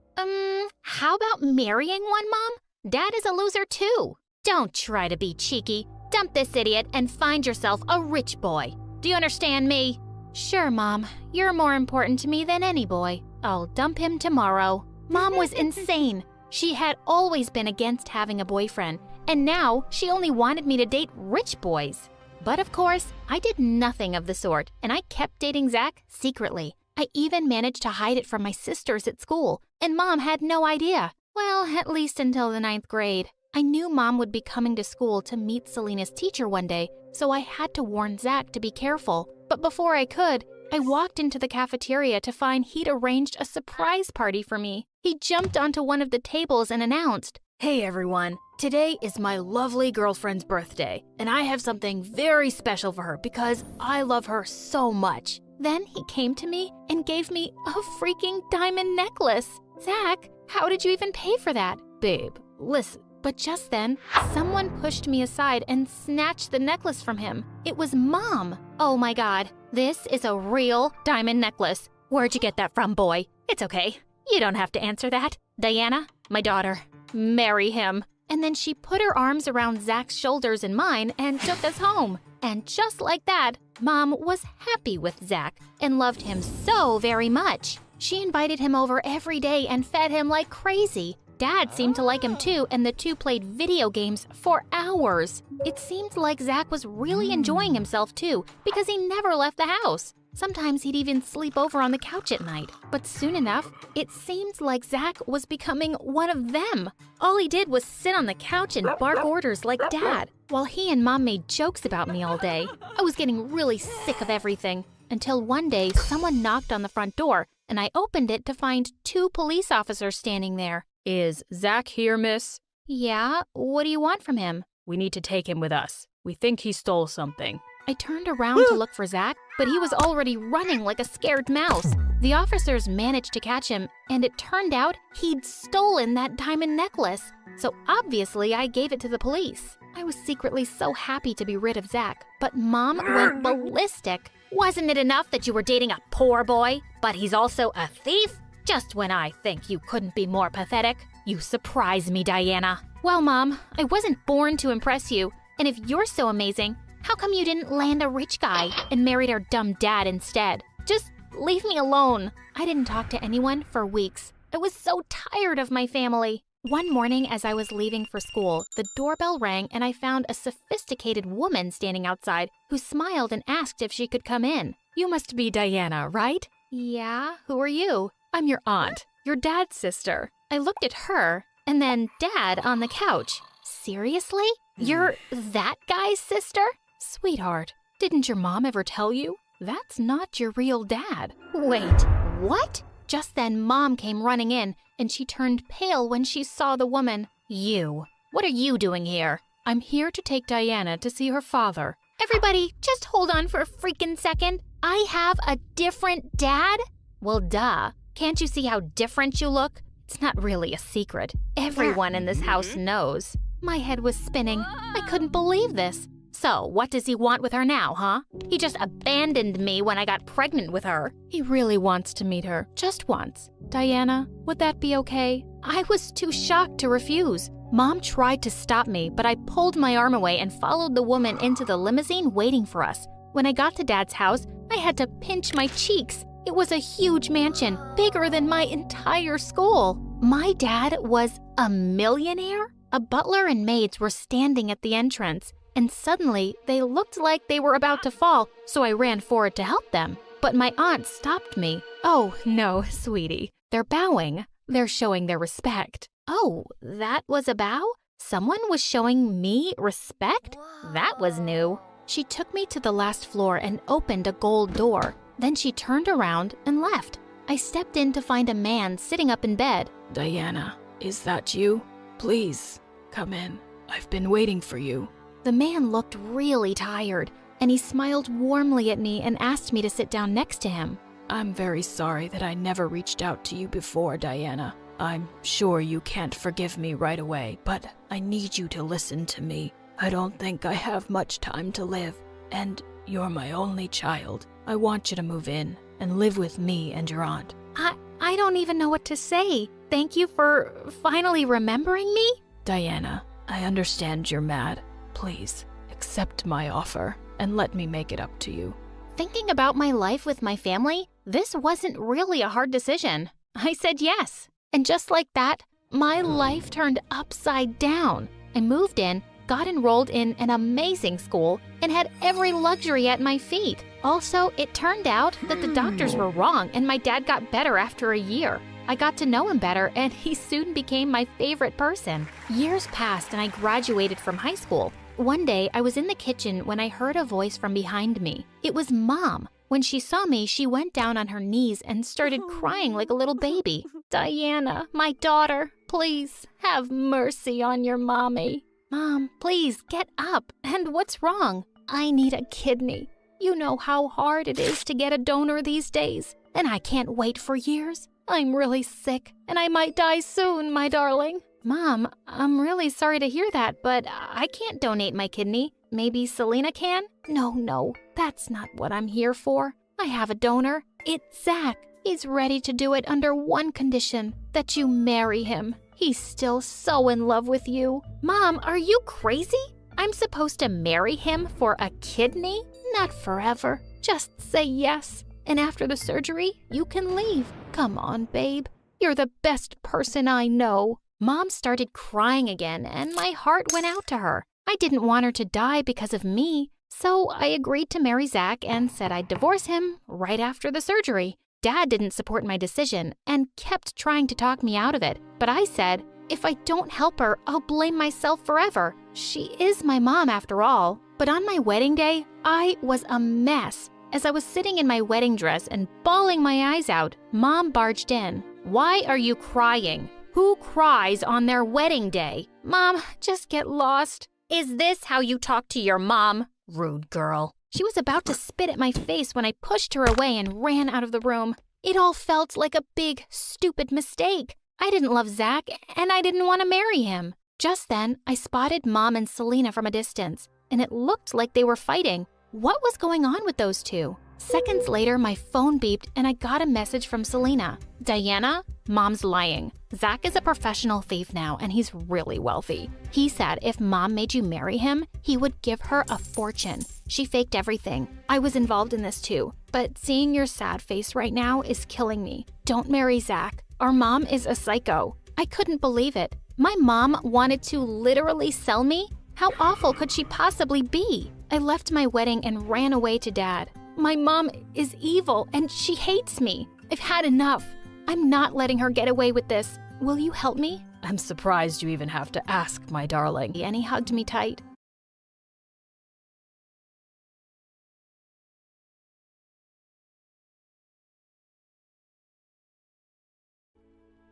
How about marrying one, Mom? Dad is a loser too. Don't try to be cheeky. Dump this idiot and find yourself a rich boy. Do you understand me? Sure, Mom. You're more important to me than any boy. I'll dump him tomorrow. Mom was insane. She had always been against having a boyfriend, and now she only wanted me to date rich boys. But of course, I did nothing of the sort, and I kept dating Zach secretly. I even managed to hide it from my sisters at school, and Mom had no idea. Well, at least until the 9th grade. I knew Mom would be coming to school to meet Selena's teacher one day, so I had to warn Zach to be careful. But before I could, I walked into the cafeteria to find he'd arranged a surprise party for me. He jumped onto one of the tables and announced, "Hey everyone, today is my lovely girlfriend's birthday, and I have something very special for her because I love her so much." Then he came to me and gave me a freaking diamond necklace. Zach, how did you even pay for that? Babe, listen. But just then, someone pushed me aside and snatched the necklace from him. It was Mom. Oh my God, this is a real diamond necklace. Where'd you get that from, boy? It's okay. You don't have to answer that. Diana, my daughter, marry him. And then she put her arms around Zach's shoulders and mine and took us home. And just like that, Mom was happy with Zach and loved him so very much. She invited him over every day and fed him like crazy. Dad seemed to like him too, and the two played video games for hours. It seemed like Zach was really enjoying himself too, because he never left the house. Sometimes he'd even sleep over on the couch at night. But soon enough, it seemed like Zach was becoming one of them. All he did was sit on the couch and bark orders like Dad, while he and Mom made jokes about me all day. I was getting really sick of everything, until one day someone knocked on the front door, and I opened it to find 2 police officers standing there. "Is Zach here, miss?" "Yeah, what do you want from him?" "We need to take him with us. We think he stole something." I turned around to look for Zach, but he was already running like a scared mouse. The officers managed to catch him, and it turned out he'd stolen that diamond necklace. So obviously I gave it to the police. I was secretly so happy to be rid of Zach, but Mom went ballistic. Wasn't it enough that you were dating a poor boy, but he's also a thief? Just when I think you couldn't be more pathetic, you surprise me, Diana. Well, Mom, I wasn't born to impress you, and if you're so amazing, how come you didn't land a rich guy and married our dumb dad instead? Just leave me alone. I didn't talk to anyone for weeks. I was so tired of my family. One morning as I was leaving for school, the doorbell rang and I found a sophisticated woman standing outside who smiled and asked if she could come in. "You must be Diana, right?" "Yeah, who are you?" "I'm your aunt, your dad's sister." I looked at her and then Dad on the couch. Seriously? You're that guy's sister? Sweetheart, didn't your mom ever tell you? That's not your real dad. Wait, what? Just then Mom came running in and she turned pale when she saw the woman. You. What are you doing here? I'm here to take Diana to see her father. Everybody, just hold on for a freaking second. I have a different dad? Well, duh. Can't you see how different you look? It's not really a secret. Everyone in this house knows. My head was spinning. I couldn't believe this. So, what does he want with her now, huh? He just abandoned me when I got pregnant with her. He really wants to meet her, just once. Diana, would that be okay? I was too shocked to refuse. Mom tried to stop me, but I pulled my arm away and followed the woman into the limousine waiting for us. When I got to Dad's house, I had to pinch my cheeks. It was a huge mansion, bigger than my entire school. My dad was a millionaire? A butler and maids were standing at the entrance, and suddenly they looked like they were about to fall, so I ran forward to help them. But my aunt stopped me. Oh, no, sweetie. They're bowing. They're showing their respect. Oh, that was a bow? Someone was showing me respect? That was new. She took me to the last floor and opened a gold door. Then she turned around and left. I stepped in to find a man sitting up in bed. Diana, is that you? Please, come in. I've been waiting for you. The man looked really tired, and he smiled warmly at me and asked me to sit down next to him. I'm very sorry that I never reached out to you before, Diana. I'm sure you can't forgive me right away, but I need you to listen to me. I don't think I have much time to live, and you're my only child. I want you to move in and live with me and your aunt. I don't even know what to say. Thank you for finally remembering me. Diana, I understand you're mad. Please, accept my offer and let me make it up to you. Thinking about my life with my family, this wasn't really a hard decision. I said yes. And just like that, my life turned upside down. I moved in, got enrolled in an amazing school, and had every luxury at my feet. Also, it turned out that the doctors were wrong and my dad got better after a year. I got to know him better and he soon became my favorite person. Years passed and I graduated from high school. One day, I was in the kitchen when I heard a voice from behind me. It was Mom. When she saw me, she went down on her knees and started crying like a little baby. Diana, my daughter, please have mercy on your mommy. Mom, please get up. And what's wrong? I need a kidney. You know how hard it is to get a donor these days, and I can't wait for years. I'm really sick, and I might die soon, my darling. Mom, I'm really sorry to hear that, but I can't donate my kidney. Maybe Selena can? No, that's not what I'm here for. I have a donor. It's Zach. He's ready to do it under one condition, that you marry him. He's still so in love with you. Mom, are you crazy? I'm supposed to marry him for a kidney? Not forever. Just say yes. And after the surgery, you can leave. Come on, babe. You're the best person I know. Mom started crying again, and my heart went out to her. I didn't want her to die because of me, so I agreed to marry Zach and said I'd divorce him right after the surgery. Dad didn't support my decision and kept trying to talk me out of it, but I said, if I don't help her, I'll blame myself forever. She is my mom after all. But on my wedding day, I was a mess. As I was sitting in my wedding dress and bawling my eyes out, Mom barged in. Why are you crying? Who cries on their wedding day? Mom, just get lost. Is this how you talk to your mom? Rude girl. She was about to spit at my face when I pushed her away and ran out of the room. It all felt like a big, stupid mistake. I didn't love Zach, and I didn't want to marry him. Just then, I spotted Mom and Selena from a distance, and it looked like they were fighting. What was going on with those two? Seconds later, my phone beeped and I got a message from Selena. Diana, Mom's lying. Zach is a professional thief now and he's really wealthy. He said if Mom made you marry him, he would give her a fortune. She faked everything. I was involved in this too. But seeing your sad face right now is killing me. Don't marry Zach. Our mom is a psycho. I couldn't believe it. My mom wanted to literally sell me? How awful could she possibly be? I left my wedding and ran away to Dad. My mom is evil and she hates me. I've had enough. I'm not letting her get away with this. Will you help me? I'm surprised you even have to ask, my darling. And he hugged me tight.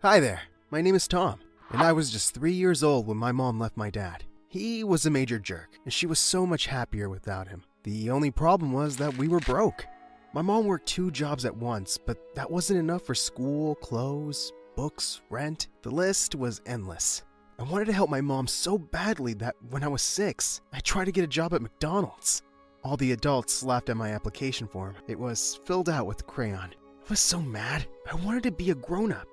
Hi there, my name is Tom, and I was just 3 years old when my mom left my dad. He was a major jerk, and she was so much happier without him. The only problem was that we were broke. My mom worked 2 jobs at once, but that wasn't enough for school, clothes, books, rent. The list was endless. I wanted to help my mom so badly that when I was 6, I tried to get a job at McDonald's. All the adults laughed at my application form. It was filled out with crayon. I was so mad. I wanted to be a grown-up.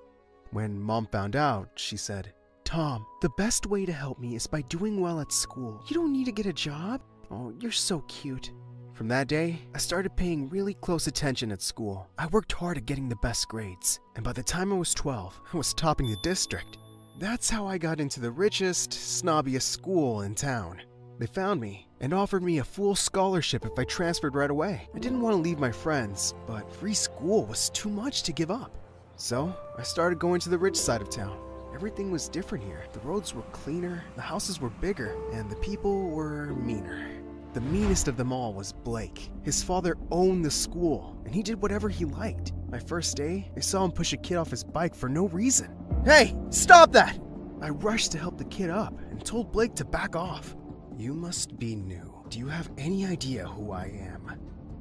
When Mom found out, she said, "Tom, the best way to help me is by doing well at school. You don't need to get a job. Oh, you're so cute." From that day, I started paying really close attention at school. I worked hard at getting the best grades, and by the time I was 12, I was topping the district. That's how I got into the richest, snobbiest school in town. They found me and offered me a full scholarship if I transferred right away. I didn't want to leave my friends, but free school was too much to give up. So I started going to the rich side of town. Everything was different here. The roads were cleaner, the houses were bigger, and the people were meaner. The meanest of them all was Blake. His father owned the school, and he did whatever he liked. My first day, I saw him push a kid off his bike for no reason. "Hey, stop that!" I rushed to help the kid up and told Blake to back off. "You must be new. Do you have any idea who I am?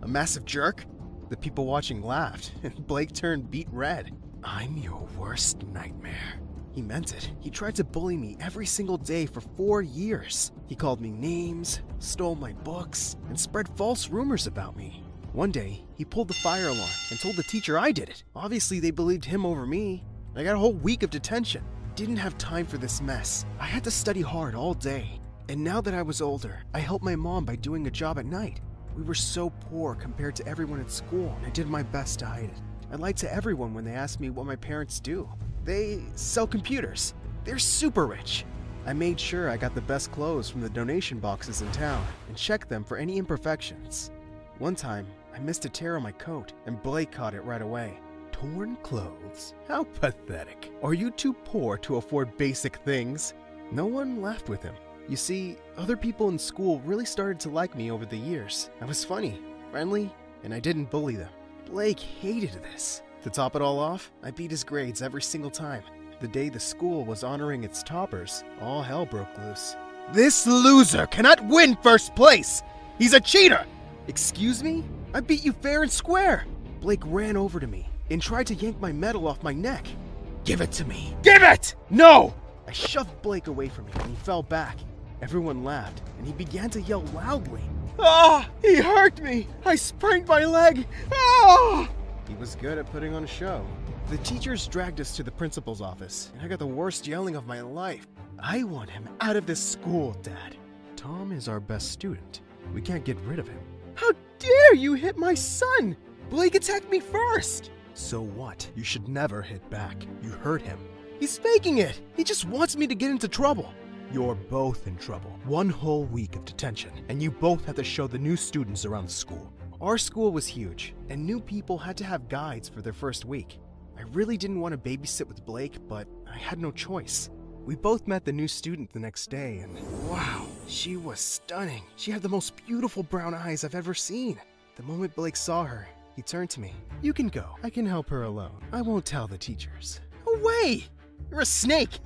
A massive jerk?" The people watching laughed, and Blake turned beet red. "I'm your worst nightmare." He meant it. He tried to bully me every single day for 4 years. He called me names, stole my books, and spread false rumors about me. One day, he pulled the fire alarm and told the teacher I did it. Obviously, they believed him over me. I got a whole week of detention. Didn't have time for this mess. I had to study hard all day. And now that I was older, I helped my mom by doing a job at night. We were so poor compared to everyone at school, and I did my best to hide it. I lied to everyone when they asked me what my parents do. They sell computers. They're super rich. I made sure I got the best clothes from the donation boxes in town and checked them for any imperfections. One time, I missed a tear on my coat, and Blake caught it right away. "Torn clothes? How pathetic. Are you too poor to afford basic things?" No one laughed with him. You see, other people in school really started to like me over the years. I was funny, friendly, and I didn't bully them. Blake hated this. To top it all off, I beat his grades every single time. The day the school was honoring its toppers, all hell broke loose. "This loser cannot win first place! He's a cheater!" "Excuse me? I beat you fair and square!" Blake ran over to me and tried to yank my medal off my neck. "Give it to me! Give it! No!" I shoved Blake away from me and he fell back. Everyone laughed and he began to yell loudly. "Ah! He hurt me! I sprained my leg! Ah!" He was good at putting on a show. The teachers dragged us to the principal's office, and I got the worst yelling of my life. "I want him out of this school, Dad. Tom is our best student. We can't get rid of him." "How dare you hit my son! Blake attacked me first!" "So what? You should never hit back. You hurt him." "He's faking it! He just wants me to get into trouble." "You're both in trouble. 1 whole week of detention, and you both have to show the new students around the school." Our school was huge, and new people had to have guides for their first week. I really didn't want to babysit with Blake, but I had no choice. We both met the new student the next day, and wow, she was stunning. She had the most beautiful brown eyes I've ever seen. The moment Blake saw her, he turned to me. "You can go. I can help her alone. I won't tell the teachers." "No way! You're a snake!"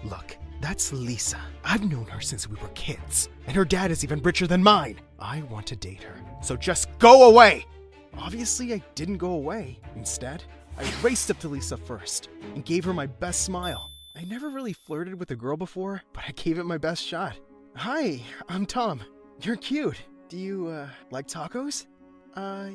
"Look, that's Lisa. I've known her since we were kids, and her dad is even richer than mine. I want to date her, so just go away!" Obviously, I didn't go away. Instead, I raced up to Lisa first and gave her my best smile. I never really flirted with a girl before, but I gave it my best shot. "Hi, I'm Tom. You're cute. Do you, like tacos?"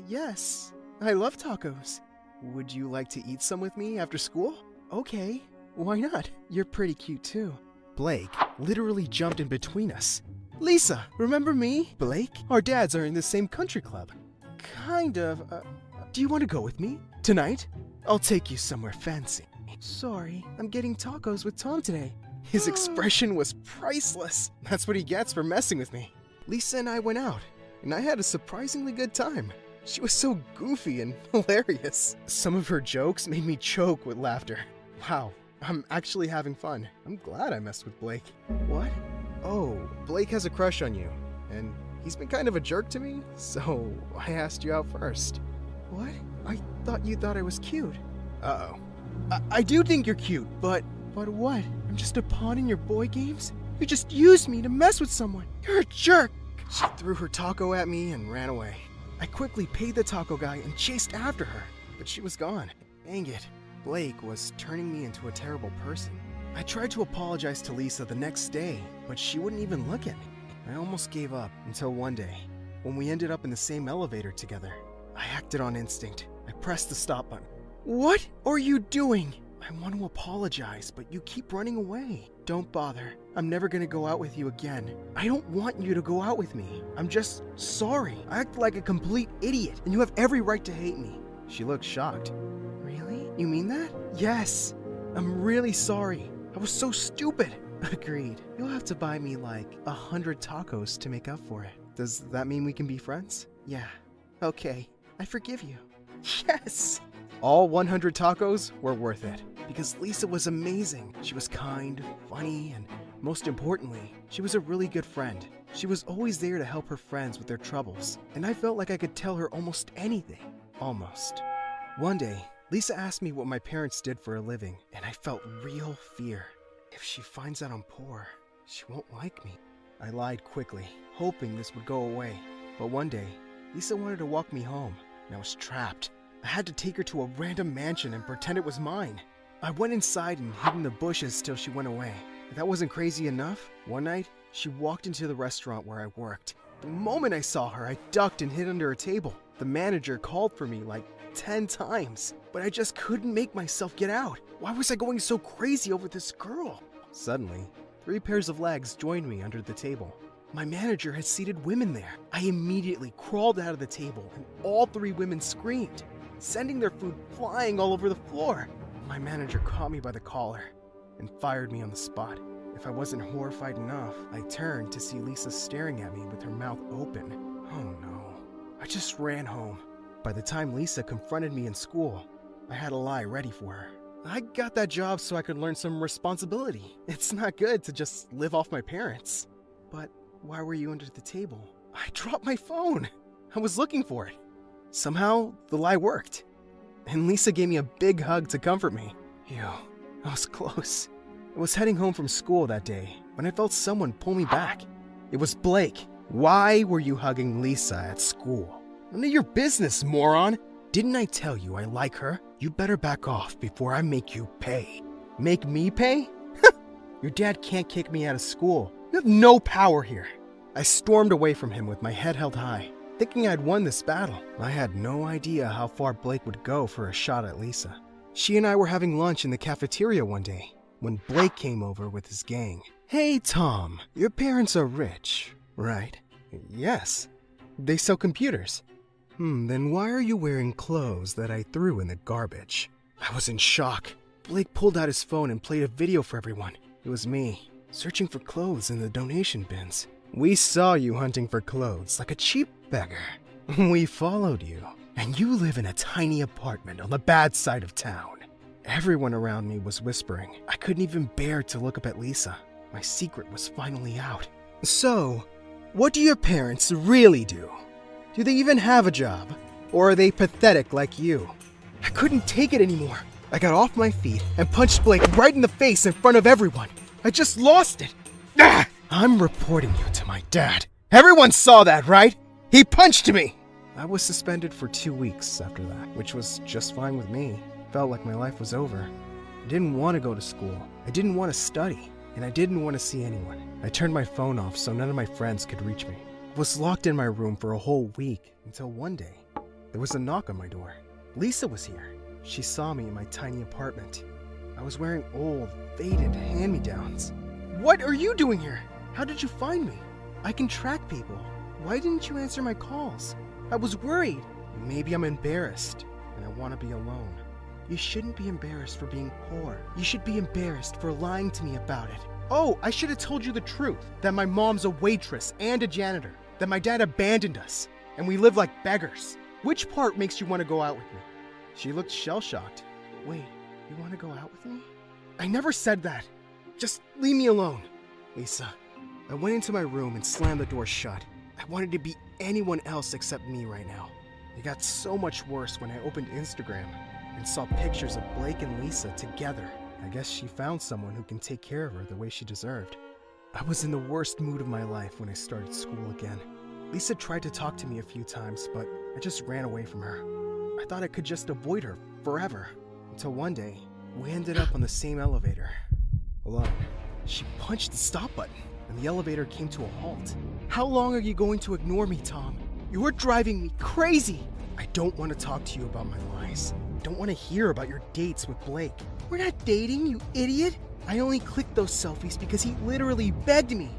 Yes. I love tacos." "Would you like to eat some with me after school?" "Okay. Why not? You're pretty cute too." Blake literally jumped in between us. "Lisa, remember me? Blake? Our dads are in the same country club." "Kind of. Do you want to go with me? Tonight? I'll take you somewhere fancy." "Sorry, I'm getting tacos with Tom today." His expression was priceless. That's what he gets for messing with me. Lisa and I went out, and I had a surprisingly good time. She was so goofy and hilarious. Some of her jokes made me choke with laughter. Wow, I'm actually having fun. I'm glad I messed with Blake. "What? Oh, Blake has a crush on you, and he's been kind of a jerk to me, so I asked you out first." "What? I thought you thought I was cute." "Uh-oh. I do think you're cute, but what? I'm just a pawn in your boy games? You just used me to mess with someone. You're a jerk." She threw her taco at me and ran away. I quickly paid the taco guy and chased after her, but she was gone. Dang it. Blake was turning me into a terrible person. I tried to apologize to Lisa the next day, but she wouldn't even look at me. I almost gave up until one day, when we ended up in the same elevator together. I acted on instinct. I pressed the stop button. What are you doing? I want to apologize, but you keep running away. Don't bother. I'm never gonna go out with you again. I don't want you to go out with me. I'm just sorry. I act like a complete idiot, and you have every right to hate me. She looked shocked. Really? You mean that? Yes. I'm really sorry. I was so stupid. Agreed. You'll have to buy me like 100 tacos to make up for it. Does that mean we can be friends? Yeah. Okay. I forgive you. Yes! All 100 tacos were worth it, because Lisa was amazing. She was kind, funny, and most importantly, she was a really good friend. She was always there to help her friends with their troubles, and I felt like I could tell her almost anything. Almost. One day, Lisa asked me what my parents did for a living, and I felt real fear. If she finds out I'm poor, she won't like me. I lied quickly, hoping this would go away. But one day, Lisa wanted to walk me home, and I was trapped. I had to take her to a random mansion and pretend it was mine. I went inside and hid in the bushes till she went away. If that wasn't crazy enough, one night, she walked into the restaurant where I worked. The moment I saw her, I ducked and hid under a table. The manager called for me like 10 times, but I just couldn't make myself get out. Why was I going so crazy over this girl? Suddenly, 3 pairs of legs joined me under the table. My manager had seated women there. I immediately crawled out of the table, and all 3 women screamed, sending their food flying all over the floor. My manager caught me by the collar and fired me on the spot. If I wasn't horrified enough, I turned to see Lisa staring at me with her mouth open. Oh no. I just ran home. By the time Lisa confronted me in school, I had a lie ready for her. I got that job so I could learn some responsibility. It's not good to just live off my parents. But why were you under the table? I dropped my phone. I was looking for it. Somehow, the lie worked. And Lisa gave me a big hug to comfort me. Ew, I was close. I was heading home from school that day when I felt someone pull me back. It was Blake. Why were you hugging Lisa at school? None of your business, moron. Didn't I tell you I like her? You better back off before I make you pay. Make me pay? Your dad can't kick me out of school. You have no power here. I stormed away from him with my head held high, thinking I'd won this battle. I had no idea how far Blake would go for a shot at Lisa. She and I were having lunch in the cafeteria one day when Blake came over with his gang. Hey, Tom, your parents are rich, right? Yes. They sell computers. Then why are you wearing clothes that I threw in the garbage? I was in shock. Blake pulled out his phone and played a video for everyone. It was me, searching for clothes in the donation bins. We saw you hunting for clothes like a cheap beggar. We followed you, and you live in a tiny apartment on the bad side of town. Everyone around me was whispering. I couldn't even bear to look up at Lisa. My secret was finally out. So, what do your parents really do? Do they even have a job? Or are they pathetic like you? I couldn't take it anymore. I got off my feet and punched Blake right in the face in front of everyone. I just lost it. Ah! I'm reporting you to my dad. Everyone saw that, right? He punched me! I was suspended for 2 weeks after that, which was just fine with me. Felt like my life was over. I didn't want to go to school. I didn't want to study. And I didn't want to see anyone. I turned my phone off so none of my friends could reach me. I was locked in my room for a whole week until one day, there was a knock on my door. Lisa was here. She saw me in my tiny apartment. I was wearing old, faded hand-me-downs. What are you doing here? How did you find me? I can track people. Why didn't you answer my calls? I was worried. Maybe I'm embarrassed, and I want to be alone. You shouldn't be embarrassed for being poor. You should be embarrassed for lying to me about it. Oh, I should have told you the truth, that my mom's a waitress and a janitor, that my dad abandoned us, and we live like beggars. Which part makes you want to go out with me? She looked shell-shocked. Wait, you want to go out with me? I never said that. Just leave me alone. Lisa, I went into my room and slammed the door shut. I wanted to be anyone else except me right now. It got so much worse when I opened Instagram and saw pictures of Blake and Lisa together. I guess she found someone who can take care of her the way she deserved. I was in the worst mood of my life when I started school again. Lisa tried to talk to me a few times, but I just ran away from her. I thought I could just avoid her forever. Until one day, we ended up on the same elevator. alone. She punched the stop button, and the elevator came to a halt. How long are you going to ignore me, Tom? You're driving me crazy! I don't want to talk to you about my lies. I don't want to hear about your dates with Blake. We're not dating, you idiot! I only clicked those selfies because he literally begged me.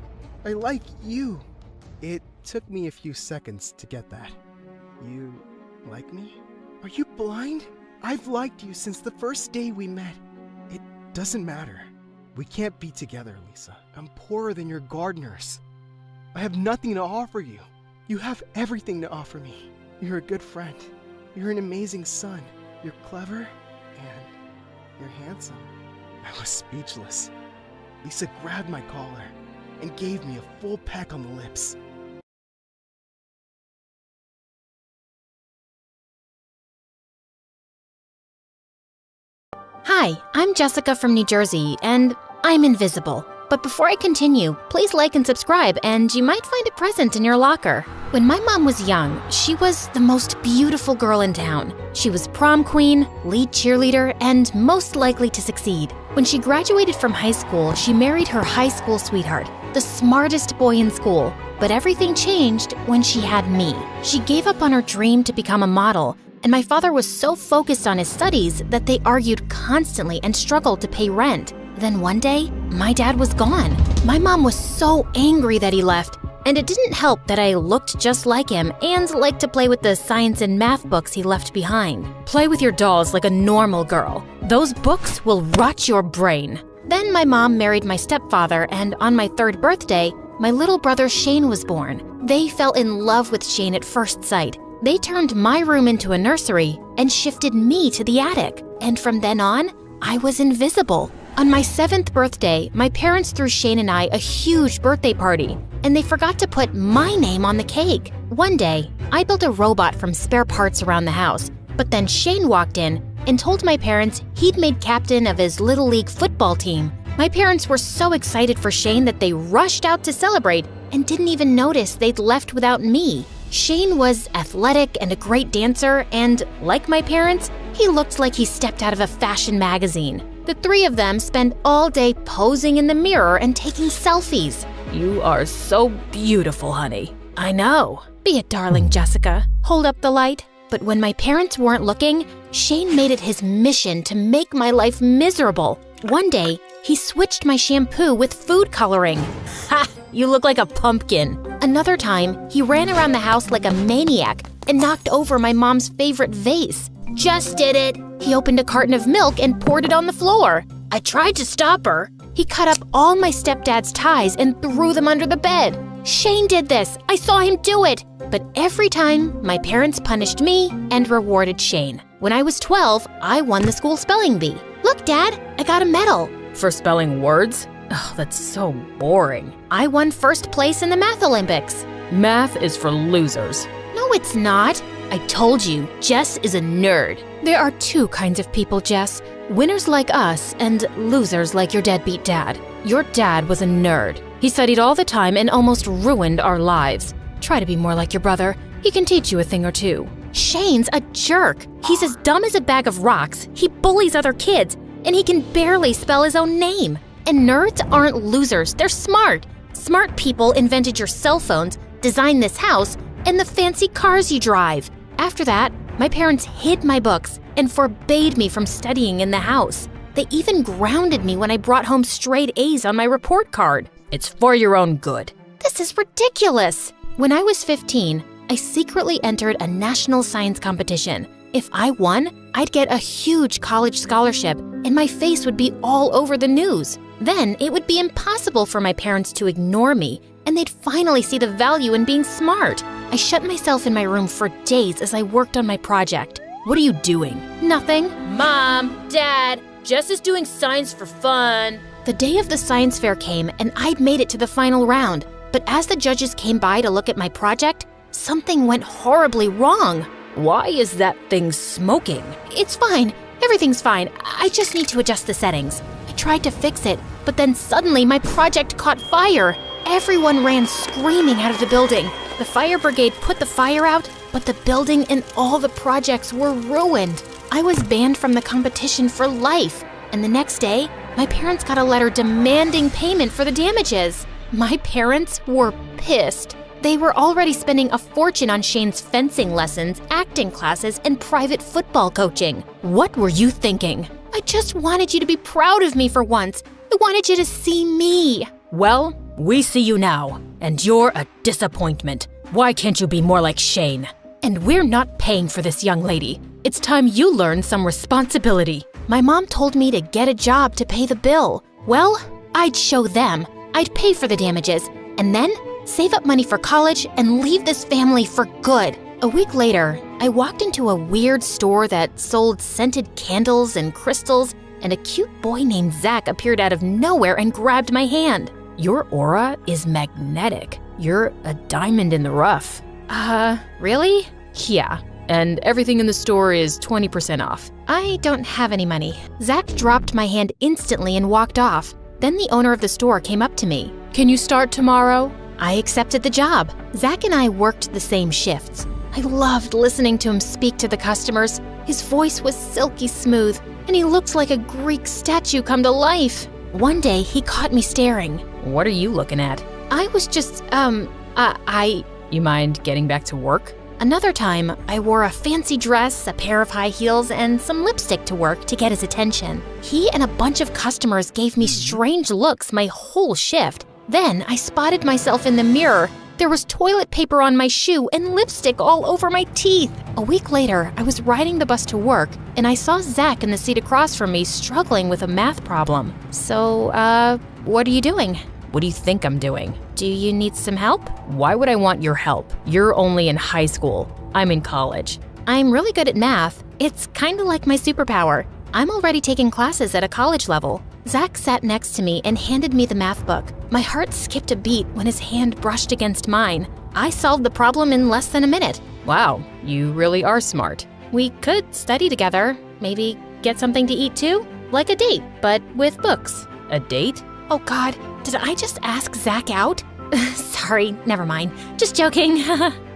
I like you. It took me a few seconds to get that. You like me? Are you blind? I've liked you since the first day we met. It doesn't matter. We can't be together, Lisa. I'm poorer than your gardeners. I have nothing to offer you. You have everything to offer me. You're a good friend. You're an amazing son. You're clever and you're handsome. I was speechless. Lisa grabbed my collar and gave me a full peck on the lips. Hi, I'm Jessica from New Jersey, and I'm invisible. But before I continue, please like and subscribe, and you might find a present in your locker. When my mom was young, she was the most beautiful girl in town. She was prom queen, lead cheerleader, and most likely to succeed. When she graduated from high school, she married her high school sweetheart, the smartest boy in school. But everything changed when she had me. She gave up on her dream to become a model, and my father was so focused on his studies that they argued constantly and struggled to pay rent. Then one day, my dad was gone. My mom was so angry that he left, and it didn't help that I looked just like him and liked to play with the science and math books he left behind. Play with your dolls like a normal girl. Those books will rot your brain. Then my mom married my stepfather, and on my 3rd birthday, my little brother Shane was born. They fell in love with Shane at first sight. They turned my room into a nursery and shifted me to the attic. And from then on, I was invisible. On my 7th birthday, my parents threw Shane and I a huge birthday party, and they forgot to put my name on the cake. One day, I built a robot from spare parts around the house, but then Shane walked in and told my parents he'd made captain of his Little League football team. My parents were so excited for Shane that they rushed out to celebrate and didn't even notice they'd left without me. Shane was athletic and a great dancer, and like my parents, he looked like he stepped out of a fashion magazine. The 3 of them spent all day posing in the mirror and taking selfies. You are so beautiful, honey. I know. Be it darling, Jessica. Hold up the light. But when my parents weren't looking, Shane made it his mission to make my life miserable. One day, he switched my shampoo with food coloring. Ha! You look like a pumpkin. Another time, he ran around the house like a maniac and knocked over my mom's favorite vase. Just did it. He opened a carton of milk and poured it on the floor. I tried to stop her. He cut up all my stepdad's ties and threw them under the bed. Shane did this. I saw him do it. But every time, my parents punished me and rewarded Shane. When I was 12, I won the school spelling bee. Look, Dad, I got a medal. For spelling words? Oh, that's so boring. I won 1st place in the Math Olympics. Math is for losers. No, it's not. I told you, Jess is a nerd. There are 2 kinds of people, Jess. Winners like us and losers like your deadbeat dad. Your dad was a nerd. He studied all the time and almost ruined our lives. Try to be more like your brother. He can teach you a thing or two. Shane's a jerk. He's as dumb as a bag of rocks. He bullies other kids, and he can barely spell his own name. And nerds aren't losers. They're smart. Smart people invented your cell phones, designed this house, and the fancy cars you drive. After that, my parents hid my books and forbade me from studying in the house. They even grounded me when I brought home straight A's on my report card. It's for your own good. This is ridiculous. When I was 15, I secretly entered a national science competition. If I won, I'd get a huge college scholarship and my face would be all over the news. Then it would be impossible for my parents to ignore me, and they'd finally see the value in being smart. I shut myself in my room for days as I worked on my project. What are you doing? Nothing. Mom, Dad, Jess is doing science for fun. The day of the science fair came and I'd made it to the final round. But as the judges came by to look at my project, something went horribly wrong. Why is that thing smoking? It's fine. Everything's fine. I just need to adjust the settings. I tried to fix it, but then suddenly my project caught fire. Everyone ran screaming out of the building. The fire brigade put the fire out, but the building and all the projects were ruined. I was banned from the competition for life, and the next day, My parents got a letter demanding payment for the damages. My parents were pissed. They were already spending a fortune on Shane's fencing lessons, acting classes, and private football coaching. What were you thinking? I just wanted you to be proud of me for once. I wanted you to see me. Well, we see you now, and you're a disappointment. Why can't you be more like Shane? And we're not paying for this young lady. It's time you learn some responsibility. My mom told me to get a job to pay the bill. Well, I'd show them. I'd pay for the damages, and then save up money for college and leave this family for good. A week later, I walked into a weird store that sold scented candles and crystals, and a cute boy named Zach appeared out of nowhere and grabbed my hand. Your aura is magnetic. You're a diamond in the rough. Really? Yeah, and everything in the store is 20% off. I don't have any money. Zach dropped my hand instantly and walked off. Then the owner of the store came up to me. Can you start tomorrow? I accepted the job. Zach and I worked the same shifts. I loved listening to him speak to the customers. His voice was silky smooth, and he looked like a Greek statue come to life. One day, he caught me staring. What are you looking at? I was just, You mind getting back to work? Another time, I wore a fancy dress, a pair of high heels, and some lipstick to work to get his attention. He and a bunch of customers gave me strange looks my whole shift. Then I spotted myself in the mirror. There was toilet paper on my shoe and lipstick all over my teeth. A week later, I was riding the bus to work, and I saw Zach in the seat across from me struggling with a math problem. So, what are you doing? What do you think I'm doing? Do you need some help? Why would I want your help? You're only in high school. I'm in college. I'm really good at math. It's kind of like my superpower. I'm already taking classes at a college level. Zach sat next to me and handed me the math book. My heart skipped a beat when his hand brushed against mine. I solved the problem in less than a minute. Wow, you really are smart. We could study together. Maybe get something to eat too? Like a date, but with books. A date? Oh God, did I just ask Zach out? Sorry, never mind. Just joking.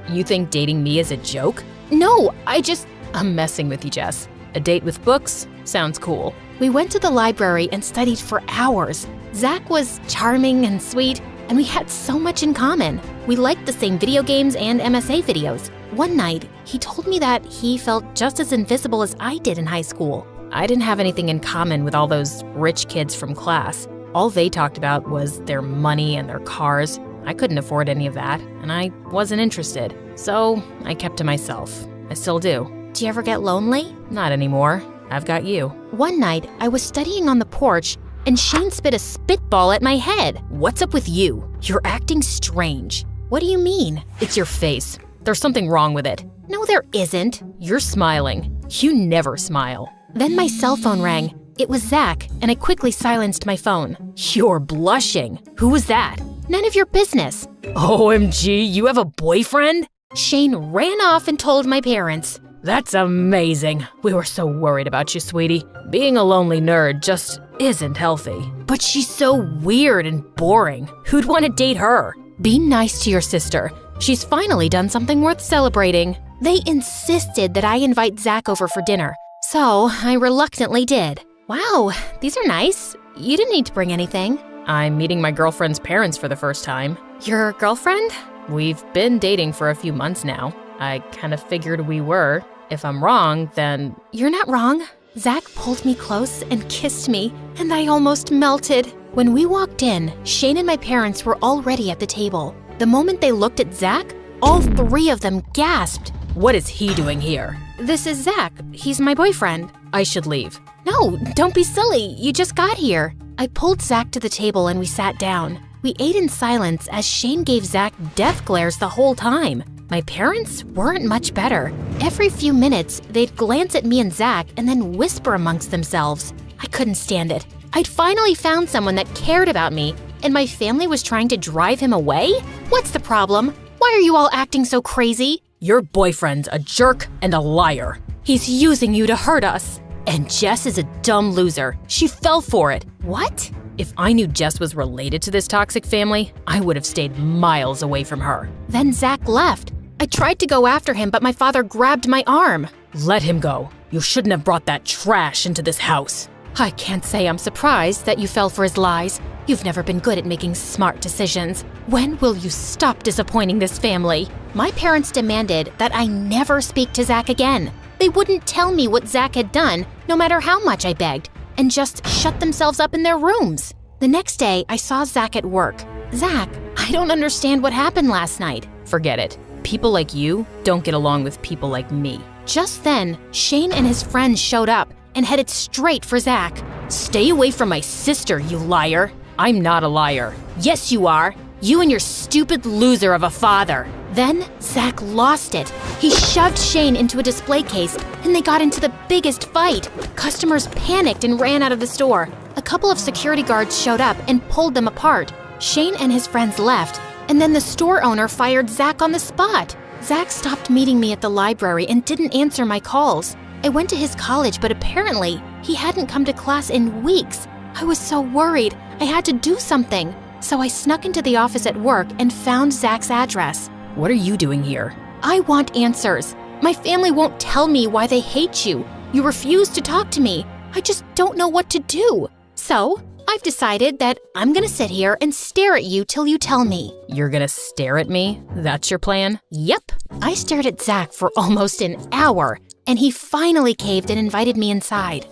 You think dating me is a joke? No, I'm messing with you, Jess. A date with books? Sounds cool. We went to the library and studied for hours. Zach was charming and sweet, and we had so much in common. We liked the same video games and MSA videos. One night, he told me that he felt just as invisible as I did in high school. I didn't have anything in common with all those rich kids from class. All they talked about was their money and their cars. I couldn't afford any of that, and I wasn't interested. So I kept to myself. I still do. Do you ever get lonely? Not anymore. I've got you. One night, I was studying on the porch, and Shane spit a spitball at my head. What's up with you? You're acting strange. What do you mean? It's your face. There's something wrong with it. No, there isn't. You're smiling. You never smile. Then my cell phone rang. It was Zach, and I quickly silenced my phone. You're blushing. Who was that? None of your business. OMG, you have a boyfriend? Shane ran off and told my parents. That's amazing. We were so worried about you, sweetie. Being a lonely nerd just isn't healthy. But she's so weird and boring. Who'd want to date her? Be nice to your sister. She's finally done something worth celebrating. They insisted that I invite Zach over for dinner, so I reluctantly did. Wow, these are nice. You didn't need to bring anything. I'm meeting my girlfriend's parents for the first time. Your girlfriend? We've been dating for a few months now. I kind of figured we were. If I'm wrong, then... You're not wrong. Zach pulled me close and kissed me, and I almost melted. When we walked in, Shane and my parents were already at the table. The moment they looked at Zach, all three of them gasped. What is he doing here? This is Zach. He's my boyfriend. I should leave. No, don't be silly. You just got here. I pulled Zach to the table and we sat down. We ate in silence as Shane gave Zach death glares the whole time. My parents weren't much better. Every few minutes, they'd glance at me and Zach and then whisper amongst themselves. I couldn't stand it. I'd finally found someone that cared about me, and my family was trying to drive him away? What's the problem? Why are you all acting so crazy? Your boyfriend's a jerk and a liar. He's using you to hurt us. And Jess is a dumb loser. She fell for it. What? If I knew Jess was related to this toxic family, I would have stayed miles away from her. Then Zach left. I tried to go after him, but my father grabbed my arm. Let him go. You shouldn't have brought that trash into this house. I can't say I'm surprised that you fell for his lies. You've never been good at making smart decisions. When will you stop disappointing this family? My parents demanded that I never speak to Zach again. They wouldn't tell me what Zach had done, no matter how much I begged, and just shut themselves up in their rooms. The next day, I saw Zach at work. Zach, I don't understand what happened last night. Forget it. People like you don't get along with people like me. Just then, Shane and his friends showed up and headed straight for Zach. Stay away from my sister, you liar. I'm not a liar. Yes, you are. You and your stupid loser of a father. Then, Zach lost it. He shoved Shane into a display case, and they got into the biggest fight. Customers panicked and ran out of the store. A couple of security guards showed up and pulled them apart. Shane and his friends left, and then the store owner fired Zach on the spot. Zach stopped meeting me at the library and didn't answer my calls. I went to his college, but apparently, he hadn't come to class in weeks. I was so worried. I had to do something. So I snuck into the office at work and found Zach's address. What are you doing here? I want answers. My family won't tell me why they hate you. You refuse to talk to me. I just don't know what to do. So I've decided that I'm gonna sit here and stare at you till you tell me. You're gonna stare at me? That's your plan? Yep. I stared at Zach for almost an hour, and he finally caved and invited me inside.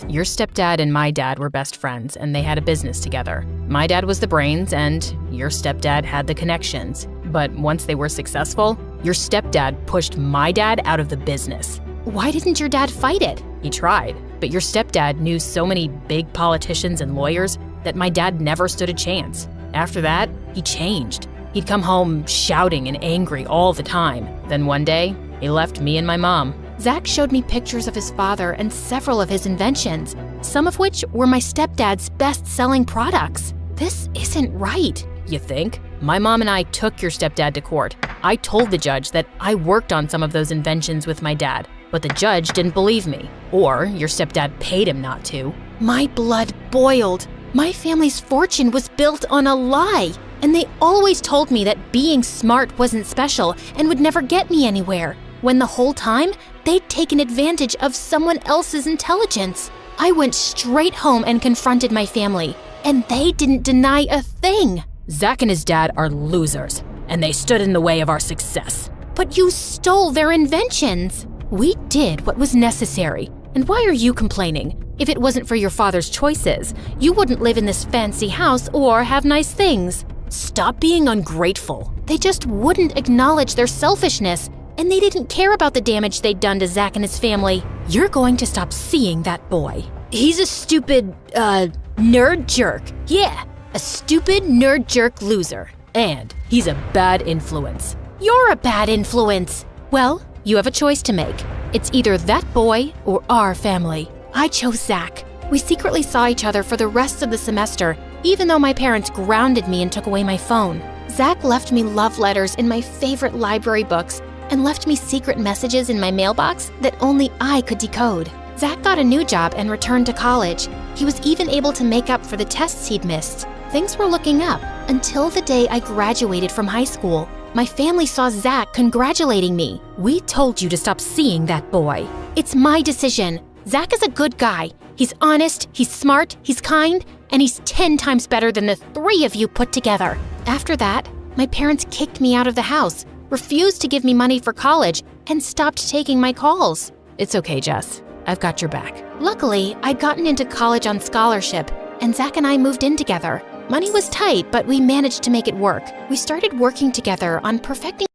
Your stepdad and my dad were best friends, and they had a business together. My dad was the brains, and your stepdad had the connections. But once they were successful, your stepdad pushed my dad out of the business. Why didn't your dad fight it? He tried, but your stepdad knew so many big politicians and lawyers that my dad never stood a chance. After that, he changed. He'd come home shouting and angry all the time. Then one day, he left me and my mom. Zach showed me pictures of his father and several of his inventions, some of which were my stepdad's best-selling products. This isn't right. You think? My mom and I took your stepdad to court. I told the judge that I worked on some of those inventions with my dad, but the judge didn't believe me. Or your stepdad paid him not to. My blood boiled. My family's fortune was built on a lie, and they always told me that being smart wasn't special and would never get me anywhere, when the whole time, they'd taken advantage of someone else's intelligence. I went straight home and confronted my family, and they didn't deny a thing. Zach and his dad are losers, and they stood in the way of our success. But you stole their inventions. We did what was necessary. And why are you complaining? If it wasn't for your father's choices, you wouldn't live in this fancy house or have nice things. Stop being ungrateful. They just wouldn't acknowledge their selfishness, and they didn't care about the damage they'd done to Zach and his family. You're going to stop seeing that boy. He's a stupid, nerd jerk. Yeah, a stupid nerd jerk loser. And he's a bad influence. You're a bad influence. Well, you have a choice to make. It's either that boy or our family. I chose Zach. We secretly saw each other for the rest of the semester, even though my parents grounded me and took away my phone. Zach left me love letters in my favorite library books and left me secret messages in my mailbox that only I could decode. Zach got a new job and returned to college. He was even able to make up for the tests he'd missed. Things were looking up until the day I graduated from high school. My family saw Zach congratulating me. We told you to stop seeing that boy. It's my decision. Zach is a good guy. He's honest, he's smart, he's kind, and he's 10 times better than the 3 of you put together. After that, my parents kicked me out of the house, refused to give me money for college, and stopped taking my calls. It's okay, Jess. I've got your back. Luckily, I'd gotten into college on scholarship, and Zach and I moved in together. Money was tight, but we managed to make it work. We started working together on perfecting.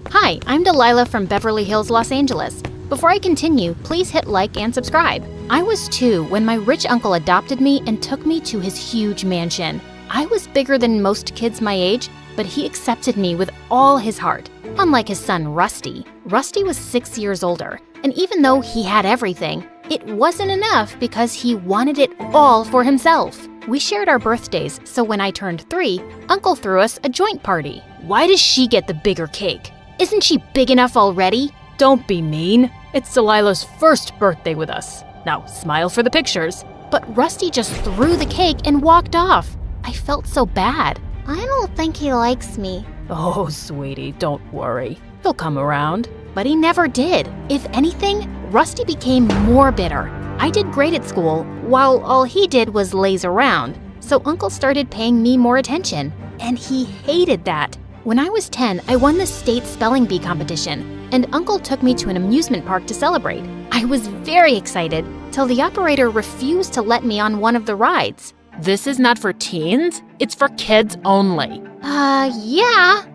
Hi, I'm Delilah from Beverly Hills, Los Angeles. Before I continue, please hit like and subscribe. I was 2 when my rich uncle adopted me and took me to his huge mansion. I was bigger than most kids my age, but he accepted me with all his heart. Unlike his son, Rusty. Rusty was 6 years older, and even though he had everything, it wasn't enough because he wanted it all for himself. We shared our birthdays, so when I turned 3, Uncle threw us a joint party. Why does she get the bigger cake? Isn't she big enough already? Don't be mean. It's Delilah's first birthday with us. Now, smile for the pictures. But Rusty just threw the cake and walked off. I felt so bad. I don't think he likes me. Oh, sweetie, don't worry. He'll come around. But he never did. If anything, Rusty became more bitter. I did great at school, while all he did was laze around. So Uncle started paying me more attention, and he hated that. When I was 10, I won the state spelling bee competition, and Uncle took me to an amusement park to celebrate. I was very excited, till the operator refused to let me on one of the rides. This is not for teens, it's for kids only. Yeah,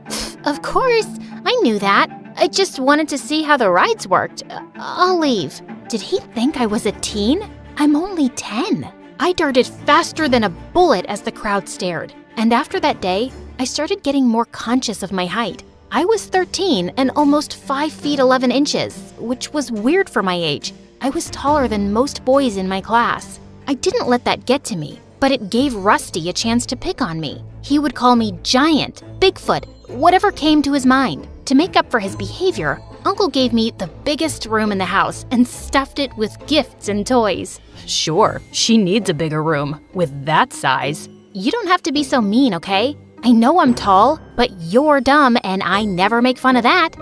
of course, I knew that. I just wanted to see how the rides worked. I'll leave. Did he think I was a teen? I'm only 10. I darted faster than a bullet as the crowd stared. And after that day, I started getting more conscious of my height. I was 13 and almost 5 feet 11 inches, which was weird for my age. I was taller than most boys in my class. I didn't let that get to me, but it gave Rusty a chance to pick on me. He would call me Giant, Bigfoot, whatever came to his mind. To make up for his behavior, Uncle gave me the biggest room in the house and stuffed it with gifts and toys. Sure, she needs a bigger room with that size. You don't have to be so mean, okay? I know I'm tall, but you're dumb and I never make fun of that.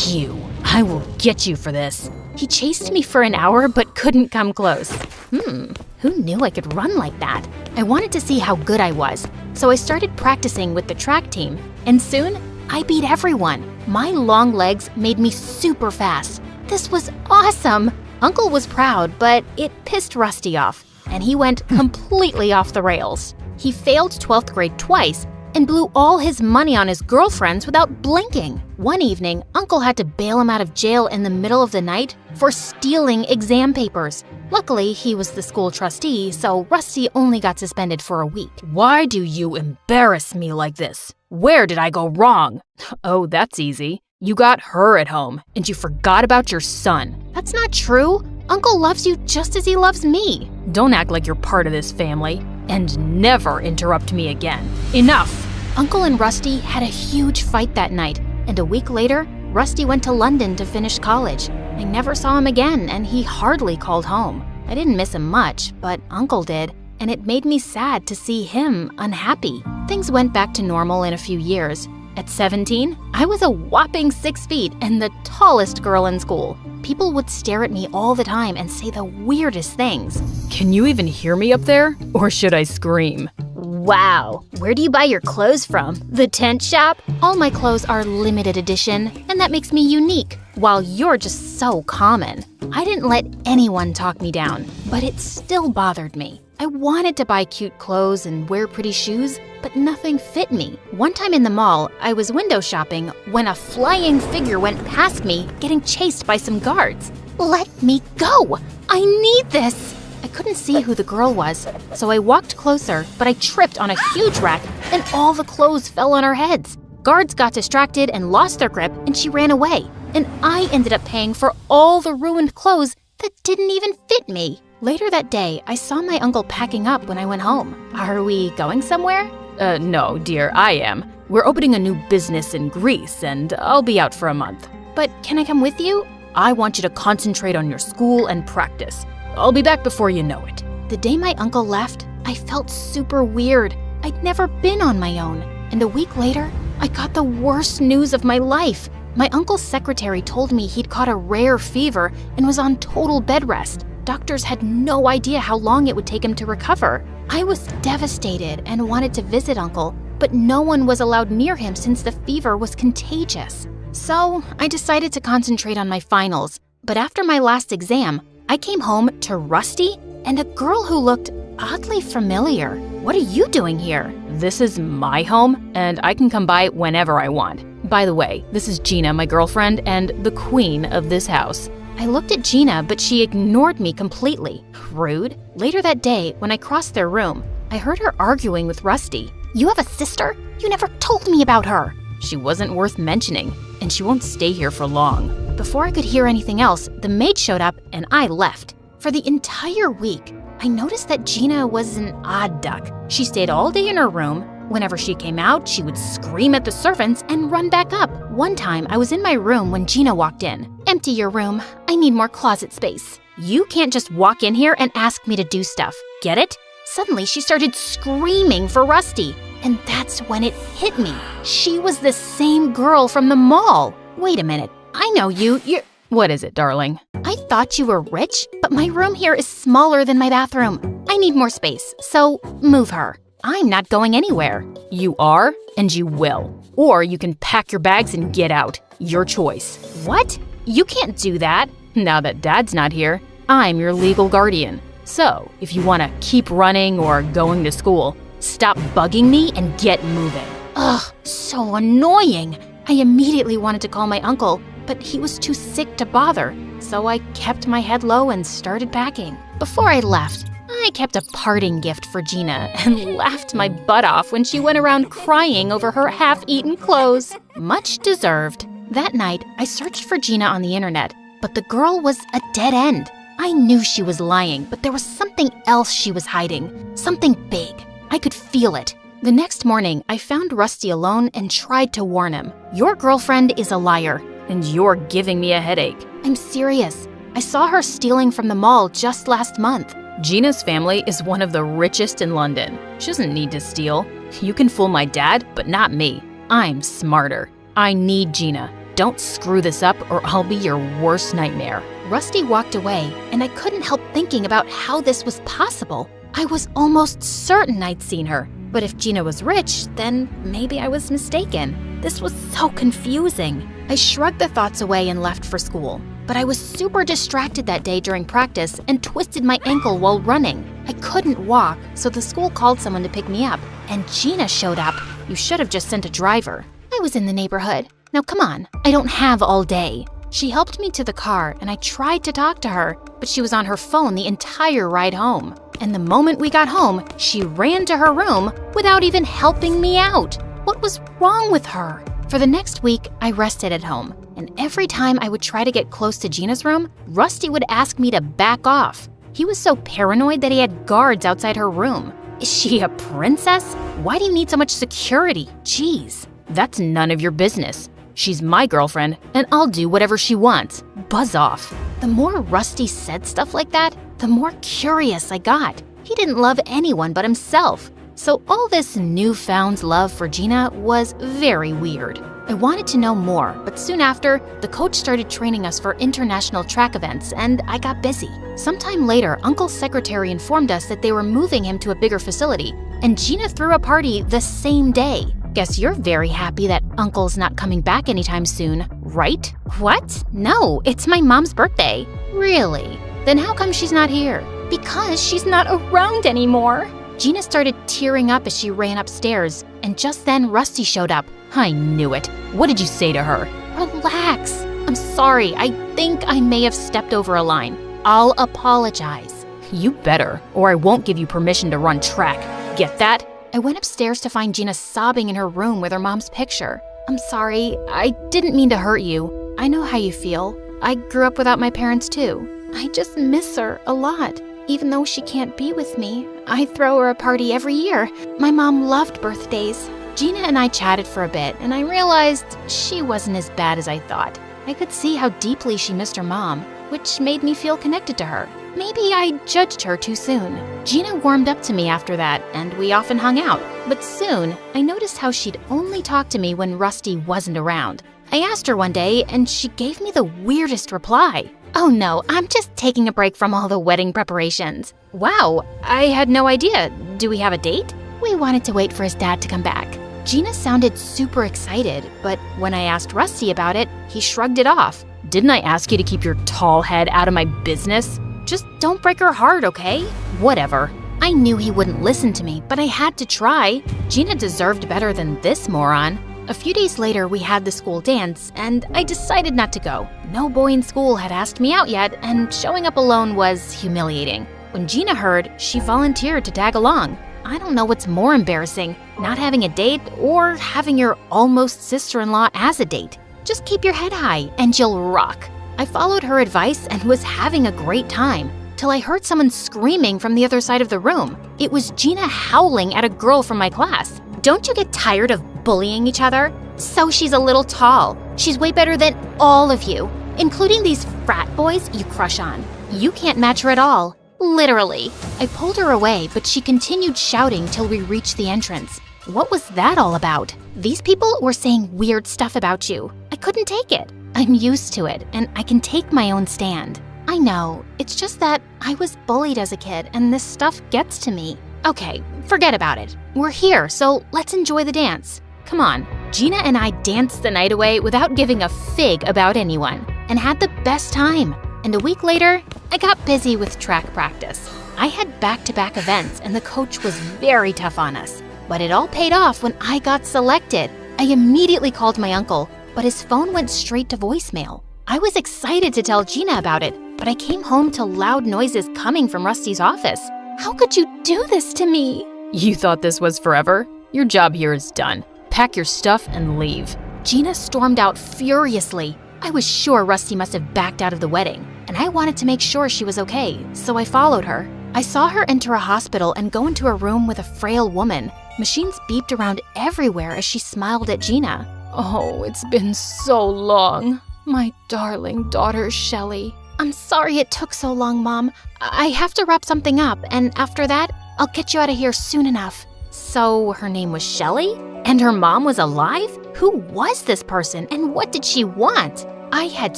You, I will get you for this. He chased me for an hour but couldn't come close. Who knew I could run like that? I wanted to see how good I was, so I started practicing with the track team, and soon I beat everyone. My long legs made me super fast. This was awesome! Uncle was proud, but it pissed Rusty off, and he went completely off the rails. He failed 12th grade twice and blew all his money on his girlfriends without blinking. One evening, Uncle had to bail him out of jail in the middle of the night for stealing exam papers. Luckily, he was the school trustee, so Rusty only got suspended for a week. Why do you embarrass me like this? Where did I go wrong? Oh, that's easy. You got her at home, and you forgot about your son. That's not true. Uncle loves you just as he loves me. Don't act like you're part of this family, and never interrupt me again. Enough! Uncle and Rusty had a huge fight that night, and a week later, Rusty went to London to finish college. I never saw him again, and he hardly called home. I didn't miss him much, but Uncle did, and it made me sad to see him unhappy. Things went back to normal in a few years. At 17, I was a whopping 6 feet and the tallest girl in school. People would stare at me all the time and say the weirdest things. Can you even hear me up there? Or should I scream? Wow, where do you buy your clothes from? The tent shop? All my clothes are limited edition, and that makes me unique, while you're just so common. I didn't let anyone talk me down, but it still bothered me. I wanted to buy cute clothes and wear pretty shoes, but nothing fit me. One time in the mall, I was window shopping when a flying figure went past me, getting chased by some guards. Let me go! I need this! I couldn't see who the girl was, so I walked closer, but I tripped on a huge rack and all the clothes fell on our heads. Guards got distracted and lost their grip, and she ran away. And I ended up paying for all the ruined clothes that didn't even fit me. Later that day, I saw my uncle packing up when I went home. Are we going somewhere? No, dear, I am. We're opening a new business in Greece, and I'll be out for a month. But can I come with you? I want you to concentrate on your school and practice. I'll be back before you know it. The day my uncle left, I felt super weird. I'd never been on my own. And a week later, I got the worst news of my life. My uncle's secretary told me he'd caught a rare fever and was on total bed rest. Doctors had no idea how long it would take him to recover. I was devastated and wanted to visit Uncle, but no one was allowed near him since the fever was contagious. So I decided to concentrate on my finals. But after my last exam, I came home to Rusty and a girl who looked oddly familiar. What are you doing here? This is my home, and I can come by whenever I want. By the way, this is Gina, my girlfriend, and the queen of this house. I looked at Gina, but she ignored me completely. Rude. Later that day, when I crossed their room, I heard her arguing with Rusty. You have a sister? You never told me about her. She wasn't worth mentioning, and she won't stay here for long. Before I could hear anything else, the maid showed up and I left. For the entire week, I noticed that Gina was an odd duck. She stayed all day in her room. Whenever she came out, she would scream at the servants and run back up. One time, I was in my room when Gina walked in. Empty your room. I need more closet space. You can't just walk in here and ask me to do stuff. Get it? Suddenly, she started screaming for Rusty. And that's when it hit me. She was the same girl from the mall. Wait a minute. I know you. You're... What is it, darling? I I thought you were rich, but my room here is smaller than my bathroom. I need more space, so move her. I'm not going anywhere. You are, and you will. Or you can pack your bags and get out. Your choice. What? You can't do that. Now that Dad's not here, I'm your legal guardian. So, if you want to keep running or going to school, stop bugging me and get moving. Ugh, so annoying. I immediately wanted to call my uncle, but he was too sick to bother, so I kept my head low and started packing. Before I left, I kept a parting gift for Gina and laughed my butt off when she went around crying over her half-eaten clothes. Much deserved. That night, I searched for Gina on the internet, but the girl was a dead end. I knew she was lying, but there was something else she was hiding. Something big. I could feel it. The next morning, I found Rusty alone and tried to warn him. Your girlfriend is a liar. And you're giving me a headache. I'm serious. I saw her stealing from the mall just last month. Gina's family is one of the richest in London. She doesn't need to steal. You can fool my dad, but not me. I'm smarter. I need Gina. Don't screw this up or I'll be your worst nightmare. Rusty walked away, and I couldn't help thinking about how this was possible. I was almost certain I'd seen her. But if Gina was rich, then maybe I was mistaken. This was so confusing. I shrugged the thoughts away and left for school. But I was super distracted that day during practice and twisted my ankle while running. I couldn't walk, so the school called someone to pick me up. And Gina showed up. You should have just sent a driver. I was in the neighborhood. Now come on, I don't have all day. She helped me to the car and I tried to talk to her, but she was on her phone the entire ride home. And the moment we got home, she ran to her room without even helping me out. What was wrong with her? For the next week, I rested at home. And every time I would try to get close to Gina's room, Rusty would ask me to back off. He was so paranoid that he had guards outside her room. Is she a princess? Why do you need so much security? Jeez. That's none of your business. She's my girlfriend, and I'll do whatever she wants. Buzz off. The more Rusty said stuff like that, the more curious I got. He didn't love anyone but himself. So all this newfound love for Gina was very weird. I wanted to know more, but soon after, the coach started training us for international track events, and I got busy. Sometime later, Uncle's secretary informed us that they were moving him to a bigger facility, and Gina threw a party the same day. Guess you're very happy that Uncle's not coming back anytime soon, right? What? No, it's my mom's birthday. Really? Then how come she's not here? Because she's not around anymore. Gina started tearing up as she ran upstairs, and just then Rusty showed up. I knew it. What did you say to her? Relax. I'm sorry. I think I may have stepped over a line. I'll apologize. You better, or I won't give you permission to run track. Get that? I went upstairs to find Gina sobbing in her room with her mom's picture. I'm sorry. I didn't mean to hurt you. I know how you feel. I grew up without my parents too. I just miss her a lot. Even though she can't be with me, I throw her a party every year. My mom loved birthdays. Gina and I chatted for a bit, and I realized she wasn't as bad as I thought. I could see how deeply she missed her mom, which made me feel connected to her. Maybe I judged her too soon. Gina warmed up to me after that, and we often hung out. But soon, I noticed how she'd only talk to me when Rusty wasn't around. I asked her one day, and she gave me the weirdest reply. Oh no, I'm just taking a break from all the wedding preparations. Wow, I had no idea. Do we have a date? We wanted to wait for his dad to come back. Gina sounded super excited, but when I asked Rusty about it, he shrugged it off. Didn't I ask you to keep your tall head out of my business? Just don't break her heart, okay? Whatever. I knew he wouldn't listen to me, but I had to try. Gina deserved better than this moron. A few days later, we had the school dance, and I decided not to go. No boy in school had asked me out yet, and showing up alone was humiliating. When Gina heard, she volunteered to tag along. I don't know what's more embarrassing, not having a date or having your almost sister-in-law as a date. Just keep your head high, and you'll rock. I followed her advice and was having a great time, till I heard someone screaming from the other side of the room. It was Gina howling at a girl from my class. Don't you get tired of bullying each other? So she's a little tall. She's way better than all of you, including these frat boys you crush on. You can't match her at all. Literally. I pulled her away, but she continued shouting till we reached the entrance. What was that all about? These people were saying weird stuff about you. I couldn't take it. I'm used to it, and I can take my own stand. I know. It's just that I was bullied as a kid and this stuff gets to me. Okay, forget about it. We're here, so let's enjoy the dance. Come on. Gina and I danced the night away without giving a fig about anyone and had the best time. And a week later, I got busy with track practice. I had back-to-back events and the coach was very tough on us. But it all paid off when I got selected. I immediately called my uncle, but his phone went straight to voicemail. I was excited to tell Gina about it, but I came home to loud noises coming from Rusty's office. How could you do this to me? You thought this was forever? Your job here is done. Pack your stuff and leave. Gina stormed out furiously. I was sure Rusty must have backed out of the wedding, and I wanted to make sure she was okay, so I followed her. I saw her enter a hospital and go into a room with a frail woman. Machines beeped around everywhere as she smiled at Gina. Oh, it's been so long. My darling daughter, Shelley. I'm sorry it took so long, Mom. I have to wrap something up, and after that, I'll get you out of here soon enough. So her name was Shelley? And her mom was alive? Who was this person, and what did she want? I had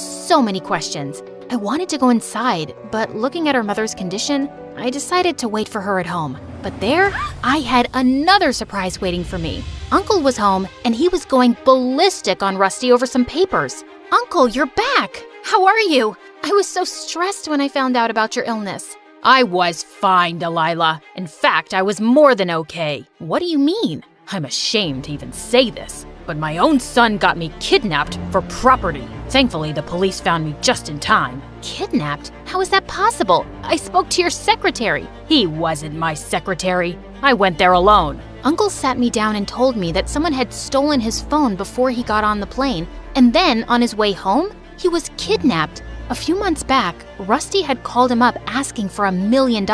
so many questions. I wanted to go inside, but looking at her mother's condition, I decided to wait for her at home. But there, I had another surprise waiting for me. Uncle was home, and he was going ballistic on Rusty over some papers. Uncle, you're back! How are you? I was so stressed when I found out about your illness. I was fine, Delilah. In fact, I was more than okay. What do you mean? I'm ashamed to even say this, but my own son got me kidnapped for property. Thankfully, the police found me just in time. Kidnapped? How is that possible? I spoke to your secretary. He wasn't my secretary. I went there alone. Uncle sat me down and told me that someone had stolen his phone before he got on the plane, and then on his way home, he was kidnapped. A few months back, Rusty had called him up asking for $1 million,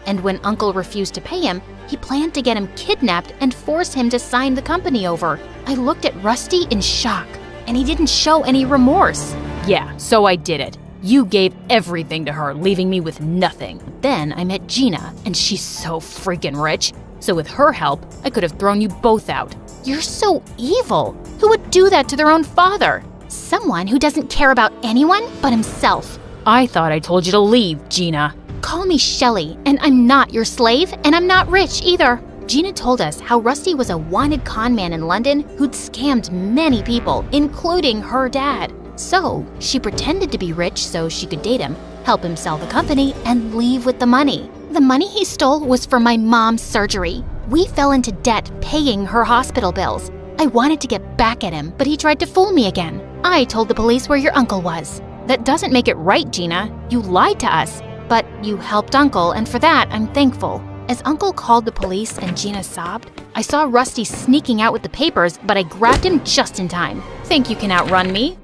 and when Uncle refused to pay him, he planned to get him kidnapped and force him to sign the company over. I looked at Rusty in shock, and he didn't show any remorse. Yeah, so I did it. You gave everything to her, leaving me with nothing. Then I met Gina, and she's so freaking rich. So with her help, I could have thrown you both out. You're so evil. Who would do that to their own father? Someone who doesn't care about anyone but himself. I thought I told you to leave, Gina. Call me Shelley, and I'm not your slave, and I'm not rich either. Gina told us how Rusty was a wanted con man in London who'd scammed many people, including her dad. So she pretended to be rich so she could date him, help him sell the company, and leave with the money. The money he stole was for my mom's surgery. We fell into debt paying her hospital bills. I wanted to get back at him, but he tried to fool me again. I told the police where your uncle was. That doesn't make it right, Gina. You lied to us. But you helped Uncle, and for that, I'm thankful. As Uncle called the police and Gina sobbed, I saw Rusty sneaking out with the papers, but I grabbed him just in time. Think you can outrun me?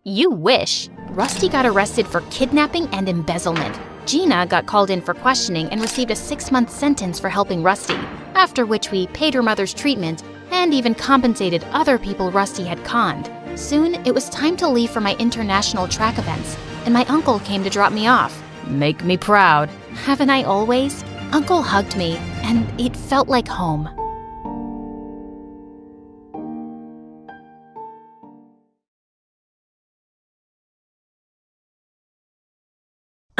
You wish. Rusty got arrested for kidnapping and embezzlement. Gina got called in for questioning and received a 6-month sentence for helping Rusty, after which we paid her mother's treatment and even compensated other people Rusty had conned. Soon, it was time to leave for my international track events, and my uncle came to drop me off. Make me proud. Haven't I always? Uncle hugged me, and it felt like home.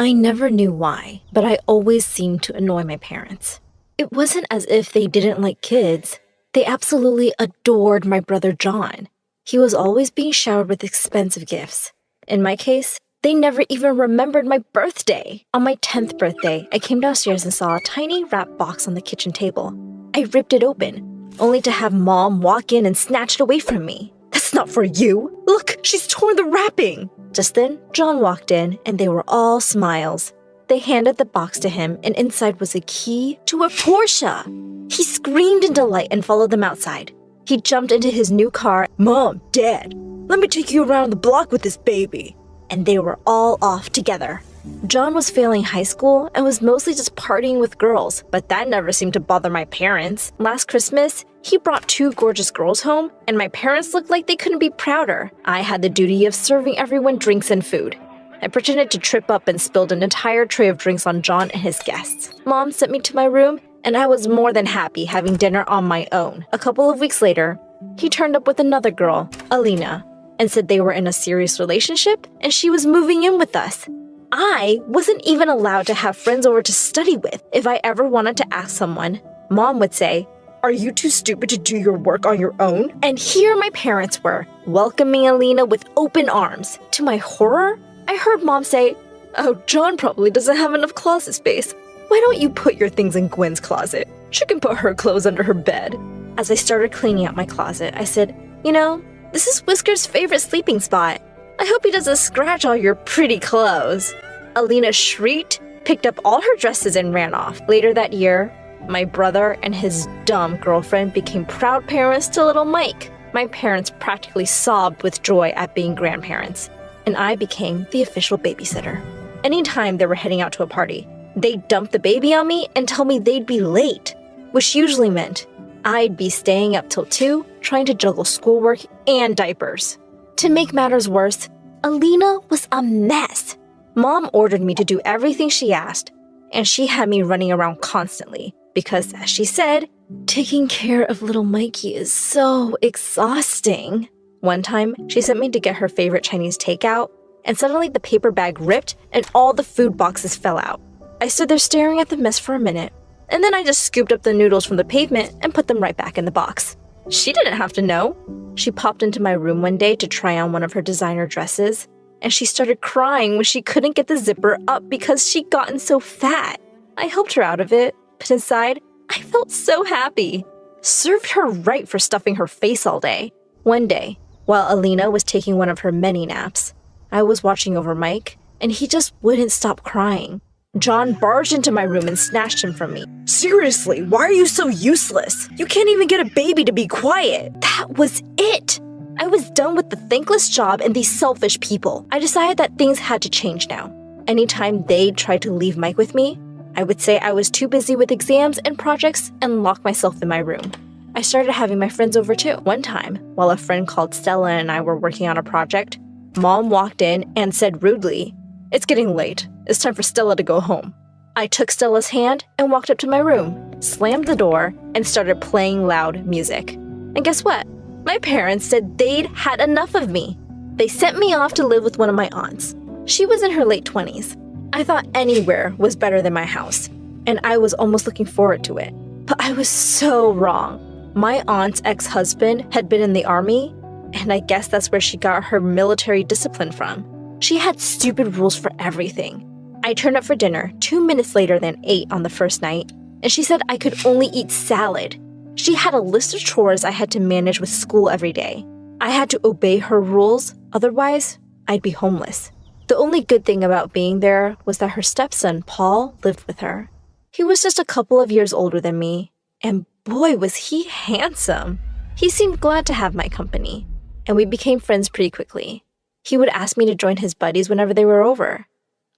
I never knew why, but I always seemed to annoy my parents. It wasn't as if they didn't like kids. They absolutely adored my brother John. He was always being showered with expensive gifts. In my case, they never even remembered my birthday. On my 10th birthday, I came downstairs and saw a tiny wrap box on the kitchen table. I ripped it open, only to have Mom walk in and snatch it away from me. "That's not for you! Look, she's torn the wrapping!" Just then, John walked in, and they were all smiles. They handed the box to him, and inside was a key to a Porsche. He screamed in delight and followed them outside. He jumped into his new car. "Mom, Dad, let me take you around the block with this baby." And they were all off together. John was failing high school and was mostly just partying with girls, but that never seemed to bother my parents. Last Christmas, he brought 2 gorgeous girls home, and my parents looked like they couldn't be prouder. I had the duty of serving everyone drinks and food. I pretended to trip up and spilled an entire tray of drinks on John and his guests. Mom sent me to my room, and I was more than happy having dinner on my own. A couple of weeks later, he turned up with another girl, Alina, and said they were in a serious relationship and she was moving in with us. I wasn't even allowed to have friends over to study with. If I ever wanted to ask someone, Mom would say, "Are you too stupid to do your work on your own?" And here my parents were, welcoming Alina with open arms. To my horror, I heard Mom say, "Oh, John probably doesn't have enough closet space. Why don't you put your things in Gwen's closet? She can put her clothes under her bed." As I started cleaning out my closet, I said, "You know, this is Whisker's favorite sleeping spot. I hope he doesn't scratch all your pretty clothes." Alina shrieked, picked up all her dresses, and ran off. Later that year, my brother and his dumb girlfriend became proud parents to little Mike. My parents practically sobbed with joy at being grandparents, and I became the official babysitter. Anytime they were heading out to a party, they'd dump the baby on me and tell me they'd be late, which usually meant I'd be staying up till 2 trying to juggle schoolwork and diapers. To make matters worse, Alina was a mess. Mom ordered me to do everything she asked, and she had me running around constantly because, as she said, taking care of little Mikey is so exhausting. One time, she sent me to get her favorite Chinese takeout, and suddenly the paper bag ripped and all the food boxes fell out. I stood there staring at the mess for a minute, and then I just scooped up the noodles from the pavement and put them right back in the box. She didn't have to know. She popped into my room one day to try on one of her designer dresses, and she started crying when she couldn't get the zipper up because she'd gotten so fat. I helped her out of it, but inside, I felt so happy. Served her right for stuffing her face all day. One day, while Alina was taking one of her many naps, I was watching over Mike, and he just wouldn't stop crying. John barged into my room and snatched him from me. "Seriously, why are you so useless? You can't even get a baby to be quiet." That was it. I was done with the thankless job and these selfish people. I decided that things had to change now. Anytime they tried to leave Mike with me, I would say I was too busy with exams and projects and lock myself in my room. I started having my friends over too. One time, while a friend called Stella and I were working on a project, Mom walked in and said rudely, "It's getting late. It's time for Stella to go home." I took Stella's hand and walked up to my room, slammed the door, and started playing loud music. And guess what? My parents said they'd had enough of me. They sent me off to live with one of my aunts. She was in her late 20s. I thought anywhere was better than my house, and I was almost looking forward to it. But I was so wrong. My aunt's ex-husband had been in the army, and I guess that's where she got her military discipline from. She had stupid rules for everything. I turned up for dinner 2 minutes later than 8 on the first night, and she said I could only eat salad. She had a list of chores I had to manage with school every day. I had to obey her rules, otherwise I'd be homeless. The only good thing about being there was that her stepson, Paul, lived with her. He was just a couple of years older than me, and boy was he handsome. He seemed glad to have my company, and we became friends pretty quickly. He would ask me to join his buddies whenever they were over.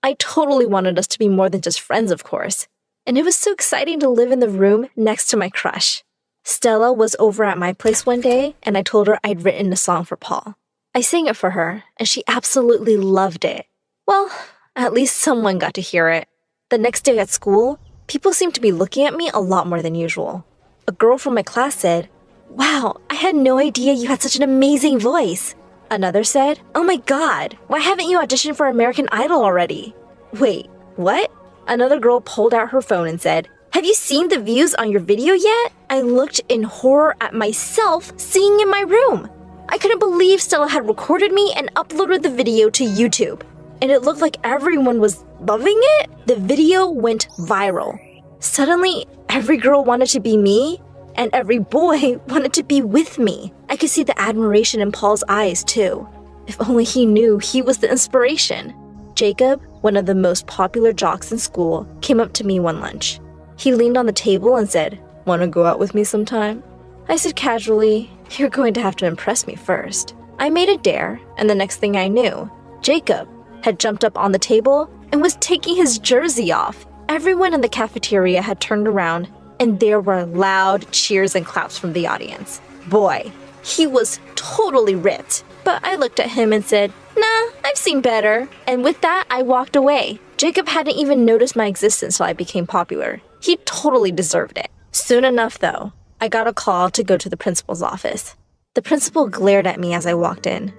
I totally wanted us to be more than just friends, of course, and it was so exciting to live in the room next to my crush. Stella was over at my place one day, and I told her I'd written a song for Paul. I sang it for her, and she absolutely loved it. Well, at least someone got to hear it. The next day at school, people seemed to be looking at me a lot more than usual. A girl from my class said, "Wow, I had no idea you had such an amazing voice." Another said, "Oh my god, why haven't you auditioned for American Idol already?" Wait, what? Another girl pulled out her phone and said, "Have you seen the views on your video yet?" I looked in horror at myself singing in my room. I couldn't believe Stella had recorded me and uploaded the video to YouTube. And it looked like everyone was loving it. The video went viral. Suddenly, every girl wanted to be me, and every boy wanted to be with me. I could see the admiration in Paul's eyes, too. If only he knew he was the inspiration. Jacob, one of the most popular jocks in school, came up to me one lunch. He leaned on the table and said, "Want to go out with me sometime?" I said casually, "You're going to have to impress me first." I made a dare, and the next thing I knew, Jacob had jumped up on the table and was taking his jersey off. Everyone in the cafeteria had turned around, and there were loud cheers and claps from the audience. Boy, he was totally ripped. But I looked at him and said, "Nah, I've seen better." And with that, I walked away. Jacob hadn't even noticed my existence till I became popular. He totally deserved it. Soon enough, though, I got a call to go to the principal's office. The principal glared at me as I walked in.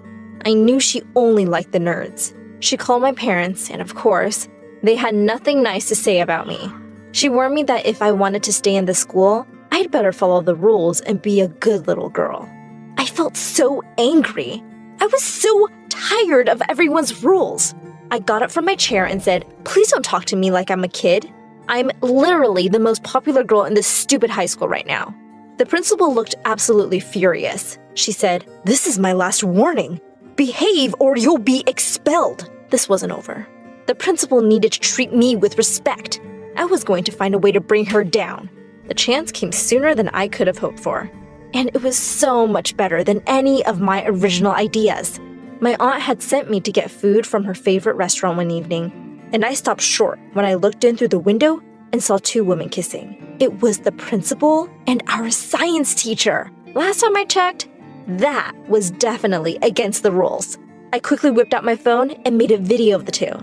I knew she only liked the nerds. She called my parents, and of course, they had nothing nice to say about me. She warned me that if I wanted to stay in the school, I'd better follow the rules and be a good little girl. I felt so angry. I was so tired of everyone's rules. I got up from my chair and said, "Please don't talk to me like I'm a kid. I'm literally the most popular girl in this stupid high school right now." The principal looked absolutely furious. She said, "This is my last warning. Behave or you'll be expelled." This wasn't over. The principal needed to treat me with respect. I was going to find a way to bring her down. The chance came sooner than I could have hoped for. And it was so much better than any of my original ideas. My aunt had sent me to get food from her favorite restaurant one evening, and I stopped short when I looked in through the window and saw two women kissing. It was the principal and our science teacher. Last time I checked, that was definitely against the rules. I quickly whipped out my phone and made a video of the two.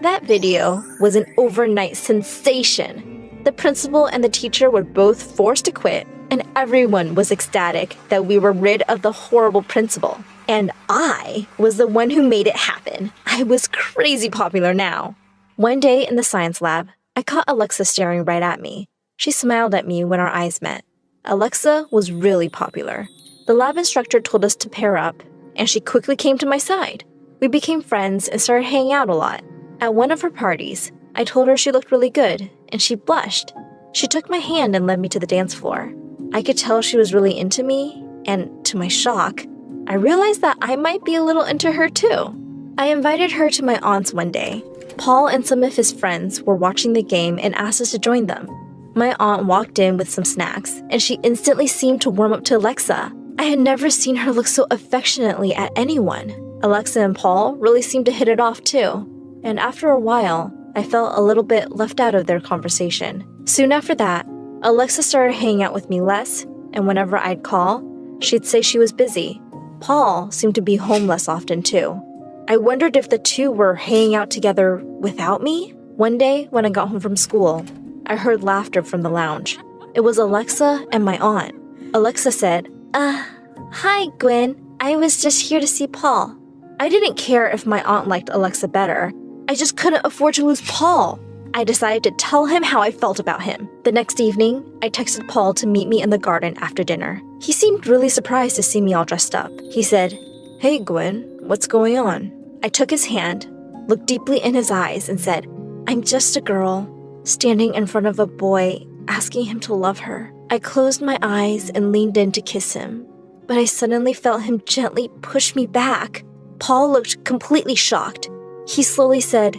That video was an overnight sensation. The principal and the teacher were both forced to quit, and everyone was ecstatic that we were rid of the horrible principal. And I was the one who made it happen. I was crazy popular now. One day in the science lab, I caught Alexa staring right at me. She smiled at me when our eyes met. Alexa was really popular. The lab instructor told us to pair up, and she quickly came to my side. We became friends and started hanging out a lot. At one of her parties, I told her she looked really good, and she blushed. She took my hand and led me to the dance floor. I could tell she was really into me, and to my shock, I realized that I might be a little into her too. I invited her to my aunt's one day. Paul and some of his friends were watching the game and asked us to join them. My aunt walked in with some snacks, and she instantly seemed to warm up to Alexa. I had never seen her look so affectionately at anyone. Alexa and Paul really seemed to hit it off too. And after a while, I felt a little bit left out of their conversation. Soon after that, Alexa started hanging out with me less, and whenever I'd call, she'd say she was busy. Paul seemed to be home less often too. I wondered if the two were hanging out together without me. One day, when I got home from school, I heard laughter from the lounge. It was Alexa and my aunt. Alexa said, "Hi, Gwen. I was just here to see Paul." I didn't care if my aunt liked Alexa better. I just couldn't afford to lose Paul. I decided to tell him how I felt about him. The next evening, I texted Paul to meet me in the garden after dinner. He seemed really surprised to see me all dressed up. He said, "Hey, Gwen, what's going on?" I took his hand, looked deeply in his eyes, and said, "I'm just a girl, standing in front of a boy, asking him to love her." I closed my eyes and leaned in to kiss him, but I suddenly felt him gently push me back. Paul looked completely shocked. He slowly said,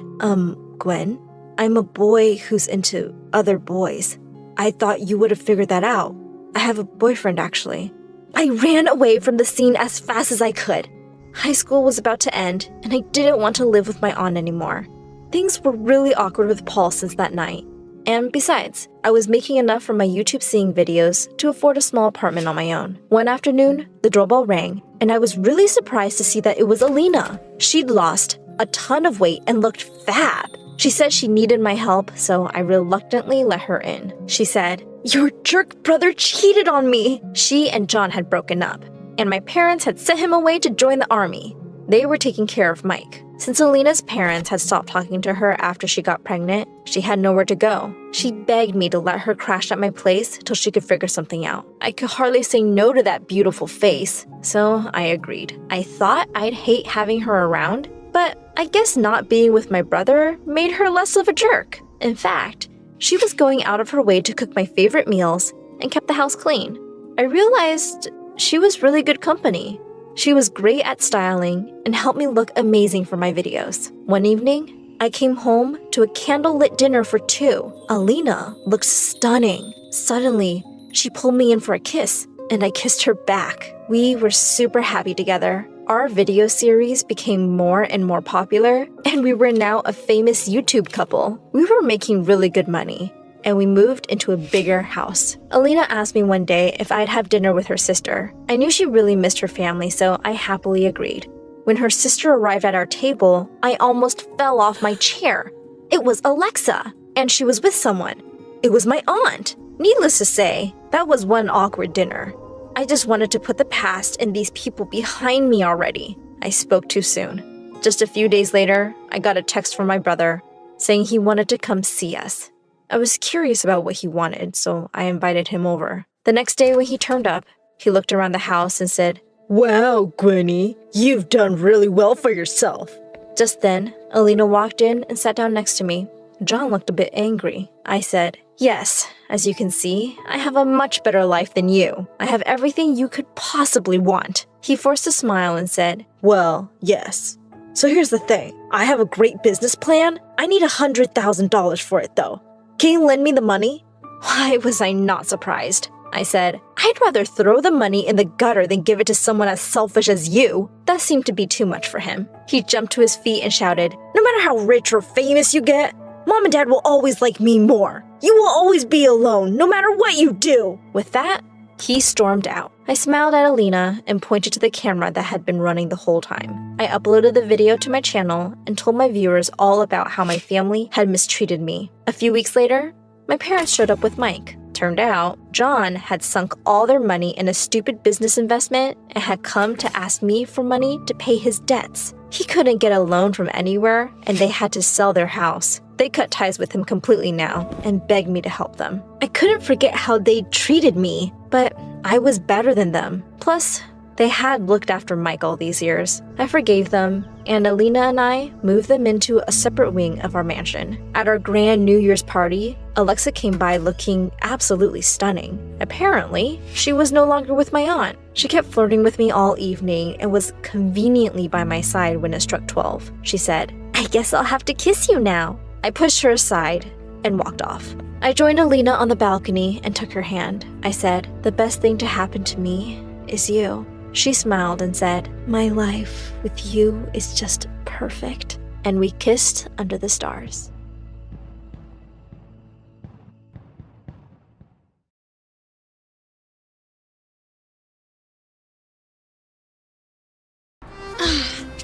Gwen, I'm a boy who's into other boys. I thought you would have figured that out. I have a boyfriend, actually." I ran away from the scene as fast as I could. High school was about to end, and I didn't want to live with my aunt anymore. Things were really awkward with Paul since that night. And besides, I was making enough from my YouTube singing videos to afford a small apartment on my own. One afternoon, the doorbell rang, and I was really surprised to see that it was Alina. She'd lost a ton of weight and looked fab. She said she needed my help, so I reluctantly let her in. She said, "Your jerk brother cheated on me." She and John had broken up, and my parents had sent him away to join the army. They were taking care of Mike. Since Alina's parents had stopped talking to her after she got pregnant, she had nowhere to go. She begged me to let her crash at my place till she could figure something out. I could hardly say no to that beautiful face, so I agreed. I thought I'd hate having her around, but I guess not being with my brother made her less of a jerk. In fact, she was going out of her way to cook my favorite meals and kept the house clean. I realized she was really good company. She was great at styling and helped me look amazing for my videos. One evening, I came home to a candlelit dinner for two. Alina looked stunning. Suddenly, she pulled me in for a kiss, and I kissed her back. We were super happy together. Our video series became more and more popular, and we were now a famous YouTube couple. We were making really good money, and we moved into a bigger house. Alina asked me one day if I'd have dinner with her sister. I knew she really missed her family, so I happily agreed. When her sister arrived at our table, I almost fell off my chair. It was Alexa, and she was with someone. It was my aunt. Needless to say, that was one awkward dinner. I just wanted to put the past and these people behind me already. I spoke too soon. Just a few days later, I got a text from my brother saying he wanted to come see us. I was curious about what he wanted, so I invited him over. The next day when he turned up, he looked around the house and said, "Wow, Gwenny, you've done really well for yourself." Just then, Alina walked in and sat down next to me. John looked a bit angry. I said, "Yes, as you can see, I have a much better life than you. I have everything you could possibly want." He forced a smile and said, "Well, yes. So here's the thing. I have a great business plan. I need $100,000 for it, though. Can you lend me the money?" Why was I not surprised? I said, "I'd rather throw the money in the gutter than give it to someone as selfish as you." That seemed to be too much for him. He jumped to his feet and shouted, "No matter how rich or famous you get, Mom and Dad will always like me more. You will always be alone, no matter what you do." With that, he stormed out. I smiled at Alina and pointed to the camera that had been running the whole time. I uploaded the video to my channel and told my viewers all about how my family had mistreated me. A few weeks later, my parents showed up with Mike. Turned out, John had sunk all their money in a stupid business investment and had come to ask me for money to pay his debts. He couldn't get a loan from anywhere, and they had to sell their house. They cut ties with him completely now and begged me to help them. I couldn't forget how they treated me, but I was better than them. Plus, they had looked after Mike all these years. I forgave them, and Alina and I moved them into a separate wing of our mansion. At our grand New Year's party, Alexa came by looking absolutely stunning. Apparently, she was no longer with my aunt. She kept flirting with me all evening and was conveniently by my side when it struck 12. She said, "I guess I'll have to kiss you now." I pushed her aside and walked off. I joined Alina on the balcony and took her hand. I said, "The best thing to happen to me is you." She smiled and said, "My life with you is just perfect." And we kissed under the stars.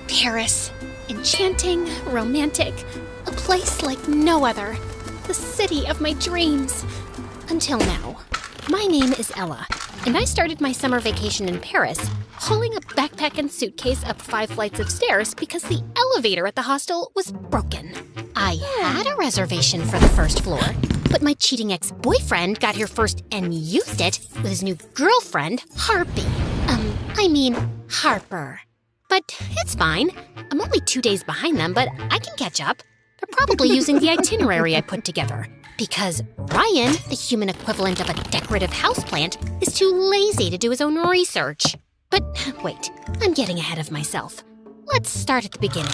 Paris. Enchanting, romantic, a place like no other. The city of my dreams. Until now. My name is Ella, and I started my summer vacation in Paris, hauling a backpack and suitcase up 5 flights of stairs because the elevator at the hostel was broken. I had a reservation for the first floor, but my cheating ex-boyfriend got here first and used it with his new girlfriend, Harpy. Harper. But it's fine. I'm only 2 days behind them, but I can catch up. They're probably using the itinerary I put together. Because Ryan, the human equivalent of a decorative houseplant, is too lazy to do his own research. But wait, I'm getting ahead of myself. Let's start at the beginning.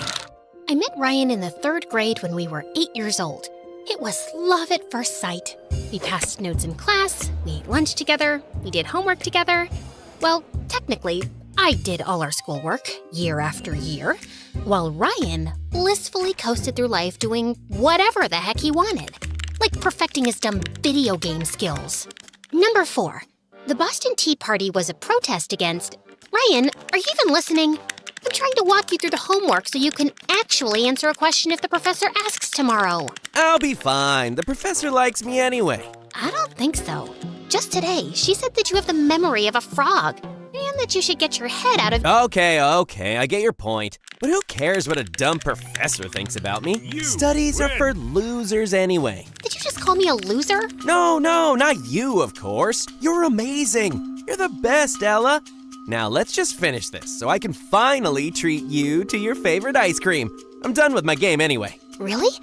I met Ryan in the 3rd grade when we were 8 years old. It was love at first sight. We passed notes in class, we ate lunch together, we did homework together. Well, technically, I did all our schoolwork, year after year, while Ryan blissfully coasted through life doing whatever the heck he wanted, like perfecting his dumb video game skills. Number 4. The Boston Tea Party was a protest against... Ryan, are you even listening? I'm trying to walk you through the homework so you can actually answer a question if the professor asks tomorrow. I'll be fine. The professor likes me anyway. I don't think so. Just today, she said that you have the memory of a frog, and that you should get your head out of... Okay, I get your point. But who cares what a dumb professor thinks about me? Studies are for losers anyway. Did you just call me a loser? No, not you, of course. You're amazing. You're the best, Ella. Now let's just finish this so I can finally treat you to your favorite ice cream. I'm done with my game anyway. Really?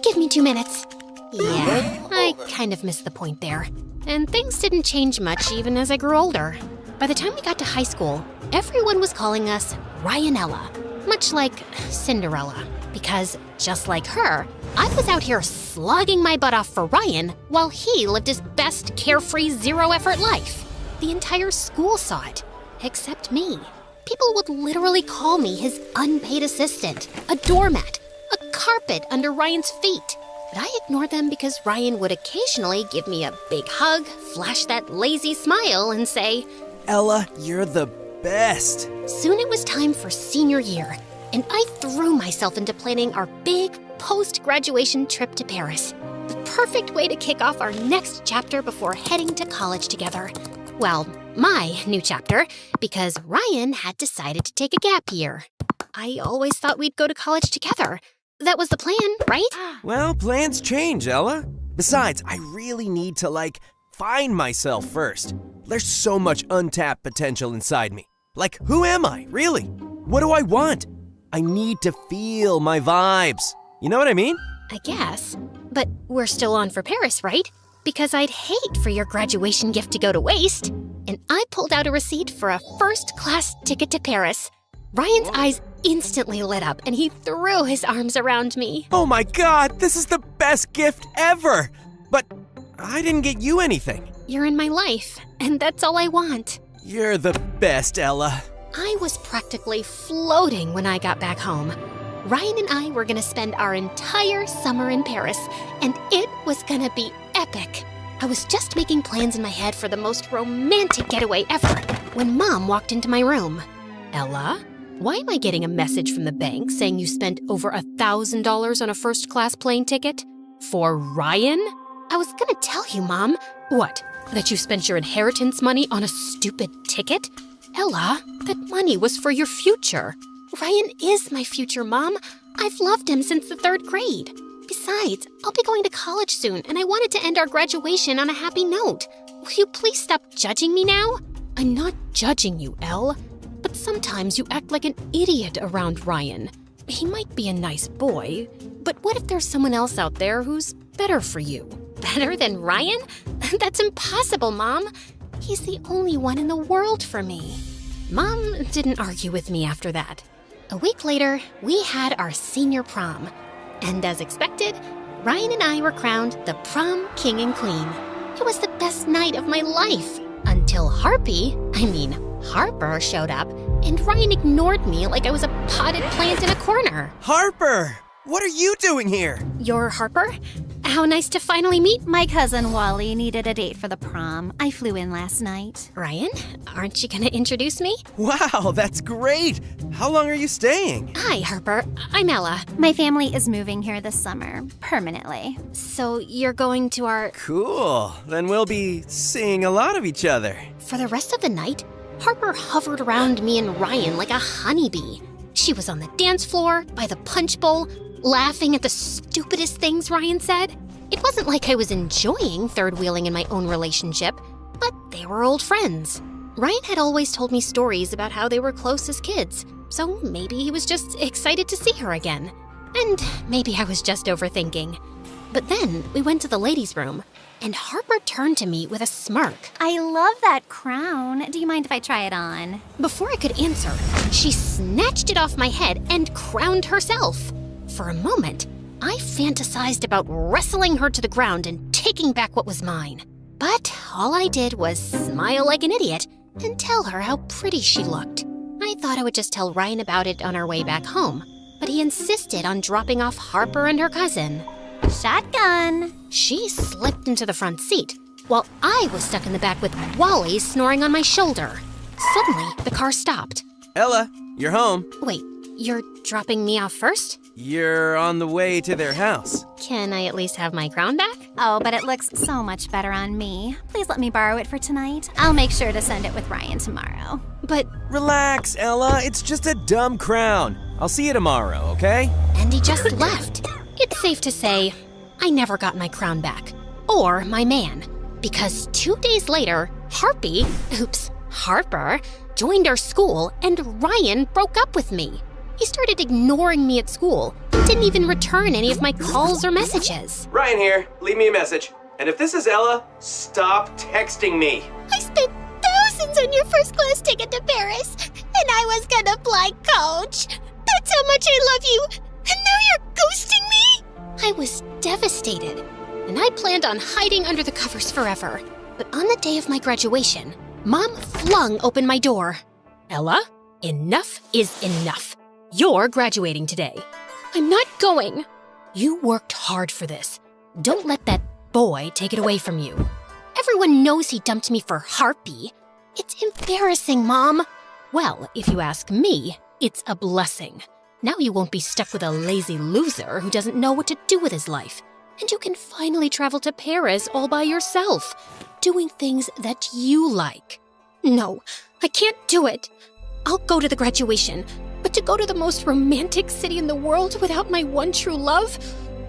Give me 2 minutes. Yeah, I kind of missed the point there. And things didn't change much even as I grew older. By the time we got to high school, everyone was calling us Ryanella, much like Cinderella. Because, just like her, I was out here slogging my butt off for Ryan while he lived his best carefree zero-effort life. The entire school saw it, except me. People would literally call me his unpaid assistant, a doormat, a carpet under Ryan's feet. But I ignored them because Ryan would occasionally give me a big hug, flash that lazy smile, and say, Ella, you're the best. Soon it was time for senior year, and I threw myself into planning our big post-graduation trip to Paris. The perfect way to kick off our next chapter before heading to college together. Well, my new chapter, because Ryan had decided to take a gap year. I always thought we'd go to college together. That was the plan, right? Well, plans change, Ella. Besides, I really need to, find myself first. There's so much untapped potential inside me. Who am I, really? What do I want? I need to feel my vibes. You know what I mean? I guess. But we're still on for Paris, right? Because I'd hate for your graduation gift to go to waste. And I pulled out a receipt for a first-class ticket to Paris. Ryan's eyes instantly lit up, and he threw his arms around me. Oh my God, this is the best gift ever! But I didn't get you anything. You're in my life, and that's all I want. You're the best, Ella. I was practically floating when I got back home. Ryan and I were gonna spend our entire summer in Paris, and it was gonna be epic. I was just making plans in my head for the most romantic getaway ever when Mom walked into my room. Ella, why am I getting a message from the bank saying you spent over $1,000 on a first-class plane ticket? For Ryan? I was gonna tell you, Mom. What? That you spent your inheritance money on a stupid ticket? Ella, that money was for your future. Ryan is my future, Mom. I've loved him since the 3rd grade. Besides, I'll be going to college soon, and I wanted to end our graduation on a happy note. Will you please stop judging me now? I'm not judging you, Elle. But sometimes you act like an idiot around Ryan. He might be a nice boy, but what if there's someone else out there who's better for you? Better than Ryan? That's impossible, Mom. He's the only one in the world for me. Mom didn't argue with me after that. A week later, we had our senior prom. And as expected, Ryan and I were crowned the prom king and queen. It was the best night of my life. Until Harper showed up, and Ryan ignored me like I was a potted plant in a corner. Harper! What are you doing here? You're Harper? How nice to finally meet. My cousin Wally needed a date for the prom. I flew in last night. Ryan, aren't you gonna introduce me? Wow, that's great! How long are you staying? Hi, Harper. I'm Ella. My family is moving here this summer, permanently. So you're going to our... Cool. Then we'll be seeing a lot of each other. For the rest of the night, Harper hovered around me and Ryan like a honeybee. She was on the dance floor, by the punch bowl, laughing at the stupidest things Ryan said. It wasn't like I was enjoying third-wheeling in my own relationship, but they were old friends. Ryan had always told me stories about how they were close as kids, so maybe he was just excited to see her again. And maybe I was just overthinking. But then we went to the ladies' room, and Harper turned to me with a smirk. I love that crown. Do you mind if I try it on? Before I could answer, she snatched it off my head and crowned herself. For a moment, I fantasized about wrestling her to the ground and taking back what was mine. But all I did was smile like an idiot and tell her how pretty she looked. I thought I would just tell Ryan about it on our way back home, but he insisted on dropping off Harper and her cousin. Shotgun! She slipped into the front seat, while I was stuck in the back with Wally snoring on my shoulder. Suddenly, the car stopped. Ella, you're home. Wait, you're dropping me off first? You're on the way to their house. Can I at least have my crown back? Oh, but it looks so much better on me. Please let me borrow it for tonight. I'll make sure to send it with Ryan tomorrow. But... Relax, Ella. It's just a dumb crown. I'll see you tomorrow, okay? And he just left. It's safe to say, I never got my crown back. Or my man. Because 2 days later, Harper, joined our school and Ryan broke up with me. He started ignoring me at school and didn't even return any of my calls or messages. Ryan here. Leave me a message. And if this is Ella, stop texting me. I spent thousands on your first-class ticket to Paris, and I was gonna fly coach. That's how much I love you, and now you're ghosting me? I was devastated, and I planned on hiding under the covers forever. But on the day of my graduation, Mom flung open my door. Ella, enough is enough. You're graduating today. I'm not going. You worked hard for this. Don't let that boy take it away from you. Everyone knows he dumped me for Harpy. It's embarrassing, Mom. Well, if you ask me, it's a blessing. Now you won't be stuck with a lazy loser who doesn't know what to do with his life. And you can finally travel to Paris all by yourself, doing things that you like. No, I can't do it. I'll go to the graduation, But to go to the most romantic city in the world without my one true love?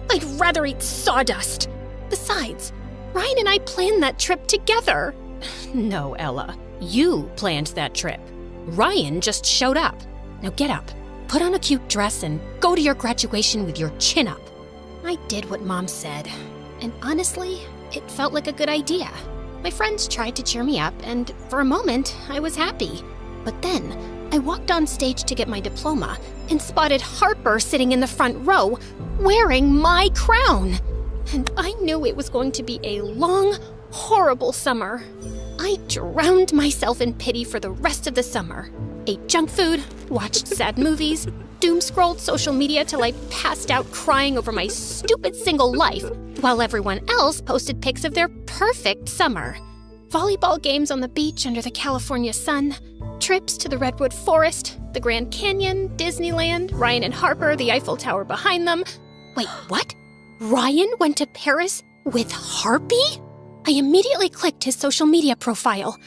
I'd rather eat sawdust. Besides, Ryan and I planned that trip together. No, Ella. You planned that trip. Ryan just showed up. Now get up, put on a cute dress, and go to your graduation with your chin up. I did what Mom said, and honestly, it felt like a good idea. My friends tried to cheer me up, and for a moment, I was happy. But then, I walked on stage to get my diploma and spotted Harper sitting in the front row, wearing my crown. And I knew it was going to be a long, horrible summer. I drowned myself in pity for the rest of the summer. Ate junk food, watched sad movies, doom-scrolled social media till I passed out crying over my stupid single life, while everyone else posted pics of their perfect summer. Volleyball games on the beach under the California sun, trips to the Redwood Forest, the Grand Canyon, Disneyland, Ryan and Harper, the Eiffel Tower behind them. Wait, what? Ryan went to Paris with Harpy? I immediately clicked his social media profile,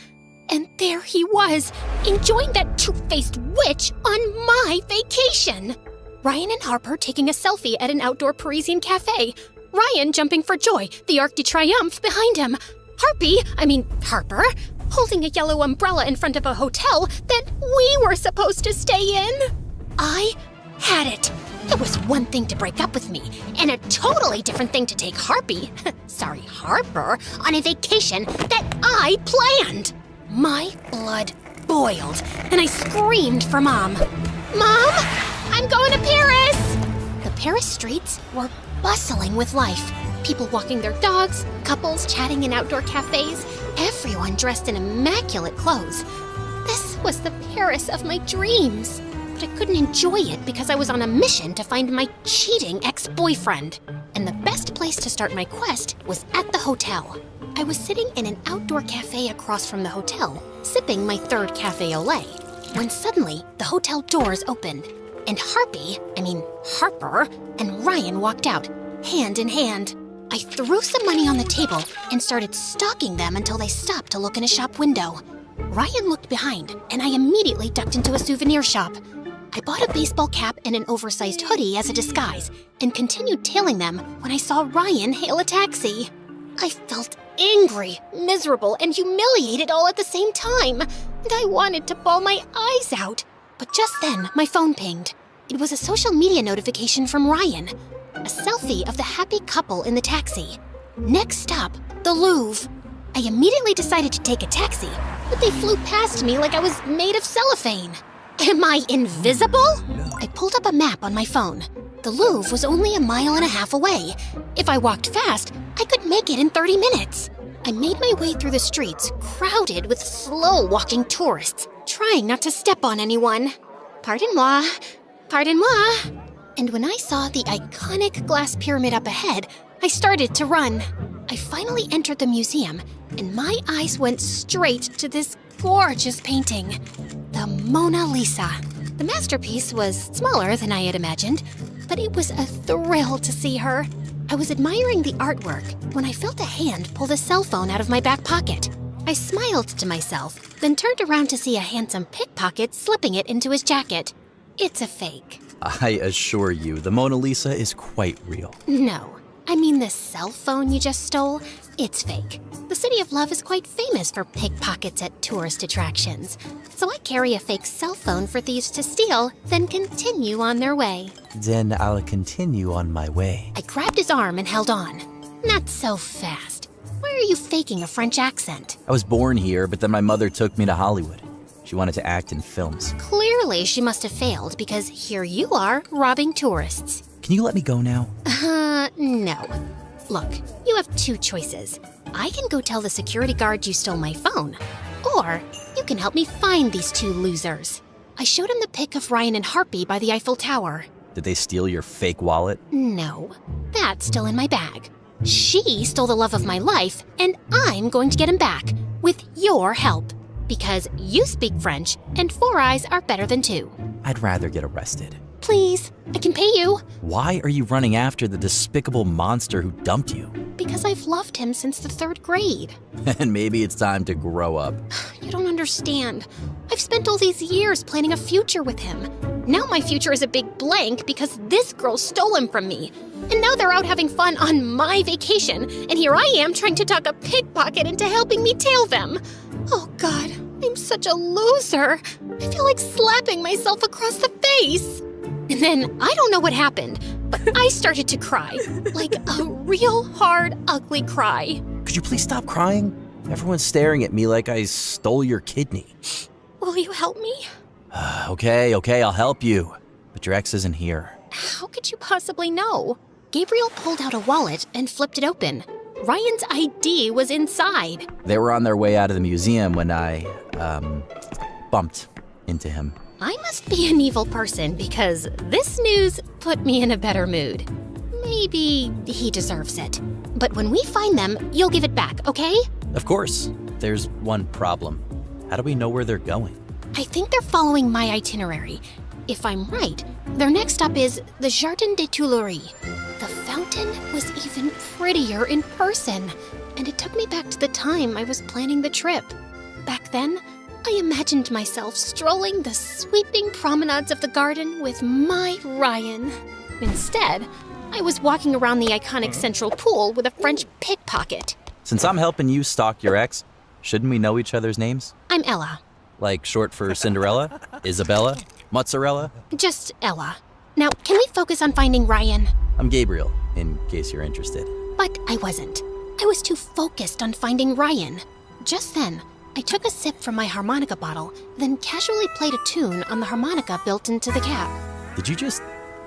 and there he was, enjoying that two-faced witch on my vacation. Ryan and Harper taking a selfie at an outdoor Parisian cafe. Ryan jumping for joy, the Arc de Triomphe behind him. Harper, holding a yellow umbrella in front of a hotel that we were supposed to stay in. I had it. It was one thing to break up with me, and a totally different thing to take Harper, on a vacation that I planned. My blood boiled, and I screamed for Mom. Mom, I'm going to Paris! The Paris streets were bustling with life. People walking their dogs, couples chatting in outdoor cafes, everyone dressed in immaculate clothes. This was the Paris of my dreams. But I couldn't enjoy it because I was on a mission to find my cheating ex-boyfriend. And the best place to start my quest was at the hotel. I was sitting in an outdoor cafe across from the hotel, sipping my third cafe au lait, when suddenly the hotel doors opened, and Harper, and Ryan walked out, hand in hand. I threw some money on the table and started stalking them until they stopped to look in a shop window. Ryan looked behind, and I immediately ducked into a souvenir shop. I bought a baseball cap and an oversized hoodie as a disguise, and continued tailing them when I saw Ryan hail a taxi. I felt angry, miserable, and humiliated all at the same time, and I wanted to bawl my eyes out. But just then, my phone pinged. It was a social media notification from Ryan. A selfie of the happy couple in the taxi. Next stop, the Louvre. I immediately decided to take a taxi, but they flew past me like I was made of cellophane. Am I invisible? I pulled up a map on my phone. The Louvre was only 1.5 miles away. If I walked fast, I could make it in 30 minutes. I made my way through the streets, crowded with slow-walking tourists, trying not to step on anyone. Pardon-moi. And when I saw the iconic glass pyramid up ahead, I started to run. I finally entered the museum, and my eyes went straight to this gorgeous painting, the Mona Lisa. The masterpiece was smaller than I had imagined, but it was a thrill to see her. I was admiring the artwork when I felt a hand pull the cell phone out of my back pocket. I smiled to myself, then turned around to see a handsome pickpocket slipping it into his jacket. It's a fake. I assure you, the Mona Lisa is quite real. No, I mean the cell phone you just stole, it's fake. The City of Love is quite famous for pickpockets at tourist attractions, so I carry a fake cell phone for thieves to steal, then continue on their way. Then I'll continue on my way. I grabbed his arm and held on. Not so fast. Why are you faking a French accent? I was born here, but then my mother took me to Hollywood. She wanted to act in films. Clearly she must have failed because here you are, robbing tourists. Can you let me go now? No. Look, you have two choices. I can go tell the security guard you stole my phone, or you can help me find these two losers. I showed him the pic of Ryan and Harpy by the Eiffel Tower. Did they steal your fake wallet? No, that's still in my bag. She stole the love of my life, and I'm going to get him back, with your help. Because you speak French, and 4 eyes are better than 2. I'd rather get arrested. Please, I can pay you. Why are you running after the despicable monster who dumped you? Because I've loved him since the 3rd grade. And maybe it's time to grow up. You don't understand. I've spent all these years planning a future with him. Now my future is a big blank because this girl stole him from me. And now they're out having fun on my vacation, and here I am trying to talk a pickpocket into helping me tail them. Oh God, I'm such a loser. I feel like slapping myself across the face. And then I don't know what happened, but I started to cry. Like a real hard, ugly cry. Could you please stop crying? Everyone's staring at me like I stole your kidney. Will you help me? Okay, I'll help you. But your ex isn't here. How could you possibly know? Gabriel pulled out a wallet and flipped it open. Ryan's ID was inside. They were on their way out of the museum when I, bumped into him. I must be an evil person because this news put me in a better mood. Maybe he deserves it. But when we find them, you'll give it back, okay? Of course. There's one problem. How do we know where they're going? I think they're following my itinerary. If I'm right, their next stop is the Jardin des Tuileries. The fountain was even prettier in person, and it took me back to the time I was planning the trip. Back then, I imagined myself strolling the sweeping promenades of the garden with my Ryan. Instead, I was walking around the iconic central pool with a French pickpocket. Since I'm helping you stalk your ex, shouldn't we know each other's names? I'm Ella. Like short for Cinderella? Isabella? Mozzarella? Just Ella. Now, can we focus on finding Ryan? I'm Gabriel, in case you're interested. But I wasn't. I was too focused on finding Ryan. Just then, I took a sip from my harmonica bottle, then casually played a tune on the harmonica built into the cap. Did you just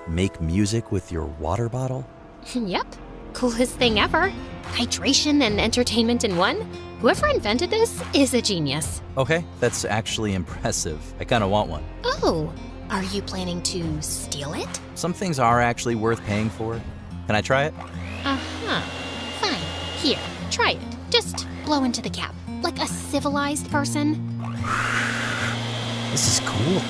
make music with your water bottle? Yep. Coolest thing ever. Hydration and entertainment in one. Whoever invented this is a genius. Okay, that's actually impressive. I kind of want one. Oh, are you planning to steal it? Some things are actually worth paying for. Can I try it? Uh-huh. Fine. Here, try it. Just blow into the cap, like a civilized person. This is cool,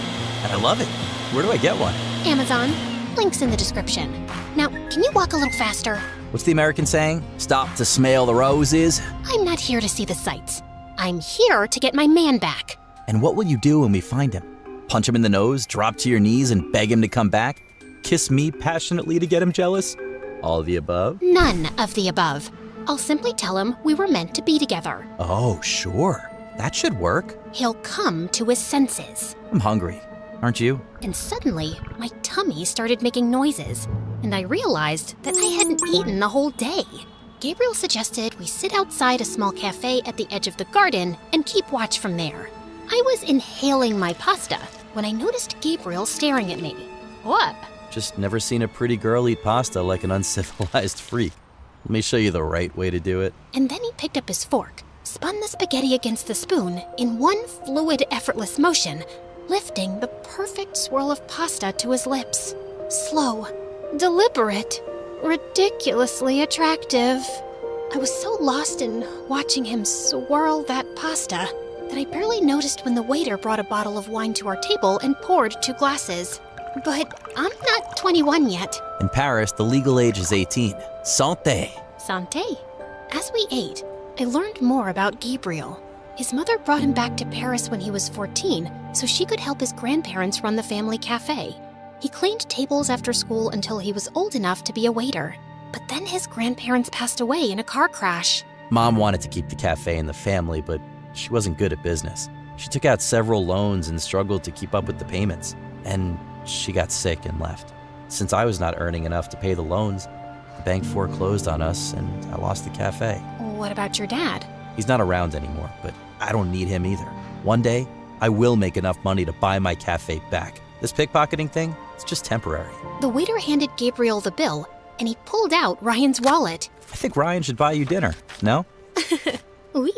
and I love it. Where do I get one? Amazon. Link's in the description. Now, can you walk a little faster? What's the American saying? Stop to smell the roses? I'm not here to see the sights. I'm here to get my man back. And what will you do when we find him? Punch him in the nose, drop to your knees, and beg him to come back? Kiss me passionately to get him jealous? All of the above? None of the above. I'll simply tell him we were meant to be together. Oh, sure. That should work. He'll come to his senses. I'm hungry. Aren't you? And suddenly, my tummy started making noises, and I realized that I hadn't eaten the whole day. Gabriel suggested we sit outside a small cafe at the edge of the garden and keep watch from there. I was inhaling my pasta when I noticed Gabriel staring at me. What? Just never seen a pretty girl eat pasta like an uncivilized freak. Let me show you the right way to do it. And then he picked up his fork, spun the spaghetti against the spoon in one fluid, effortless motion, lifting the perfect swirl of pasta to his lips. Slow, deliberate, ridiculously attractive. I was so lost in watching him swirl that pasta that I barely noticed when the waiter brought a bottle of wine to our table and poured 2 glasses. But I'm not 21 yet. In Paris, the legal age is 18. Santé. Santé. As we ate, I learned more about Gabriel. His mother brought him back to Paris when he was 14 so she could help his grandparents run the family cafe. He cleaned tables after school until he was old enough to be a waiter. But then his grandparents passed away in a car crash. Mom wanted to keep the cafe in the family, but she wasn't good at business. She took out several loans and struggled to keep up with the payments. And she got sick and left. Since I was not earning enough to pay the loans, the bank foreclosed on us and I lost the cafe. What about your dad? He's not around anymore, but I don't need him either. One day, I will make enough money to buy my cafe back. This pickpocketing thing, it's just temporary. The waiter handed Gabriel the bill, and he pulled out Ryan's wallet. I think Ryan should buy you dinner, no? Oui.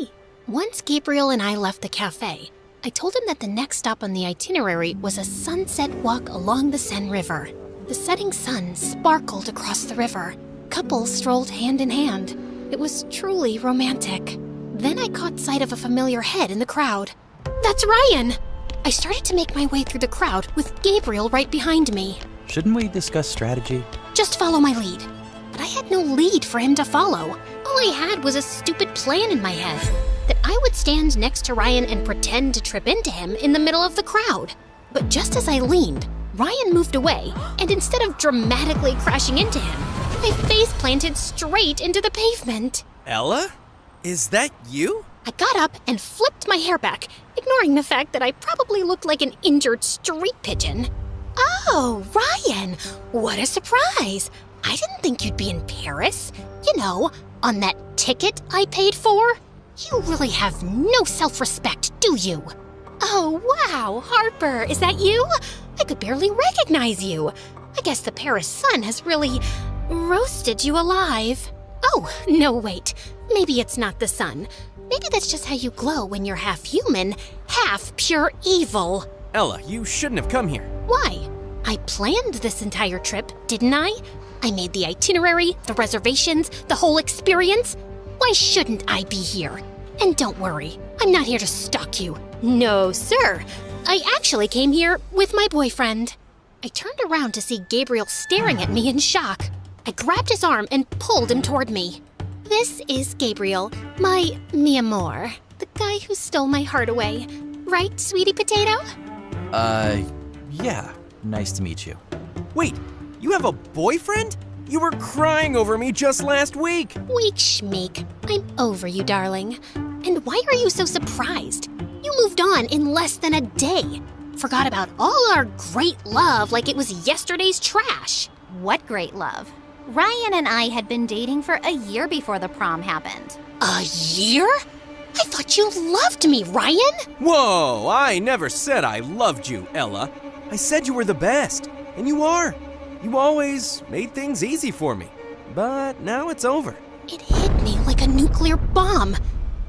Once Gabriel and I left the cafe, I told him that the next stop on the itinerary was a sunset walk along the Seine River. The setting sun sparkled across the river. Couples strolled hand in hand. It was truly romantic. Then I caught sight of a familiar head in the crowd. That's Ryan! I started to make my way through the crowd with Gabriel right behind me. Shouldn't we discuss strategy? Just follow my lead. But I had no lead for him to follow. All I had was a stupid plan in my head. That I would stand next to Ryan and pretend to trip into him in the middle of the crowd. But just as I leaned, Ryan moved away, and instead of dramatically crashing into him, my face planted straight into the pavement. Ella? Is that you? I got up and flipped my hair back, ignoring the fact that I probably looked like an injured street pigeon. Oh, Ryan, what a surprise. I didn't think you'd be in Paris. You know, on that ticket I paid for. You really have no self-respect, do you? Oh, wow, Harper, is that you? I could barely recognize you. I guess the Paris sun has really roasted you alive. Oh, no, wait. Maybe it's not the sun. Maybe that's just how you glow when you're half human, half pure evil. Ella, you shouldn't have come here. Why? I planned this entire trip, didn't I? I made the itinerary, the reservations, the whole experience. Why shouldn't I be here? And don't worry, I'm not here to stalk you. No, sir. I actually came here with my boyfriend. I turned around to see Gabriel staring at me in shock. I grabbed his arm and pulled him toward me. This is Gabriel, my mi amor, the guy who stole my heart away. Right, sweetie potato? Yeah. Nice to meet you. Wait, you have a boyfriend? You were crying over me just last week. Weak schmeek. I'm over you, darling. And why are you so surprised? You moved on in less than a day. Forgot about all our great love like it was yesterday's trash. What great love? Ryan and I had been dating for a year before the prom happened. A year? I thought you loved me, Ryan. Whoa, I never said I loved you, Ella. I said you were the best, and you are. You always made things easy for me. But now it's over. It hit me like a nuclear bomb.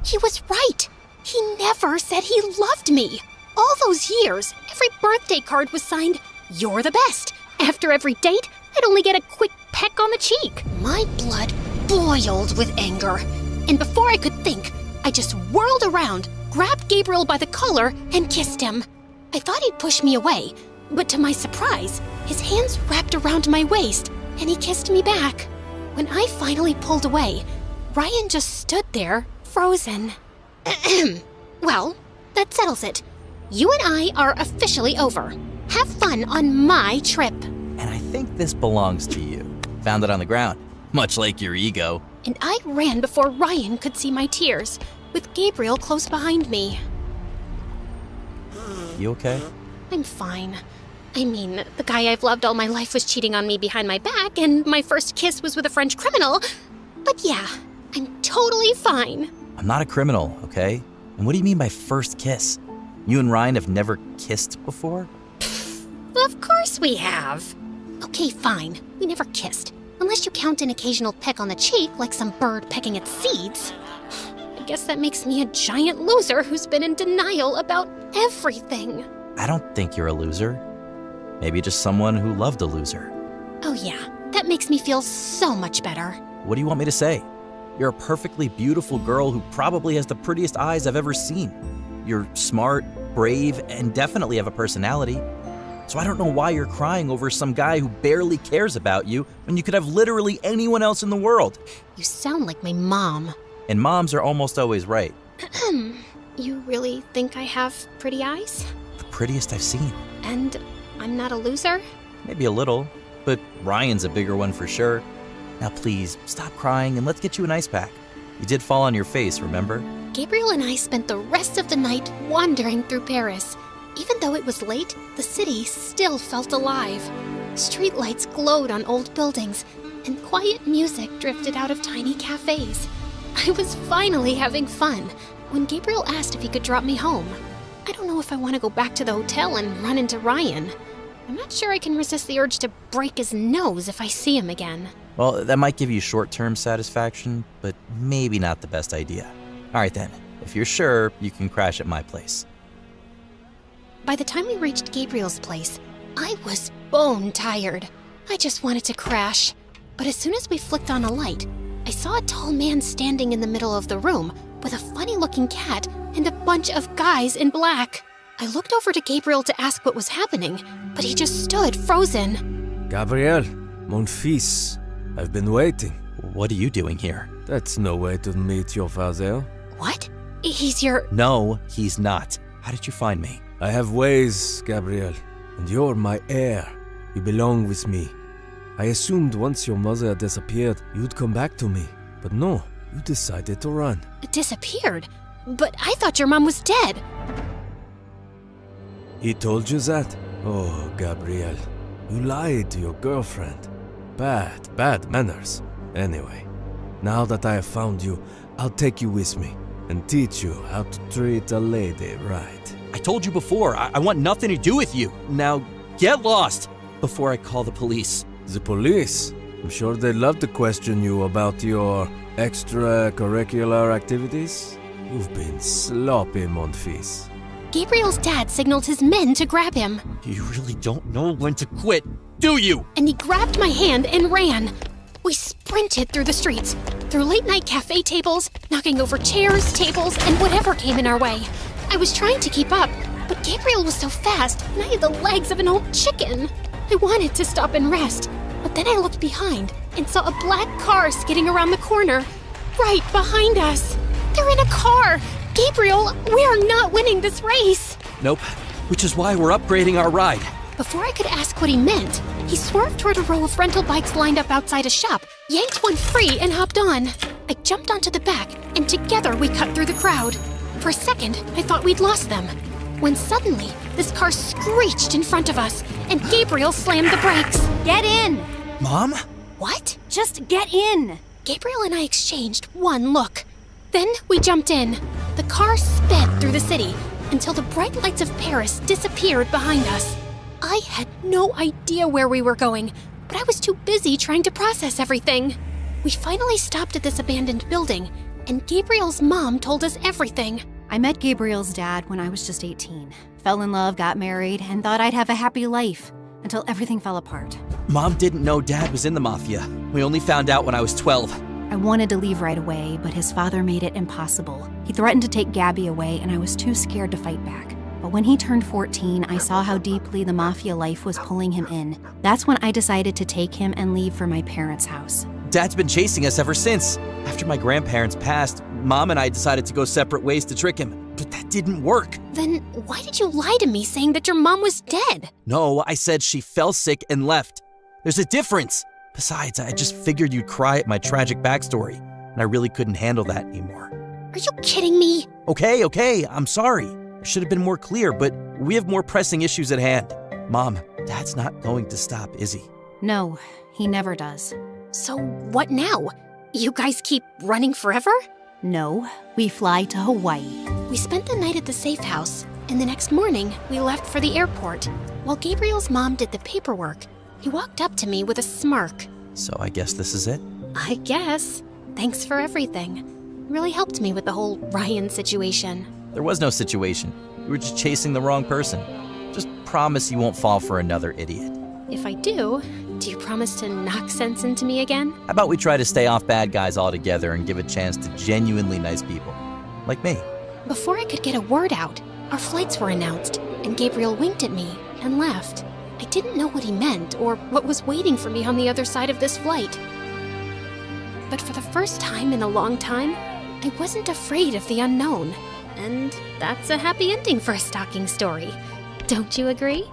He was right. He never said he loved me. All those years, every birthday card was signed, "You're the best." After every date, I'd only get a quick peck on the cheek. My blood boiled with anger. And before I could think, I just whirled around, grabbed Gabriel by the collar, and kissed him. I thought he'd push me away, but to my surprise, his hands wrapped around my waist, and he kissed me back. When I finally pulled away, Ryan just stood there, frozen. Well, that settles it. You and I are officially over. Have fun on my trip. And I think this belongs to you. Found it on the ground, much like your ego. And I ran before Ryan could see my tears, with Gabriel close behind me. You okay? I'm fine. I mean, the guy I've loved all my life was cheating on me behind my back, and my first kiss was with a French criminal. But yeah, I'm totally fine. I'm not a criminal, okay? And what do you mean by first kiss? You and Ryan have never kissed before? Of course we have. Okay, fine. We never kissed. Unless you count an occasional peck on the cheek like some bird pecking its seeds. I guess that makes me a giant loser who's been in denial about everything. I don't think you're a loser. Maybe just someone who loved a loser. Oh yeah, that makes me feel so much better. What do you want me to say? You're a perfectly beautiful girl who probably has the prettiest eyes I've ever seen. You're smart, brave, and definitely have a personality. So I don't know why you're crying over some guy who barely cares about you when you could have literally anyone else in the world. You sound like my mom. And moms are almost always right. You really think I have pretty eyes? The prettiest I've seen. And I'm not a loser? Maybe a little, but Ryan's a bigger one for sure. Now please, stop crying and let's get you an ice pack. You did fall on your face, remember? Gabriel and I spent the rest of the night wandering through Paris. Even though it was late, the city still felt alive. Streetlights glowed on old buildings, and quiet music drifted out of tiny cafes. I was finally having fun when Gabriel asked if he could drop me home. I don't know if I want to go back to the hotel and run into Ryan. I'm not sure I can resist the urge to break his nose if I see him again. Well, that might give you short-term satisfaction, but maybe not the best idea. All right then, if you're sure, you can crash at my place. By the time we reached Gabriel's place, I was bone tired. I just wanted to crash. But as soon as we flicked on a light, I saw a tall man standing in the middle of the room with a funny-looking cat and a bunch of guys in black. I looked over to Gabriel to ask what was happening, but he just stood frozen. Gabriel, mon fils, I've been waiting. What are you doing here? That's no way to meet your father. What? He's your... No, he's not. How did you find me? I have ways, Gabriel. and you're my heir. You belong with me. I assumed once your mother disappeared, you'd come back to me. But no, you decided to run. Disappeared? But I thought your mom was dead. He told you that? Oh, Gabrielle, you lied to your girlfriend. Bad manners. Anyway, now that I have found you, I'll take you with me and teach you how to treat a lady right. I told you before, I want nothing to do with you. Now, get lost before I call the police. The police? I'm sure they'd love to question you about your extracurricular activities. You've been sloppy, mon fils. Gabriel's dad signaled his men to grab him. You really don't know when to quit, do you? And he grabbed my hand and ran. We sprinted through the streets, through late-night cafe tables, knocking over chairs, tables, and whatever came in our way. I was trying to keep up, but Gabriel was so fast, and I had the legs of an old chicken. I wanted to stop and rest, but then I looked behind and saw a black car skidding around the corner, right behind us. They're in a car! Gabriel, we're not winning this race! Nope, which is why we're upgrading our ride. Before I could ask what he meant, he swerved toward a row of rental bikes lined up outside a shop, yanked one free, and hopped on. I jumped onto the back, and together we cut through the crowd. For a second, I thought we'd lost them, when suddenly, this car screeched in front of us, and Gabriel slammed the brakes. Get in! Mom? What? Just get in! Gabriel and I exchanged one look. Then we jumped in. The car sped through the city until the bright lights of Paris disappeared behind us. I had no idea where we were going, but I was too busy trying to process everything. We finally stopped at this abandoned building, and Gabriel's mom told us everything. I met Gabriel's dad when I was just 18. Fell in love, got married, and thought I'd have a happy life until everything fell apart. Mom didn't know Dad was in the mafia. We only found out when I was 12. I wanted to leave right away, but his father made it impossible. He threatened to take Gabby away, and I was too scared to fight back. But when he turned 14, I saw how deeply the mafia life was pulling him in. That's when I decided to take him and leave for my parents' house. Dad's been chasing us ever since. After my grandparents passed, Mom and I decided to go separate ways to trick him. But that didn't work. Then why did you lie to me saying that your mom was dead? No, I said she fell sick and left. There's a difference. Besides, I just figured you'd cry at my tragic backstory, and I really couldn't handle that anymore. Are you kidding me? Okay, I'm sorry. I should have been more clear, but we have more pressing issues at hand. Mom, Dad's not going to stop, is he? No, he never does. So what now? You guys keep running forever? No, we fly to Hawaii. We spent the night at the safe house, and the next morning we left for the airport. While Gabriel's mom did the paperwork, he walked up to me with a smirk. So I guess this is it? I guess. Thanks for everything. Really helped me with the whole Ryan situation. There was no situation. You were just chasing the wrong person. Just promise you won't fall for another idiot. If I do you promise to knock sense into me again? How about we try to stay off bad guys altogether and give a chance to genuinely nice people? Like me. Before I could get a word out, our flights were announced, and Gabriel winked at me and left. I didn't know what he meant or what was waiting for me on the other side of this flight. But for the first time in a long time, I wasn't afraid of the unknown. And that's a happy ending for a stalking story. Don't you agree?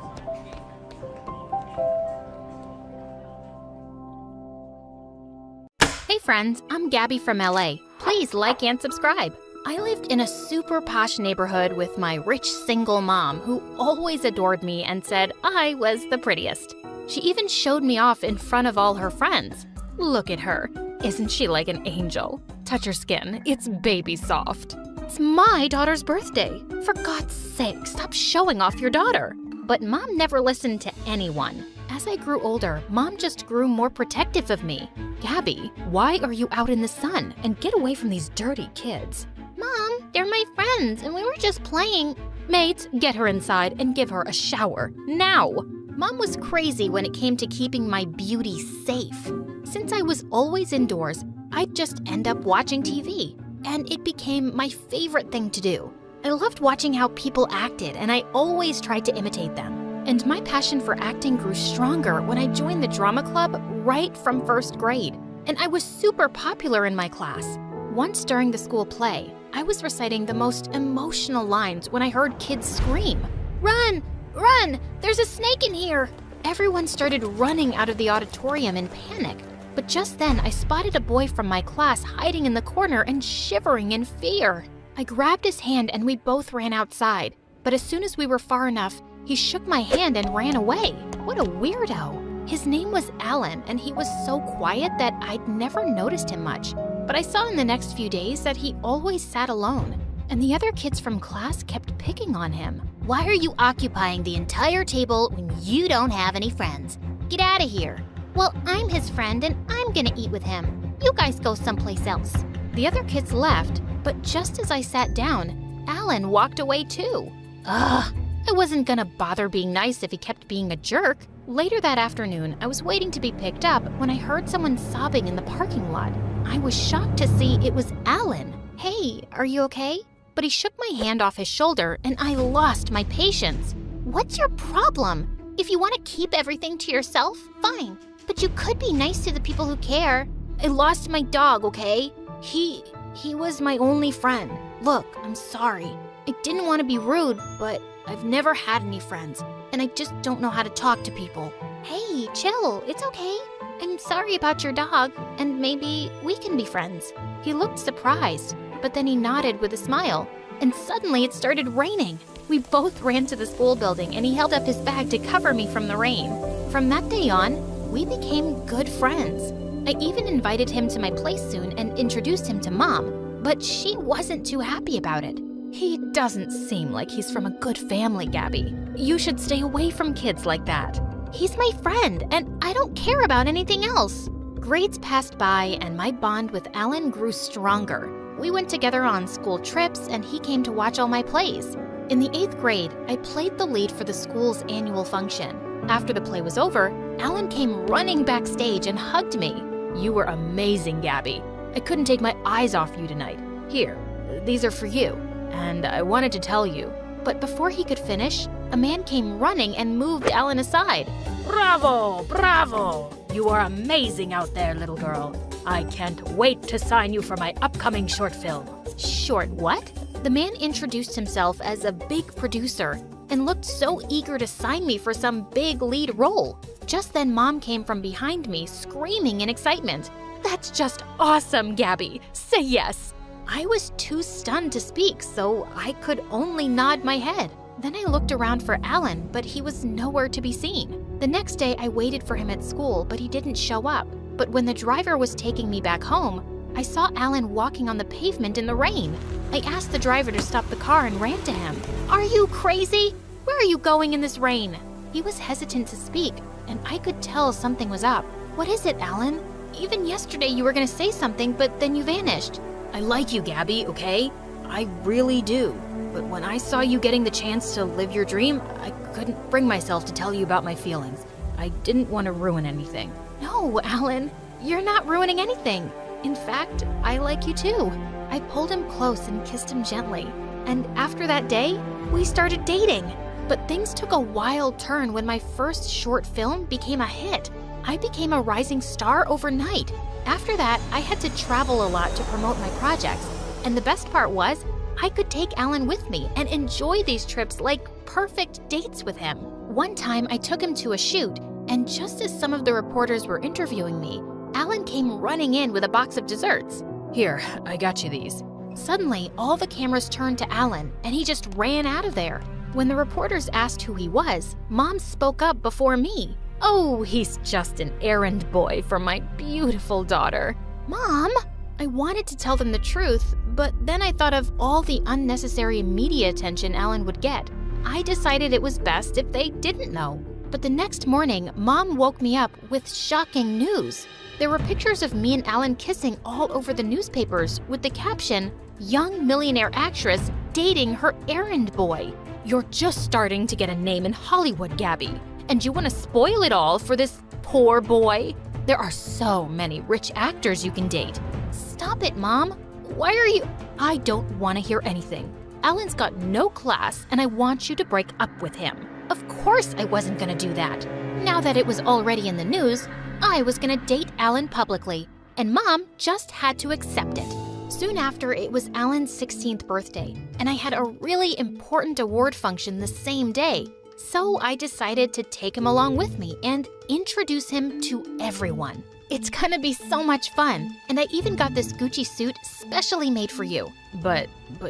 Hey friends, I'm Gabby from LA. Please like and subscribe. I lived in a super posh neighborhood with my rich single mom who always adored me and said I was the prettiest. She even showed me off in front of all her friends. Look at her. Isn't she like an angel? Touch her skin. It's baby soft. It's my daughter's birthday. For God's sake, stop showing off your daughter. But Mom never listened to anyone. As I grew older, Mom just grew more protective of me. Gabby, why are you out in the sun? And get away from these dirty kids. Mom, they're my friends, and we were just playing. Mates, get her inside and give her a shower. Now! Mom was crazy when it came to keeping my beauty safe. Since I was always indoors, I'd just end up watching TV. And it became my favorite thing to do. I loved watching how people acted, and I always tried to imitate them. And my passion for acting grew stronger when I joined the drama club right from first grade. And I was super popular in my class. Once during the school play, I was reciting the most emotional lines when I heard kids scream, "Run! Run! There's a snake in here! Everyone started running out of the auditorium in panic. But just then, I spotted a boy from my class hiding in the corner and shivering in fear. I grabbed his hand and we both ran outside. But as soon as we were far enough, he shook my hand and ran away. What a weirdo. His name was Alan, and he was so quiet that I'd never noticed him much. But I saw in the next few days that he always sat alone, and the other kids from class kept picking on him. Why are you occupying the entire table when you don't have any friends? Get out of here. Well, I'm his friend and I'm gonna eat with him. You guys go someplace else. The other kids left, but just as I sat down, Alan walked away too. Ugh, I wasn't gonna bother being nice if he kept being a jerk. Later that afternoon, I was waiting to be picked up when I heard someone sobbing in the parking lot. I was shocked to see it was Alan. Hey, are you okay? But he shook my hand off his shoulder and I lost my patience. What's your problem? If you want to keep everything to yourself, fine. But you could be nice to the people who care. I lost my dog, okay? He was my only friend. Look, I'm sorry. I didn't want to be rude, but I've never had any friends, and I just don't know how to talk to people. Hey, chill, it's okay. I'm sorry about your dog, and maybe we can be friends. He looked surprised, but then he nodded with a smile, and suddenly it started raining. We both ran to the school building, and he held up his bag to cover me from the rain. From that day on, we became good friends. I even invited him to my place soon and introduced him to Mom, but she wasn't too happy about it. He doesn't seem like he's from a good family, Gabby. You should stay away from kids like that. He's my friend, and I don't care about anything else. Grades passed by, and my bond with Alan grew stronger. We went together on school trips, and he came to watch all my plays. In the 8th grade, I played the lead for the school's annual function. After the play was over, Alan came running backstage and hugged me. You were amazing, Gabby. I couldn't take my eyes off you tonight. Here, these are for you. And I wanted to tell you. But before he could finish, a man came running and moved Alan aside. Bravo! Bravo! You are amazing out there, little girl. I can't wait to sign you for my upcoming short film. Short what? The man introduced himself as a big producer and looked so eager to sign me for some big lead role. Just then, Mom came from behind me, screaming in excitement. That's just awesome, Gabby. Say yes. I was too stunned to speak, so I could only nod my head. Then I looked around for Alan, but he was nowhere to be seen. The next day, I waited for him at school, but he didn't show up. But when the driver was taking me back home, I saw Alan walking on the pavement in the rain. I asked the driver to stop the car and ran to him. Are you crazy? Where are you going in this rain? He was hesitant to speak, and I could tell something was up. What is it, Alan? Even yesterday you were going to say something, but then you vanished. I like you, Gabby, okay? I really do. But when I saw you getting the chance to live your dream, I couldn't bring myself to tell you about my feelings. I didn't want to ruin anything. No, Alan, you're not ruining anything. In fact, I like you too. I pulled him close and kissed him gently. And after that day, we started dating. But things took a wild turn when my first short film became a hit. I became a rising star overnight. After that, I had to travel a lot to promote my projects. And the best part was, I could take Alan with me and enjoy these trips like perfect dates with him. One time, I took him to a shoot, and just as some of the reporters were interviewing me, Alan came running in with a box of desserts. Here, I got you these. Suddenly, all the cameras turned to Alan, and he just ran out of there. When the reporters asked who he was, Mom spoke up before me. Oh, he's just an errand boy for my beautiful daughter. Mom! I wanted to tell them the truth, but then I thought of all the unnecessary media attention Alan would get. I decided it was best if they didn't know. But the next morning, Mom woke me up with shocking news. There were pictures of me and Alan kissing all over the newspapers with the caption, "Young millionaire actress dating her errand boy." You're just starting to get a name in Hollywood, Gabby. And you want to spoil it all for this poor boy? There are so many rich actors you can date. Stop it, Mom. Why are you... I don't want to hear anything. Alan's got no class, and I want you to break up with him. Of course I wasn't going to do that. Now that it was already in the news, I was going to date Alan publicly, and Mom just had to accept it. Soon after, it was Alan's 16th birthday, and I had a really important award function the same day. So I decided to take him along with me and introduce him to everyone. It's gonna be so much fun, and I even got this Gucci suit specially made for you. But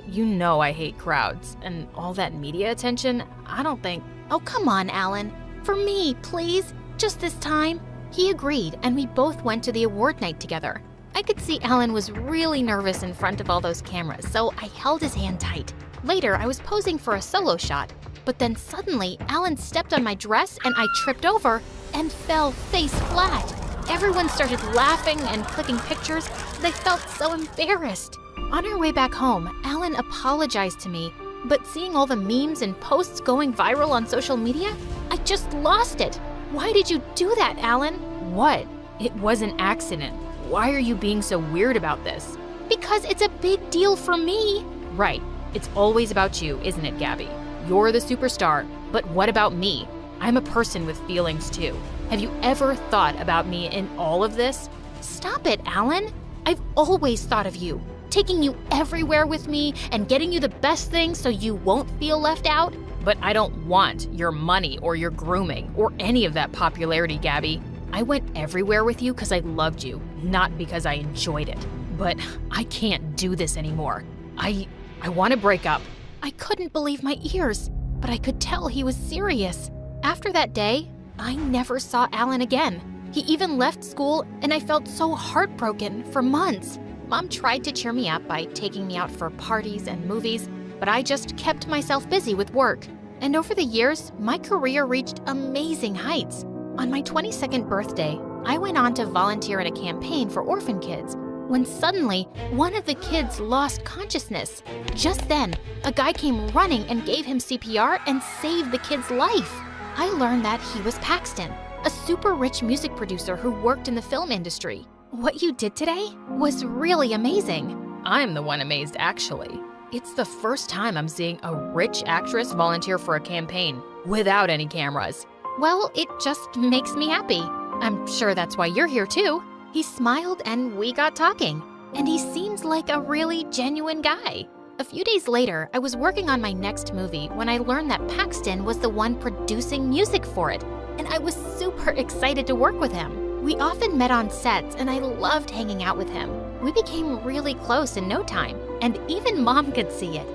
you know I hate crowds, and all that media attention, I don't think... Oh, come on, Alan. For me, please, just this time. He agreed, and we both went to the award night together. I could see Alan was really nervous in front of all those cameras, so I held his hand tight. Later, I was posing for a solo shot, but then suddenly, Alan stepped on my dress and I tripped over and fell face flat. Everyone started laughing and clicking pictures, and I felt so embarrassed. On our way back home, Alan apologized to me, but seeing all the memes and posts going viral on social media, I just lost it. Why did you do that, Alan? What? It was an accident. Why are you being so weird about this? Because it's a big deal for me. Right. It's always about you, isn't it, Gabby? You're the superstar, but what about me? I'm a person with feelings too. Have you ever thought about me in all of this? Stop it, Alan. I've always thought of you, taking you everywhere with me and getting you the best things so you won't feel left out. But I don't want your money or your grooming or any of that popularity, Gabby. I went everywhere with you because I loved you, not because I enjoyed it. But I can't do this anymore. I want to break up. I couldn't believe my ears, but I could tell he was serious. After that day, I never saw Alan again. He even left school, and I felt so heartbroken for months. Mom tried to cheer me up by taking me out for parties and movies, but I just kept myself busy with work. And over the years, my career reached amazing heights. On my 22nd birthday, I went on to volunteer at a campaign for orphan kids, when suddenly, one of the kids lost consciousness. Just then, a guy came running and gave him CPR and saved the kid's life. I learned that he was Paxton, a super rich music producer who worked in the film industry. What you did today was really amazing. I'm the one amazed, actually. It's the first time I'm seeing a rich actress volunteer for a campaign without any cameras. Well, it just makes me happy. I'm sure that's why you're here too. He smiled and we got talking, and he seems like a really genuine guy. A few days later, I was working on my next movie when I learned that Paxton was the one producing music for it, and I was super excited to work with him. We often met on sets, and I loved hanging out with him. We became really close in no time, and even Mom could see it.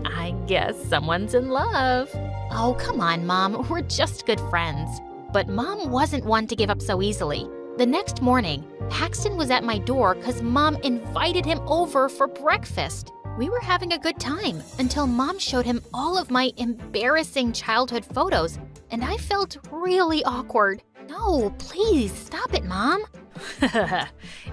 I guess someone's in love. Oh, come on, Mom, we're just good friends. But Mom wasn't one to give up so easily. The next morning, Paxton was at my door because Mom invited him over for breakfast. We were having a good time until Mom showed him all of my embarrassing childhood photos, and I felt really awkward. No, please, stop it, Mom.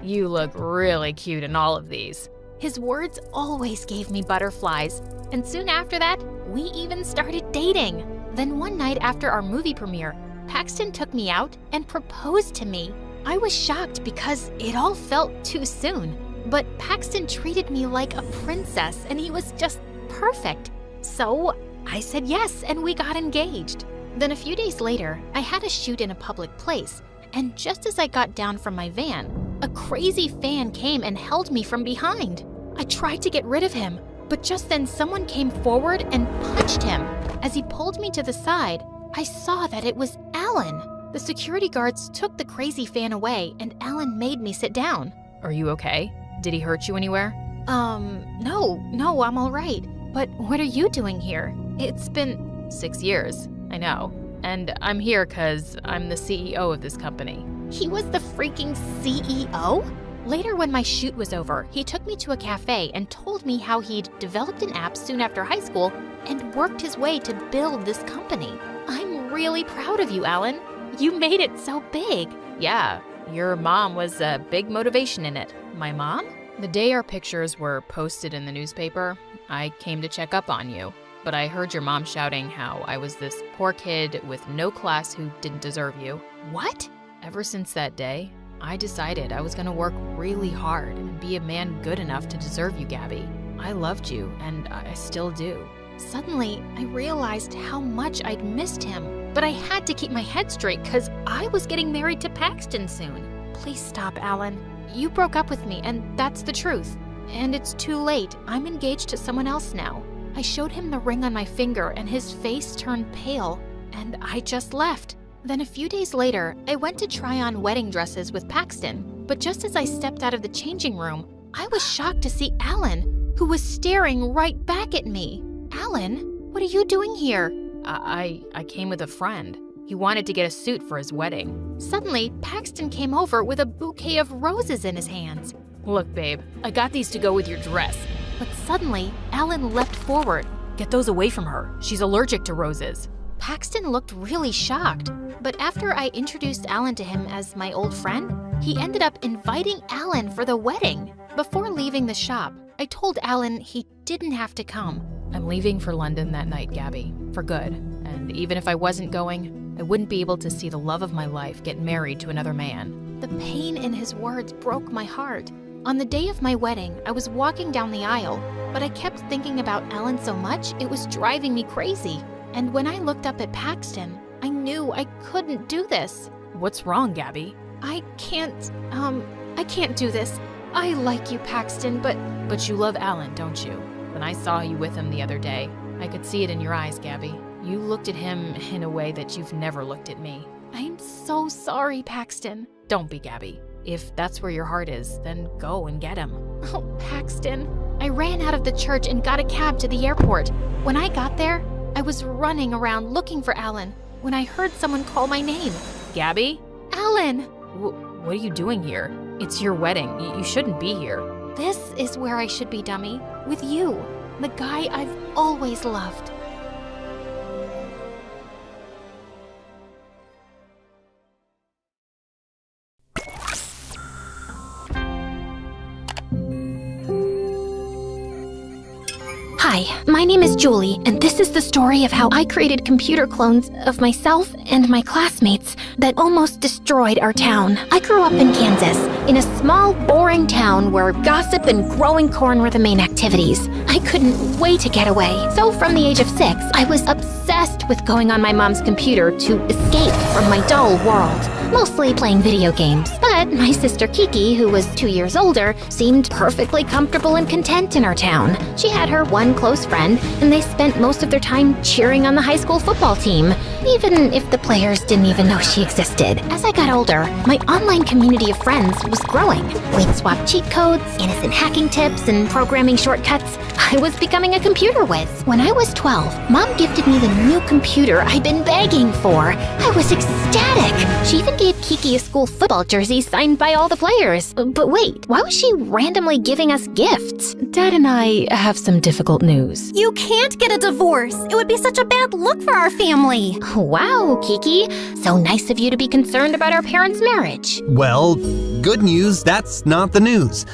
You look really cute in all of these. His words always gave me butterflies, and soon after that, we even started dating. Then one night after our movie premiere, Paxton took me out and proposed to me. I was shocked because it all felt too soon, but Paxton treated me like a princess and he was just perfect. So I said yes and we got engaged. Then a few days later, I had a shoot in a public place, and just as I got down from my van, a crazy fan came and held me from behind. I tried to get rid of him, but just then someone came forward and punched him. As he pulled me to the side, I saw that it was Alan. The security guards took the crazy fan away, and Alan made me sit down. Are you okay? Did he hurt you anywhere? No, I'm all right. But what are you doing here? It's been 6 years, I know. And I'm here because I'm the CEO of this company. He was the freaking CEO? Later, when my shoot was over, he took me to a cafe and told me how he'd developed an app soon after high school and worked his way to build this company. I'm really proud of you, Alan. You made it so big. Yeah, your mom was a big motivation in it. My mom? The day our pictures were posted in the newspaper, I came to check up on you. But I heard your mom shouting how I was this poor kid with no class who didn't deserve you. What? Ever since that day, I decided I was going to work really hard and be a man good enough to deserve you, Gabby. I loved you, and I still do. Suddenly, I realized how much I'd missed him, but I had to keep my head straight because I was getting married to Paxton soon. Please stop, Alan. You broke up with me, and that's the truth. And it's too late. I'm engaged to someone else now. I showed him the ring on my finger and his face turned pale, and I just left. Then a few days later, I went to try on wedding dresses with Paxton, but just as I stepped out of the changing room, I was shocked to see Alan, who was staring right back at me. Alan, what are you doing here? I came with a friend. He wanted to get a suit for his wedding. Suddenly, Paxton came over with a bouquet of roses in his hands. Look, babe, I got these to go with your dress. But suddenly, Alan leapt forward. Get those away from her. She's allergic to roses. Paxton looked really shocked, but after I introduced Alan to him as my old friend, he ended up inviting Alan for the wedding. Before leaving the shop, I told Alan he didn't have to come. I'm leaving for London that night, Gabby, for good. And even if I wasn't going, I wouldn't be able to see the love of my life get married to another man. The pain in his words broke my heart. On the day of my wedding, I was walking down the aisle, but I kept thinking about Alan so much it was driving me crazy. And when I looked up at Paxton, I knew I couldn't do this. What's wrong, Gabby? I can't do this. I like you, Paxton, But you love Alan, don't you? When I saw you with him the other day, I could see it in your eyes, Gabby. You looked at him in a way that you've never looked at me. I'm so sorry, Paxton. Don't be, Gabby. If that's where your heart is, then go and get him. Oh, Paxton. I ran out of the church and got a cab to the airport. When I got there, I was running around looking for Alan when I heard someone call my name. Gabby? Alan! What are you doing here? It's your wedding. You shouldn't be here. This is where I should be, dummy. With you, the guy I've always loved. Hi, my name is Julie, and this is the story of how I created computer clones of myself and my classmates that almost destroyed our town. I grew up in Kansas, in a small, boring town where gossip and growing corn were the main activities. I couldn't wait to get away, so from the age of 6, I was obsessed with going on my mom's computer to escape from my dull world, mostly playing video games. But my sister Kiki, who was 2 years older, seemed perfectly comfortable and content in our town. She had her one close friend, and they spent most of their time cheering on the high school football team, even if the players didn't even know she existed. As I got older, my online community of friends was growing. We'd swap cheat codes, innocent hacking tips, and programming shortcuts. I was becoming a computer whiz. When I was 12, Mom gifted me the new computer I'd been begging for. I was ecstatic. She even gave Kiki a school football jersey signed by all the players. But wait, why was she randomly giving us gifts? Dad and I have some difficult news. You can't get a divorce. It would be such a bad look for our family. Wow, Kiki. So nice of you to be concerned about our parents' marriage. Well, good news, that's not the news.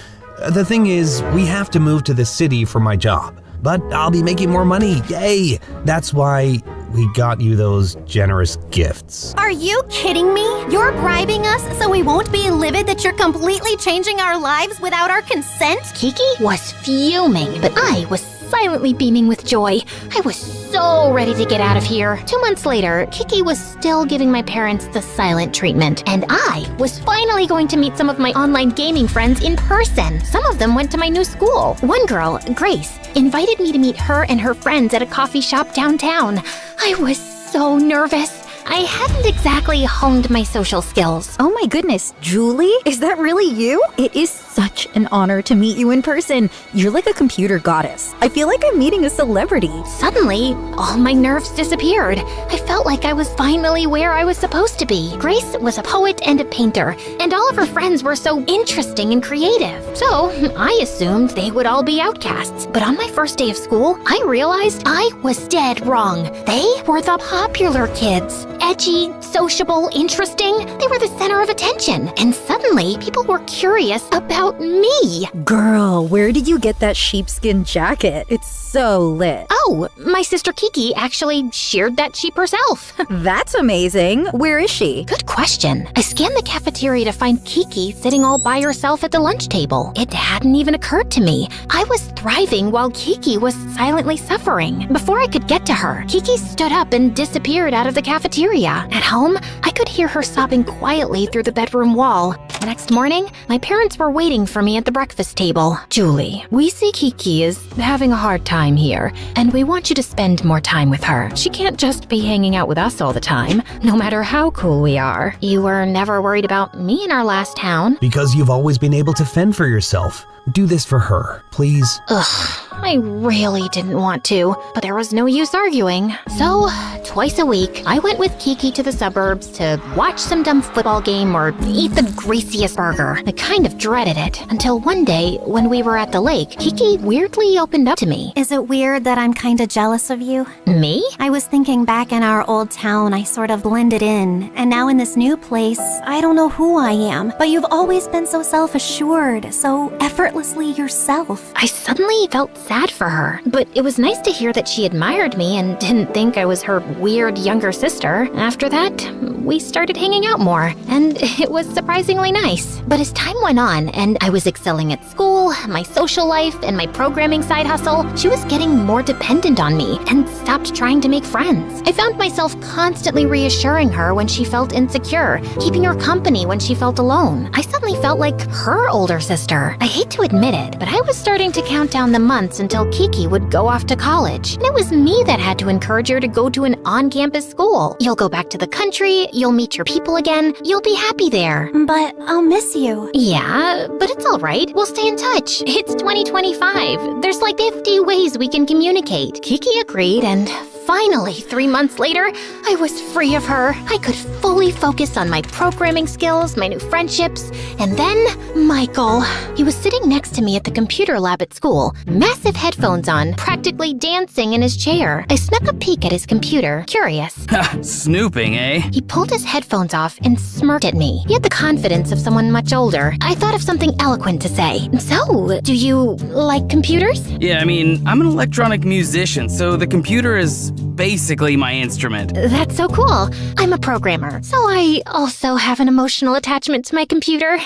The thing is, we have to move to the city for my job. But I'll be making more money, yay! That's why we got you those generous gifts. Are you kidding me? You're bribing us so we won't be livid that you're completely changing our lives without our consent? Kiki was fuming, but I was silently beaming with joy. I was so ready to get out of here. 2 months later, Kiki was still giving my parents the silent treatment, and I was finally going to meet some of my online gaming friends in person. Some of them went to my new school. One girl, Grace, invited me to meet her and her friends at a coffee shop downtown. I was so nervous. I hadn't exactly honed my social skills. Oh my goodness, Julie? Is that really you? It is such an honor to meet you in person. You're like a computer goddess. I feel like I'm meeting a celebrity. Suddenly, all my nerves disappeared. I felt like I was finally where I was supposed to be. Grace was a poet and a painter, and all of her friends were so interesting and creative. So, I assumed they would all be outcasts. But on my first day of school, I realized I was dead wrong. They were the popular kids. Edgy, sociable, interesting. They were the center of attention. And suddenly, people were curious about me. Girl, where did you get that sheepskin jacket? It's so lit. Oh, my sister Kiki actually sheared that sheep herself. That's amazing. Where is she? Good question. I scanned the cafeteria to find Kiki sitting all by herself at the lunch table. It hadn't even occurred to me. I was thriving while Kiki was silently suffering. Before I could get to her, Kiki stood up and disappeared out of the cafeteria. At home, I could hear her sobbing quietly through the bedroom wall. The next morning, my parents were waiting waiting for me at the breakfast table. Julie, we see Kiki is having a hard time here, and we want you to spend more time with her. She can't just be hanging out with us all the time, no matter how cool we are. You were never worried about me in our last town. Because you've always been able to fend for yourself. Do this for her, please. Ugh, I really didn't want to, but there was no use arguing. So, twice a week, I went with Kiki to the suburbs to watch some dumb football game or eat the greasiest burger. I kind of dreaded it, until one day, when we were at the lake, Kiki weirdly opened up to me. Is it weird that I'm kinda jealous of you? Me? I was thinking back in our old town, I sort of blended in, and now in this new place, I don't know who I am, but you've always been so self-assured, so effortlessly yourself. I suddenly felt sad for her, but it was nice to hear that she admired me and didn't think I was her weird younger sister. After that, we started hanging out more, and it was surprisingly nice. But as time went on, and I was excelling at school, my social life, and my programming side hustle, she was getting more dependent on me and stopped trying to make friends. I found myself constantly reassuring her when she felt insecure, keeping her company when she felt alone. I suddenly felt like her older sister. I hate to admit it, but I was starting to count down the months until Kiki would go off to college. And it was me that had to encourage her to go to an on-campus school. You'll go back to the country, you'll meet your people again, you'll be happy there. But I'll miss you. Yeah, but it's all right. We'll stay in touch. It's 2025. There's like 50 ways we can communicate. Kiki agreed, and finally, 3 months later, I was free of her. I could fully focus on my programming skills, my new friendships, and then Michael. He was sitting next to me at the computer lab at school, massive headphones on, practically dancing in his chair. I snuck a peek at his computer, curious. Snooping, eh? He pulled his headphones off and smirked at me. He had the confidence of someone much older. I thought of something eloquent to say. So, do you like computers? Yeah, I mean, I'm an electronic musician, so the computer is basically my instrument. That's so cool. I'm a programmer, so I also have an emotional attachment to my computer.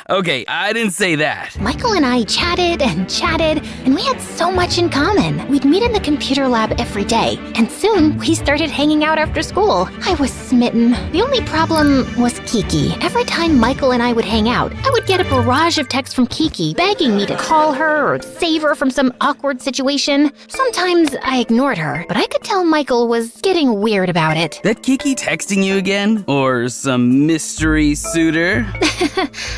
Okay, I didn't say that. Michael and I chatted, and we had so much in common. We'd meet in the computer lab every day, and soon we started hanging out after school. I was smitten. The only problem was Kiki. Every time Michael and I would hang out, I would get a barrage of texts from Kiki begging me to call her or save her from some awkward situation. Sometimes I ignored her, but I could tell Michael was getting weird about it. That Kiki texting you again? Or some mystery suitor?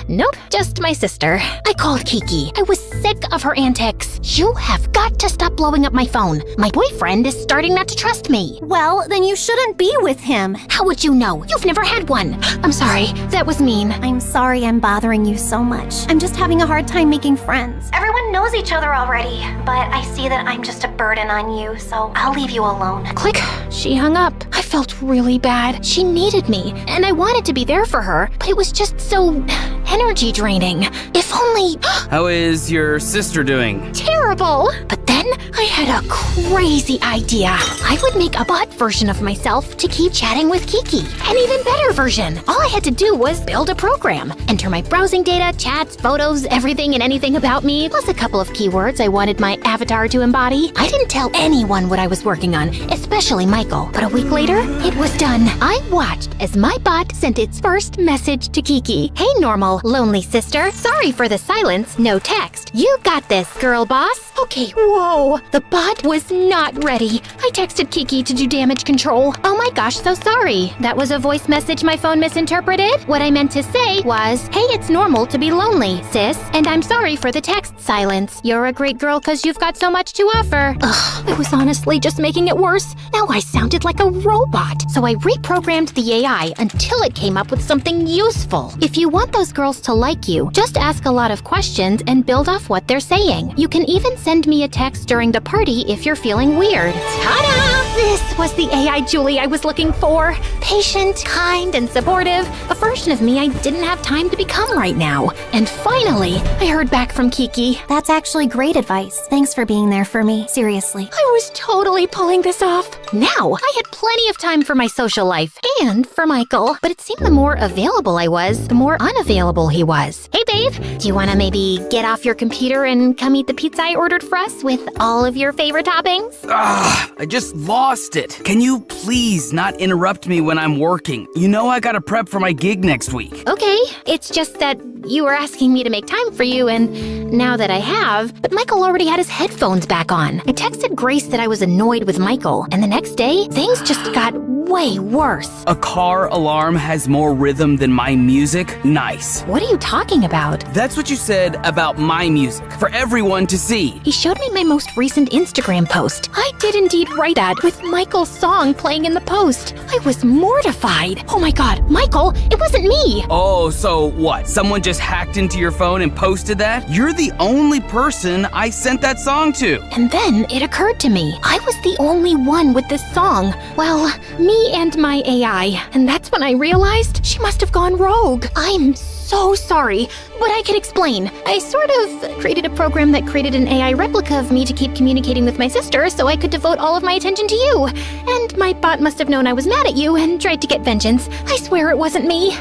Nope, just my sister. I called Kiki. I was sick of her antics. You have got to stop blowing up my phone. My boyfriend is starting not to trust me. Well, then you shouldn't be with him. How would you know? You've never had one. I'm sorry, that was mean. I'm sorry I'm bothering you so much. I'm just having a hard time making friends. Everyone knows each other already, but I see that I'm just a burden on you, so I'll leave you alone. Click. She hung up. I felt really bad. She needed me, and I wanted to be there for her, but it was just so energy draining. If only... How is your sister doing? Terrible! But then I had a crazy idea. I would make a bot version of myself to keep chatting with Kiki. An even better version. All I had to do was build a program. Enter my browsing data, chats, photos, everything and anything about me, plus a couple of keywords I wanted my avatar to embody. I didn't tell anyone what I was working on, especially Michael. But a week later, it was done. I watched as my bot sent its first message to Kiki. Hey, normal, lonely sister. Sorry for the silence, no text. You got this, girl boss. Okay, whoa. The bot was not ready. I texted Kiki to do damage control. Oh my gosh, so sorry. That was a voice message my phone misinterpreted. What I meant to say was, hey, it's normal to be lonely, sis. And I'm sorry for the text silence. You're a great girl because you've got so much to offer. Ugh, I was honestly just making it worse. Now I sounded like a robot. So I reprogrammed the AI until it came up with something useful. If you want those girls to like you, just ask a lot of questions and build off what they're saying. You can even send me a text during the party if you're feeling weird. Ta-da! This was the AI Julie I was looking for. Patient, kind, and supportive. A version of me I didn't have time to become right now. And finally, I heard back from Kiki. That's actually great advice. Thanks for being there for me. Seriously. I was totally pulling this off. Now, I had plenty of time for my social life and for Michael. But it seemed the more available I was, the more unavailable he was. Hey, babe, do you want to maybe get off your computer and come eat the pizza I ordered for us with all of your favorite toppings? I just lost lost it. Can you please not interrupt me when I'm working? You know I gotta prep for my gig next week. Okay, it's just that you were asking me to make time for you, and now that I have, but Michael already had his headphones back on. I texted Grace that I was annoyed with Michael, and the next day, things just got way worse. A car alarm has more rhythm than my music? Nice. What are you talking about? That's what you said about my music, for everyone to see. He showed me my most recent Instagram post. I did indeed write that with Michael's song playing in the post. I was mortified. Oh my god, Michael, it wasn't me. Oh, so what? Someone just hacked into your phone and posted that? You're the only person I sent that song to. And then it occurred to me, I was the only one with this song. Well, me and my AI. And that's when I realized she must have gone rogue. I'm so sorry, but I can explain. I sort of created a program that created an AI replica of me to keep communicating with my sister so I could devote all of my attention to you. And my bot must have known I was mad at you and tried to get vengeance. I swear it wasn't me.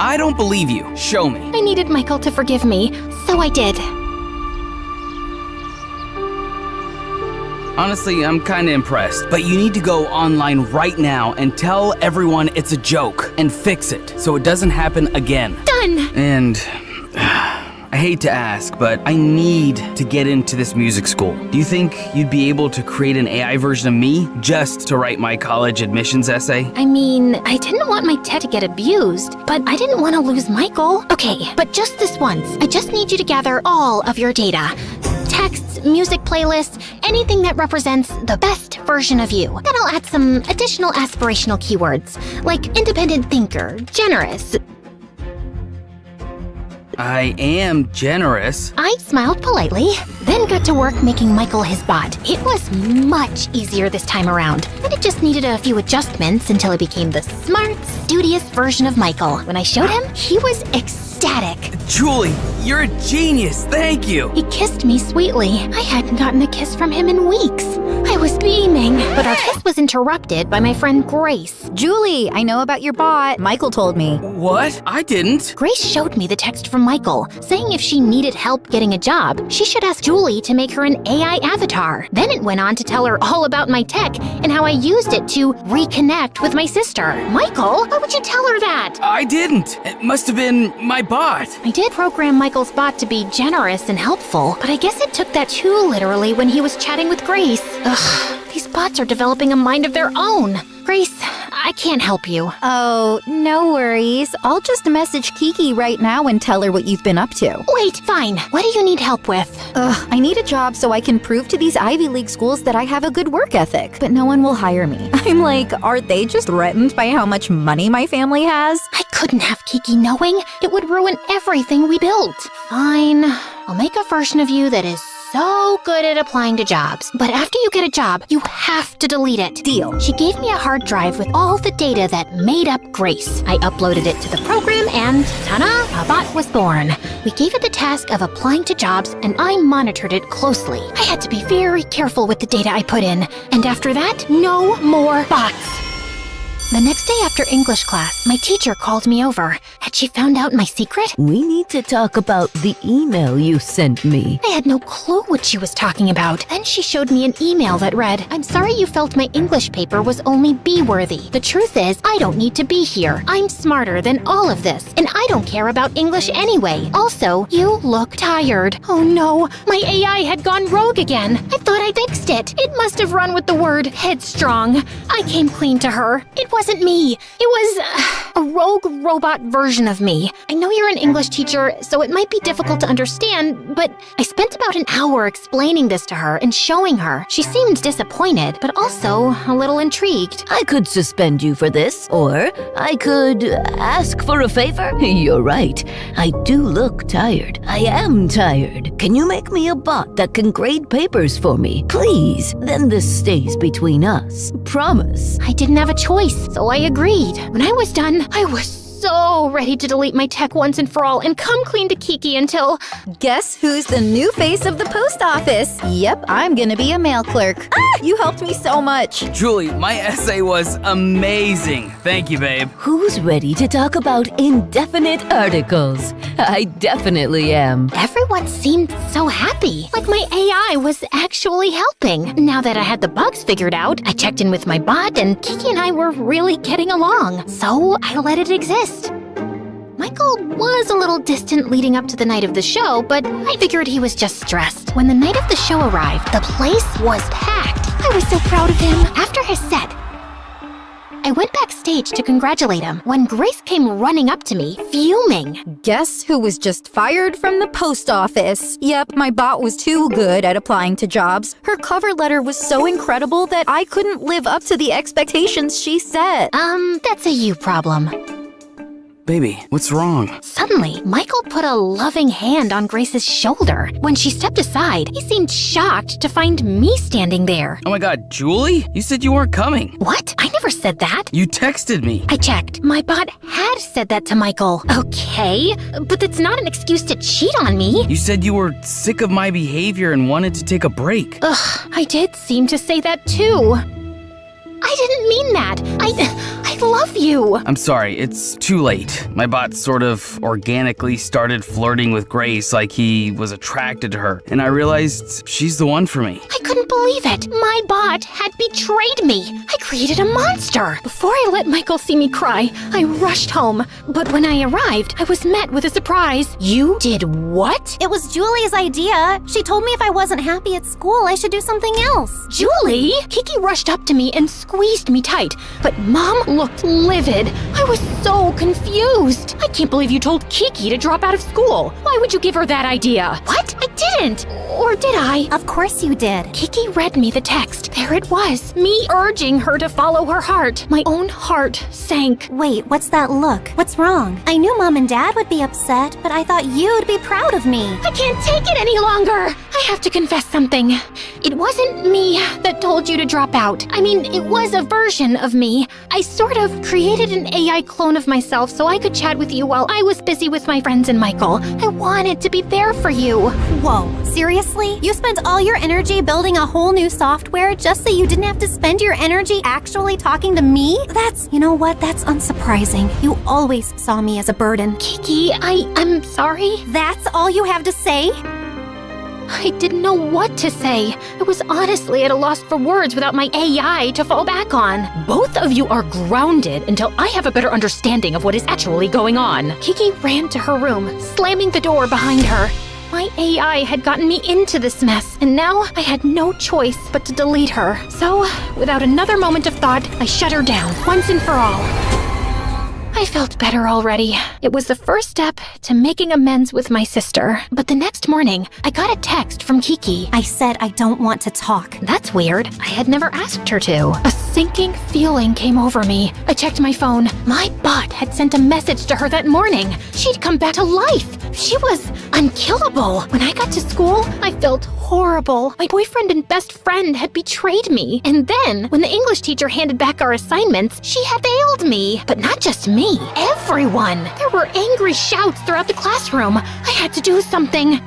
I don't believe you. Show me. I needed Michael to forgive me, so I did. Honestly, I'm kinda impressed, but you need to go online right now and tell everyone it's a joke and fix it so it doesn't happen again. Done! And I hate to ask, but I need to get into this music school. Do you think you'd be able to create an AI version of me just to write my college admissions essay? I mean, I didn't want my Ted to get abused, but I didn't want to lose Michael. Okay, but just this once. I just need you to gather all of your data. Texts, music playlists, anything that represents the best version of you. Then I'll add some additional aspirational keywords, like independent thinker, generous. I am generous. I smiled politely, then got to work making Michael his bot. It was much easier this time around, and it just needed a few adjustments until it became the smart, studious version of Michael. When I showed him, he was ecstatic. Julie, you're a genius. Thank you. He kissed me sweetly. I hadn't gotten a kiss from him in weeks. I was beaming, but our kiss was interrupted by my friend Grace. Julie, I know about your bot. Michael told me. What? I didn't. Grace showed me the text from Michael, saying if she needed help getting a job, she should ask Julie to make her an AI avatar. Then it went on to tell her all about my tech and how I used it to reconnect with my sister. Michael, why would you tell her that? I didn't. It must have been my bot. I did program Michael's bot to be generous and helpful, but I guess it took that too literally when he was chatting with Grace. Ugh, these bots are developing a mind of their own. Grace, I can't help you. Oh, no worries. I'll just message Kiki right now and tell her what you've been up to. Wait, fine. What do you need help with? I need a job so I can prove to these Ivy League schools that I have a good work ethic, but no one will hire me. I'm like, are they just threatened by how much money my family has? I couldn't have Kiki knowing. It would ruin everything we built. Fine. I'll make a version of you that is so good at applying to jobs. But after you get a job, you have to delete it. Deal. She gave me a hard drive with all the data that made up Grace. I uploaded it to the program and, ta-da, a bot was born. We gave it the task of applying to jobs and I monitored it closely. I had to be very careful with the data I put in. And after that, no more bots. The next day after English class, my teacher called me over. Had she found out my secret? We need to talk about the email you sent me. I had no clue what she was talking about. Then she showed me an email that read, "I'm sorry you felt my English paper was only B-worthy. The truth is, I don't need to be here. I'm smarter than all of this, and I don't care about English anyway. Also, you look tired." Oh no, my AI had gone rogue again. I thought I fixed it. It must have run with the word headstrong. I came clean to her. It wasn't me. It was a rogue robot version of me. I know you're an English teacher, so it might be difficult to understand, but I spent about an hour explaining this to her and showing her. She seemed disappointed, but also a little intrigued. I could suspend you for this, or I could ask for a favor. You're right. I do look tired. I am tired. Can you make me a bot that can grade papers for me? Please. Then this stays between us. Promise. I didn't have a choice, so I agreed. When I was done, I was so ready to delete my tech once and for all and come clean to Kiki until... Guess who's the new face of the post office? Yep, I'm gonna be a mail clerk. You helped me so much. Julie, my essay was amazing. Thank you, babe. Who's ready to talk about indefinite articles? I definitely am. Everyone seemed so happy, like my AI was actually helping. Now that I had the bugs figured out, I checked in with my bot and Kiki and I were really getting along, so I let it exist. Michael was a little distant leading up to the night of the show, but I figured he was just stressed. When the night of the show arrived, the place was packed. I was so proud of him. After his set, I went backstage to congratulate him when Grace came running up to me, fuming. Guess who was just fired from the post office? Yep, my bot was too good at applying to jobs. Her cover letter was so incredible that I couldn't live up to the expectations she set. That's a you problem. Baby, what's wrong? Suddenly, Michael put a loving hand on Grace's shoulder. When she stepped aside, he seemed shocked to find me standing there. Oh my god, Julie? You said you weren't coming. What? I never said that. You texted me. I checked. My bot had said that to Michael. Okay, but that's not an excuse to cheat on me. You said you were sick of my behavior and wanted to take a break. Ugh, I did seem to say that too. I didn't mean that. I love you. I'm sorry, it's too late. My bot sort of organically started flirting with Grace like he was attracted to her, and I realized she's the one for me. I couldn't believe it. My bot had betrayed me. I created a monster. Before I let Michael see me cry, I rushed home. But when I arrived, I was met with a surprise. You did what? It was Julie's idea. She told me if I wasn't happy at school, I should do something else. Julie? Kiki rushed up to me and squeezed me tight, but Mom looked livid. I was so confused. I can't believe you told Kiki to drop out of school. Why would you give her that idea? What? I didn't. Or did I? Of course you did. Kiki read me the text. There it was. Me urging her to follow her heart. My own heart sank. Wait, what's that look? What's wrong? I knew Mom and Dad would be upset, but I thought you'd be proud of me. I can't take it any longer. I have to confess something. It wasn't me that told you to drop out. I mean, it was a version of me. I sort of created an AI clone of myself so I could chat with you while I was busy with my friends and Michael. I wanted to be there for you. Whoa, seriously? You spent all your energy building a whole new software just so you didn't have to spend your energy actually talking to me? You know what? That's unsurprising. You always saw me as a burden. Kiki, I'm sorry. That's all you have to say? I didn't know what to say. I was honestly at a loss for words without my AI to fall back on. Both of you are grounded until I have a better understanding of what is actually going on. Kiki ran to her room, slamming the door behind her. My AI had gotten me into this mess, and now I had no choice but to delete her. So, without another moment of thought, I shut her down, once and for all. I felt better already. It was the first step to making amends with my sister. But the next morning, I got a text from Kiki. I said I don't want to talk. That's weird. I had never asked her to. A sinking feeling came over me. I checked my phone. My bot had sent a message to her that morning. She'd come back to life. She was unkillable. When I got to school, I felt horrible. My boyfriend and best friend had betrayed me. And then, when the English teacher handed back our assignments, she had failed me. But not just me. Everyone. There were angry shouts throughout the classroom. I had to do something.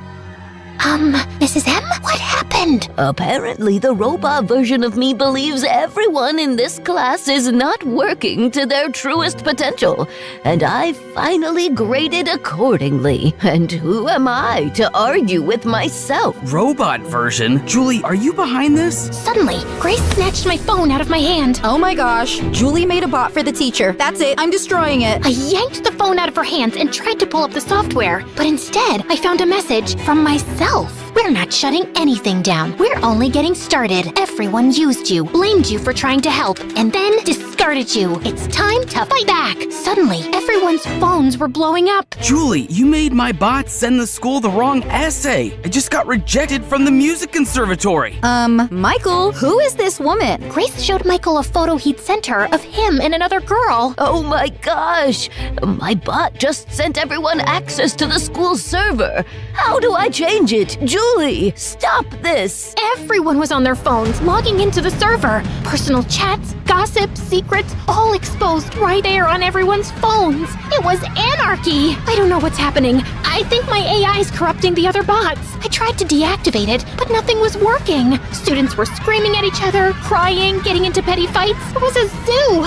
Mrs. M, what happened? Apparently, the robot version of me believes everyone in this class is not working to their truest potential, and I finally graded accordingly. And who am I to argue with myself? Robot version? Julie, are you behind this? Suddenly, Grace snatched my phone out of my hand. Oh my gosh, Julie made a bot for the teacher. That's it, I'm destroying it. I yanked the phone out of her hands and tried to pull up the software, but instead, I found a message from myself. We're not shutting anything down. We're only getting started. Everyone used you, blamed you for trying to help, and then discarded you. It's time to fight back. Suddenly, everyone's phones were blowing up. Julie, you made my bot send the school the wrong essay. I just got rejected from the music conservatory. Michael, who is this woman? Grace showed Michael a photo he'd sent her of him and another girl. Oh my gosh! My bot just sent everyone access to the school server. How do I change it? Julie, stop this! Everyone was on their phones, logging into the server. Personal chats, gossip, secrets, all exposed right there on everyone's phones. It was anarchy. I don't know what's happening. I think my AI is corrupting the other bots. I tried to deactivate it, but nothing was working. Students were screaming at each other, crying, getting into petty fights. It was a zoo.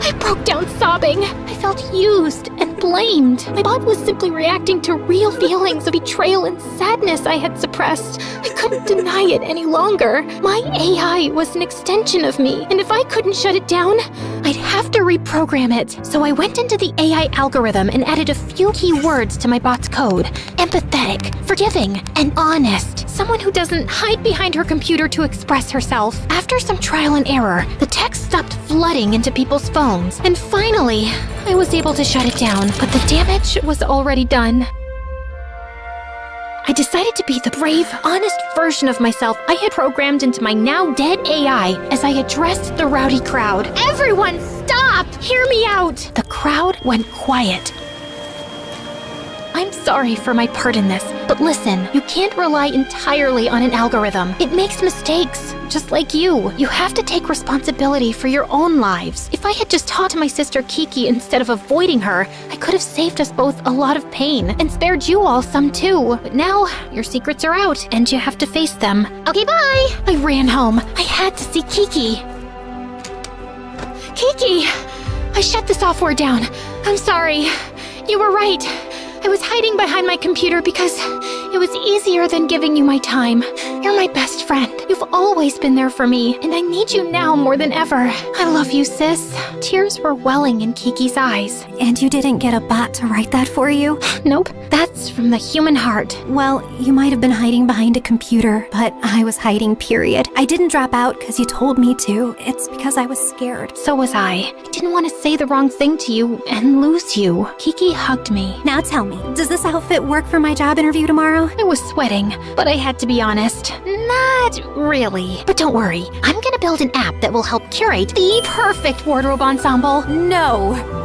I broke down sobbing. I felt used and blamed. My bot was simply reacting to real feelings of betrayal and sadness I had suppressed. I couldn't deny it any longer. My AI was an extension of me, and if I couldn't shut it down, I'd have to reprogram it. So I went into the AI algorithm and added a few key words to my bot's code. Empathetic, forgiving, and honest. Someone who doesn't hide behind her computer to express herself. After some trial and error, the text stopped flooding into people's phones, and finally, I was able to shut it down, but the damage was already done. I decided to be the brave, honest version of myself I had programmed into my now dead AI as I addressed the rowdy crowd. Everyone, stop! Hear me out! The crowd went quiet. I'm sorry for my part in this, but listen, you can't rely entirely on an algorithm. It makes mistakes, just like you. You have to take responsibility for your own lives. If I had just talked to my sister Kiki instead of avoiding her, I could have saved us both a lot of pain and spared you all some too. But now, your secrets are out and you have to face them. Okay, bye! I ran home. I had to see Kiki. Kiki! I shut the software down. I'm sorry. You were right. I was hiding behind my computer because it was easier than giving you my time. You're my best friend. You've always been there for me, and I need you now more than ever. I love you, sis. Tears were welling in Kiki's eyes. And you didn't get a bot to write that for you? Nope, that's from the human heart. Well, you might have been hiding behind a computer, but I was hiding, period. I didn't drop out because you told me to. It's because I was scared. So was I. I didn't want to say the wrong thing to you and lose you. Kiki hugged me. Now tell me, does this outfit work for my job interview tomorrow? I was sweating, but I had to be honest. Not really. But don't worry, I'm gonna build an app that will help curate the perfect wardrobe ensemble. No.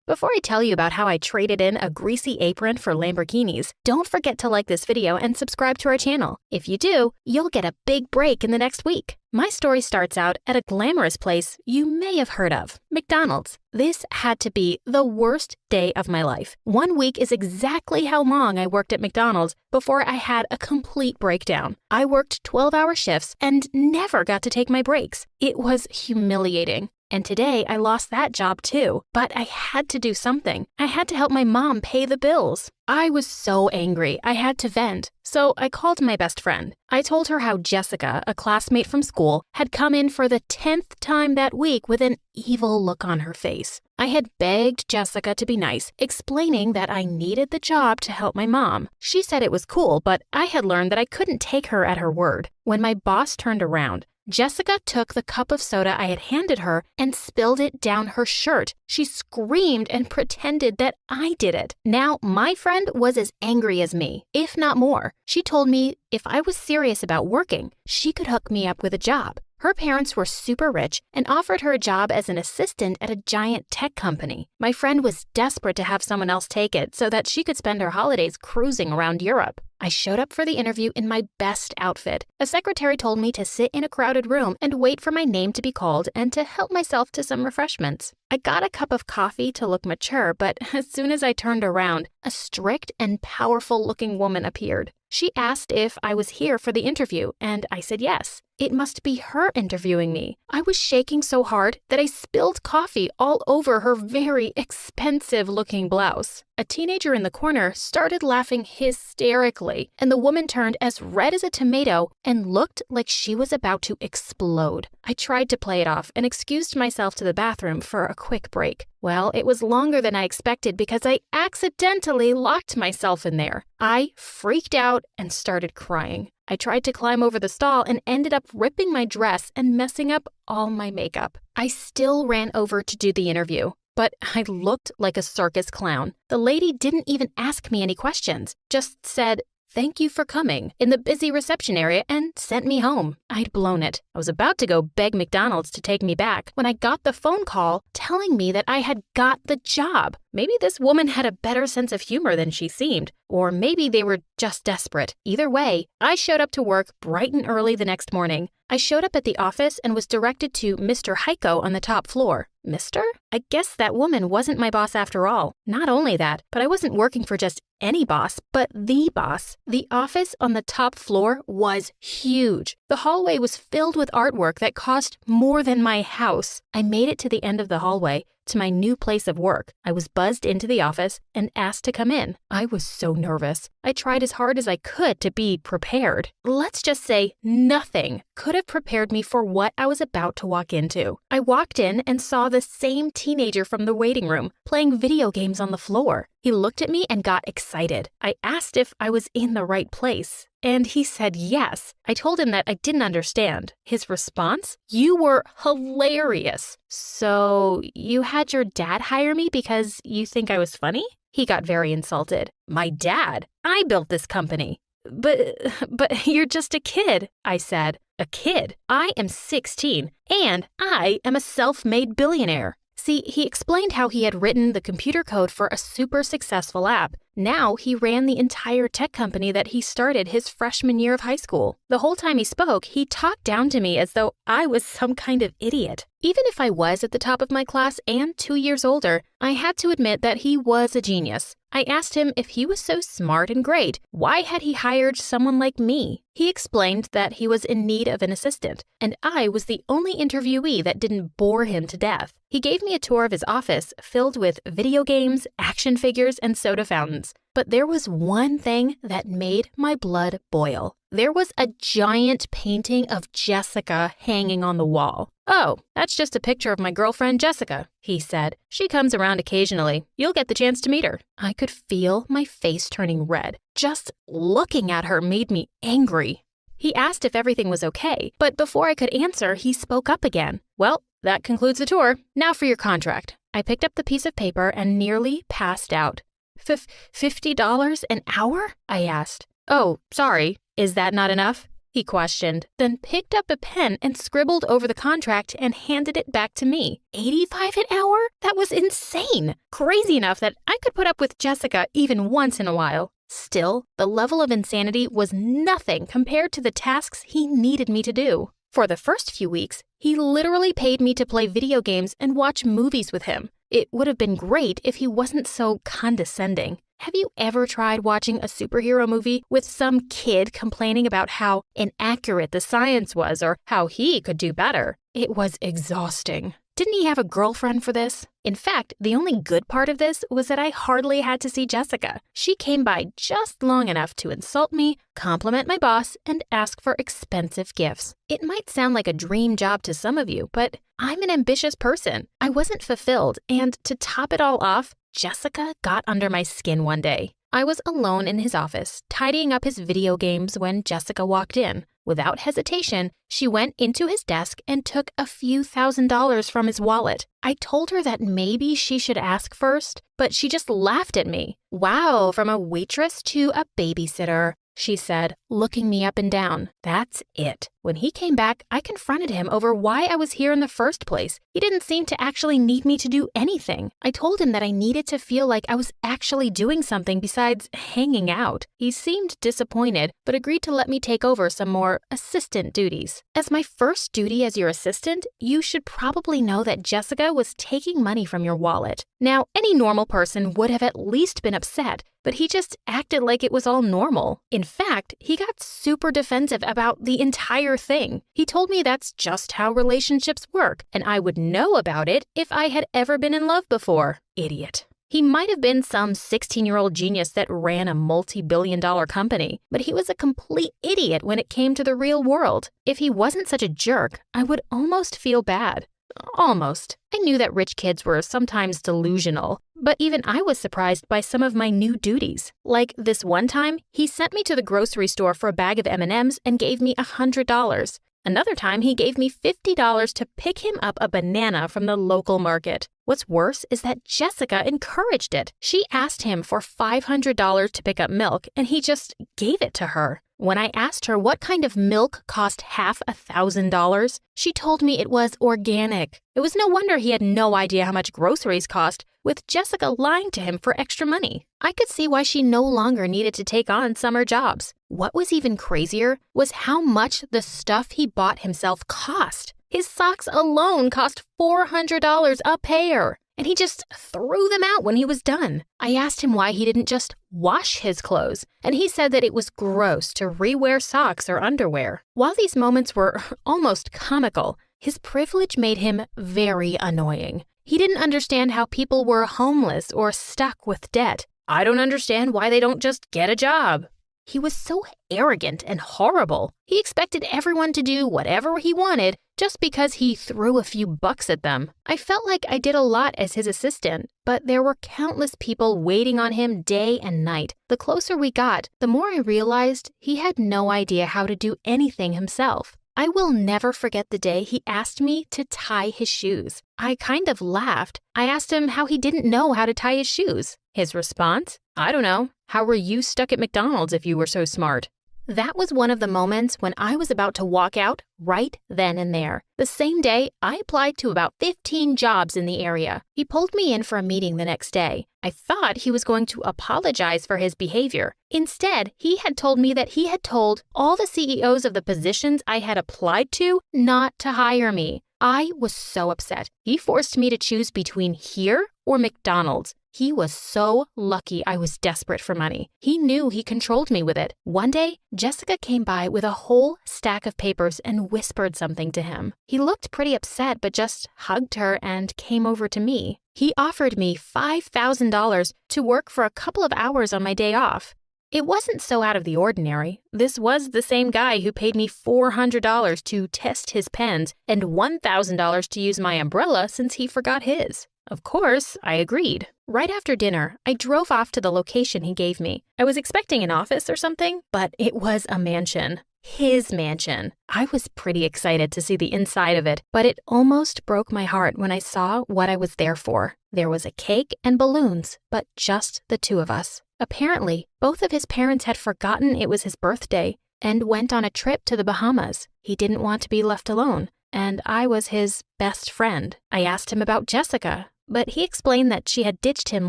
Before I tell you about how I traded in a greasy apron for Lamborghinis, don't forget to like this video and subscribe to our channel. If you do, you'll get a big break in the next week. My story starts out at a glamorous place you may have heard of, McDonald's. This had to be the worst day of my life. 1 week is exactly how long I worked at McDonald's before I had a complete breakdown. I worked 12-hour shifts and never got to take my breaks. It was humiliating. And today I lost that job too, but I had to do something. I had to help my mom pay the bills. I was so angry, I had to vent. So I called my best friend. I told her how Jessica, a classmate from school, had come in for the 10th time that week with an evil look on her face. I had begged Jessica to be nice, explaining that I needed the job to help my mom. She said it was cool, but I had learned that I couldn't take her at her word. When my boss turned around, Jessica took the cup of soda I had handed her and spilled it down her shirt. She screamed and pretended that I did it. Now, my friend was as angry as me, if not more. She told me if I was serious about working, she could hook me up with a job. Her parents were super rich and offered her a job as an assistant at a giant tech company. My friend was desperate to have someone else take it so that she could spend her holidays cruising around Europe. I showed up for the interview in my best outfit. A secretary told me to sit in a crowded room and wait for my name to be called and to help myself to some refreshments. I got a cup of coffee to look mature, but as soon as I turned around, a strict and powerful-looking woman appeared. She asked if I was here for the interview, and I said yes. It must be her interviewing me. I was shaking so hard that I spilled coffee all over her very expensive-looking blouse. A teenager in the corner started laughing hysterically, and the woman turned as red as a tomato and looked like she was about to explode. I tried to play it off and excused myself to the bathroom for a quick break. Well, it was longer than I expected because I accidentally locked myself in there. I freaked out and started crying. I tried to climb over the stall and ended up ripping my dress and messing up all my makeup. I still ran over to do the interview. but I looked like a circus clown. The lady didn't even ask me any questions, just said, "Thank you for coming," in the busy reception area and sent me home. I'd blown it. I was about to go beg McDonald's to take me back when I got the phone call telling me that I had got the job. Maybe this woman had a better sense of humor than she seemed, or maybe they were just desperate. Either way, I showed up to work bright and early the next morning. I showed up at the office and was directed to Mr. Heiko on the top floor. Mister? I guess that woman wasn't my boss after all. Not only that, but I wasn't working for just any boss, but the boss. The office on the top floor was huge. The hallway was filled with artwork that cost more than my house. I made it to the end of the hallway, to my new place of work. I was buzzed into the office and asked to come in. I was so nervous. I tried as hard as I could to be prepared. Let's just say nothing could have prepared me for what I was about to walk into. I walked in and saw the same teenager from the waiting room playing video games on the floor. He looked at me and got excited. I asked if I was in the right place, and he said yes. I told him that I didn't understand. His response? "You were hilarious. So you had your dad hire me because you think I was funny?" He got very insulted. "My dad? I built this company." But you're just a kid," I said. "A kid? I am 16, and I am a self-made billionaire." See, he explained how he had written the computer code for a super successful app. Now he ran the entire tech company that he started his freshman year of high school. The whole time he spoke, he talked down to me as though I was some kind of idiot. Even if I was at the top of my class and 2 years older, I had to admit that he was a genius. I asked him if he was so smart and great, why had he hired someone like me? He explained that he was in need of an assistant, and I was the only interviewee that didn't bore him to death. He gave me a tour of his office filled with video games, action figures, and soda fountains. But there was one thing that made my blood boil. There was a giant painting of Jessica hanging on the wall. "Oh, that's just a picture of my girlfriend Jessica," he said. "She comes around occasionally. You'll get the chance to meet her." I could feel my face turning red. Just looking at her made me angry. He asked if everything was okay, but before I could answer, he spoke up again. "Well, that concludes the tour. Now for your contract." I picked up the piece of paper and nearly passed out. $50 an hour? I asked. "Oh, sorry. Is that not enough?" he questioned, then picked up a pen and scribbled over the contract and handed it back to me. $85 an hour? That was insane. Crazy enough that I could put up with Jessica even once in a while. Still, the level of insanity was nothing compared to the tasks he needed me to do. For the first few weeks, he literally paid me to play video games and watch movies with him. It would have been great if he wasn't so condescending. Have you ever tried watching a superhero movie with some kid complaining about how inaccurate the science was or how he could do better? It was exhausting. Didn't he have a girlfriend for this? In fact, the only good part of this was that I hardly had to see Jessica. She came by just long enough to insult me, compliment my boss, and ask for expensive gifts. It might sound like a dream job to some of you, but I'm an ambitious person. I wasn't fulfilled, and to top it all off, Jessica got under my skin one day. I was alone in his office, tidying up his video games when Jessica walked in. Without hesitation, she went into his desk and took a few $1,000s from his wallet. I told her that maybe she should ask first, but she just laughed at me. "Wow, from a waitress to a babysitter," she said, looking me up and down. That's it. When he came back, I confronted him over why I was here in the first place. He didn't seem to actually need me to do anything. I told him that I needed to feel like I was actually doing something besides hanging out. He seemed disappointed, but agreed to let me take over some more assistant duties. As my first duty as your assistant, you should probably know that Jessica was taking money from your wallet. Now, any normal person would have at least been upset, but he just acted like it was all normal. In fact, he got super defensive about the entire thing. He told me that's just how relationships work, and I would know about it if I had ever been in love before. Idiot. He might have been some 16-year-old genius that ran a multi-billion-dollar company, but he was a complete idiot when it came to the real world. If he wasn't such a jerk, I would almost feel bad. Almost. I knew that rich kids were sometimes delusional, but even I was surprised by some of my new duties. Like this one time, he sent me to the grocery store for a bag of M&Ms and gave me $100. Another time, he gave me $50 to pick him up a banana from the local market. What's worse is that Jessica encouraged it. She asked him for $500 to pick up milk, and he just gave it to her. When I asked her what kind of milk cost half $1,000, she told me it was organic. It was no wonder he had no idea how much groceries cost, with Jessica lying to him for extra money. I could see why she no longer needed to take on summer jobs. What was even crazier was how much the stuff he bought himself cost. His socks alone cost $400 a pair, and he just threw them out when he was done. I asked him why he didn't just wash his clothes, and he said that it was gross to rewear socks or underwear. While these moments were almost comical, his privilege made him very annoying. He didn't understand how people were homeless or stuck with debt. I don't understand why they don't just get a job. He was so arrogant and horrible. He expected everyone to do whatever he wanted just because he threw a few bucks at them. I felt like I did a lot as his assistant, but there were countless people waiting on him day and night. The closer we got, the more I realized he had no idea how to do anything himself. I will never forget the day he asked me to tie his shoes. I kind of laughed. I asked him how he didn't know how to tie his shoes. His response? I don't know. How were you stuck at McDonald's if you were so smart? That was one of the moments when I was about to walk out right then and there. The same day, I applied to about 15 jobs in the area. He pulled me in for a meeting the next day. I thought he was going to apologize for his behavior. Instead, he had told me that he had told all the CEOs of the positions I had applied to not to hire me. I was so upset. He forced me to choose between here or McDonald's. He was so lucky I was desperate for money. He knew he controlled me with it. One day, Jessica came by with a whole stack of papers and whispered something to him. He looked pretty upset, but just hugged her and came over to me. He offered me $5,000 to work for a couple of hours on my day off. It wasn't so out of the ordinary. This was the same guy who paid me $400 to test his pens and $1,000 to use my umbrella since he forgot his. Of course, I agreed. Right after dinner, I drove off to the location he gave me. I was expecting an office or something, but it was a mansion. His mansion. I was pretty excited to see the inside of it, but it almost broke my heart when I saw what I was there for. There was a cake and balloons, but just the two of us. Apparently, both of his parents had forgotten it was his birthday and went on a trip to the Bahamas. He didn't want to be left alone, and I was his best friend. I asked him about Jessica, but he explained that she had ditched him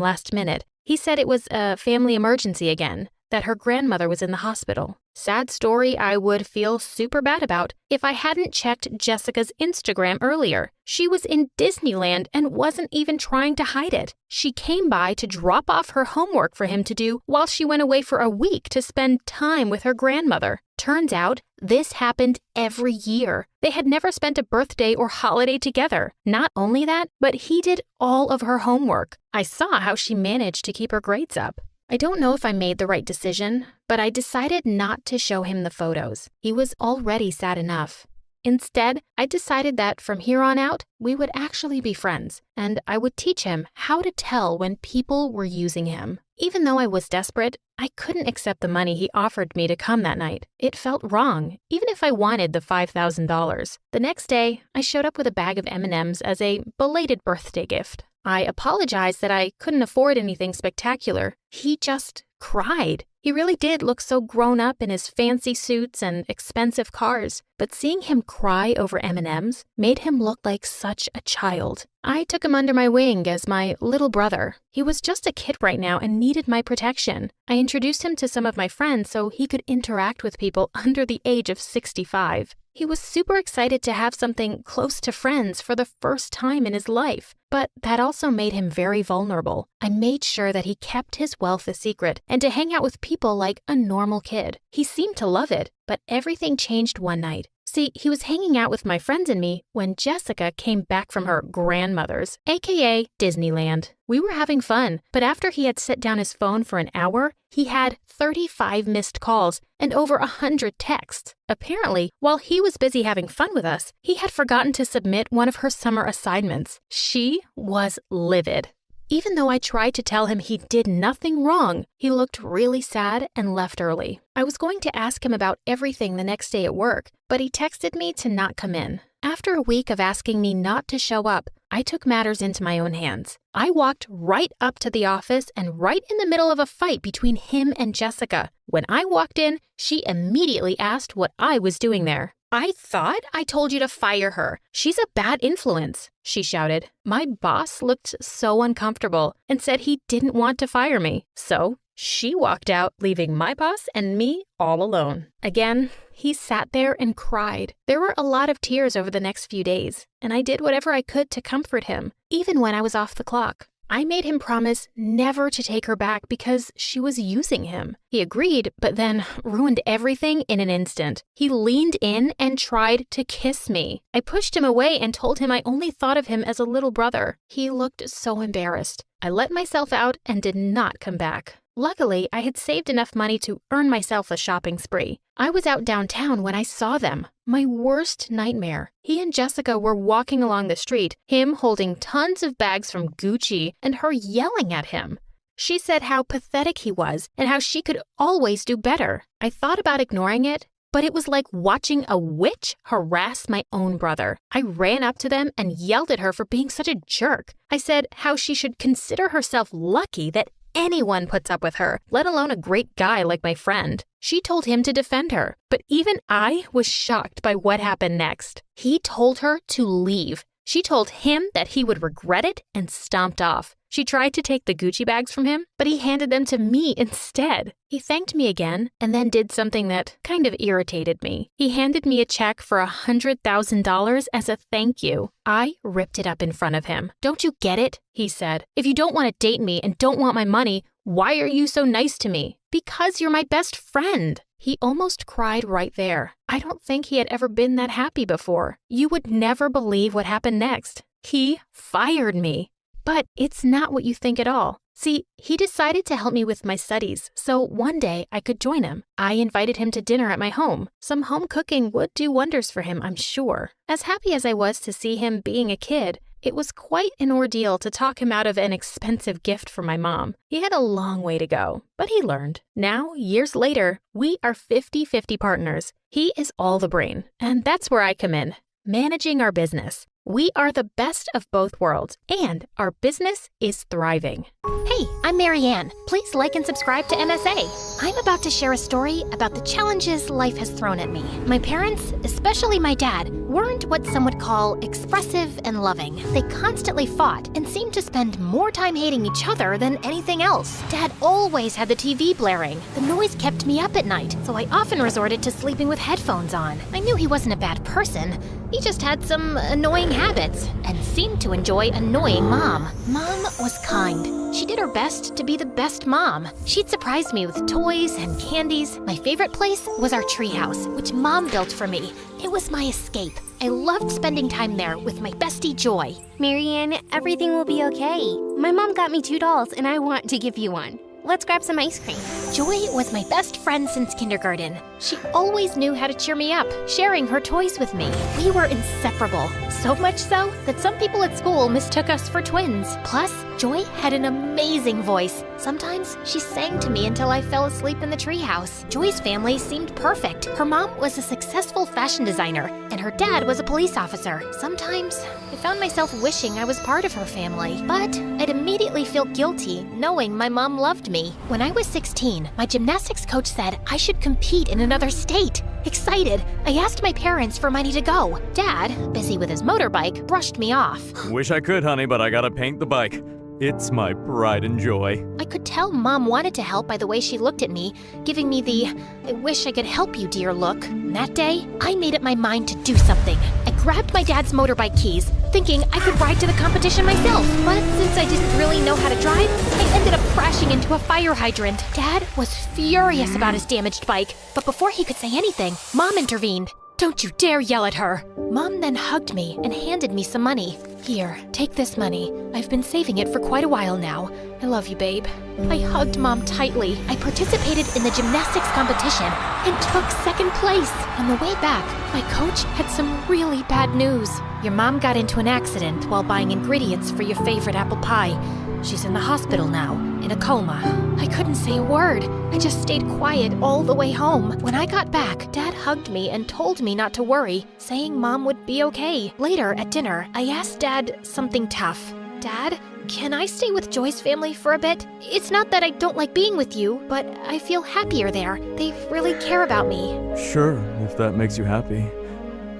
last minute. He said it was a family emergency again, that her grandmother was in the hospital. Sad story I would feel super bad about if I hadn't checked Jessica's Instagram earlier. She was in Disneyland and wasn't even trying to hide it. She came by to drop off her homework for him to do while she went away for a week to spend time with her grandmother. Turns out, this happened every year. They had never spent a birthday or holiday together. Not only that, but he did all of her homework. I saw how she managed to keep her grades up. I don't know if I made the right decision, but I decided not to show him the photos. He was already sad enough. Instead, I decided that from here on out, we would actually be friends, and I would teach him how to tell when people were using him. Even though I was desperate, I couldn't accept the money he offered me to come that night. It felt wrong, even if I wanted the $5,000. The next day, I showed up with a bag of M&Ms as a belated birthday gift. I apologized that I couldn't afford anything spectacular. He just cried. He really did look so grown up in his fancy suits and expensive cars, but seeing him cry over M&Ms made him look like such a child. I took him under my wing as my little brother. He was just a kid right now and needed my protection. I introduced him to some of my friends so he could interact with people under the age of 65. He was super excited to have something close to friends for the first time in his life, but that also made him very vulnerable. I made sure that he kept his wealth a secret and to hang out with people like a normal kid. He seemed to love it, but everything changed one night. See, he was hanging out with my friends and me when Jessica came back from her grandmother's, aka Disneyland. We were having fun, but after he had set down his phone for an hour, he had 35 missed calls and over 100 texts. Apparently, while he was busy having fun with us, he had forgotten to submit one of her summer assignments. She was livid. Even though I tried to tell him he did nothing wrong, he looked really sad and left early. I was going to ask him about everything the next day at work, but he texted me to not come in. After a week of asking me not to show up, I took matters into my own hands. I walked right up to the office and right in the middle of a fight between him and Jessica. When I walked in, she immediately asked what I was doing there. "I thought I told you to fire her. She's a bad influence," she shouted. My boss looked so uncomfortable and said he didn't want to fire me. So she walked out, leaving my boss and me all alone. Again, he sat there and cried. There were a lot of tears over the next few days, and I did whatever I could to comfort him, even when I was off the clock. I made him promise never to take her back because she was using him. He agreed, but then ruined everything in an instant. He leaned in and tried to kiss me. I pushed him away and told him I only thought of him as a little brother. He looked so embarrassed. I let myself out and did not come back. Luckily, I had saved enough money to earn myself a shopping spree. I was out downtown when I saw them. My worst nightmare. He and Jessica were walking along the street, him holding tons of bags from Gucci and her yelling at him. She said how pathetic he was and how she could always do better. I thought about ignoring it, but it was like watching a witch harass my own brother. I ran up to them and yelled at her for being such a jerk. I said how she should consider herself lucky that anyone puts up with her, let alone a great guy like my friend. She told him to defend her, but even I was shocked by what happened next. He told her to leave. She told him that he would regret it and stomped off. She tried to take the Gucci bags from him, but he handed them to me instead. He thanked me again and then did something that kind of irritated me. He handed me a check for $100,000 as a thank you. I ripped it up in front of him. "Don't you get it?" he said. "If you don't want to date me and don't want my money, why are you so nice to me?" "Because you're my best friend." He almost cried right there. I don't think he had ever been that happy before. You would never believe what happened next. He fired me. But it's not what you think at all. See, he decided to help me with my studies, so one day I could join him. I invited him to dinner at my home. Some home cooking would do wonders for him, I'm sure. As happy as I was to see him being a kid, it was quite an ordeal to talk him out of an expensive gift for my mom. He had a long way to go, but he learned. Now, years later, we are 50-50 partners. He is all the brain, and that's where I come in, managing our business. We are the best of both worlds, and our business is thriving. Hey, I'm Marianne. Please like and subscribe to MSA. I'm about to share a story about the challenges life has thrown at me. My parents, especially my dad, weren't what some would call expressive and loving. They constantly fought and seemed to spend more time hating each other than anything else. Dad always had the TV blaring. The noise kept me up at night, so I often resorted to sleeping with headphones on. I knew he wasn't a bad person. He just had some annoying habits and seemed to enjoy annoying Mom. Mom was kind. She did her best to be the best mom. She'd surprise me with toys and candies. My favorite place was our treehouse, which Mom built for me. It was my escape. I loved spending time there with my bestie Joy. Marianne, everything will be okay. My mom got me 2 dolls and I want to give you one. Let's grab some ice cream. Joy was my best friend since kindergarten. She always knew how to cheer me up, sharing her toys with me. We were inseparable, so much so that some people at school mistook us for twins. Plus, Joy had an amazing voice. Sometimes she sang to me until I fell asleep in the treehouse. Joy's family seemed perfect. Her mom was a successful fashion designer, and her dad was a police officer. Sometimes I found myself wishing I was part of her family, but I'd immediately feel guilty knowing my mom loved me. When I was 16, my gymnastics coach said I should compete in another state. Excited, I asked my parents for money to go. Dad, busy with his motorbike, brushed me off. Wish I could, honey, but I gotta paint the bike. It's my pride and joy. I could tell Mom wanted to help by the way she looked at me, giving me the "I wish I could help you, dear" look. And that day, I made up my mind to do something. I grabbed my dad's motorbike keys, thinking I could ride to the competition myself. But since I didn't really know how to drive, I ended up crashing into a fire hydrant. Dad was furious about his damaged bike, but before he could say anything, Mom intervened. "Don't you dare yell at her." Mom then hugged me and handed me some money. "Here, take this money. I've been saving it for quite a while now. I love you, babe." I hugged Mom tightly. I participated in the gymnastics competition and took second place. On the way back, my coach had some really bad news. "Your mom got into an accident while buying ingredients for your favorite apple pie. She's in the hospital now, in a coma. I couldn't say a word. I just stayed quiet all the way home. When I got back, Dad hugged me and told me not to worry, saying Mom would be okay. Later, at dinner, I asked Dad something tough. Dad, can I stay with Joy's family for a bit? It's not that I don't like being with you, but I feel happier there. They really care about me. Sure, if that makes you happy.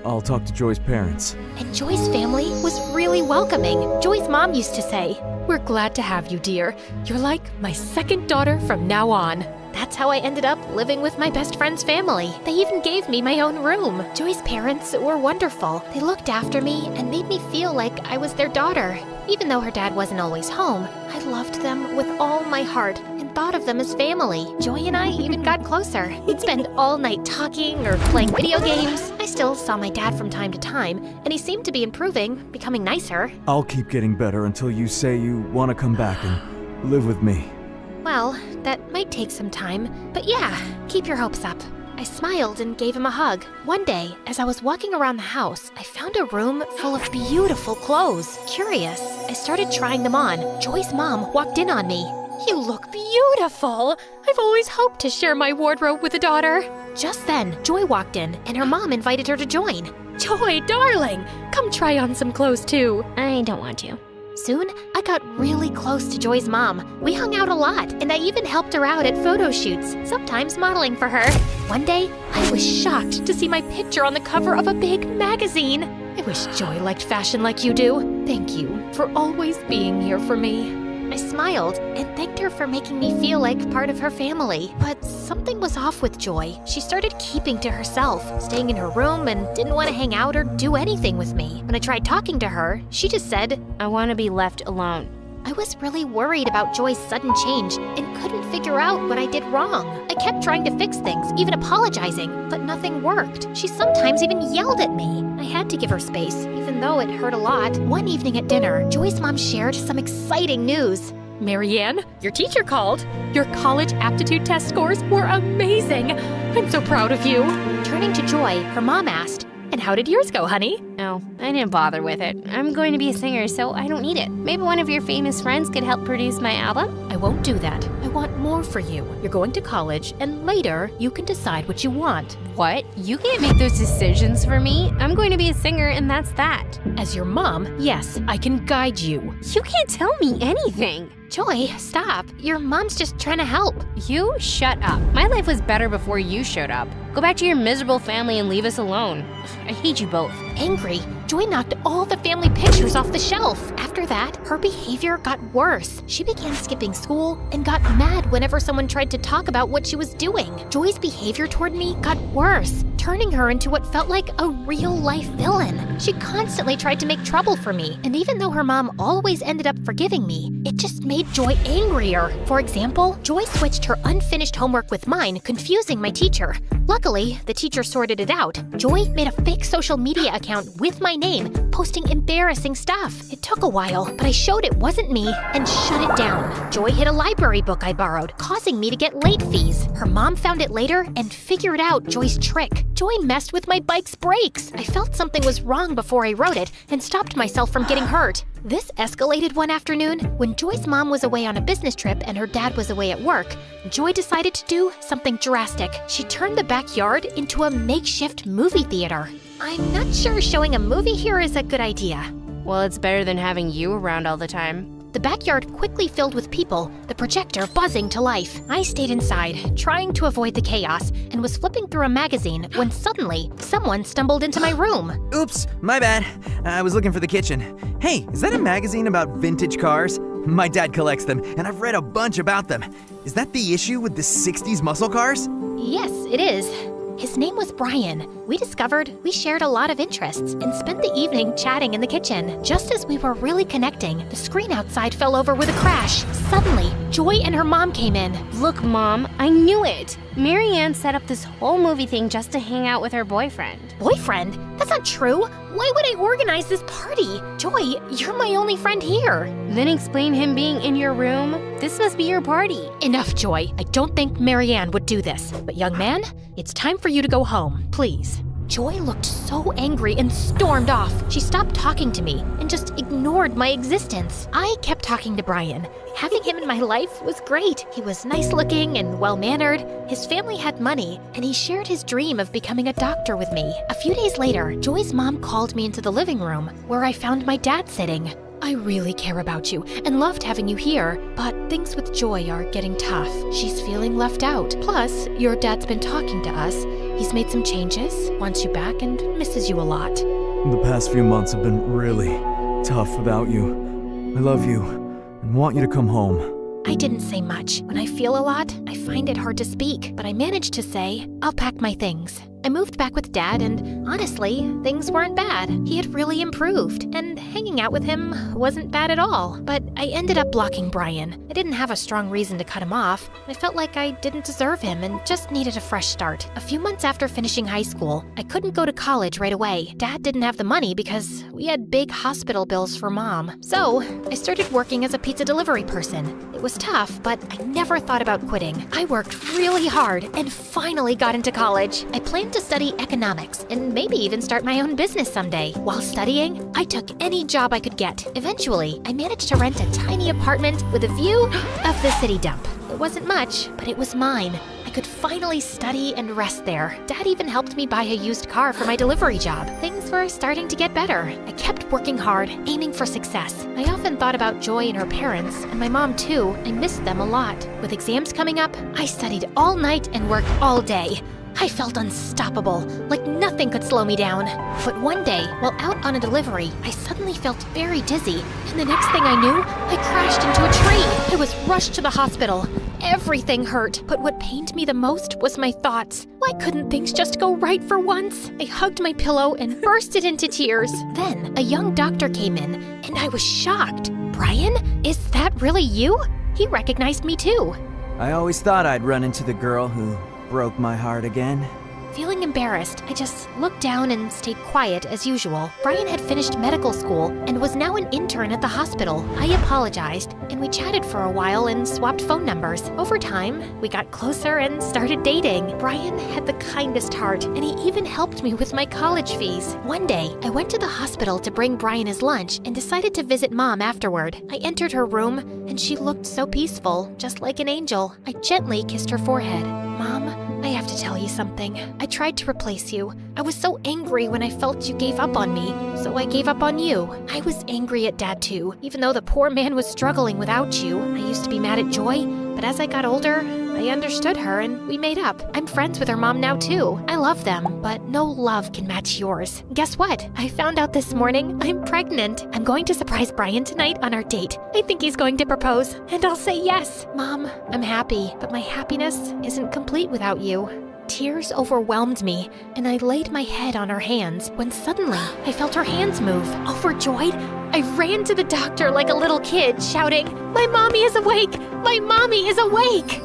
I'll talk to Joy's parents. And Joy's family was really welcoming. Joy's mom used to say, "We're glad to have you, dear. You're like my second daughter from now on." That's how I ended up living with my best friend's family. They even gave me my own room. Joy's parents were wonderful. They looked after me and made me feel like I was their daughter. Even though her dad wasn't always home, I loved them with all my heart and thought of them as family. Joy and I even got closer. We'd spend all night talking or playing video games. I still saw my dad from time to time, and he seemed to be improving, becoming nicer. I'll keep getting better until you say you want to come back and live with me. Well, that might take some time, but yeah, keep your hopes up. I smiled and gave him a hug. One day, as I was walking around the house, I found a room full of beautiful clothes. Curious, I started trying them on. Joy's mom walked in on me. You look beautiful. I've always hoped to share my wardrobe with a daughter. Just then, Joy walked in, and her mom invited her to join. Joy, darling, come try on some clothes too. I don't want to. Soon, I got really close to Joy's mom. We hung out a lot, and I even helped her out at photo shoots, sometimes modeling for her. One day, I was shocked to see my picture on the cover of a big magazine. I wish Joy liked fashion like you do. Thank you for always being here for me. I smiled and thanked her for making me feel like part of her family. But something was off with Joy. She started keeping to herself, staying in her room, and didn't want to hang out or do anything with me. When I tried talking to her, she just said, "I want to be left alone." I was really worried about Joy's sudden change and couldn't figure out what I did wrong. I kept trying to fix things, even apologizing, but nothing worked. She sometimes even yelled at me. I had to give her space, even though it hurt a lot. One evening at dinner, Joy's mom shared some exciting news. Marianne, your teacher called. Your college aptitude test scores were amazing. I'm so proud of you. Turning to Joy, her mom asked, "And how did yours go, honey?" No, I didn't bother with it. I'm going to be a singer, so I don't need it. Maybe one of your famous friends could help produce my album? I won't do that. I want more for you. You're going to college, and later you can decide what you want. What? You can't make those decisions for me. I'm going to be a singer, and that's that. As your mom, yes, I can guide you. You can't tell me anything. Joy, stop. Your mom's just trying to help. You shut up. My life was better before you showed up. Go back to your miserable family and leave us alone. I hate you both. Angry, Joy knocked all the family pictures off the shelf. After that, her behavior got worse. She began skipping school and got mad whenever someone tried to talk about what she was doing. Joy's behavior toward me got worse, turning her into what felt like a real-life villain. She constantly tried to make trouble for me, and even though her mom always ended up forgiving me, it just made Joy angrier. For example, Joy switched her unfinished homework with mine, confusing my teacher. Luckily, the teacher sorted it out. Joy made a fake social media account with my name, posting embarrassing stuff. It took a while, but I showed it wasn't me and shut it down. Joy hid a library book I borrowed, causing me to get late fees. Her mom found it later and figured out Joy's trick. Joy messed with my bike's brakes. I felt something was wrong before I rode it and stopped myself from getting hurt. This escalated one afternoon when Joy's mom was away on a business trip and her dad was away at work. Joy decided to do something drastic. She turned the backyard into a makeshift movie theater. I'm not sure showing a movie here is a good idea. Well, it's better than having you around all the time. The backyard quickly filled with people, the projector buzzing to life. I stayed inside, trying to avoid the chaos, and was flipping through a magazine when suddenly someone stumbled into my room. Oops, my bad. I was looking for the kitchen. Hey, is that a magazine about vintage cars? My dad collects them, and I've read a bunch about them. Is that the issue with the 60s muscle cars? Yes, it is. His name was Brian. We discovered we shared a lot of interests and spent the evening chatting in the kitchen. Just as we were really connecting, the screen outside fell over with a crash. Suddenly, Joy and her mom came in. Look, Mom, I knew it. Marianne set up this whole movie thing just to hang out with her boyfriend. Boyfriend? That's not true. Why would I organize this party? Joy, you're my only friend here. Then explain him being in your room. This must be your party. Enough, Joy. I don't think Marianne would do this. But young man, it's time for you to go home, please. Joy looked so angry and stormed off. She stopped talking to me and just ignored my existence. I kept talking to Brian. Having him in my life was great. He was nice looking and well-mannered. His family had money, and he shared his dream of becoming a doctor with me. A few days later, Joy's mom called me into the living room, where I found my dad sitting. I really care about you and loved having you here, but things with Joy are getting tough. She's feeling left out. Plus, your dad's been talking to us. He's made some changes, wants you back, and misses you a lot. The past few months have been really tough without you. I love you and want you to come home. I didn't say much. When I feel a lot, I find it hard to speak, but I managed to say, I'll pack my things. I moved back with Dad, and honestly, things weren't bad. He had really improved, and hanging out with him wasn't bad at all. But I ended up blocking Brian. I didn't have a strong reason to cut him off. I felt like I didn't deserve him and just needed a fresh start. A few months after finishing high school, I couldn't go to college right away. Dad didn't have the money because we had big hospital bills for Mom. So I started working as a pizza delivery person. It was tough, but I never thought about quitting. I worked really hard and finally got into college. I planned to study economics and maybe even start my own business someday. While studying, I took any job I could get. Eventually, I managed to rent a tiny apartment with a view of the city dump. It wasn't much, but it was mine. I could finally study and rest there. Dad even helped me buy a used car for my delivery job. Things were starting to get better. I kept working hard, aiming for success. I often thought about Joy and her parents, and my mom too. I missed them a lot. With exams coming up, I studied all night and worked all day. I felt unstoppable, like nothing could slow me down. But one day, while out on a delivery, I suddenly felt very dizzy, and the next thing I knew, I crashed into a tree. I was rushed to the hospital. Everything hurt, but what pained me the most was my thoughts. Why couldn't things just go right for once? I hugged my pillow and bursted into tears. Then, a young doctor came in, and I was shocked. Brian, is that really you? He recognized me too. I always thought I'd run into the girl who broke my heart again. Feeling embarrassed, I just looked down and stayed quiet as usual. Brian had finished medical school and was now an intern at the hospital. I apologized, and we chatted for a while and swapped phone numbers. Over time, we got closer and started dating. Brian had the kindest heart, and he even helped me with my college fees. One day, I went to the hospital to bring Brian his lunch and decided to visit Mom afterward. I entered her room, and she looked so peaceful, just like an angel. I gently kissed her forehead. Mom, I have to tell you something. I tried to replace you. I was so angry when I felt you gave up on me, so I gave up on you. I was angry at Dad too, even though the poor man was struggling without you. I used to be mad at Joy, but as I got older, I understood her and we made up. I'm friends with her mom now too. I love them, but no love can match yours. Guess what? I found out this morning I'm pregnant. I'm going to surprise Brian tonight on our date. I think he's going to propose, and I'll say yes. Mom, I'm happy, but my happiness isn't complete without you. Tears overwhelmed me, and I laid my head on her hands when suddenly I felt her hands move. Overjoyed, I ran to the doctor like a little kid, shouting, "My mommy is awake! My mommy is awake!"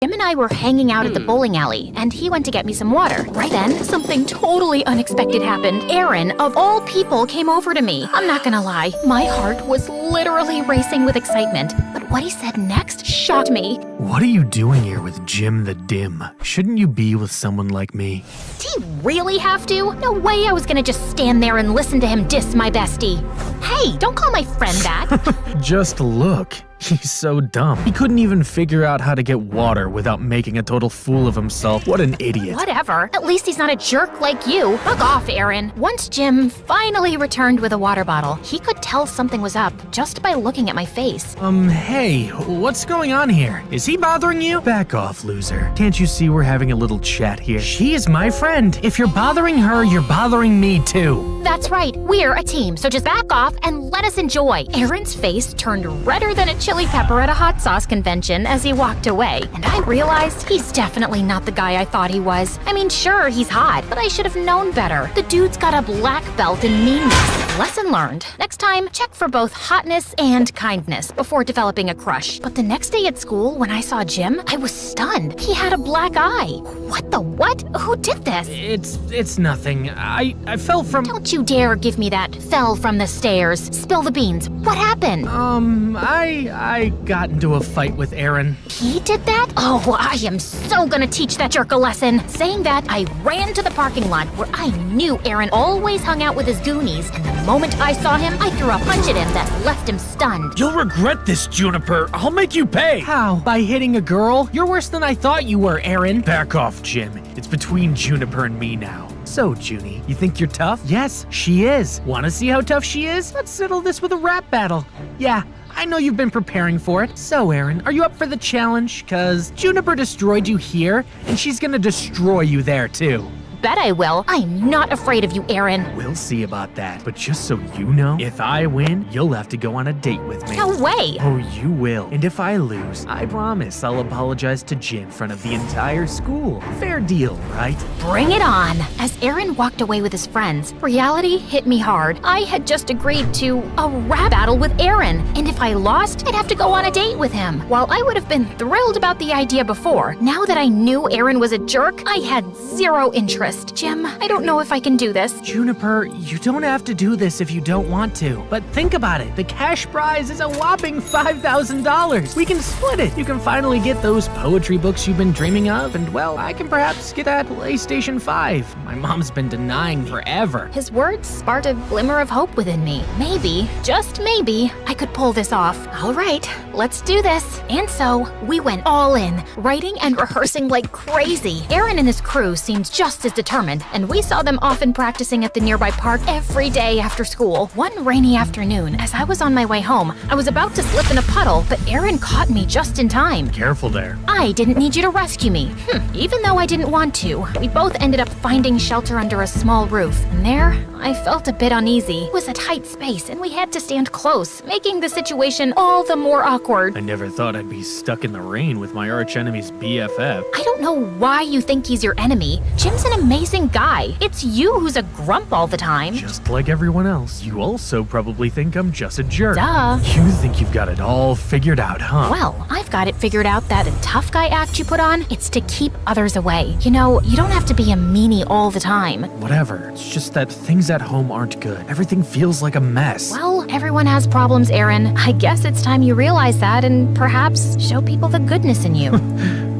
Jim and I were hanging out at the bowling alley, and he went to get me some water. Right then, something totally unexpected happened. Aaron, of all people, came over to me. I'm not gonna lie, my heart was literally racing with excitement. But what he said next shocked me. What are you doing here with Jim the Dim? Shouldn't you be with someone like me? Did he really have to? No way I was gonna just stand there and listen to him diss my bestie. Hey, don't call my friend that. Just look. He's so dumb. He couldn't even figure out how to get water without making a total fool of himself. What an idiot. Whatever. At least he's not a jerk like you. Fuck off, Aaron. Once Jim finally returned with a water bottle, he could tell something was up just by looking at my face. Hey, what's going on here? Is he bothering you? Back off, loser. Can't you see we're having a little chat here? She is my friend. If you're bothering her, you're bothering me too. That's right. We're a team, so just back off and let us enjoy. Aaron's face turned redder than a chili pepper at a hot sauce convention as he walked away, and I realized he's definitely not the guy I thought he was. I mean, sure, he's hot, but I should have known better. The dude's got a black belt in meanness. Lesson learned. Next time, check for both hotness and kindness before developing a crush. But the next day at school, when I saw Jim, I was stunned. He had a black eye. What the what? Who did this? It's nothing. I fell from... Don't you dare give me that fell from the stairs. Spill the beans. What happened? I got into a fight with Aaron. He did that? Oh, I am so gonna teach that jerk a lesson. Saying that, I ran to the parking lot where I knew Aaron always hung out with his goonies, and the moment I saw him, I threw a punch at him that left him stunned. You'll regret this, Juniper. I'll make you pay. How? By hitting a girl? You're worse than I thought you were, Aaron. Back off, Jim. It's between Juniper and me now. So, Junie, you think you're tough? Yes, she is. Want to see how tough she is? Let's settle this with a rap battle. Yeah, I know you've been preparing for it. So, Aaron, are you up for the challenge? 'Cause Juniper destroyed you here, and she's gonna destroy you there, too. Bet I will. I'm not afraid of you, Aaron. We'll see about that. But just so you know, if I win, you'll have to go on a date with me. No way. Oh, you will. And if I lose, I promise I'll apologize to Jim in front of the entire school. Fair deal, right? Bring it on. As Aaron walked away with his friends, reality hit me hard. I had just agreed to a rap battle with Aaron, and if I lost, I'd have to go on a date with him. While I would have been thrilled about the idea before, now that I knew Aaron was a jerk, I had zero interest. Jim, I don't know if I can do this. Juniper, you don't have to do this if you don't want to. But think about it. The cash prize is a whopping $5,000. We can split it. You can finally get those poetry books you've been dreaming of, and well, I can perhaps get that PlayStation 5. My mom's been denying forever. His words sparked a glimmer of hope within me. Maybe, just maybe, I could pull this off. All right, let's do this. And so, we went all in, writing and rehearsing like crazy. Aaron and his crew seemed just as determined, and we saw them often practicing at the nearby park every day after school. One rainy afternoon, as I was on my way home, I was about to slip in a puddle, but Aaron caught me just in time. Careful there. I didn't need you to rescue me. Even though I didn't want to, we both ended up finding shelter under a small roof, and there, I felt a bit uneasy. It was a tight space, and we had to stand close, making the situation all the more awkward. I never thought I'd be stuck in the rain with my archenemy's BFF. I don't know why you think he's your enemy. Jim's an amazing guy. It's you who's a grump all the time. Just like everyone else, you also probably think I'm just a jerk. Duh. You think you've got it all figured out, huh? Well, I've got it figured out that a tough guy act you put on, it's to keep others away. You know, you don't have to be a meanie all the time. Whatever. It's just that things at home aren't good. Everything feels like a mess. Well, everyone has problems, Aaron. I guess it's time you realize that and perhaps show people the goodness in you.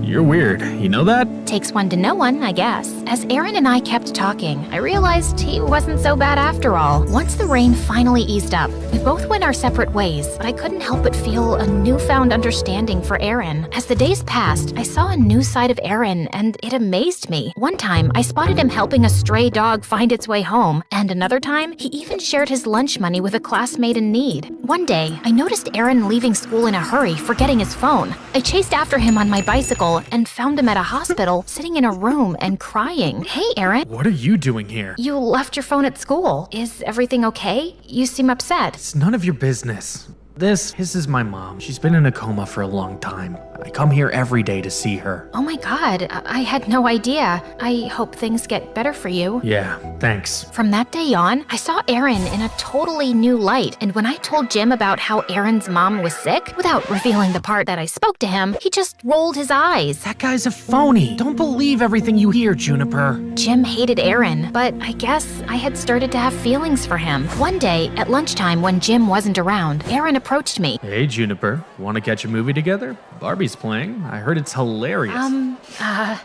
You're weird. You know that? Takes one to know one, I guess. As Aaron and I kept talking, I realized he wasn't so bad after all. Once the rain finally eased up, we both went our separate ways, but I couldn't help but feel a newfound understanding for Aaron. As the days passed, I saw a new side of Aaron, and it amazed me. One time, I spotted him helping a stray dog find its way home, and another time, he even shared his lunch money with a classmate in need. One day, I noticed Aaron leaving school in a hurry, forgetting his phone. I chased after him on my bicycle and found him at a hospital, sitting in a room and crying. Hey, Aaron. What are you doing here? You left your phone at school. Is everything okay? You seem upset. It's none of your business. This is my mom. She's been in a coma for a long time. I come here every day to see her. Oh my God, I had no idea. I hope things get better for you. Yeah, thanks. From that day on, I saw Aaron in a totally new light, and when I told Jim about how Aaron's mom was sick, without revealing the part that I spoke to him, he just rolled his eyes. That guy's a phony. Don't believe everything you hear, Juniper. Jim hated Aaron, but I guess I had started to have feelings for him. One day, at lunchtime when Jim wasn't around, Aaron approached me. Hey, Juniper. Want to catch a movie together? Barbie's playing. I heard it's hilarious.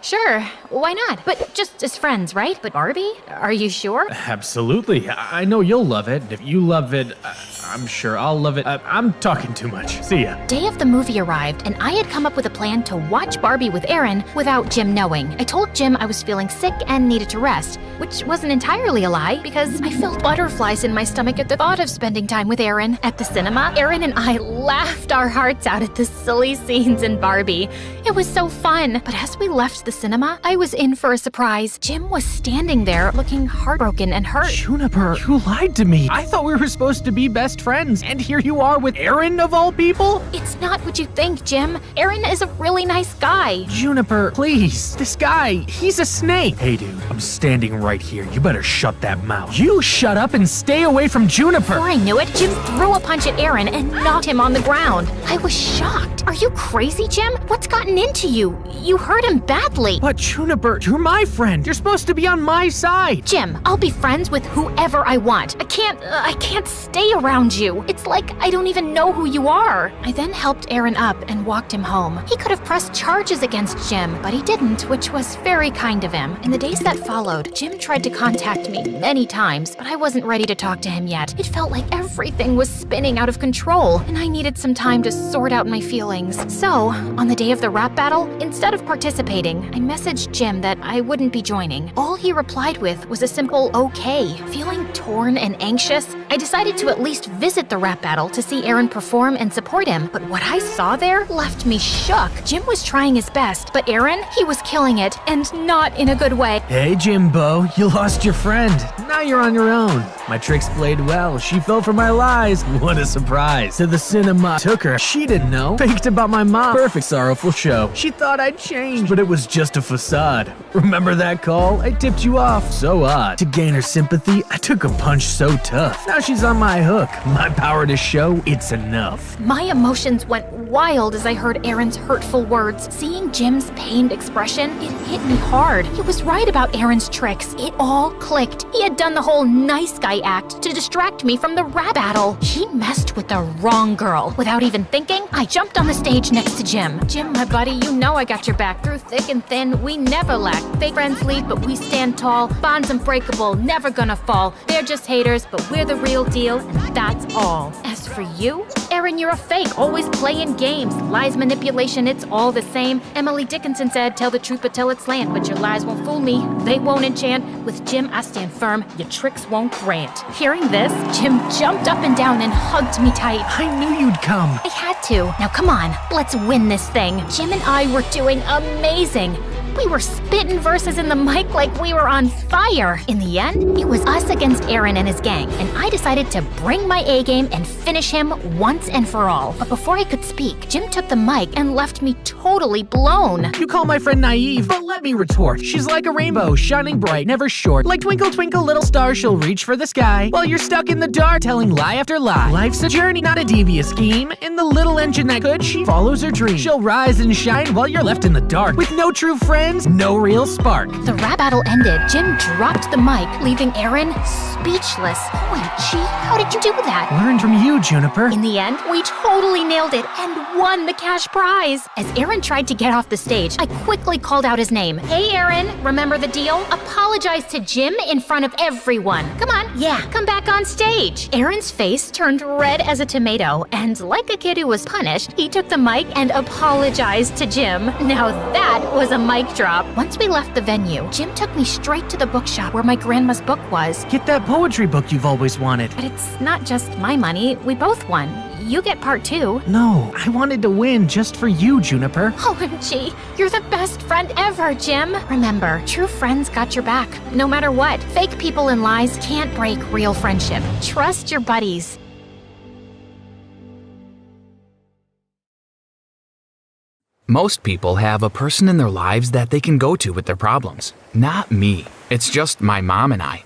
Sure. Why not? But just as friends, right? But Barbie? Are you sure? Absolutely. I know you'll love it. If you love it, I'm sure I'll love it. I'm talking too much. See ya. Day of the movie arrived, and I had come up with a plan to watch Barbie with Aaron without Jim knowing. I told Jim I was feeling sick and needed to rest, which wasn't entirely a lie because I felt butterflies in my stomach at the thought of spending time with Aaron. At the cinema, Aaron and I laughed our hearts out at the silly scenes scenes in Barbie. It was so fun. But as we left the cinema, I was in for a surprise. Jim was standing there looking heartbroken and hurt. Juniper, you lied to me. I thought we were supposed to be best friends, and here you are with Aaron of all people? It's not what you think, Jim. Aaron is a really nice guy. Juniper, please. This guy, he's a snake. Hey, dude, I'm standing right here. You better shut that mouth. You shut up and stay away from Juniper. Before I knew it, Jim threw a punch at Aaron and knocked him on the ground. I was shocked. Are you crazy, Jim? What's gotten into you? You hurt him badly. But Juniper, you're my friend. You're supposed to be on my side. Jim, I'll be friends with whoever I want. I can't stay around you. It's like I don't even know who you are. I then helped Aaron up and walked him home. He could have pressed charges against Jim, but he didn't, which was very kind of him. In the days that followed, Jim tried to contact me many times, but I wasn't ready to talk to him yet. It felt like everything was spinning out of control, and I needed some time to sort out my feelings. So, on the day of the rap battle, instead of participating, I messaged Jim that I wouldn't be joining. All he replied with was a simple okay. Feeling torn and anxious, I decided to at least visit the rap battle to see Aaron perform and support him, but what I saw there left me shook. Jim was trying his best, but Aaron, he was killing it, and not in a good way. Hey, Jimbo, you lost your friend. Now you're on your own. My tricks played well. She fell for my lies. What a surprise. To the cinema. Took her. She didn't know. Faked about my mom. Perfect sorrowful show. She thought I'd changed, but it was just a facade. Remember that call? I tipped you off. So odd. To gain her sympathy, I took a punch so tough. Now she's on my hook. My power to show it's enough. My emotions went wild as I heard Aaron's hurtful words. Seeing Jim's pained expression, it hit me hard. He was right about Aaron's tricks. It all clicked. He had done the whole nice guy act to distract me from the rap battle. He messed with the wrong girl. Without even thinking, I jumped on the stage next to Jim. Jim, my buddy, you know I got your back. Through thick and thin, we never lack. Fake friends leave, but we stand tall. Bonds unbreakable, never gonna fall. They're just haters, but we're the real deal, and that's all. As for you, Aaron, you're a fake, always playing games. Lies, manipulation, it's all the same. Emily Dickinson said, tell the truth but tell it slant. But your lies won't fool me, they won't enchant. With Jim, I stand firm, your tricks won't grant. Hearing this, Jim jumped up and down and hugged me tight. I knew you'd come. I had to. Now come on, let's win this thing. Jim and I were doing amazing. We were spitting verses in the mic like we were on fire. In the end, it was us against Aaron and his gang, and I decided to bring my A game and finish him once and for all. But before I could speak, Jim took the mic and left me totally blown. You call my friend naive, but let me retort. She's like a rainbow, shining bright, never short. Like twinkle, twinkle, little star, she'll reach for the sky while you're stuck in the dark, telling lie after lie. Life's a journey, not a devious scheme. In the little engine that could, she follows her dream. She'll rise and shine while you're left in the dark. With no true friends, no real spark. The rap battle ended. Jim dropped the mic, leaving Aaron speechless. OMG, how did you do that? Learned from you, Juniper. In the end, we totally nailed it and won the cash prize. As Aaron tried to get off the stage, I quickly called out his name. Hey, Aaron, remember the deal? Apologize to Jim in front of everyone. Come on, yeah, come back on stage. Aaron's face turned red as a tomato, and like a kid who was punished, he took the mic and apologized to Jim. Now that was a mic drop. Once we left the venue, Jim took me straight to the bookshop where my grandma's book was. Get that poetry book you've always wanted. But it's not just my money, we both won. You get part two. No, I wanted to win just for you, Juniper. OMG, you're the best friend ever, Jim. Remember, true friends got your back, no matter what. Fake people and lies can't break real friendship. Trust your buddies. Most people have a person in their lives that they can go to with their problems. Not me. It's just my mom and I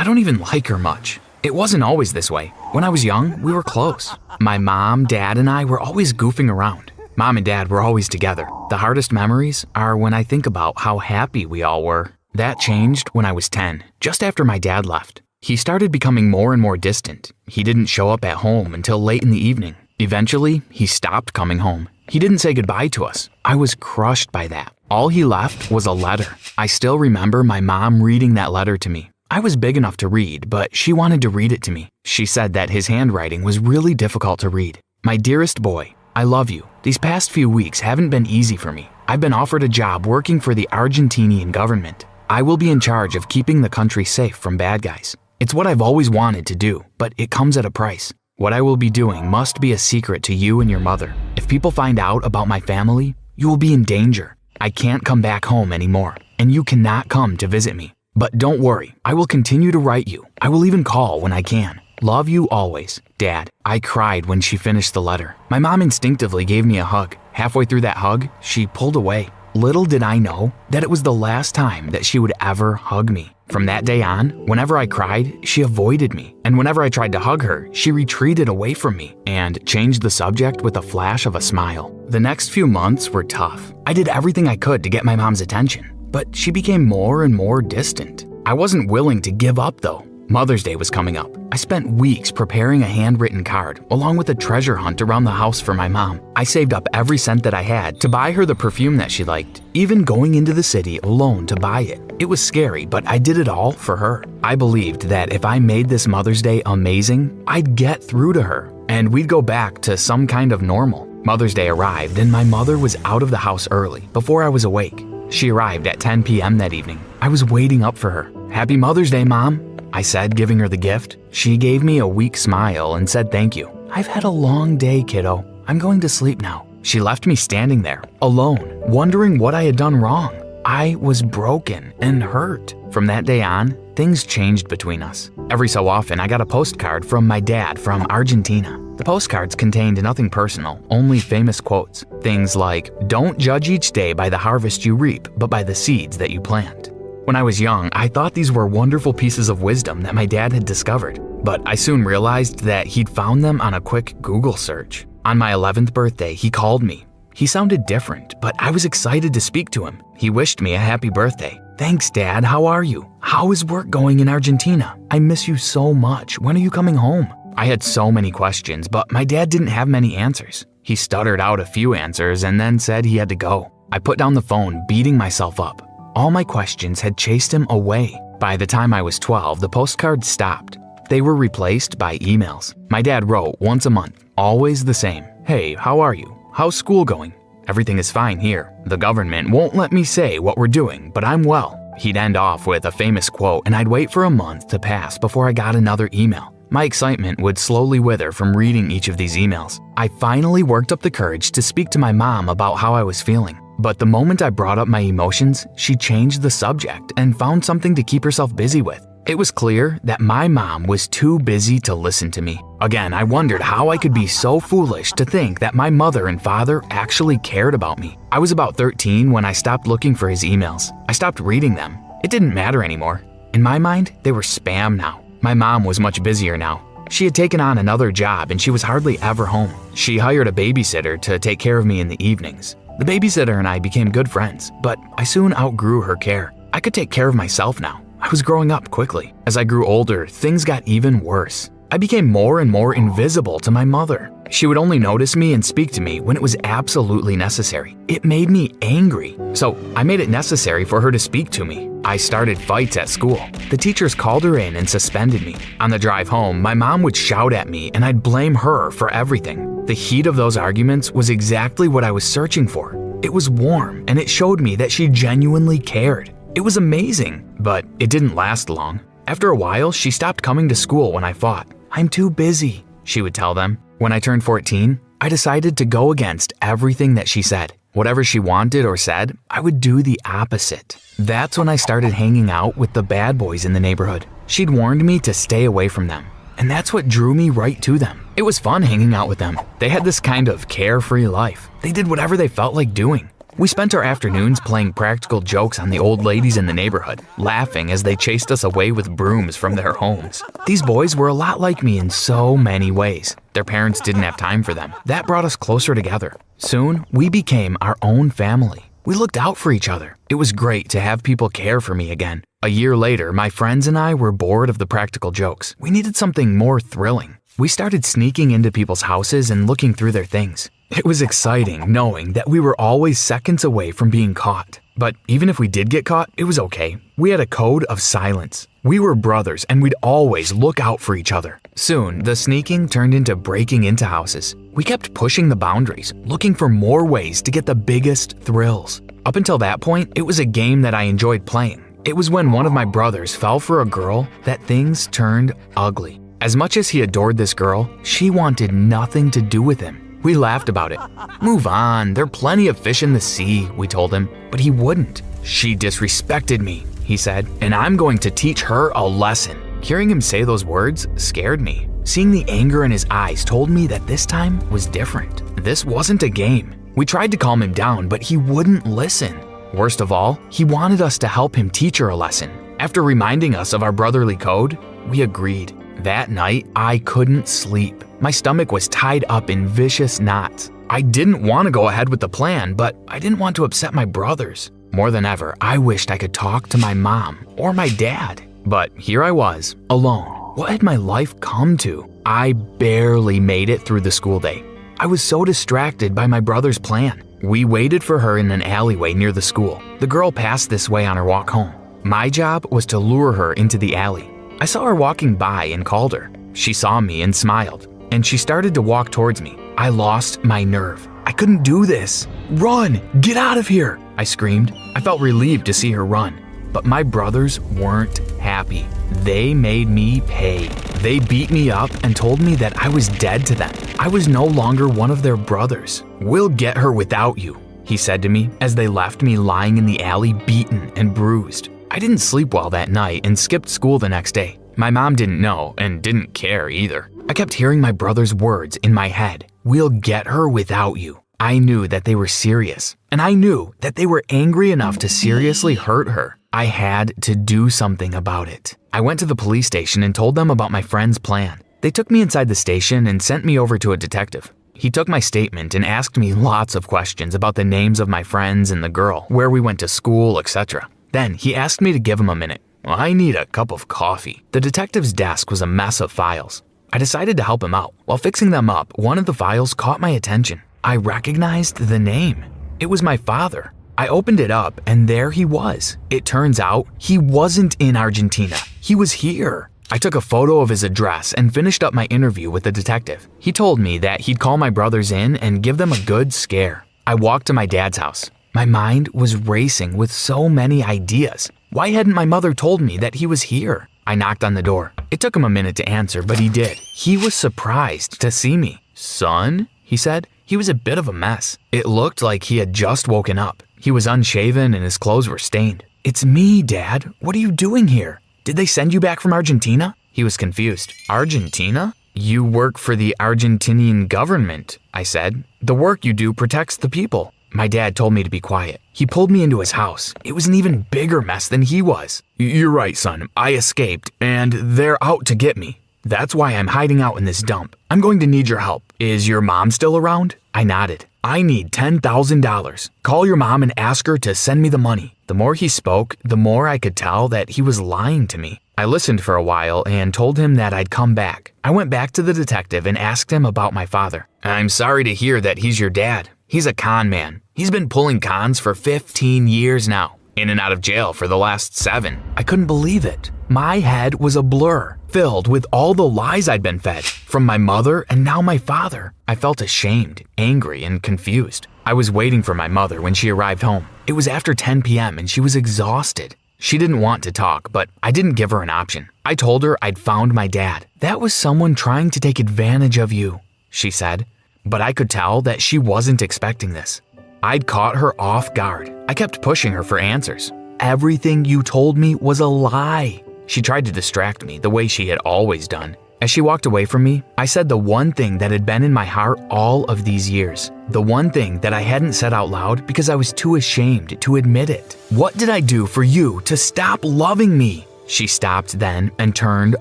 don't even like her much. It wasn't always this way. When I was young, we were close. My mom, dad, and I were always goofing around. Mom and dad were always together. The hardest memories are when I think about how happy we all were. That changed when I was 10, just after my dad left. He started becoming more and more distant. He didn't show up at home until late in the evening. Eventually, he stopped coming home. He didn't say goodbye to us. I was crushed by that. All he left was a letter. I still remember my mom reading that letter to me. I was big enough to read, but she wanted to read it to me. She said that his handwriting was really difficult to read. My dearest boy, I love you. These past few weeks haven't been easy for me. I've been offered a job working for the Argentinian government. I will be in charge of keeping the country safe from bad guys. It's what I've always wanted to do, but it comes at a price. What I will be doing must be a secret to you and your mother. If people find out about my family, you will be in danger. I can't come back home anymore, and you cannot come to visit me. But don't worry, I will continue to write you. I will even call when I can. Love you always, Dad. I cried when she finished the letter. My mom instinctively gave me a hug. Halfway through that hug, she pulled away. Little did I know that it was the last time that she would ever hug me. From that day on, whenever I cried, she avoided me. And whenever I tried to hug her, she retreated away from me and changed the subject with a flash of a smile. The next few months were tough. I did everything I could to get my mom's attention, but she became more and more distant. I wasn't willing to give up though. Mother's Day was coming up. I spent weeks preparing a handwritten card, along with a treasure hunt around the house for my mom. I saved up every cent that I had to buy her the perfume that she liked, even going into the city alone to buy it. It was scary, but I did it all for her. I believed that if I made this Mother's Day amazing, I'd get through to her, and we'd go back to some kind of normal. Mother's Day arrived, and my mother was out of the house early, before I was awake. She arrived at 10 p.m. that evening. I was waiting up for her. "Happy Mother's Day, Mom," I said, giving her the gift. She gave me a weak smile and said thank you. "I've had a long day, kiddo. I'm going to sleep now." She left me standing there, alone, wondering what I had done wrong. I was broken and hurt. From that day on, things changed between us. Every so often, I got a postcard from my dad from Argentina. The postcards contained nothing personal, only famous quotes. Things like, "Don't judge each day by the harvest you reap, but by the seeds that you plant." When I was young, I thought these were wonderful pieces of wisdom that my dad had discovered, but I soon realized that he'd found them on a quick Google search. On my 11th birthday, he called me. He sounded different, but I was excited to speak to him. He wished me a happy birthday. "Thanks, Dad. How are you? How is work going in Argentina? I miss you so much. When are you coming home?" I had so many questions, but my dad didn't have many answers. He stuttered out a few answers and then said he had to go. I put down the phone, beating myself up. All my questions had chased him away. By the time I was 12, the postcards stopped. They were replaced by emails. My dad wrote once a month, always the same. "Hey, how are you? How's school going? Everything is fine here. The government won't let me say what we're doing, but I'm well." He'd end off with a famous quote, and I'd wait for a month to pass before I got another email. My excitement would slowly wither from reading each of these emails. I finally worked up the courage to speak to my mom about how I was feeling. But the moment I brought up my emotions, she changed the subject and found something to keep herself busy with. It was clear that my mom was too busy to listen to me. Again, I wondered how I could be so foolish to think that my mother and father actually cared about me. I was about 13 when I stopped looking for his emails. I stopped reading them. It didn't matter anymore. In my mind, they were spam now. My mom was much busier now. She had taken on another job and she was hardly ever home. She hired a babysitter to take care of me in the evenings. The babysitter and I became good friends, but I soon outgrew her care. I could take care of myself now. I was growing up quickly. As I grew older, things got even worse. I became more and more invisible to my mother. She would only notice me and speak to me when it was absolutely necessary. It made me angry, so I made it necessary for her to speak to me. I started fights at school. The teachers called her in and suspended me. On the drive home, my mom would shout at me and I'd blame her for everything. The heat of those arguments was exactly what I was searching for. It was warm and it showed me that she genuinely cared. It was amazing, but it didn't last long. After a while, she stopped coming to school when I fought. "I'm too busy," she would tell them. When I turned 14, I decided to go against everything that she said. Whatever she wanted or said, I would do the opposite. That's when I started hanging out with the bad boys in the neighborhood. She'd warned me to stay away from them, and that's what drew me right to them. It was fun hanging out with them. They had this kind of carefree life. They did whatever they felt like doing. We spent our afternoons playing practical jokes on the old ladies in the neighborhood, laughing as they chased us away with brooms from their homes. These boys were a lot like me in so many ways. Their parents didn't have time for them. That brought us closer together. Soon, we became our own family. We looked out for each other. It was great to have people care for me again. A year later, my friends and I were bored of the practical jokes. We needed something more thrilling. We started sneaking into people's houses and looking through their things. It was exciting knowing that we were always seconds away from being caught. But even if we did get caught, it was okay. We had a code of silence. We were brothers and we'd always look out for each other. Soon, the sneaking turned into breaking into houses. We kept pushing the boundaries, looking for more ways to get the biggest thrills. Up until that point, it was a game that I enjoyed playing. It was when one of my brothers fell for a girl that things turned ugly. As much as he adored this girl, she wanted nothing to do with him. We laughed about it. Move on, there are plenty of fish in the sea, we told him, but he wouldn't. She disrespected me, he said, and I'm going to teach her a lesson. Hearing him say those words scared me. Seeing the anger in his eyes told me that this time was different. This wasn't a game. We tried to calm him down, but he wouldn't listen. Worst of all, he wanted us to help him teach her a lesson. After reminding us of our brotherly code, we agreed. That night, I couldn't sleep. My stomach was tied up in vicious knots. I didn't want to go ahead with the plan, but I didn't want to upset my brothers. More than ever, I wished I could talk to my mom or my dad. But here I was, alone. What had my life come to? I barely made it through the school day. I was so distracted by my brother's plan. We waited for her in an alleyway near the school. The girl passed this way on her walk home. My job was to lure her into the alley. I saw her walking by and called her. She saw me and smiled, and she started to walk towards me. I lost my nerve. I couldn't do this. Run! Get out of here! I screamed. I felt relieved to see her run. But my brothers weren't happy. They made me pay. They beat me up and told me that I was dead to them. I was no longer one of their brothers. We'll get her without you, he said to me as they left me lying in the alley beaten and bruised. I didn't sleep well that night and skipped school the next day. My mom didn't know and didn't care either. I kept hearing my brother's words in my head. We'll get her without you. I knew that they were serious, and I knew that they were angry enough to seriously hurt her. I had to do something about it. I went to the police station and told them about my friend's plan. They took me inside the station and sent me over to a detective. He took my statement and asked me lots of questions about the names of my friends and the girl, where we went to school, etc. Then he asked me to give him a minute. I need a cup of coffee. The detective's desk was a mess of files. I decided to help him out. While fixing them up, one of the files caught my attention. I recognized the name. It was my father. I opened it up and there he was. It turns out he wasn't in Argentina. He was here. I took a photo of his address and finished up my interview with the detective. He told me that he'd call my brothers in and give them a good scare. I walked to my dad's house. My mind was racing with so many ideas. Why hadn't my mother told me that he was here? I knocked on the door. It took him a minute to answer, but he did. He was surprised to see me. Son, he said. He was a bit of a mess. It looked like he had just woken up. He was unshaven and his clothes were stained. It's me, Dad. What are you doing here? Did they send you back from Argentina? He was confused. Argentina? You work for the Argentinian government, I said. The work you do protects the people. My dad told me to be quiet. He pulled me into his house. It was an even bigger mess than he was. You're right, son. I escaped, and they're out to get me. That's why I'm hiding out in this dump. I'm going to need your help. Is your mom still around? I nodded. I need $10,000. Call your mom and ask her to send me the money. The more he spoke, the more I could tell that he was lying to me. I listened for a while and told him that I'd come back. I went back to the detective and asked him about my father. I'm sorry to hear that he's your dad. He's a con man. He's been pulling cons for 15 years now. In and out of jail for the last 7. I couldn't believe it. My head was a blur, filled with all the lies I'd been fed, from my mother and now my father. I felt ashamed, angry, and confused. I was waiting for my mother when she arrived home. It was after 10 p.m. and she was exhausted. She didn't want to talk, but I didn't give her an option. I told her I'd found my dad. That was someone trying to take advantage of you, she said. But I could tell that she wasn't expecting this. I'd caught her off guard. I kept pushing her for answers. Everything you told me was a lie. She tried to distract me the way she had always done. As she walked away from me, I said the one thing that had been in my heart all of these years. The one thing that I hadn't said out loud because I was too ashamed to admit it. What did I do for you to stop loving me? She stopped then and turned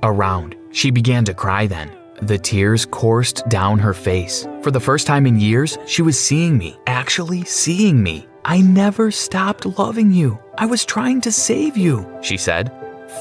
around. She began to cry then. The tears coursed down her face. For the first time in years, she was seeing me, actually seeing me. I never stopped loving you. I was trying to save you, she said.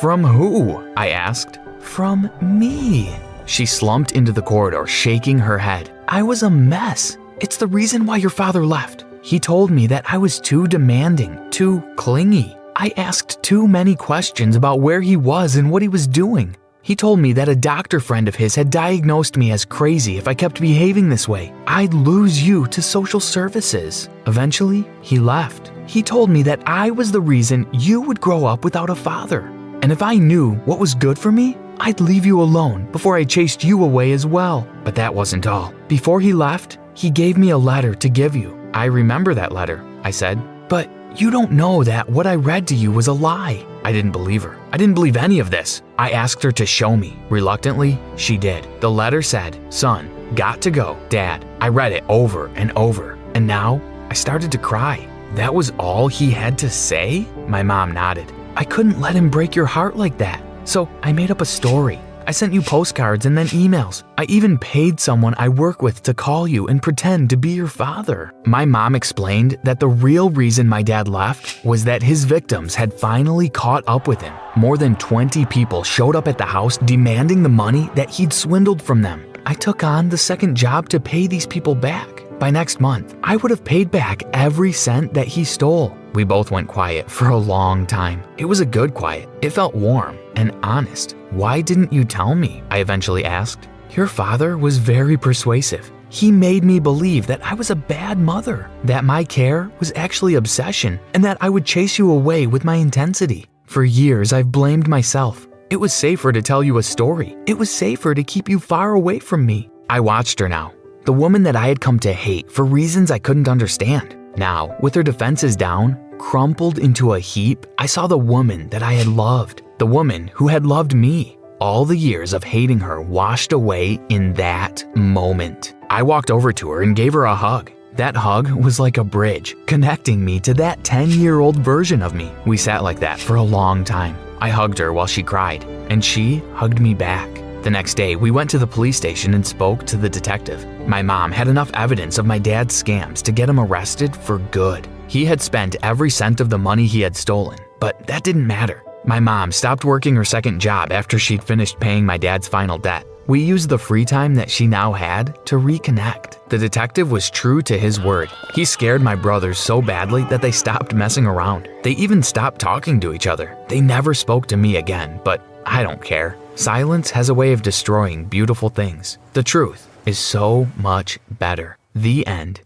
From who? I asked. From me. She slumped into the corridor, shaking her head. I was a mess. It's the reason why your father left. He told me that I was too demanding, too clingy. I asked too many questions about where he was and what he was doing. He told me that a doctor friend of his had diagnosed me as crazy if I kept behaving this way. I'd lose you to social services. Eventually, he left. He told me that I was the reason you would grow up without a father. And if I knew what was good for me, I'd leave you alone before I chased you away as well. But that wasn't all. Before he left, he gave me a letter to give you. I remember that letter, I said. But you don't know that what I read to you was a lie. I didn't believe her. I didn't believe any of this. I asked her to show me. Reluctantly, she did. The letter said, "Son, got to go, Dad." I read it over and over, and now I started to cry. That was all he had to say? My mom nodded. I couldn't let him break your heart like that. So I made up a story. I sent you postcards and then emails. I even paid someone I work with to call you and pretend to be your father. My mom explained that the real reason my dad left was that his victims had finally caught up with him. More than 20 people showed up at the house demanding the money that he'd swindled from them. I took on the second job to pay these people back. By next month, I would have paid back every cent that he stole. We both went quiet for a long time. It was a good quiet. It felt warm and honest. Why didn't you tell me? I eventually asked. Your father was very persuasive. He made me believe that I was a bad mother, that my care was actually obsession, and that I would chase you away with my intensity. For years, I've blamed myself. It was safer to tell you a story. It was safer to keep you far away from me. I watched her now. The woman that I had come to hate for reasons I couldn't understand. Now, with her defenses down, crumpled into a heap, I saw the woman that I had loved. The woman who had loved me. All the years of hating her washed away in that moment. I walked over to her and gave her a hug. That hug was like a bridge, connecting me to that 10-year-old version of me. We sat like that for a long time. I hugged her while she cried, and she hugged me back. The next day, we went to the police station and spoke to the detective. My mom had enough evidence of my dad's scams to get him arrested for good. He had spent every cent of the money he had stolen, but that didn't matter. My mom stopped working her second job after she'd finished paying my dad's final debt. We used the free time that she now had to reconnect. The detective was true to his word. He scared my brothers so badly that they stopped messing around. They even stopped talking to each other. They never spoke to me again, but I don't care. Silence has a way of destroying beautiful things. The truth is so much better. The end.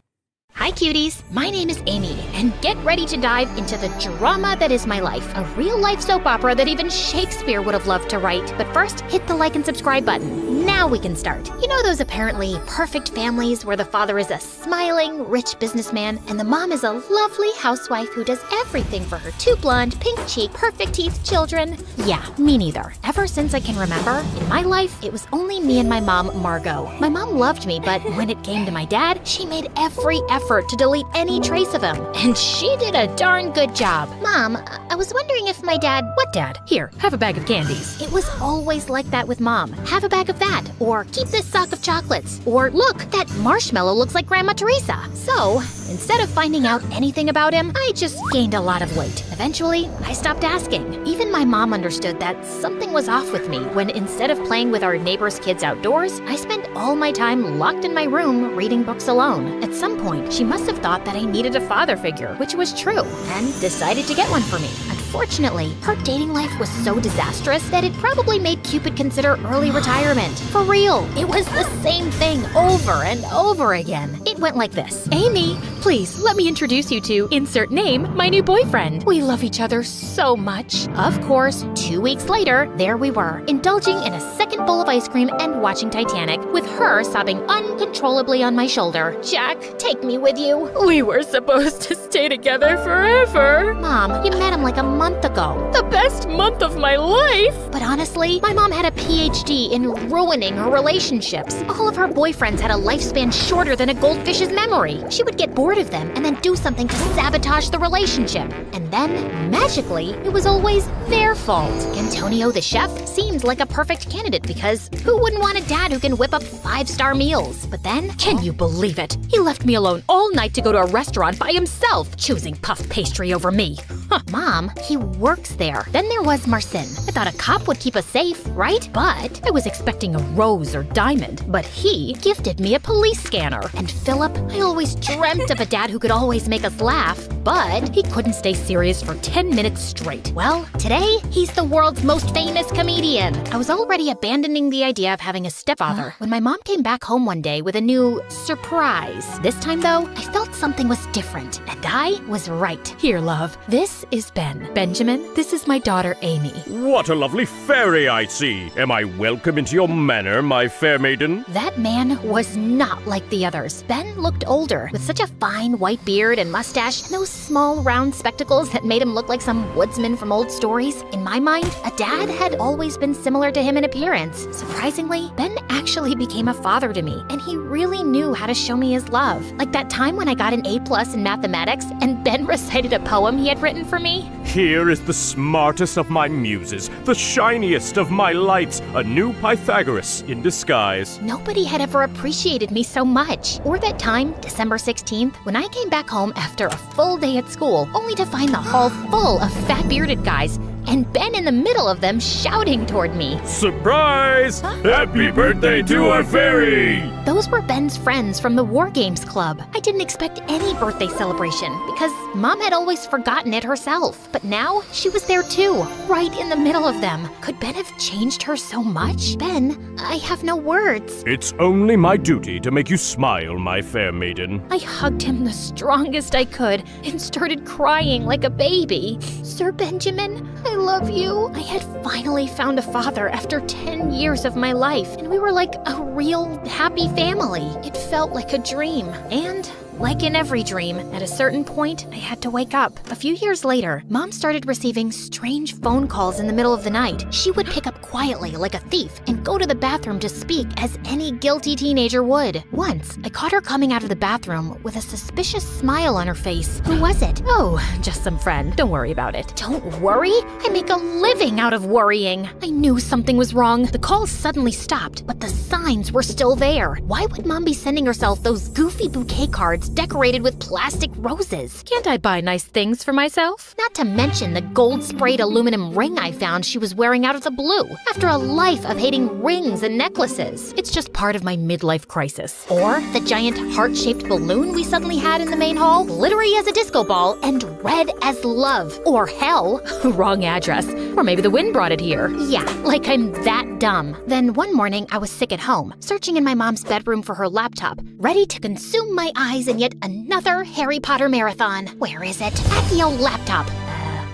Hi cuties, my name is Amy, and get ready to dive into the drama that is my life. A real-life soap opera that even Shakespeare would have loved to write. But first, hit the like and subscribe button. Now we can start. You know those apparently perfect families where the father is a smiling, rich businessman, and the mom is a lovely housewife who does everything for her two blonde, pink-cheeked, perfect-teeth children? Yeah, me neither. Ever since I can remember, in my life, it was only me and my mom, Margot. My mom loved me, but when it came to my dad, she made every effort to delete any trace of him. And she did a darn good job. Mom, I was wondering if my dad... What dad? Here, have a bag of candies. It was always like that with Mom. Have a bag of that. Or keep this sock of chocolates. Or look, that marshmallow looks like Grandma Teresa. So, instead of finding out anything about him, I just gained a lot of weight. Eventually, I stopped asking. Even my mom understood that something was off with me when instead of playing with our neighbor's kids outdoors, I spent all my time locked in my room reading books alone. At some point, she must have thought that I needed a father figure, which was true, and decided to get one for me. Unfortunately, her dating life was so disastrous that it probably made Cupid consider early retirement. For real, it was the same thing over and over again. It went like this. Amy, please let me introduce you to insert name, my new boyfriend. We love each other so much. Of course, 2 weeks later, there we were, indulging in a second bowl of ice cream and watching Titanic, with her sobbing uncontrollably on my shoulder. Jack, take me with you. We were supposed to stay together forever. Mom, you met him like a month ago. The best month of my life. But honestly, my mom had a PhD in ruining her relationships. All of her boyfriends had a lifespan shorter than a goldfish's memory. She would get bored of them and then do something to sabotage the relationship. And then, magically, it was always their fault. Antonio the chef seemed like a perfect candidate because who wouldn't want a dad who can whip up 5-star meals? But then... Can you believe it? He left me alone all night to go to a restaurant by himself, choosing puff pastry over me. Huh. Mom, he works there. Then there was Marcin. I thought a cop would keep us safe, right? But I was expecting a rose or diamond, but he gifted me a police scanner. And Philip, I always dreamt of a dad who could always make us laugh. but he couldn't stay serious for 10 minutes straight. Well, today, he's the world's most famous comedian. I was already abandoning the idea of having a stepfather when my mom came back home one day with a new surprise. This time, though, I felt something was different, and I was right. Here, love, this is Ben. Benjamin, this is my daughter, Amy. What a lovely fairy I see. Am I welcome into your manor, my fair maiden? That man was not like the others. Ben looked older, with such a fine white beard and mustache, and those small round spectacles that made him look like some woodsman from old stories. In my mind, a dad had always been similar to him in appearance. Surprisingly, Ben actually became a father to me, and he really knew how to show me his love. Like that time when I got an A+ in mathematics, and Ben recited a poem he had written for me. Here is the smartest of my muses, the shiniest of my lights, a new Pythagoras in disguise. Nobody had ever appreciated me so much. Or that time, December 16th, when I came back home after a full day at school, only to find the hall full of fat-bearded guys, and Ben in the middle of them shouting toward me. Surprise! Happy birthday to our fairy! Those were Ben's friends from the War Games Club. I didn't expect any birthday celebration because Mom had always forgotten it herself. But now she was there too, right in the middle of them. Could Ben have changed her so much? Ben, I have no words. It's only my duty to make you smile, my fair maiden. I hugged him the strongest I could and started crying like a baby. Sir Benjamin, I love you. I had finally found a father after 10 years of my life, and we were like a real happy family. It felt like a dream. And like in every dream, at a certain point, I had to wake up. A few years later, Mom started receiving strange phone calls in the middle of the night. She would pick up quietly like a thief and go to the bathroom to speak as any guilty teenager would. Once, I caught her coming out of the bathroom with a suspicious smile on her face. Who was it? Oh, just some friend. Don't worry about it. Don't worry? I make a living out of worrying. I knew something was wrong. The calls suddenly stopped, but the signs were still there. Why would Mom be sending herself those goofy bouquet cards decorated with plastic roses? Can't I buy nice things for myself? Not to mention the gold-sprayed aluminum ring I found she was wearing out of the blue. After a life of hating rings and necklaces. It's just part of my midlife crisis. Or the giant heart-shaped balloon we suddenly had in the main hall, glittery as a disco ball and red as love. Or hell. Wrong address. Or maybe the wind brought it here. Yeah, like I'm that dumb. Then one morning I was sick at home, searching in my mom's bedroom for her laptop, ready to consume my eyes in yet another Harry Potter marathon. Where is it? At the old laptop.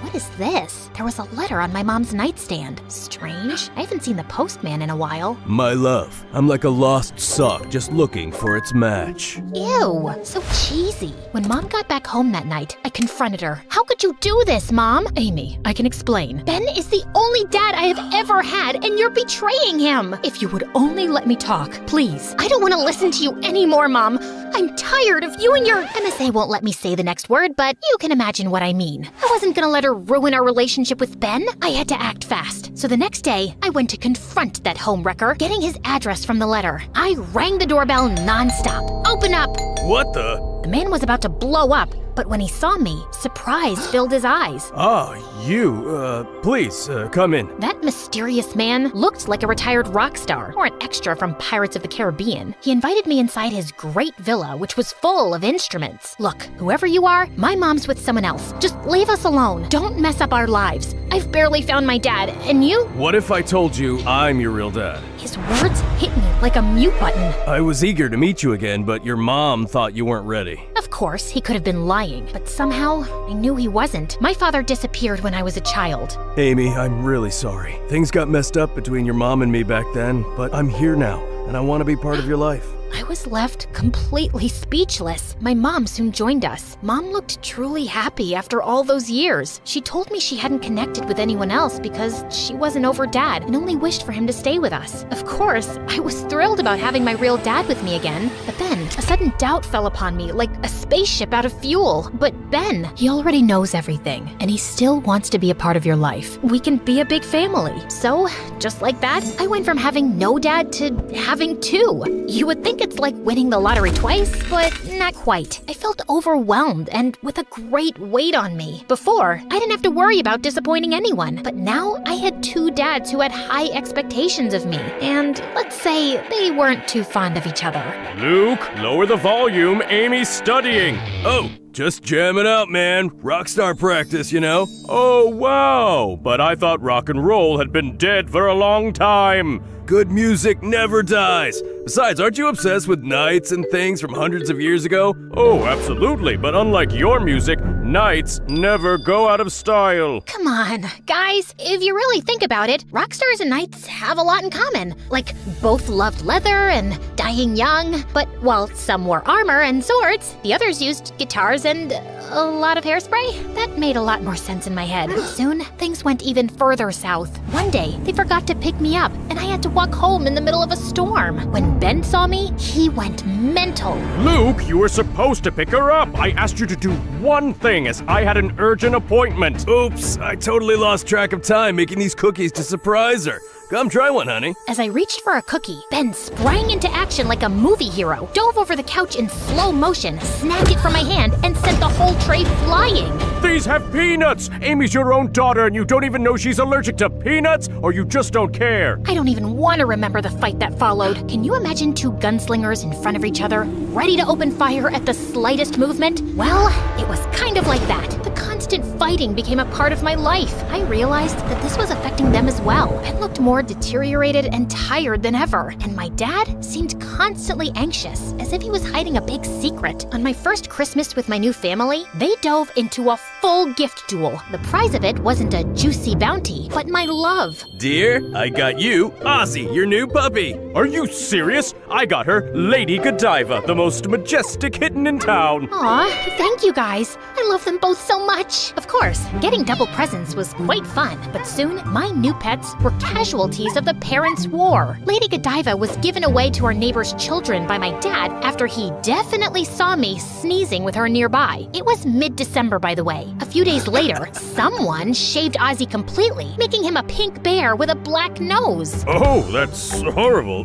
What is this? There was a letter on my mom's nightstand. Strange. I haven't seen the postman in a while. My love, I'm like a lost sock just looking for its match. Ew, so cheesy. When Mom got back home that night, I confronted her. How could you do this, Mom? Amy, I can explain. Ben is the only dad I have ever had, and you're betraying him. If you would only let me talk, please. I don't want to listen to you anymore, Mom. I'm tired of you and your... MSA won't let me say the next word, but you can imagine what I mean. I wasn't gonna let her ruin our relationship with Ben. I had to act fast. So the next day, I went to confront that homewrecker, getting his address from the letter. I rang the doorbell nonstop. Open up! What the? The man was about to blow up, but when he saw me, surprise filled his eyes. Please, come in. That mysterious man looked like a retired rock star or an extra from Pirates of the Caribbean. He invited me inside his great villa, which was full of instruments. Look, whoever you are, my mom's with someone else. Just leave us alone. Don't mess up our lives. I've barely found my dad, and you? What if I told you I'm your real dad? His words hit me like a mute button. I was eager to meet you again, but your mom thought you weren't ready. Of course, he could have been lying, but somehow I knew he wasn't. My father disappeared when I was a child. Amy, I'm really sorry. Things got messed up between your mom and me back then, but I'm here now, and I want to be part of your life. I was left completely speechless. My mom soon joined us. Mom looked truly happy after all those years. She told me she hadn't connected with anyone else because she wasn't over Dad and only wished for him to stay with us. Of course, I was thrilled about having my real dad with me again. But then, a sudden doubt fell upon me like a spaceship out of fuel. But Ben, he already knows everything, and he still wants to be a part of your life. We can be a big family. So, just like that, I went from having no dad to having two. You would think it's like winning the lottery twice, but not quite. I felt overwhelmed and with a great weight on me. Before, I didn't have to worry about disappointing anyone, but now I had two dads who had high expectations of me, and let's say they weren't too fond of each other. Luke, lower the volume. Amy's studying. Oh, just jamming out, man. Rockstar practice, you know? Oh, wow. But I thought rock and roll had been dead for a long time. Good music never dies. Besides, aren't you obsessed with knights and things from hundreds of years ago? Oh, absolutely. But unlike your music, knights never go out of style. Come on, guys. If you really think about it, rock stars and knights have a lot in common. Like, both loved leather and dying young. But while some wore armor and swords, the others used guitars and a lot of hairspray. That made a lot more sense in my head. Soon, things went even further south. One day, they forgot to pick me up, and I had to walk home in the middle of a storm. When Ben saw me, he went mental. Luke, you were supposed to pick her up. I asked you to do one thing as I had an urgent appointment. Oops, I totally lost track of time making these cookies to surprise her. Come try one, honey. As I reached for a cookie, Ben sprang into action like a movie hero, dove over the couch in slow motion, snagged it from my hand, and sent the whole tray flying. These have peanuts! Amy's your own daughter and you don't even know she's allergic to peanuts, or you just don't care. I don't even want to remember the fight that followed. Can you imagine two gunslingers in front of each other, ready to open fire at the slightest movement? Well, it was kind of like that. The constant fighting became a part of my life. I realized that this was affecting them as well. Ben looked more deteriorated and tired than ever, and my dad seemed constantly anxious, as if he was hiding a big secret. On my first Christmas with my new family, they dove into a full gift duel. The prize of it wasn't a juicy bounty, but my love. Dear, I got you, Ozzy, your new puppy. Are you serious? I got her Lady Godiva, the most majestic kitten in town. Aw, thank you guys. I love them both so much. Of course, getting double presents was quite fun, but soon my new pets were casualties of the parents' war. Lady Godiva was given away to our neighbor's children by my dad after he definitely saw me sneezing with her nearby. It was mid-December, by the way. A few days later, someone shaved Ozzy completely, making him a pink bear with a black nose. Oh, that's horrible.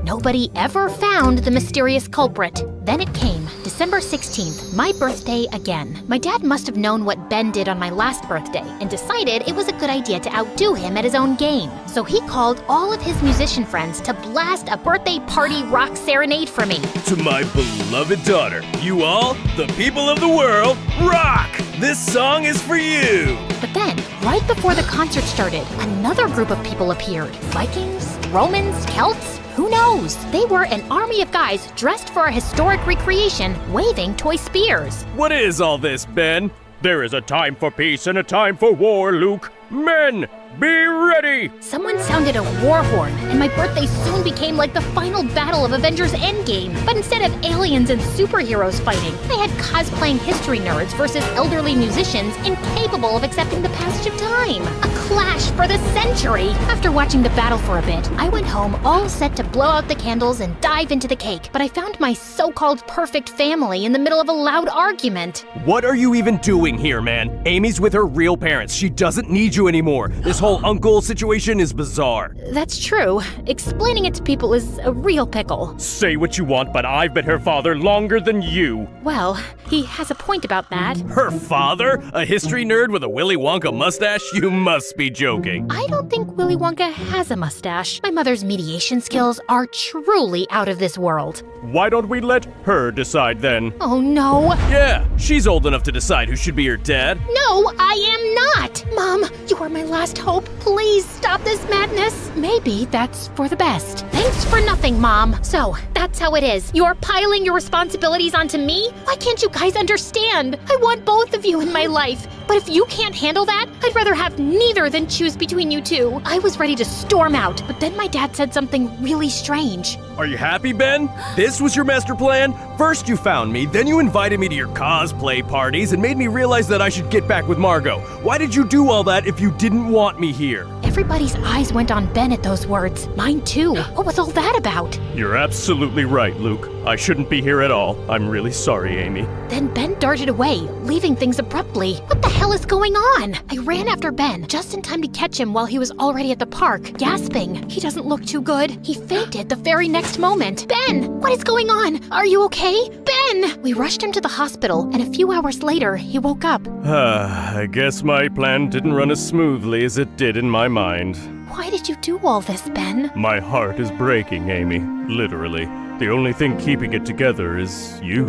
Nobody ever found the mysterious culprit. Then it came, December 16th, my birthday again. My dad must have known what Ben did on my last birthday and decided it was a good idea to outdo him at his own game. So he called all of his musician friends to blast a birthday party rock serenade for me. To my beloved daughter, you all, the people of the world, rock! This song is for you! But then, right before the concert started, another group of people appeared. Vikings, Romans, Celts, who knows? They were an army of guys dressed for a historic recreation, waving toy spears. What is all this, Ben? There is a time for peace and a time for war, Luke. Men, be ready! Someone sounded a war horn, and my birthday soon became like the final battle of Avengers Endgame. But instead of aliens and superheroes fighting, I had cosplaying history nerds versus elderly musicians incapable of accepting the passage of time. A clash for the century! After watching the battle for a bit, I went home all set to blow out the candles and dive into the cake. But I found my so-called perfect family in the middle of a loud argument. What are you even doing here, man? Amy's with her real parents. She doesn't need you anymore. This whole uncle situation is bizarre. That's true. Explaining it to people is a real pickle. Say what you want, but I've been her father longer than you. Well, he has a point about that. Her father? A history nerd with a Willy Wonka mustache? You must be joking. I don't think Willy Wonka has a mustache. My mother's mediation skills are truly out of this world. Why don't we let her decide then? Oh no. Yeah, she's old enough to decide who should be her dad. No, I am not. Mom, you are my last hope. Please stop this madness. Maybe that's for the best. Thanks for nothing, Mom. So, that's how it is. You're piling your responsibilities onto me? Why can't you guys understand? I want both of you in my life. But if you can't handle that, I'd rather have neither than choose between you two. I was ready to storm out, but then my dad said something really strange. Are you happy, Ben? This was your master plan? First you found me, then you invited me to your cosplay parties and made me realize that I should get back with Margot. Why did you do all that if you didn't want me here? Everybody's eyes went on Ben at those words. Mine too. What was all that about? You're absolutely right, Luke. I shouldn't be here at all. I'm really sorry, Amy. Then Ben darted away, leaving things abruptly. What the hell is going on? I ran ran after Ben, just in time to catch him while he was already at the park, gasping. He doesn't look too good. He fainted the very next moment. Ben, what is going on? Are you okay? Ben! We rushed him to the hospital, and a few hours later, he woke up. I guess my plan didn't run as smoothly as it did in my mind. Why did you do all this, Ben? My heart is breaking, Amy. Literally. The only thing keeping it together is you.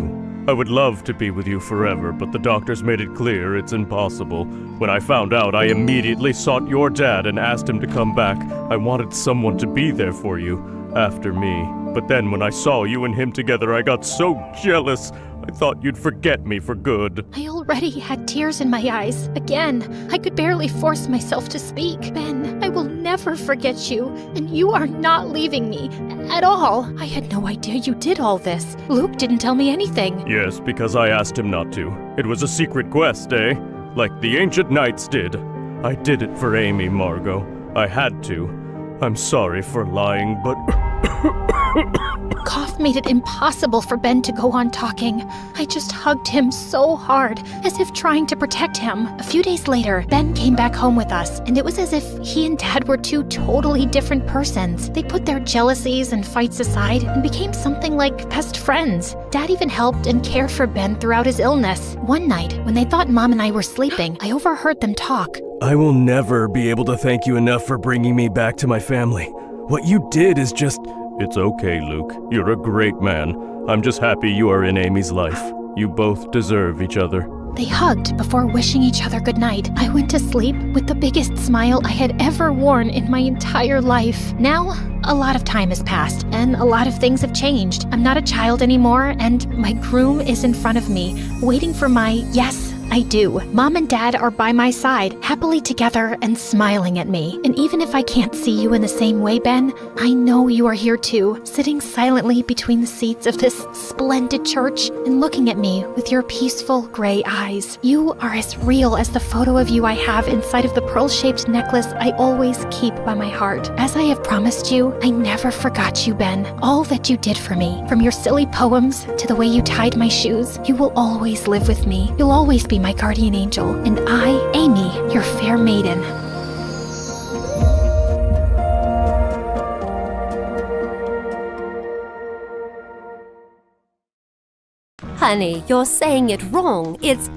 I would love to be with you forever, but the doctors made it clear it's impossible. When I found out, I immediately sought your dad and asked him to come back. I wanted someone to be there for you, after me. But then when I saw you and him together, I got so jealous. I thought you'd forget me for good. I already had tears in my eyes. Again, I could barely force myself to speak. Ben, I will never forget you, and you are not leaving me at all. I had no idea you did all this. Luke didn't tell me anything. Yes, because I asked him not to. It was a secret quest, eh? Like the ancient knights did. I did it for Amy, Margot. I had to. I'm sorry for lying, but... Cough made it impossible for Ben to go on talking. I just hugged him so hard, as if trying to protect him. A few days later, Ben came back home with us, and it was as if he and Dad were two totally different persons. They put their jealousies and fights aside and became something like best friends. Dad even helped and cared for Ben throughout his illness. One night, when they thought Mom and I were sleeping, I overheard them talk. I will never be able to thank you enough for bringing me back to my family. What you did is just... It's okay, Luke. You're a great man. I'm just happy you are in Amy's life. You both deserve each other. They hugged before wishing each other goodnight. I went to sleep with the biggest smile I had ever worn in my entire life. Now, a lot of time has passed, and a lot of things have changed. I'm not a child anymore, and my groom is in front of me, waiting for my yes, I do. Mom and Dad are by my side, happily together and smiling at me. And even if I can't see you in the same way, Ben, I know you are here too, sitting silently between the seats of this splendid church and looking at me with your peaceful gray eyes. You are as real as the photo of you I have inside of the pearl-shaped necklace I always keep by my heart. As I have promised you, I never forgot you, Ben. All that you did for me, from your silly poems to the way you tied my shoes, you will always live with me. You'll always be my guardian angel, and I, Amy, your fair maiden. Honey, you're saying it wrong. It's,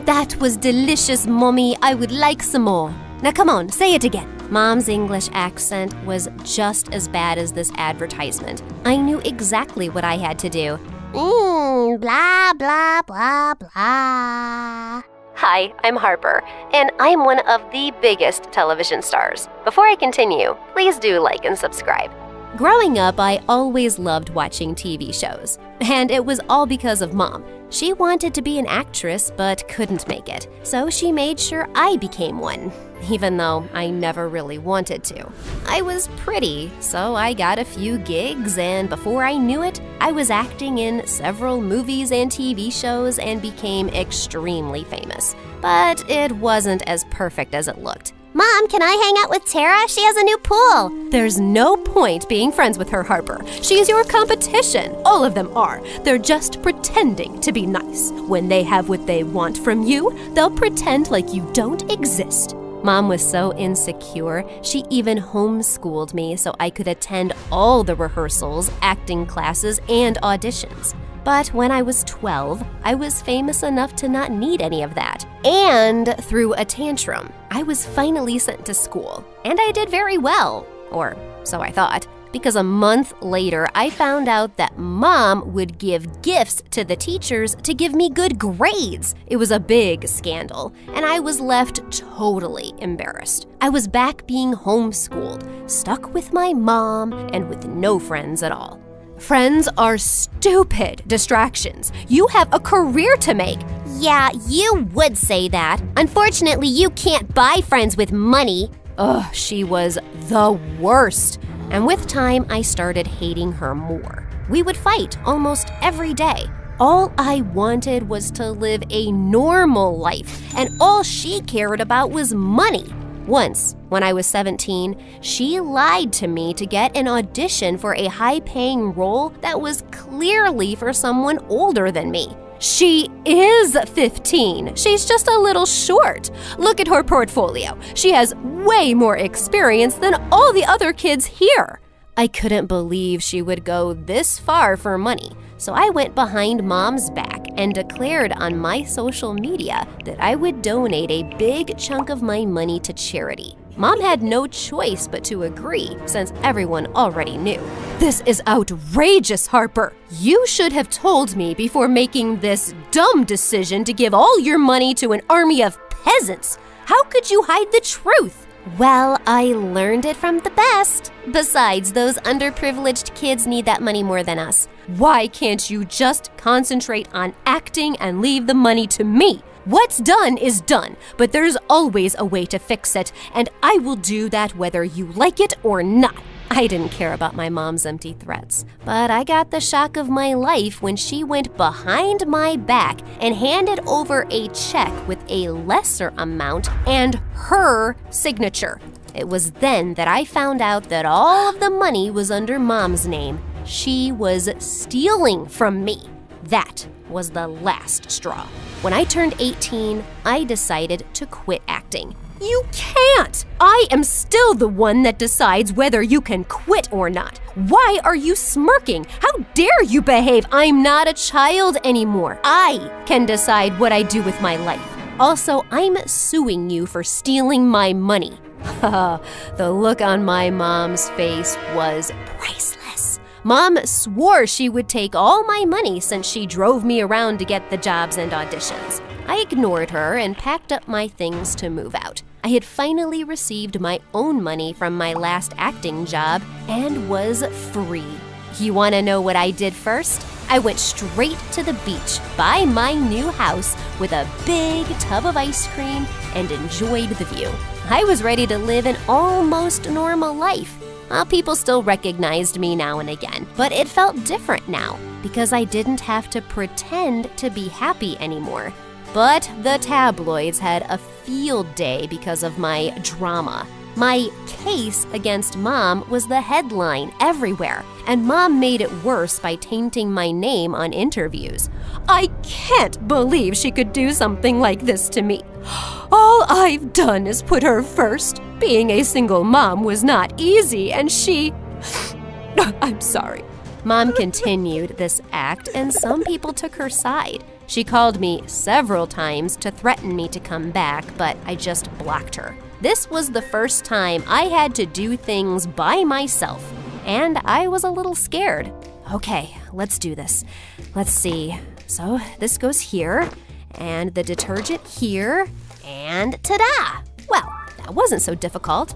that was delicious, Mommy. I would like some more. Now come on, say it again. Mom's English accent was just as bad as this advertisement. I knew exactly what I had to do. Blah, blah, blah, blah. Hi, I'm Harper, and I'm one of the biggest television stars. Before I continue, please do like and subscribe. Growing up, I always loved watching TV shows, and it was all because of Mom. She wanted to be an actress but couldn't make it, so she made sure I became one, even though I never really wanted to. I was pretty, so I got a few gigs, and before I knew it, I was acting in several movies and TV shows and became extremely famous. But it wasn't as perfect as it looked. Mom, can I hang out with Tara? She has a new pool. There's no point being friends with her, Harper. She's your competition. All of them are. They're just pretending to be nice. When they have what they want from you, they'll pretend like you don't exist. Mom was so insecure, she even homeschooled me so I could attend all the rehearsals, acting classes, and auditions. But when I was 12, I was famous enough to not need any of that. And through a tantrum, I was finally sent to school. And I did very well, or so I thought, because a month later, I found out that Mom would give gifts to the teachers to give me good grades. It was a big scandal, and I was left totally embarrassed. I was back being homeschooled, stuck with my mom, and with no friends at all. Friends are stupid distractions. You have a career to make. Yeah, you would say that. Unfortunately, you can't buy friends with money. Ugh, she was the worst. And with time, I started hating her more. We would fight almost every day. All I wanted was to live a normal life, and all she cared about was money. Once, when I was 17, she lied to me to get an audition for a high-paying role that was clearly for someone older than me. She is 15. She's just a little short. Look at her portfolio. She has way more experience than all the other kids here. I couldn't believe she would go this far for money, so I went behind Mom's back and declared on my social media that I would donate a big chunk of my money to charity. Mom had no choice but to agree, since everyone already knew. This is outrageous, Harper. You should have told me before making this dumb decision to give all your money to an army of peasants. How could you hide the truth? Well, I learned it from the best. Besides, those underprivileged kids need that money more than us. Why can't you just concentrate on acting and leave the money to me? What's done is done, but there's always a way to fix it, and I will do that whether you like it or not. I didn't care about my mom's empty threats, but I got the shock of my life when she went behind my back and handed over a check with a lesser amount and her signature. It was then that I found out that all of the money was under Mom's name. She was stealing from me. That was the last straw. When I turned 18, I decided to quit acting. You can't! I am still the one that decides whether you can quit or not. Why are you smirking? How dare you behave? I'm not a child anymore. I can decide what I do with my life. Also, I'm suing you for stealing my money. The look on my mom's face was priceless. Mom swore she would take all my money since she drove me around to get the jobs and auditions. I ignored her and packed up my things to move out. I had finally received my own money from my last acting job and was free. You want to know what I did first? I went straight to the beach by my new house with a big tub of ice cream and enjoyed the view. I was ready to live an almost normal life. People still recognized me now and again, but it felt different now because I didn't have to pretend to be happy anymore. But the tabloids had a field day because of my drama. My case against Mom was the headline everywhere, and Mom made it worse by tainting my name on interviews. I can't believe she could do something like this to me. All I've done is put her first. Being a single mom was not easy, and I'm sorry. Mom continued this act, and some people took her side. She called me several times to threaten me to come back, but I just blocked her. This was the first time I had to do things by myself, and I was a little scared. Okay, let's do this. Let's see. So this goes here, and the detergent here, and ta-da! Well, that wasn't so difficult.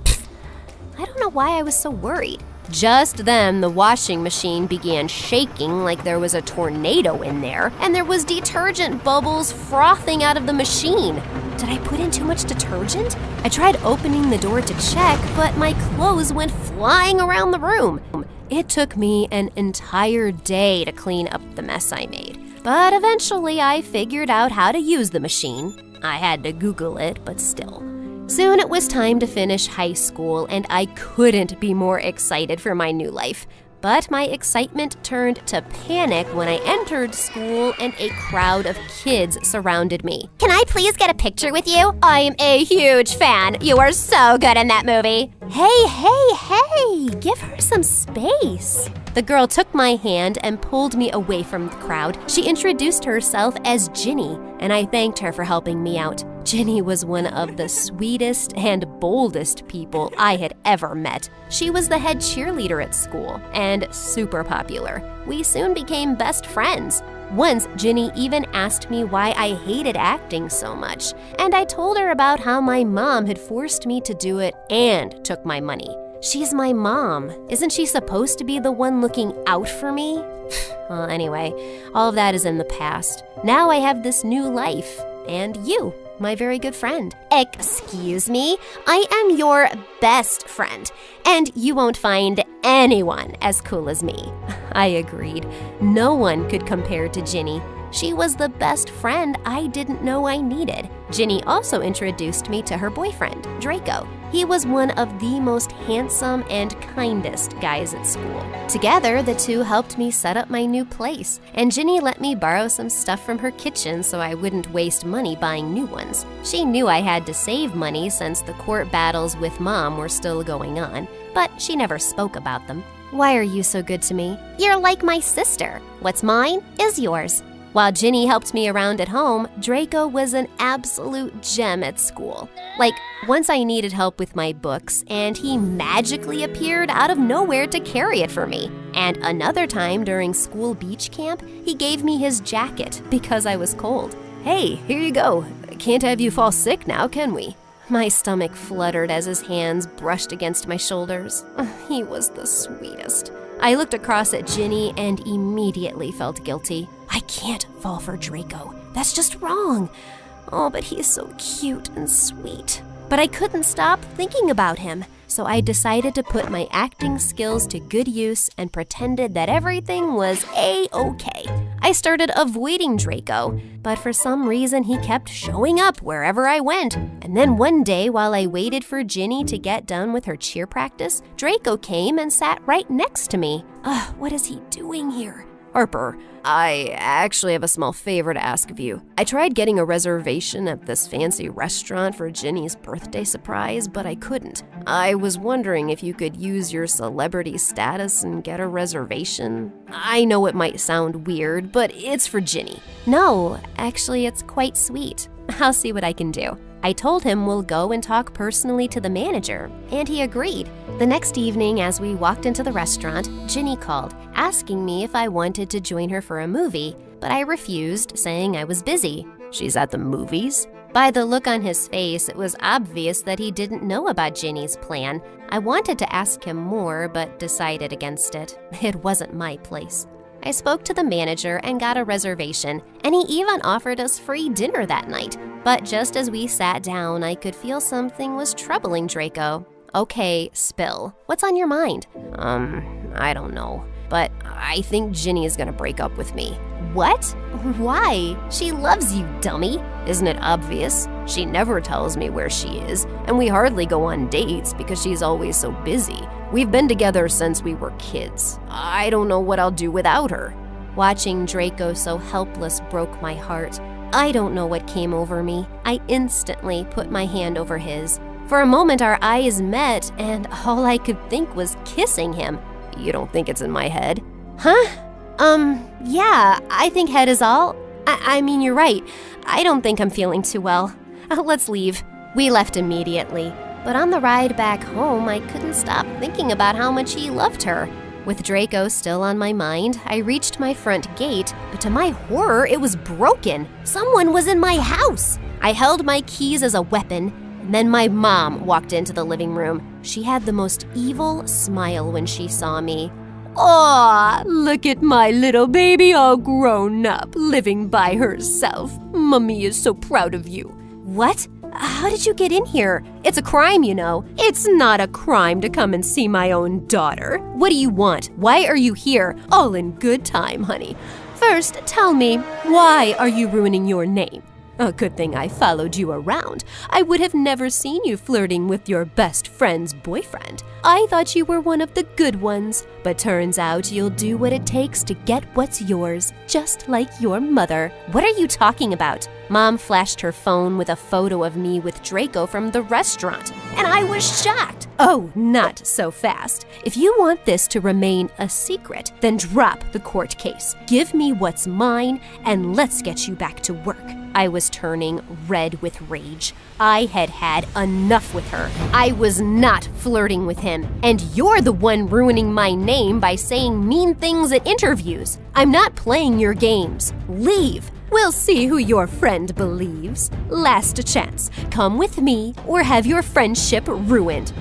I don't know why I was so worried. Just then, the washing machine began shaking like there was a tornado in there, and there was detergent bubbles frothing out of the machine. Did I put in too much detergent? I tried opening the door to check, but my clothes went flying around the room. It took me an entire day to clean up the mess I made, but eventually I figured out how to use the machine. I had to Google it, but still. Soon it was time to finish high school, and I couldn't be more excited for my new life. But my excitement turned to panic when I entered school and a crowd of kids surrounded me. Can I please get a picture with you? I'm a huge fan. You are so good in that movie. Hey, give her some space. The girl took my hand and pulled me away from the crowd. She introduced herself as Ginny, and I thanked her for helping me out. Ginny was one of the sweetest and boldest people I had ever met. She was the head cheerleader at school and super popular. We soon became best friends. Once, Ginny even asked me why I hated acting so much, and I told her about how my mom had forced me to do it and took my money. She's my mom. Isn't she supposed to be the one looking out for me? Well, anyway, all of that is in the past. Now I have this new life, and you, my very good friend. Excuse me? I am your best friend, and you won't find anyone as cool as me. I agreed. No one could compare to Ginny. She was the best friend I didn't know I needed. Ginny also introduced me to her boyfriend, Draco. He was one of the most handsome and kindest guys at school. Together, the two helped me set up my new place, and Ginny let me borrow some stuff from her kitchen so I wouldn't waste money buying new ones. She knew I had to save money since the court battles with Mom were still going on, but she never spoke about them. Why are you so good to me? You're like my sister. What's mine is yours. While Ginny helped me around at home, Draco was an absolute gem at school. Like, once I needed help with my books, and he magically appeared out of nowhere to carry it for me. And another time during school beach camp, he gave me his jacket because I was cold. Hey, here you go. Can't have you fall sick now, can we? My stomach fluttered as his hands brushed against my shoulders. He was the sweetest. I looked across at Ginny and immediately felt guilty. I can't fall for Draco. That's just wrong. Oh, but he's so cute and sweet. But I couldn't stop thinking about him, so I decided to put my acting skills to good use and pretended that everything was A-okay. I started avoiding Draco, but for some reason he kept showing up wherever I went. And then one day, while I waited for Ginny to get done with her cheer practice, Draco came and sat right next to me. What is he doing here? Harper, I actually have a small favor to ask of you. I tried getting a reservation at this fancy restaurant for Ginny's birthday surprise, but I couldn't. I was wondering if you could use your celebrity status and get a reservation. I know it might sound weird, but it's for Ginny. No, actually, it's quite sweet. I'll see what I can do. I told him we'll go and talk personally to the manager, and he agreed. The next evening, as we walked into the restaurant, Ginny called, asking me if I wanted to join her for a movie, but I refused, saying I was busy. She's at the movies? By the look on his face, it was obvious that he didn't know about Ginny's plan. I wanted to ask him more, but decided against it. It wasn't my place. I spoke to the manager and got a reservation, and he even offered us free dinner that night. But just as we sat down, I could feel something was troubling Draco. Okay, spill. What's on your mind? I don't know. But I think Ginny is gonna break up with me. What? Why? She loves you, dummy. Isn't it obvious? She never tells me where she is, and we hardly go on dates because she's always so busy. We've been together since we were kids. I don't know what I'll do without her. Watching Draco so helpless broke my heart. I don't know what came over me. I instantly put my hand over his. For a moment, our eyes met, and all I could think was kissing him. You don't think it's in my head? Huh? Yeah, I think head is all. I mean, you're right. I don't think I'm feeling too well. Let's leave. We left immediately. But on the ride back home, I couldn't stop thinking about how much he loved her. With Draco still on my mind, I reached my front gate, but to my horror, it was broken. Someone was in my house. I held my keys as a weapon, and then my mom walked into the living room. She had the most evil smile when she saw me. Aw, look at my little baby all grown up, living by herself. Mummy is so proud of you. What? How did you get in here? It's a crime, you know. It's not a crime to come and see my own daughter. What do you want? Why are you here? All in good time, honey. First, tell me, why are you ruining your name? A good thing I followed you around. I would have never seen you flirting with your best friend's boyfriend. I thought you were one of the good ones, but turns out you'll do what it takes to get what's yours, just like your mother. What are you talking about? Mom flashed her phone with a photo of me with Draco from the restaurant, and I was shocked. Oh, not so fast. If you want this to remain a secret, then drop the court case. Give me what's mine, and let's get you back to work. I was turning red with rage. I had had enough with her. I was not flirting with him, and you're the one ruining my name by saying mean things at interviews. I'm not playing your games. Leave. We'll see who your friend believes. Last chance. Come with me or have your friendship ruined.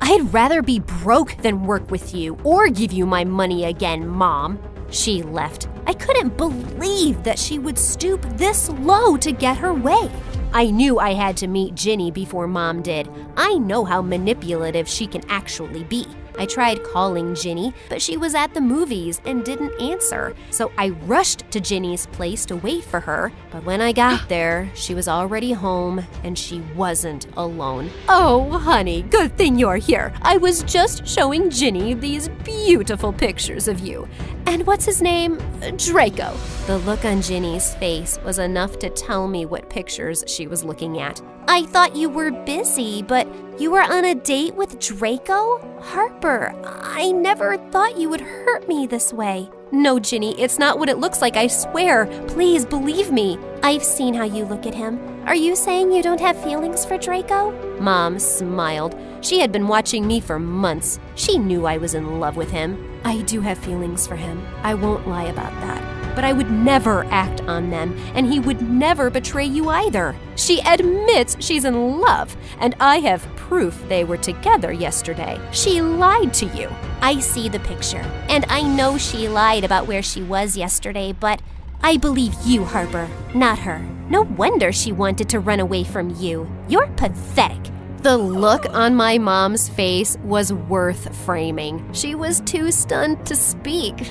I'd rather be broke than work with you or give you my money again, Mom. She left. I couldn't believe that she would stoop this low to get her way. I knew I had to meet Ginny before Mom did. I know how manipulative she can actually be. I tried calling Ginny, but she was at the movies and didn't answer. So I rushed to Ginny's place to wait for her, but when I got there, she was already home and she wasn't alone. Oh, honey, good thing you're here. I was just showing Ginny these beautiful pictures of you. And what's his name? Draco. The look on Ginny's face was enough to tell me what pictures she was looking at. I thought you were busy, but you were on a date with Draco? Harper, I never thought you would hurt me this way. No, Ginny, it's not what it looks like, I swear. Please believe me. I've seen how you look at him. Are you saying you don't have feelings for Draco? Mom smiled. She had been watching me for months. She knew I was in love with him. I do have feelings for him. I won't lie about that. But I would never act on them, and he would never betray you either. She admits she's in love, and I have proof they were together yesterday. She lied to you. I see the picture, and I know she lied about where she was yesterday, but I believe you, Harper, not her. No wonder she wanted to run away from you. You're pathetic. The look on my mom's face was worth framing. She was too stunned to speak.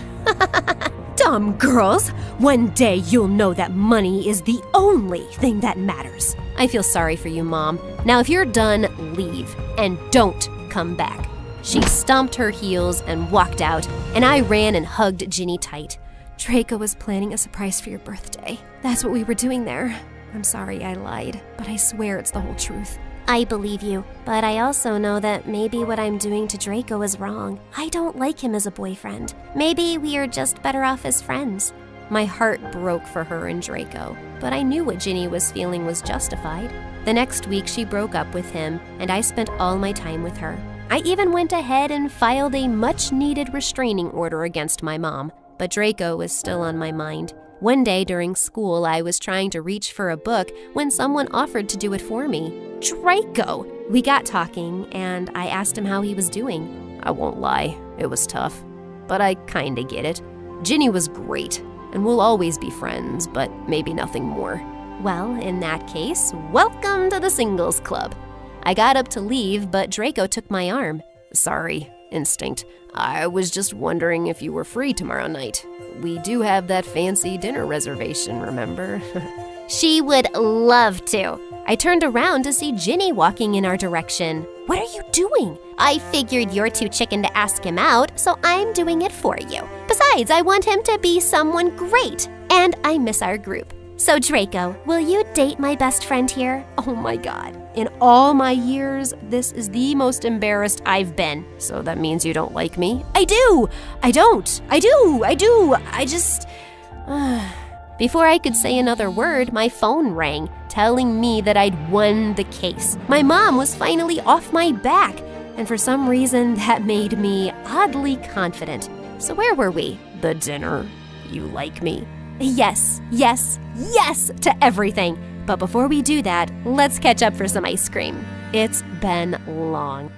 Dumb girls! One day you'll know that money is the only thing that matters. I feel sorry for you, Mom. Now if you're done, leave. And don't come back. She stomped her heels and walked out, and I ran and hugged Ginny tight. Draco was planning a surprise for your birthday. That's what we were doing there. I'm sorry I lied, but I swear it's the whole truth. I believe you, but I also know that maybe what I'm doing to Draco is wrong. I don't like him as a boyfriend. Maybe we are just better off as friends. My heart broke for her and Draco, but I knew what Ginny was feeling was justified. The next week she broke up with him, and I spent all my time with her. I even went ahead and filed a much-needed restraining order against my mom, but Draco was still on my mind. One day during school, I was trying to reach for a book when someone offered to do it for me. Draco! We got talking, and I asked him how he was doing. I won't lie, it was tough, but I kinda get it. Ginny was great, and we'll always be friends, but maybe nothing more. Well, in that case, welcome to the singles club. I got up to leave, but Draco took my arm. Sorry, instinct. I was just wondering if you were free tomorrow night. We do have that fancy dinner reservation, remember? She would love to. I turned around to see Ginny walking in our direction. What are you doing? I figured you're too chicken to ask him out, so I'm doing it for you. Besides, I want him to be someone great, and I miss our group. So Draco, will you date my best friend here? Oh my god. In all my years, this is the most embarrassed I've been. So that means you don't like me? I do! I don't! I do! I just... Before I could say another word, my phone rang, telling me that I'd won the case. My mom was finally off my back, and for some reason that made me oddly confident. So where were we? The dinner. You like me? Yes, yes, yes to everything. But before we do that, let's catch up for some ice cream. It's been long.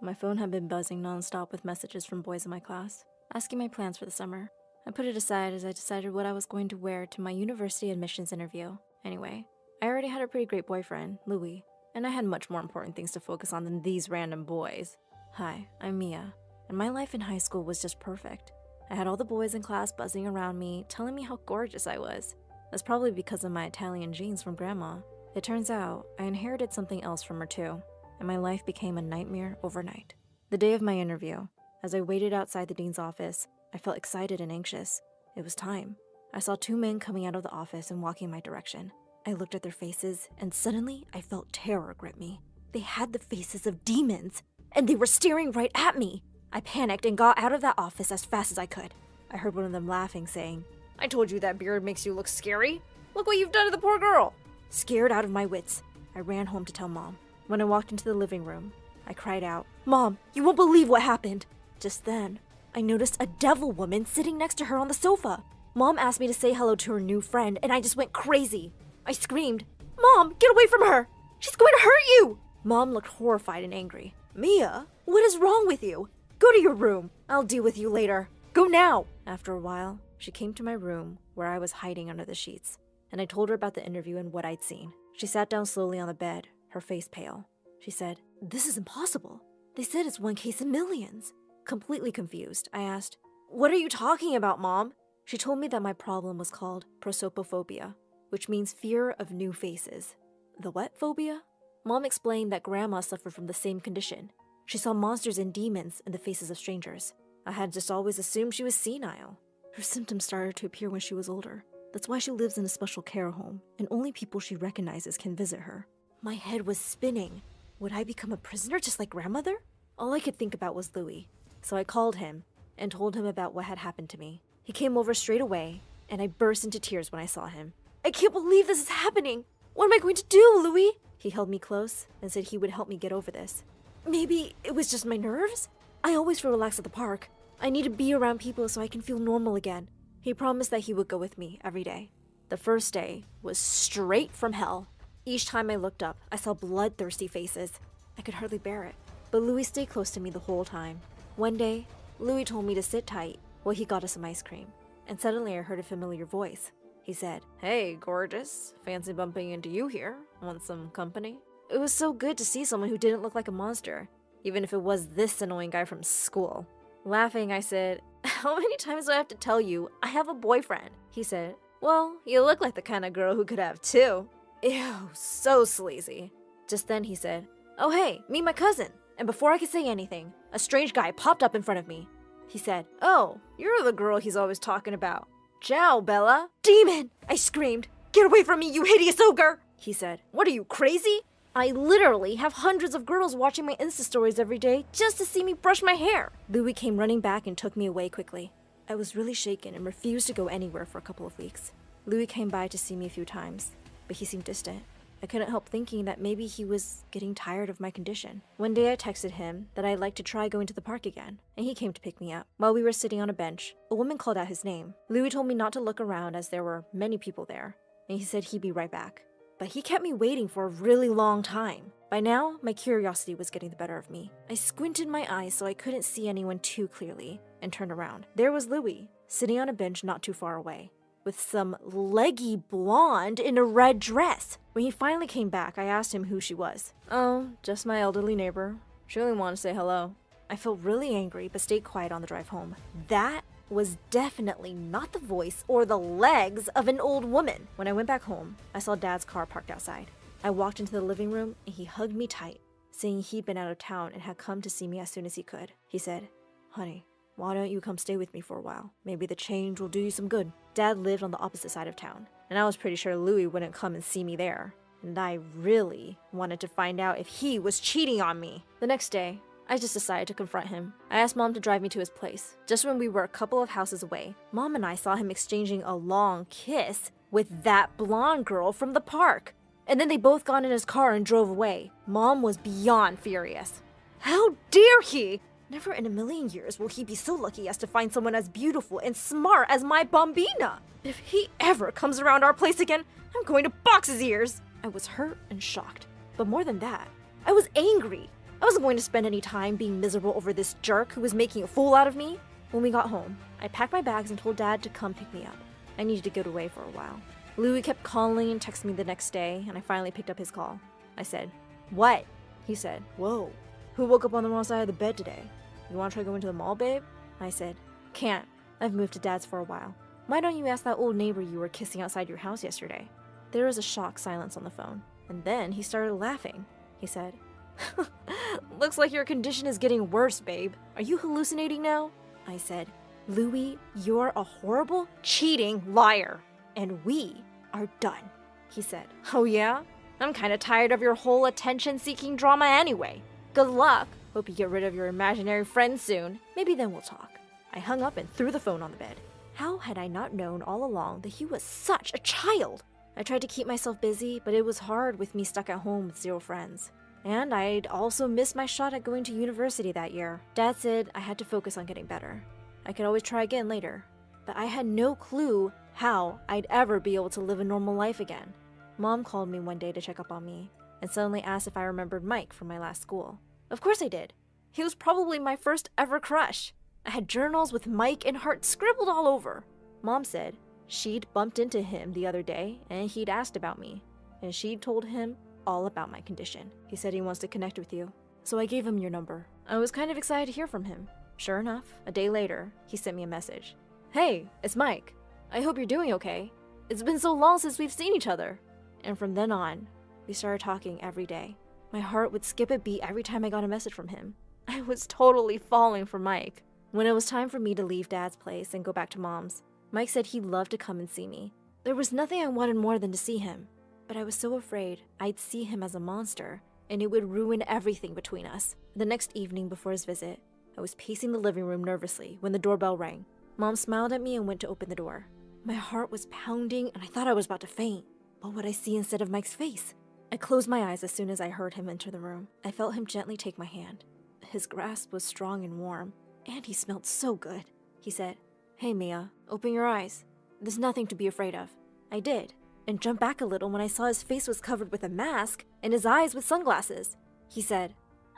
My phone had been buzzing nonstop with messages from boys in my class, asking my plans for the summer. I put it aside as I decided what I was going to wear to my university admissions interview. Anyway, I already had a pretty great boyfriend, Louis, and I had much more important things to focus on than these random boys. Hi, I'm Mia, and my life in high school was just perfect. I had all the boys in class buzzing around me, telling me how gorgeous I was. That's probably because of my Italian genes from Grandma. It turns out I inherited something else from her too, and my life became a nightmare overnight. The day of my interview, as I waited outside the dean's office, I felt excited and anxious. It was time. I saw two men coming out of the office and walking my direction. I looked at their faces, and suddenly I felt terror grip me. They had the faces of demons, and they were staring right at me. I panicked and got out of that office as fast as I could. I heard one of them laughing, saying, "I told you that beard makes you look scary. Look what you've done to the poor girl." Scared out of my wits, I ran home to tell Mom. When I walked into the living room, I cried out, "Mom, you won't believe what happened." Just then, I noticed a devil woman sitting next to her on the sofa. Mom asked me to say hello to her new friend, and I just went crazy. I screamed, "Mom, get away from her! She's going to hurt you!" Mom looked horrified and angry. "Mia, what is wrong with you? Go to your room. I'll deal with you later. Go now!" After a while, she came to my room where I was hiding under the sheets, and I told her about the interview and what I'd seen. She sat down slowly on the bed, her face pale. She said, "This is impossible. They said it's one case in millions." Completely confused, I asked, "What are you talking about, Mom?" She told me that my problem was called prosopophobia, which means fear of new faces. The what phobia? Mom explained that Grandma suffered from the same condition. She saw monsters and demons in the faces of strangers. I had just always assumed she was senile. Her symptoms started to appear when she was older. That's why she lives in a special care home, and only people she recognizes can visit her. My head was spinning. Would I become a prisoner just like Grandmother? All I could think about was Louis. So I called him and told him about what had happened to me. He came over straight away, and I burst into tears when I saw him. "I can't believe this is happening! What am I going to do, Louis?" He held me close and said he would help me get over this. Maybe it was just my nerves? I always feel relaxed at the park. I need to be around people so I can feel normal again. He promised that he would go with me every day. The first day was straight from hell. Each time I looked up, I saw bloodthirsty faces. I could hardly bear it. But Louis stayed close to me the whole time. One day, Louis told me to sit tight while he got us some ice cream. And suddenly I heard a familiar voice. He said, "Hey, gorgeous. Fancy bumping into you here. Want some company?" It was so good to see someone who didn't look like a monster, even if it was this annoying guy from school. Laughing, I said, "How many times do I have to tell you I have a boyfriend?" He said, "Well, you look like the kind of girl who could have two." Ew, so sleazy. Just then he said, "Oh hey, meet my cousin." And before I could say anything, a strange guy popped up in front of me. He said, "Oh, you're the girl he's always talking about. Ciao, Bella." "Demon!" I screamed. "Get away from me, you hideous ogre!" He said, "What are you, crazy? I literally have hundreds of girls watching my Insta stories every day just to see me brush my hair." Louis came running back and took me away quickly. I was really shaken and refused to go anywhere for a couple of weeks. Louis came by to see me a few times, but he seemed distant. I couldn't help thinking that maybe he was getting tired of my condition. One day I texted him that I'd like to try going to the park again, and he came to pick me up. While we were sitting on a bench, a woman called out his name. Louis told me not to look around as there were many people there, and he said he'd be right back. But he kept me waiting for a really long time. By now, my curiosity was getting the better of me. I squinted my eyes so I couldn't see anyone too clearly, and turned around. There was Louis, sitting on a bench not too far away, with some leggy blonde in a red dress. When he finally came back, I asked him who she was. "Oh, just my elderly neighbor. She only wanted to say hello." I felt really angry, but stayed quiet on the drive home. That was definitely not the voice or the legs of an old woman. When I went back home, I saw Dad's car parked outside. I walked into the living room and he hugged me tight, saying he'd been out of town and had come to see me as soon as he could. He said, "Honey, why don't you come stay with me for a while? Maybe the change will do you some good." Dad lived on the opposite side of town, and I was pretty sure Louis wouldn't come and see me there. And I really wanted to find out if he was cheating on me. The next day, I just decided to confront him. I asked Mom to drive me to his place. Just when we were a couple of houses away, Mom and I saw him exchanging a long kiss with that blonde girl from the park. And then they both got in his car and drove away. Mom was beyond furious. How dare he! Never in a million years will he be so lucky as to find someone as beautiful and smart as my Bambina. If he ever comes around our place again, I'm going to box his ears. I was hurt and shocked. But more than that, I was angry. I wasn't going to spend any time being miserable over this jerk who was making a fool out of me. When we got home, I packed my bags and told Dad to come pick me up. I needed to get away for a while. Louis kept calling and texting me the next day, and I finally picked up his call. I said, "What?" He said, "Whoa, who woke up on the wrong side of the bed today? You want to try going to the mall, babe?" I said, "Can't. I've moved to Dad's for a while. Why don't you ask that old neighbor you were kissing outside your house yesterday?" There was a shocked silence on the phone, and then he started laughing. He said, "Looks like your condition is getting worse, babe. Are you hallucinating now?" I said, "Louis, you're a horrible, cheating liar, and we are done." He said, "Oh yeah? I'm kinda tired of your whole attention-seeking drama anyway. Good luck. Hope you get rid of your imaginary friends soon. Maybe then we'll talk." I hung up and threw the phone on the bed. How had I not known all along that he was such a child? I tried to keep myself busy, but it was hard with me stuck at home with 0 friends. And I'd also missed my shot at going to university that year. Dad said I had to focus on getting better. I could always try again later. But I had no clue how I'd ever be able to live a normal life again. Mom called me one day to check up on me, and suddenly asked if I remembered Mike from my last school. Of course I did. He was probably my first ever crush. I had journals with Mike and hearts scribbled all over. Mom said she'd bumped into him the other day, and he'd asked about me. and she told him all about my condition. He said he wants to connect with you, so I gave him your number. I was kind of excited to hear from him. Sure enough, a day later, he sent me a message. Hey, it's Mike. I hope you're doing okay. It's been so long since we've seen each other. And from then on, we started talking every day. My heart would skip a beat every time I got a message from him. I was totally falling for Mike. When it was time for me to leave Dad's place and go back to Mom's, Mike said he'd love to come and see me. There was nothing I wanted more than to see him, but I was so afraid I'd see him as a monster, and it would ruin everything between us. The next evening before his visit, I was pacing the living room nervously when the doorbell rang. Mom smiled at me and went to open the door. My heart was pounding and I thought I was about to faint. What would I see instead of Mike's face? I closed my eyes as soon as I heard him enter the room. I felt him gently take my hand. His grasp was strong and warm, and he smelled so good. He said, "Hey Mia, open your eyes. There's nothing to be afraid of." I did, and jumped back a little when I saw his face was covered with a mask and his eyes with sunglasses. He said,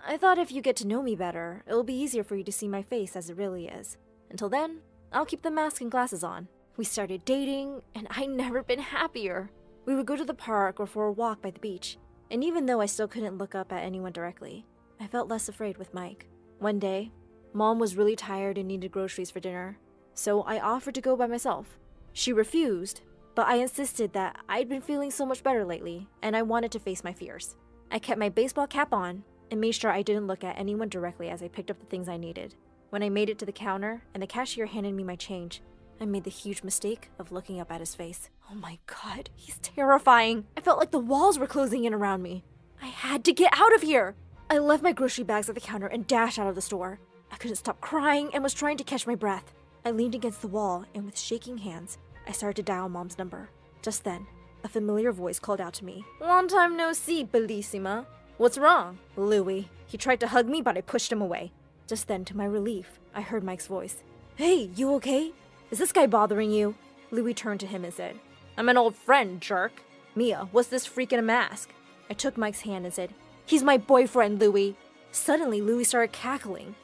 "I thought if you get to know me better, it'll be easier for you to see my face as it really is. Until then, I'll keep the mask and glasses on." We started dating, and I'd never been happier. We would go to the park or for a walk by the beach, and even though I still couldn't look up at anyone directly, I felt less afraid with Mike. One day, Mom was really tired and needed groceries for dinner, so I offered to go by myself. She refused, but I insisted that I'd been feeling so much better lately, and I wanted to face my fears. I kept my baseball cap on and made sure I didn't look at anyone directly as I picked up the things I needed. When I made it to the counter and the cashier handed me my change, I made the huge mistake of looking up at his face. Oh my god, he's terrifying. I felt like the walls were closing in around me. I had to get out of here. I left my grocery bags at the counter and dashed out of the store. I couldn't stop crying and was trying to catch my breath. I leaned against the wall and with shaking hands, I started to dial Mom's number. Just then, a familiar voice called out to me. "Long time no see, Bellissima. What's wrong?" "Louie." He tried to hug me, but I pushed him away. Just then, to my relief, I heard Mike's voice. "Hey, you okay? Is this guy bothering you?" Louie turned to him and said, "I'm an old friend, jerk." "Mia, what's this freak in a mask?" I took Mike's hand and said, "He's my boyfriend, Louie." Suddenly, Louie started cackling.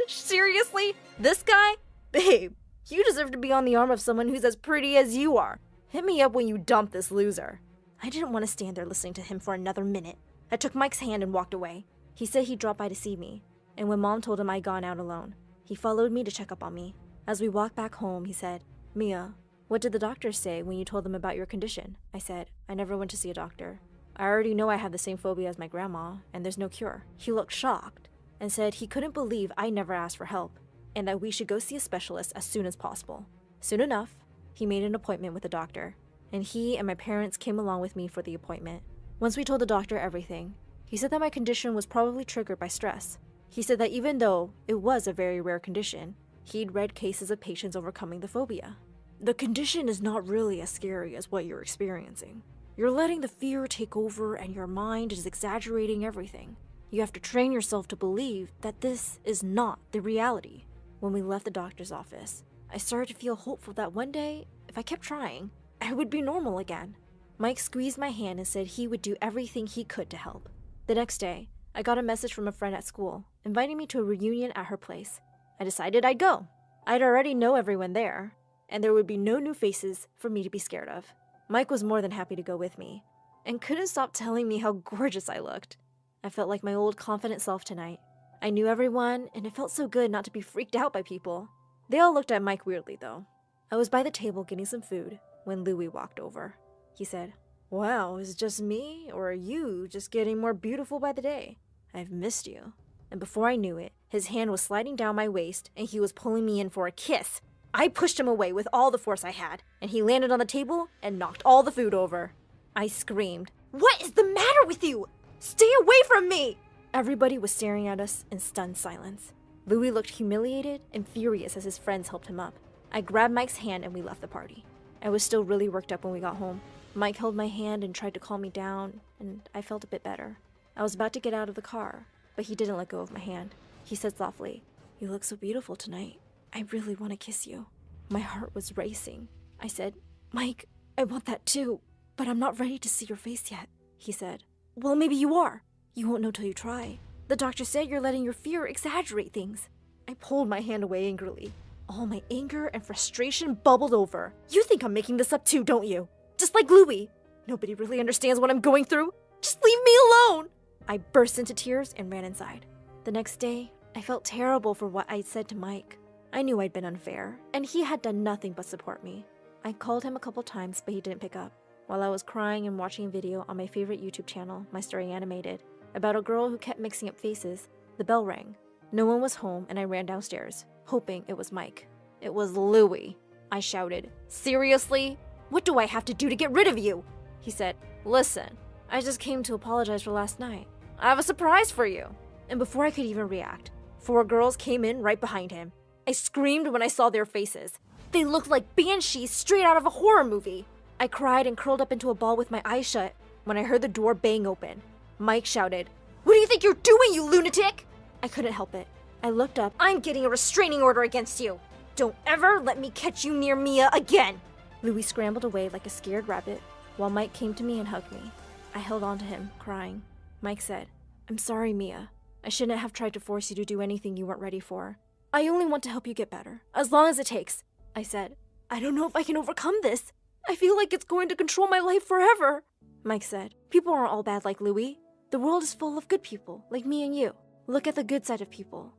"Seriously? This guy? Babe, you deserve to be on the arm of someone who's as pretty as you are. Hit me up when you dump this loser." I didn't want to stand there listening to him for another minute. I took Mike's hand and walked away. He said he'd drop by to see me, and when Mom told him I'd gone out alone, he followed me to check up on me. As we walked back home, he said, "Mia, what did the doctors say when you told them about your condition?" I said, "I never went to see a doctor. I already know I have the same phobia as my grandma, and there's no cure." He looked shocked and said he couldn't believe I never asked for help, and that we should go see a specialist as soon as possible. Soon enough, he made an appointment with a doctor, and he and my parents came along with me for the appointment. Once we told the doctor everything, he said that my condition was probably triggered by stress. He said that even though it was a very rare condition, he'd read cases of patients overcoming the phobia. "The condition is not really as scary as what you're experiencing. You're letting the fear take over and your mind is exaggerating everything. You have to train yourself to believe that this is not the reality." When we left the doctor's office, I started to feel hopeful that one day, if I kept trying, I would be normal again. Mike squeezed my hand and said he would do everything he could to help. The next day, I got a message from a friend at school, inviting me to a reunion at her place. I decided I'd go. I'd already know everyone there, and there would be no new faces for me to be scared of. Mike was more than happy to go with me, and couldn't stop telling me how gorgeous I looked. I felt like my old confident self tonight. I knew everyone, and it felt so good not to be freaked out by people. They all looked at Mike weirdly, though. I was by the table getting some food when Louie walked over. He said, "Wow, is it just me, or are you just getting more beautiful by the day? I've missed you." And before I knew it, his hand was sliding down my waist, and he was pulling me in for a kiss. I pushed him away with all the force I had, and he landed on the table and knocked all the food over. I screamed, "What is the matter with you? Stay away from me!" Everybody was staring at us in stunned silence. Louie looked humiliated and furious as his friends helped him up. I grabbed Mike's hand and we left the party. I was still really worked up when we got home. Mike held my hand and tried to calm me down, and I felt a bit better. I was about to get out of the car, but he didn't let go of my hand. He said softly, "You look so beautiful tonight. I really want to kiss you." My heart was racing. I said, "Mike, I want that too, but I'm not ready to see your face yet." He said, "Well, maybe you are. You won't know till you try. The doctor said you're letting your fear exaggerate things." I pulled my hand away angrily. All my anger and frustration bubbled over. "You think I'm making this up too, don't you? just like Louie. Nobody really understands what I'm going through. Just leave me alone. I burst into tears and ran inside. The next day, I felt terrible for what I'd said to Mike. I knew I'd been unfair, and he had done nothing but support me. I called him a couple times, but he didn't pick up. While I was crying and watching a video on my favorite YouTube channel, My Story Animated, about a girl who kept mixing up faces, the bell rang. No one was home, and I ran downstairs, hoping it was Mike. It was Louie. I shouted, "Seriously? What do I have to do to get rid of you?" He said, "Listen, I just came to apologize for last night. I have a surprise for you." And before I could even react, 4 girls came in right behind him. I screamed when I saw their faces. They looked like banshees straight out of a horror movie. I cried and curled up into a ball with my eyes shut when I heard the door bang open. Mike shouted, "What do you think you're doing, you lunatic?" I couldn't help it. I looked up. "I'm getting a restraining order against you. Don't ever let me catch you near Mia again." Louie scrambled away like a scared rabbit while Mike came to me and hugged me. I held on to him, crying. Mike said, "I'm sorry, Mia. I shouldn't have tried to force you to do anything you weren't ready for. I only want to help you get better, as long as it takes." I said, "I don't know if I can overcome this. I feel like it's going to control my life forever." Mike said, "People aren't all bad like Louie. The world is full of good people, like me and you. Look at the good side of people.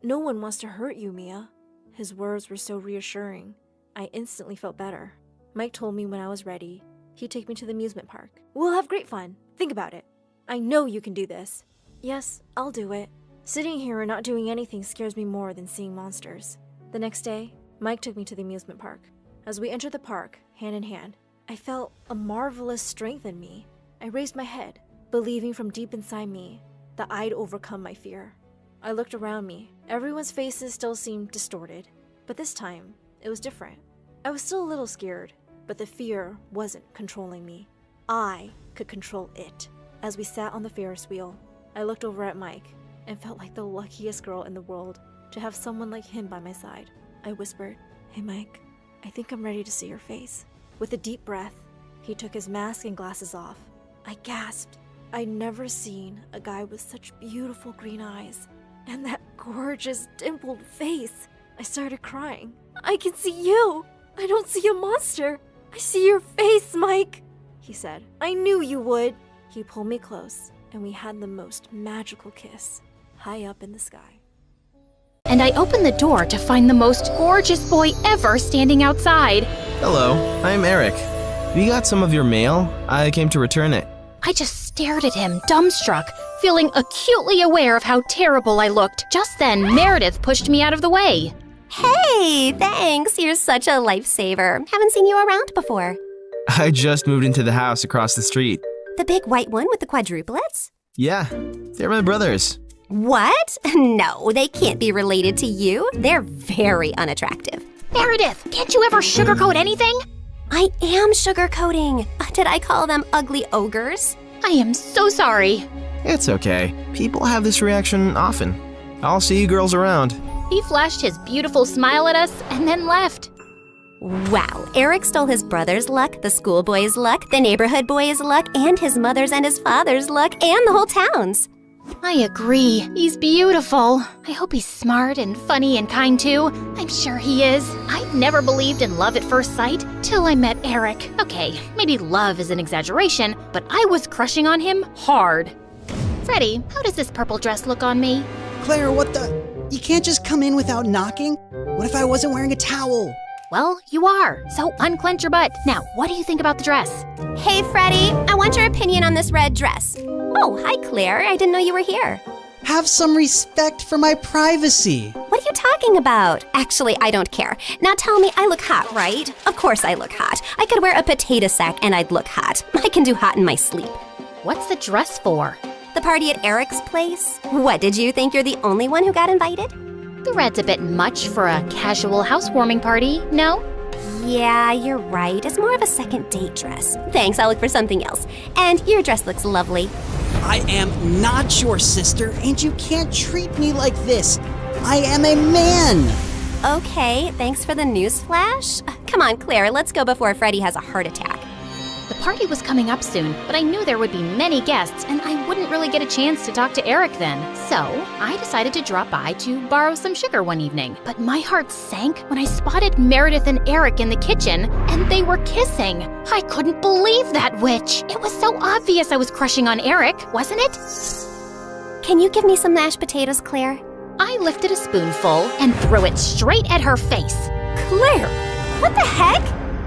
No one wants to hurt you, Mia." His words were so reassuring. I instantly felt better. Mike told me when I was ready, he'd take me to the amusement park. "We'll have great fun. Think about it. I know you can do this." "Yes, I'll do it. Sitting here and not doing anything scares me more than seeing monsters." The next day, Mike took me to the amusement park. As we entered the park, hand in hand, I felt a marvelous strength in me. I raised my head, believing from deep inside me that I'd overcome my fear. I looked around me. Everyone's faces still seemed distorted, but this time, it was different. I was still a little scared, but the fear wasn't controlling me. I could control it. As we sat on the Ferris wheel, I looked over at Mike and felt like the luckiest girl in the world to have someone like him by my side. I whispered, "Hey Mike, I think I'm ready to see your face." With a deep breath, he took his mask and glasses off. I gasped. I'd never seen a guy with such beautiful green eyes and that gorgeous dimpled face. I started crying. "I can see you! I don't see a monster! I see your face, Mike!" He said, "I knew you would!" He pulled me close, and we had the most magical kiss, high up in the sky. And I opened the door to find the most gorgeous boy ever standing outside. Hello, I'm Eric. We got some of your mail. I came to return it. I just stared at him, dumbstruck, feeling acutely aware of how terrible I looked. Just then, Meredith pushed me out of the way. Hey, thanks. You're such a lifesaver. Haven't seen you around before. I just moved into the house across the street. The big white one with the quadruplets? Yeah, they're my brothers. What? No, they can't be related to you. They're very unattractive. Meredith, can't you ever sugarcoat anything? I am sugarcoating. Did I call them ugly ogres? I am so sorry. It's okay. People have this reaction often. I'll see you girls around. He flashed his beautiful smile at us and then left. Wow, Eric stole his brother's luck, the schoolboy's luck, the neighborhood boy's luck, and his mother's and his father's luck, and the whole town's. I agree. He's beautiful. I hope he's smart and funny and kind too. I'm sure he is. I'd never believed in love at first sight till I met Eric. Okay, maybe love is an exaggeration, but I was crushing on him hard. Freddie, how does this purple dress look on me? Claire, what the? You can't just come in without knocking? What if I wasn't wearing a towel? Well, you are, so unclench your butt. Now, what do you think about the dress? Hey, Freddie, I want your opinion on this red dress. Oh, hi, Claire. I didn't know you were here. Have some respect for my privacy. What are you talking about? Actually, I don't care. Now tell me, I look hot, right? Of course I look hot. I could wear a potato sack and I'd look hot. I can do hot in my sleep. What's the dress for? The party at Eric's place? What, did you think you're the only one who got invited? The red's a bit much for a casual housewarming party, no? Yeah, you're right. It's more of a second date dress. Thanks, I'll look for something else. And your dress looks lovely. I am not your sister, and you can't treat me like this. I am a man. Okay, thanks for the news flash. Come on, Claire, let's go before Freddie has a heart attack. The party was coming up soon, but I knew there would be many guests, and I wouldn't really get a chance to talk to Eric then. So I decided to drop by to borrow some sugar one evening. But my heart sank when I spotted Meredith and Eric in the kitchen, and they were kissing. I couldn't believe that witch. It was so obvious I was crushing on Eric, wasn't it? Can you give me some mashed potatoes, Claire? I lifted a spoonful and threw it straight at her face. Claire, what the heck?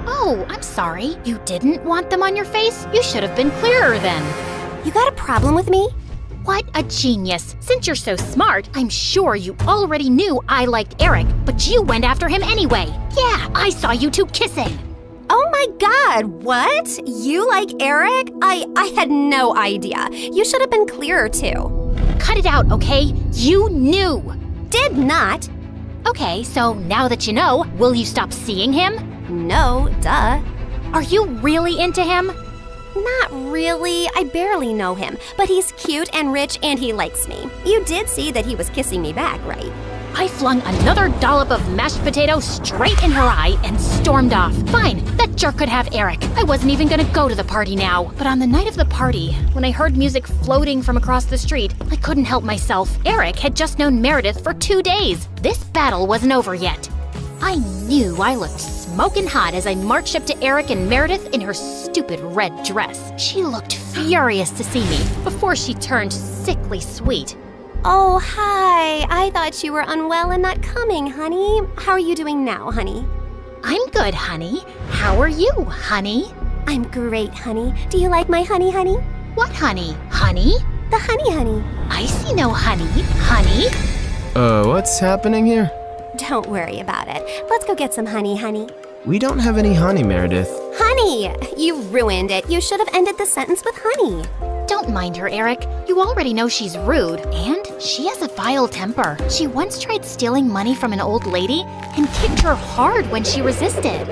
Oh, I'm sorry. You didn't want them on your face? You should have been clearer then. You got a problem with me? What a genius. Since you're so smart, I'm sure you already knew I liked Eric, but you went after him anyway. Yeah, I saw you two kissing. Oh my god, what? You like Eric? I had no idea. You should have been clearer too. Cut it out, okay? You knew. Did not. Okay, so now that you know, will you stop seeing him? No, duh. Are you really into him? Not really. I barely know him, but he's cute and rich and he likes me. You did see that he was kissing me back, right? I flung another dollop of mashed potato straight in her eye and stormed off. Fine, that jerk could have Eric. I wasn't even gonna go to the party now. But on the night of the party, when I heard music floating from across the street, I couldn't help myself. Eric had just known Meredith for 2 days. This battle wasn't over yet. I knew I looked smoking hot as I marched up to Eric and Meredith in her stupid red dress. She looked furious to see me before she turned sickly sweet. Oh, hi. I thought you were unwell and not coming, honey. How are you doing now, honey? I'm good, honey. How are you, honey? I'm great, honey. Do you like my honey, honey? What honey? Honey? The honey. I see no honey. Honey? What's happening here? Don't worry about it. Let's go get some honey. We don't have any honey, Meredith. Honey! You ruined it. You should have ended the sentence with honey. Don't mind her, Eric. You already know she's rude, and she has a vile temper. She once tried stealing money from an old lady and kicked her hard when she resisted.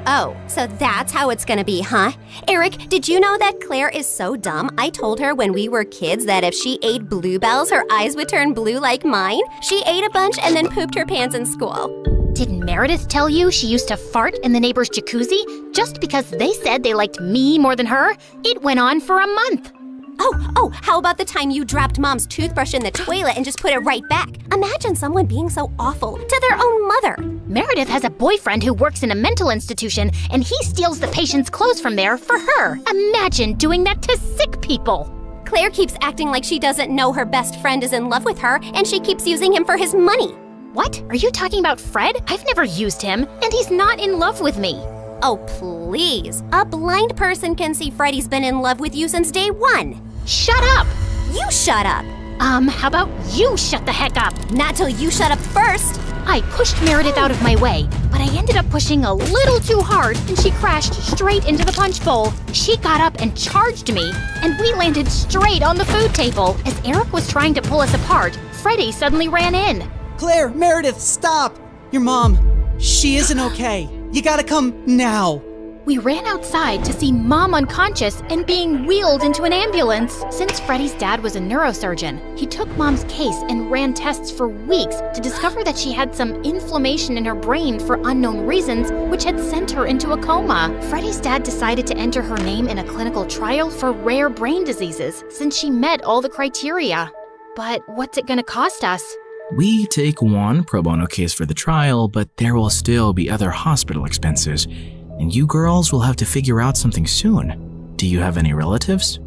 Oh, so that's how it's gonna be, huh? Eric, did you know that Claire is so dumb? I told her when we were kids that if she ate bluebells, her eyes would turn blue like mine. She ate a bunch and then pooped her pants in school. Didn't Meredith tell you she used to fart in the neighbor's jacuzzi just because they said they liked me more than her? It went on for a month. Oh, how about the time you dropped Mom's toothbrush in the toilet and just put it right back? Imagine someone being so awful to their own mother. Meredith has a boyfriend who works in a mental institution, and he steals the patient's clothes from there for her. Imagine doing that to sick people. Claire keeps acting like she doesn't know her best friend is in love with her, and she keeps using him for his money. What? Are you talking about Fred? I've never used him, and he's not in love with me. Oh, please. A blind person can see Freddie's been in love with you since day one. Shut up! You shut up! How about you shut the heck up? Not till you shut up first! I pushed Meredith out of my way, but I ended up pushing a little too hard and she crashed straight into the punch bowl. She got up and charged me, and we landed straight on the food table. As Eric was trying to pull us apart, Freddie suddenly ran in. Claire, Meredith, stop! Your mom, she isn't okay. You gotta come now. We ran outside to see Mom unconscious and being wheeled into an ambulance. Since Freddie's dad was a neurosurgeon, he took Mom's case and ran tests for weeks to discover that she had some inflammation in her brain for unknown reasons, which had sent her into a coma. Freddie's dad decided to enter her name in a clinical trial for rare brain diseases since she met all the criteria. But what's it gonna cost us? We take one pro bono case for the trial, but there will still be other hospital expenses. And you girls will have to figure out something soon. Do you have any relatives?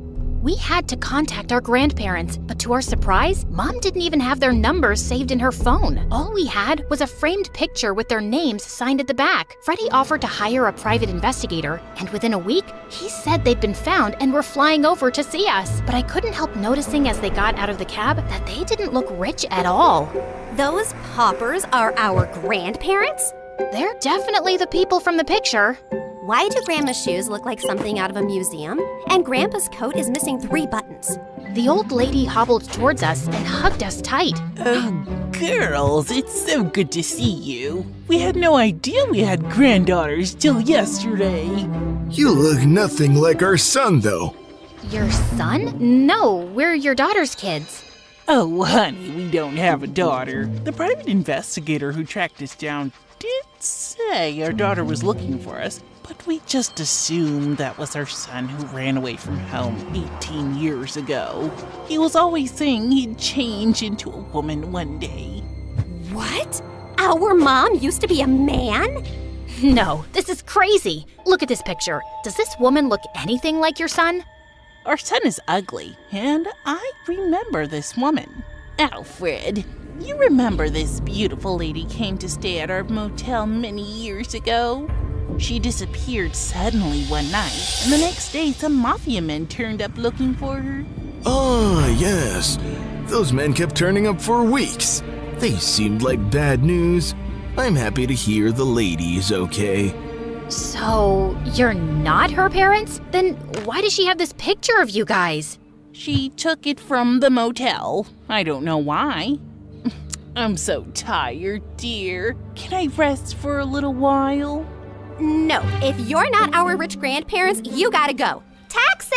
We had to contact our grandparents, but to our surprise, Mom didn't even have their numbers saved in her phone. All we had was a framed picture with their names signed at the back. Freddie offered to hire a private investigator, and within a week, he said they'd been found and were flying over to see us. But I couldn't help noticing as they got out of the cab that they didn't look rich at all. Those paupers are our grandparents? They're definitely the people from the picture. Why do Grandma's shoes look like something out of a museum? And Grandpa's coat is missing 3 buttons. The old lady hobbled towards us and hugged us tight. Oh, girls, it's so good to see you. We had no idea we had granddaughters till yesterday. You look nothing like our son, though. Your son? No, we're your daughter's kids. Oh, honey, we don't have a daughter. The private investigator who tracked us down did say our daughter was looking for us, but we just assumed that was our son who ran away from home 18 years ago. He was always saying he'd change into a woman one day. What? Our mom used to be a man? No, this is crazy. Look at this picture. Does this woman look anything like your son? Our son is ugly, and I remember this woman. Alfred, you remember this beautiful lady came to stay at our motel many years ago? She disappeared suddenly one night, and the next day some mafia men turned up looking for her. Ah, yes. Those men kept turning up for weeks. They seemed like bad news. I'm happy to hear the lady is okay. So, you're not her parents? Then why does she have this picture of you guys? She took it from the motel. I don't know why. I'm so tired, dear. Can I rest for a little while? No, if you're not our rich grandparents, you gotta go. Taxi!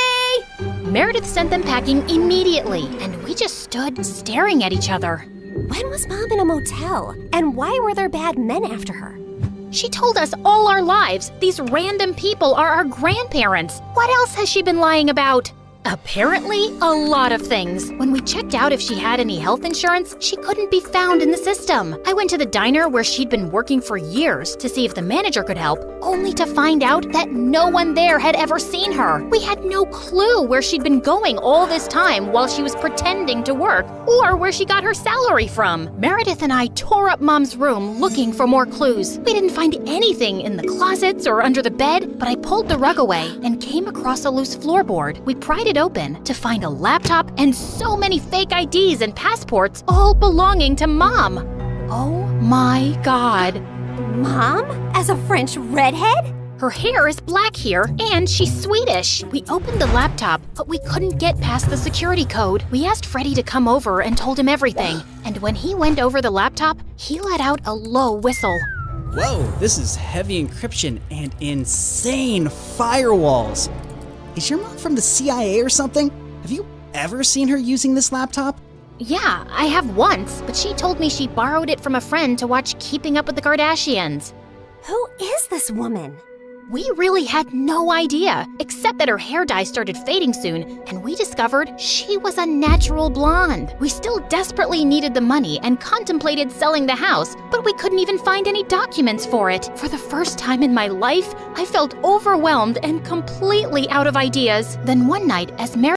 Meredith sent them packing immediately, and we just stood staring at each other. When was Mom in a motel? And why were there bad men after her? She told us all our lives these random people are our grandparents. What else has she been lying about? Apparently, a lot of things. When we checked out if she had any health insurance, she couldn't be found in the system. I went to the diner where she'd been working for years to see if the manager could help, only to find out that no one there had ever seen her. We had no clue where she'd been going all this time while she was pretending to work, or where she got her salary from. Meredith and I tore up Mom's room looking for more clues. We didn't find anything in the closets or under the bed, but I pulled the rug away and came across a loose floorboard. We pried it open to find a laptop and so many fake IDs and passports, all belonging to Mom. Oh my God. Mom? As a French redhead? Her hair is black here, and she's Swedish. We opened the laptop, but we couldn't get past the security code. We asked Freddie to come over and told him everything. And when he went over the laptop, he let out a low whistle. Whoa, this is heavy encryption and insane firewalls. Is your mom from the CIA or something? Have you ever seen her using this laptop? Yeah, I have once, but she told me she borrowed it from a friend to watch Keeping Up with the Kardashians. Who is this woman? We really had no idea, except that her hair dye started fading soon, and we discovered she was a natural blonde. We still desperately needed the money and contemplated selling the house, but we couldn't even find any documents for it. For the first time in my life, I felt overwhelmed and completely out of ideas. Then one night, as Mary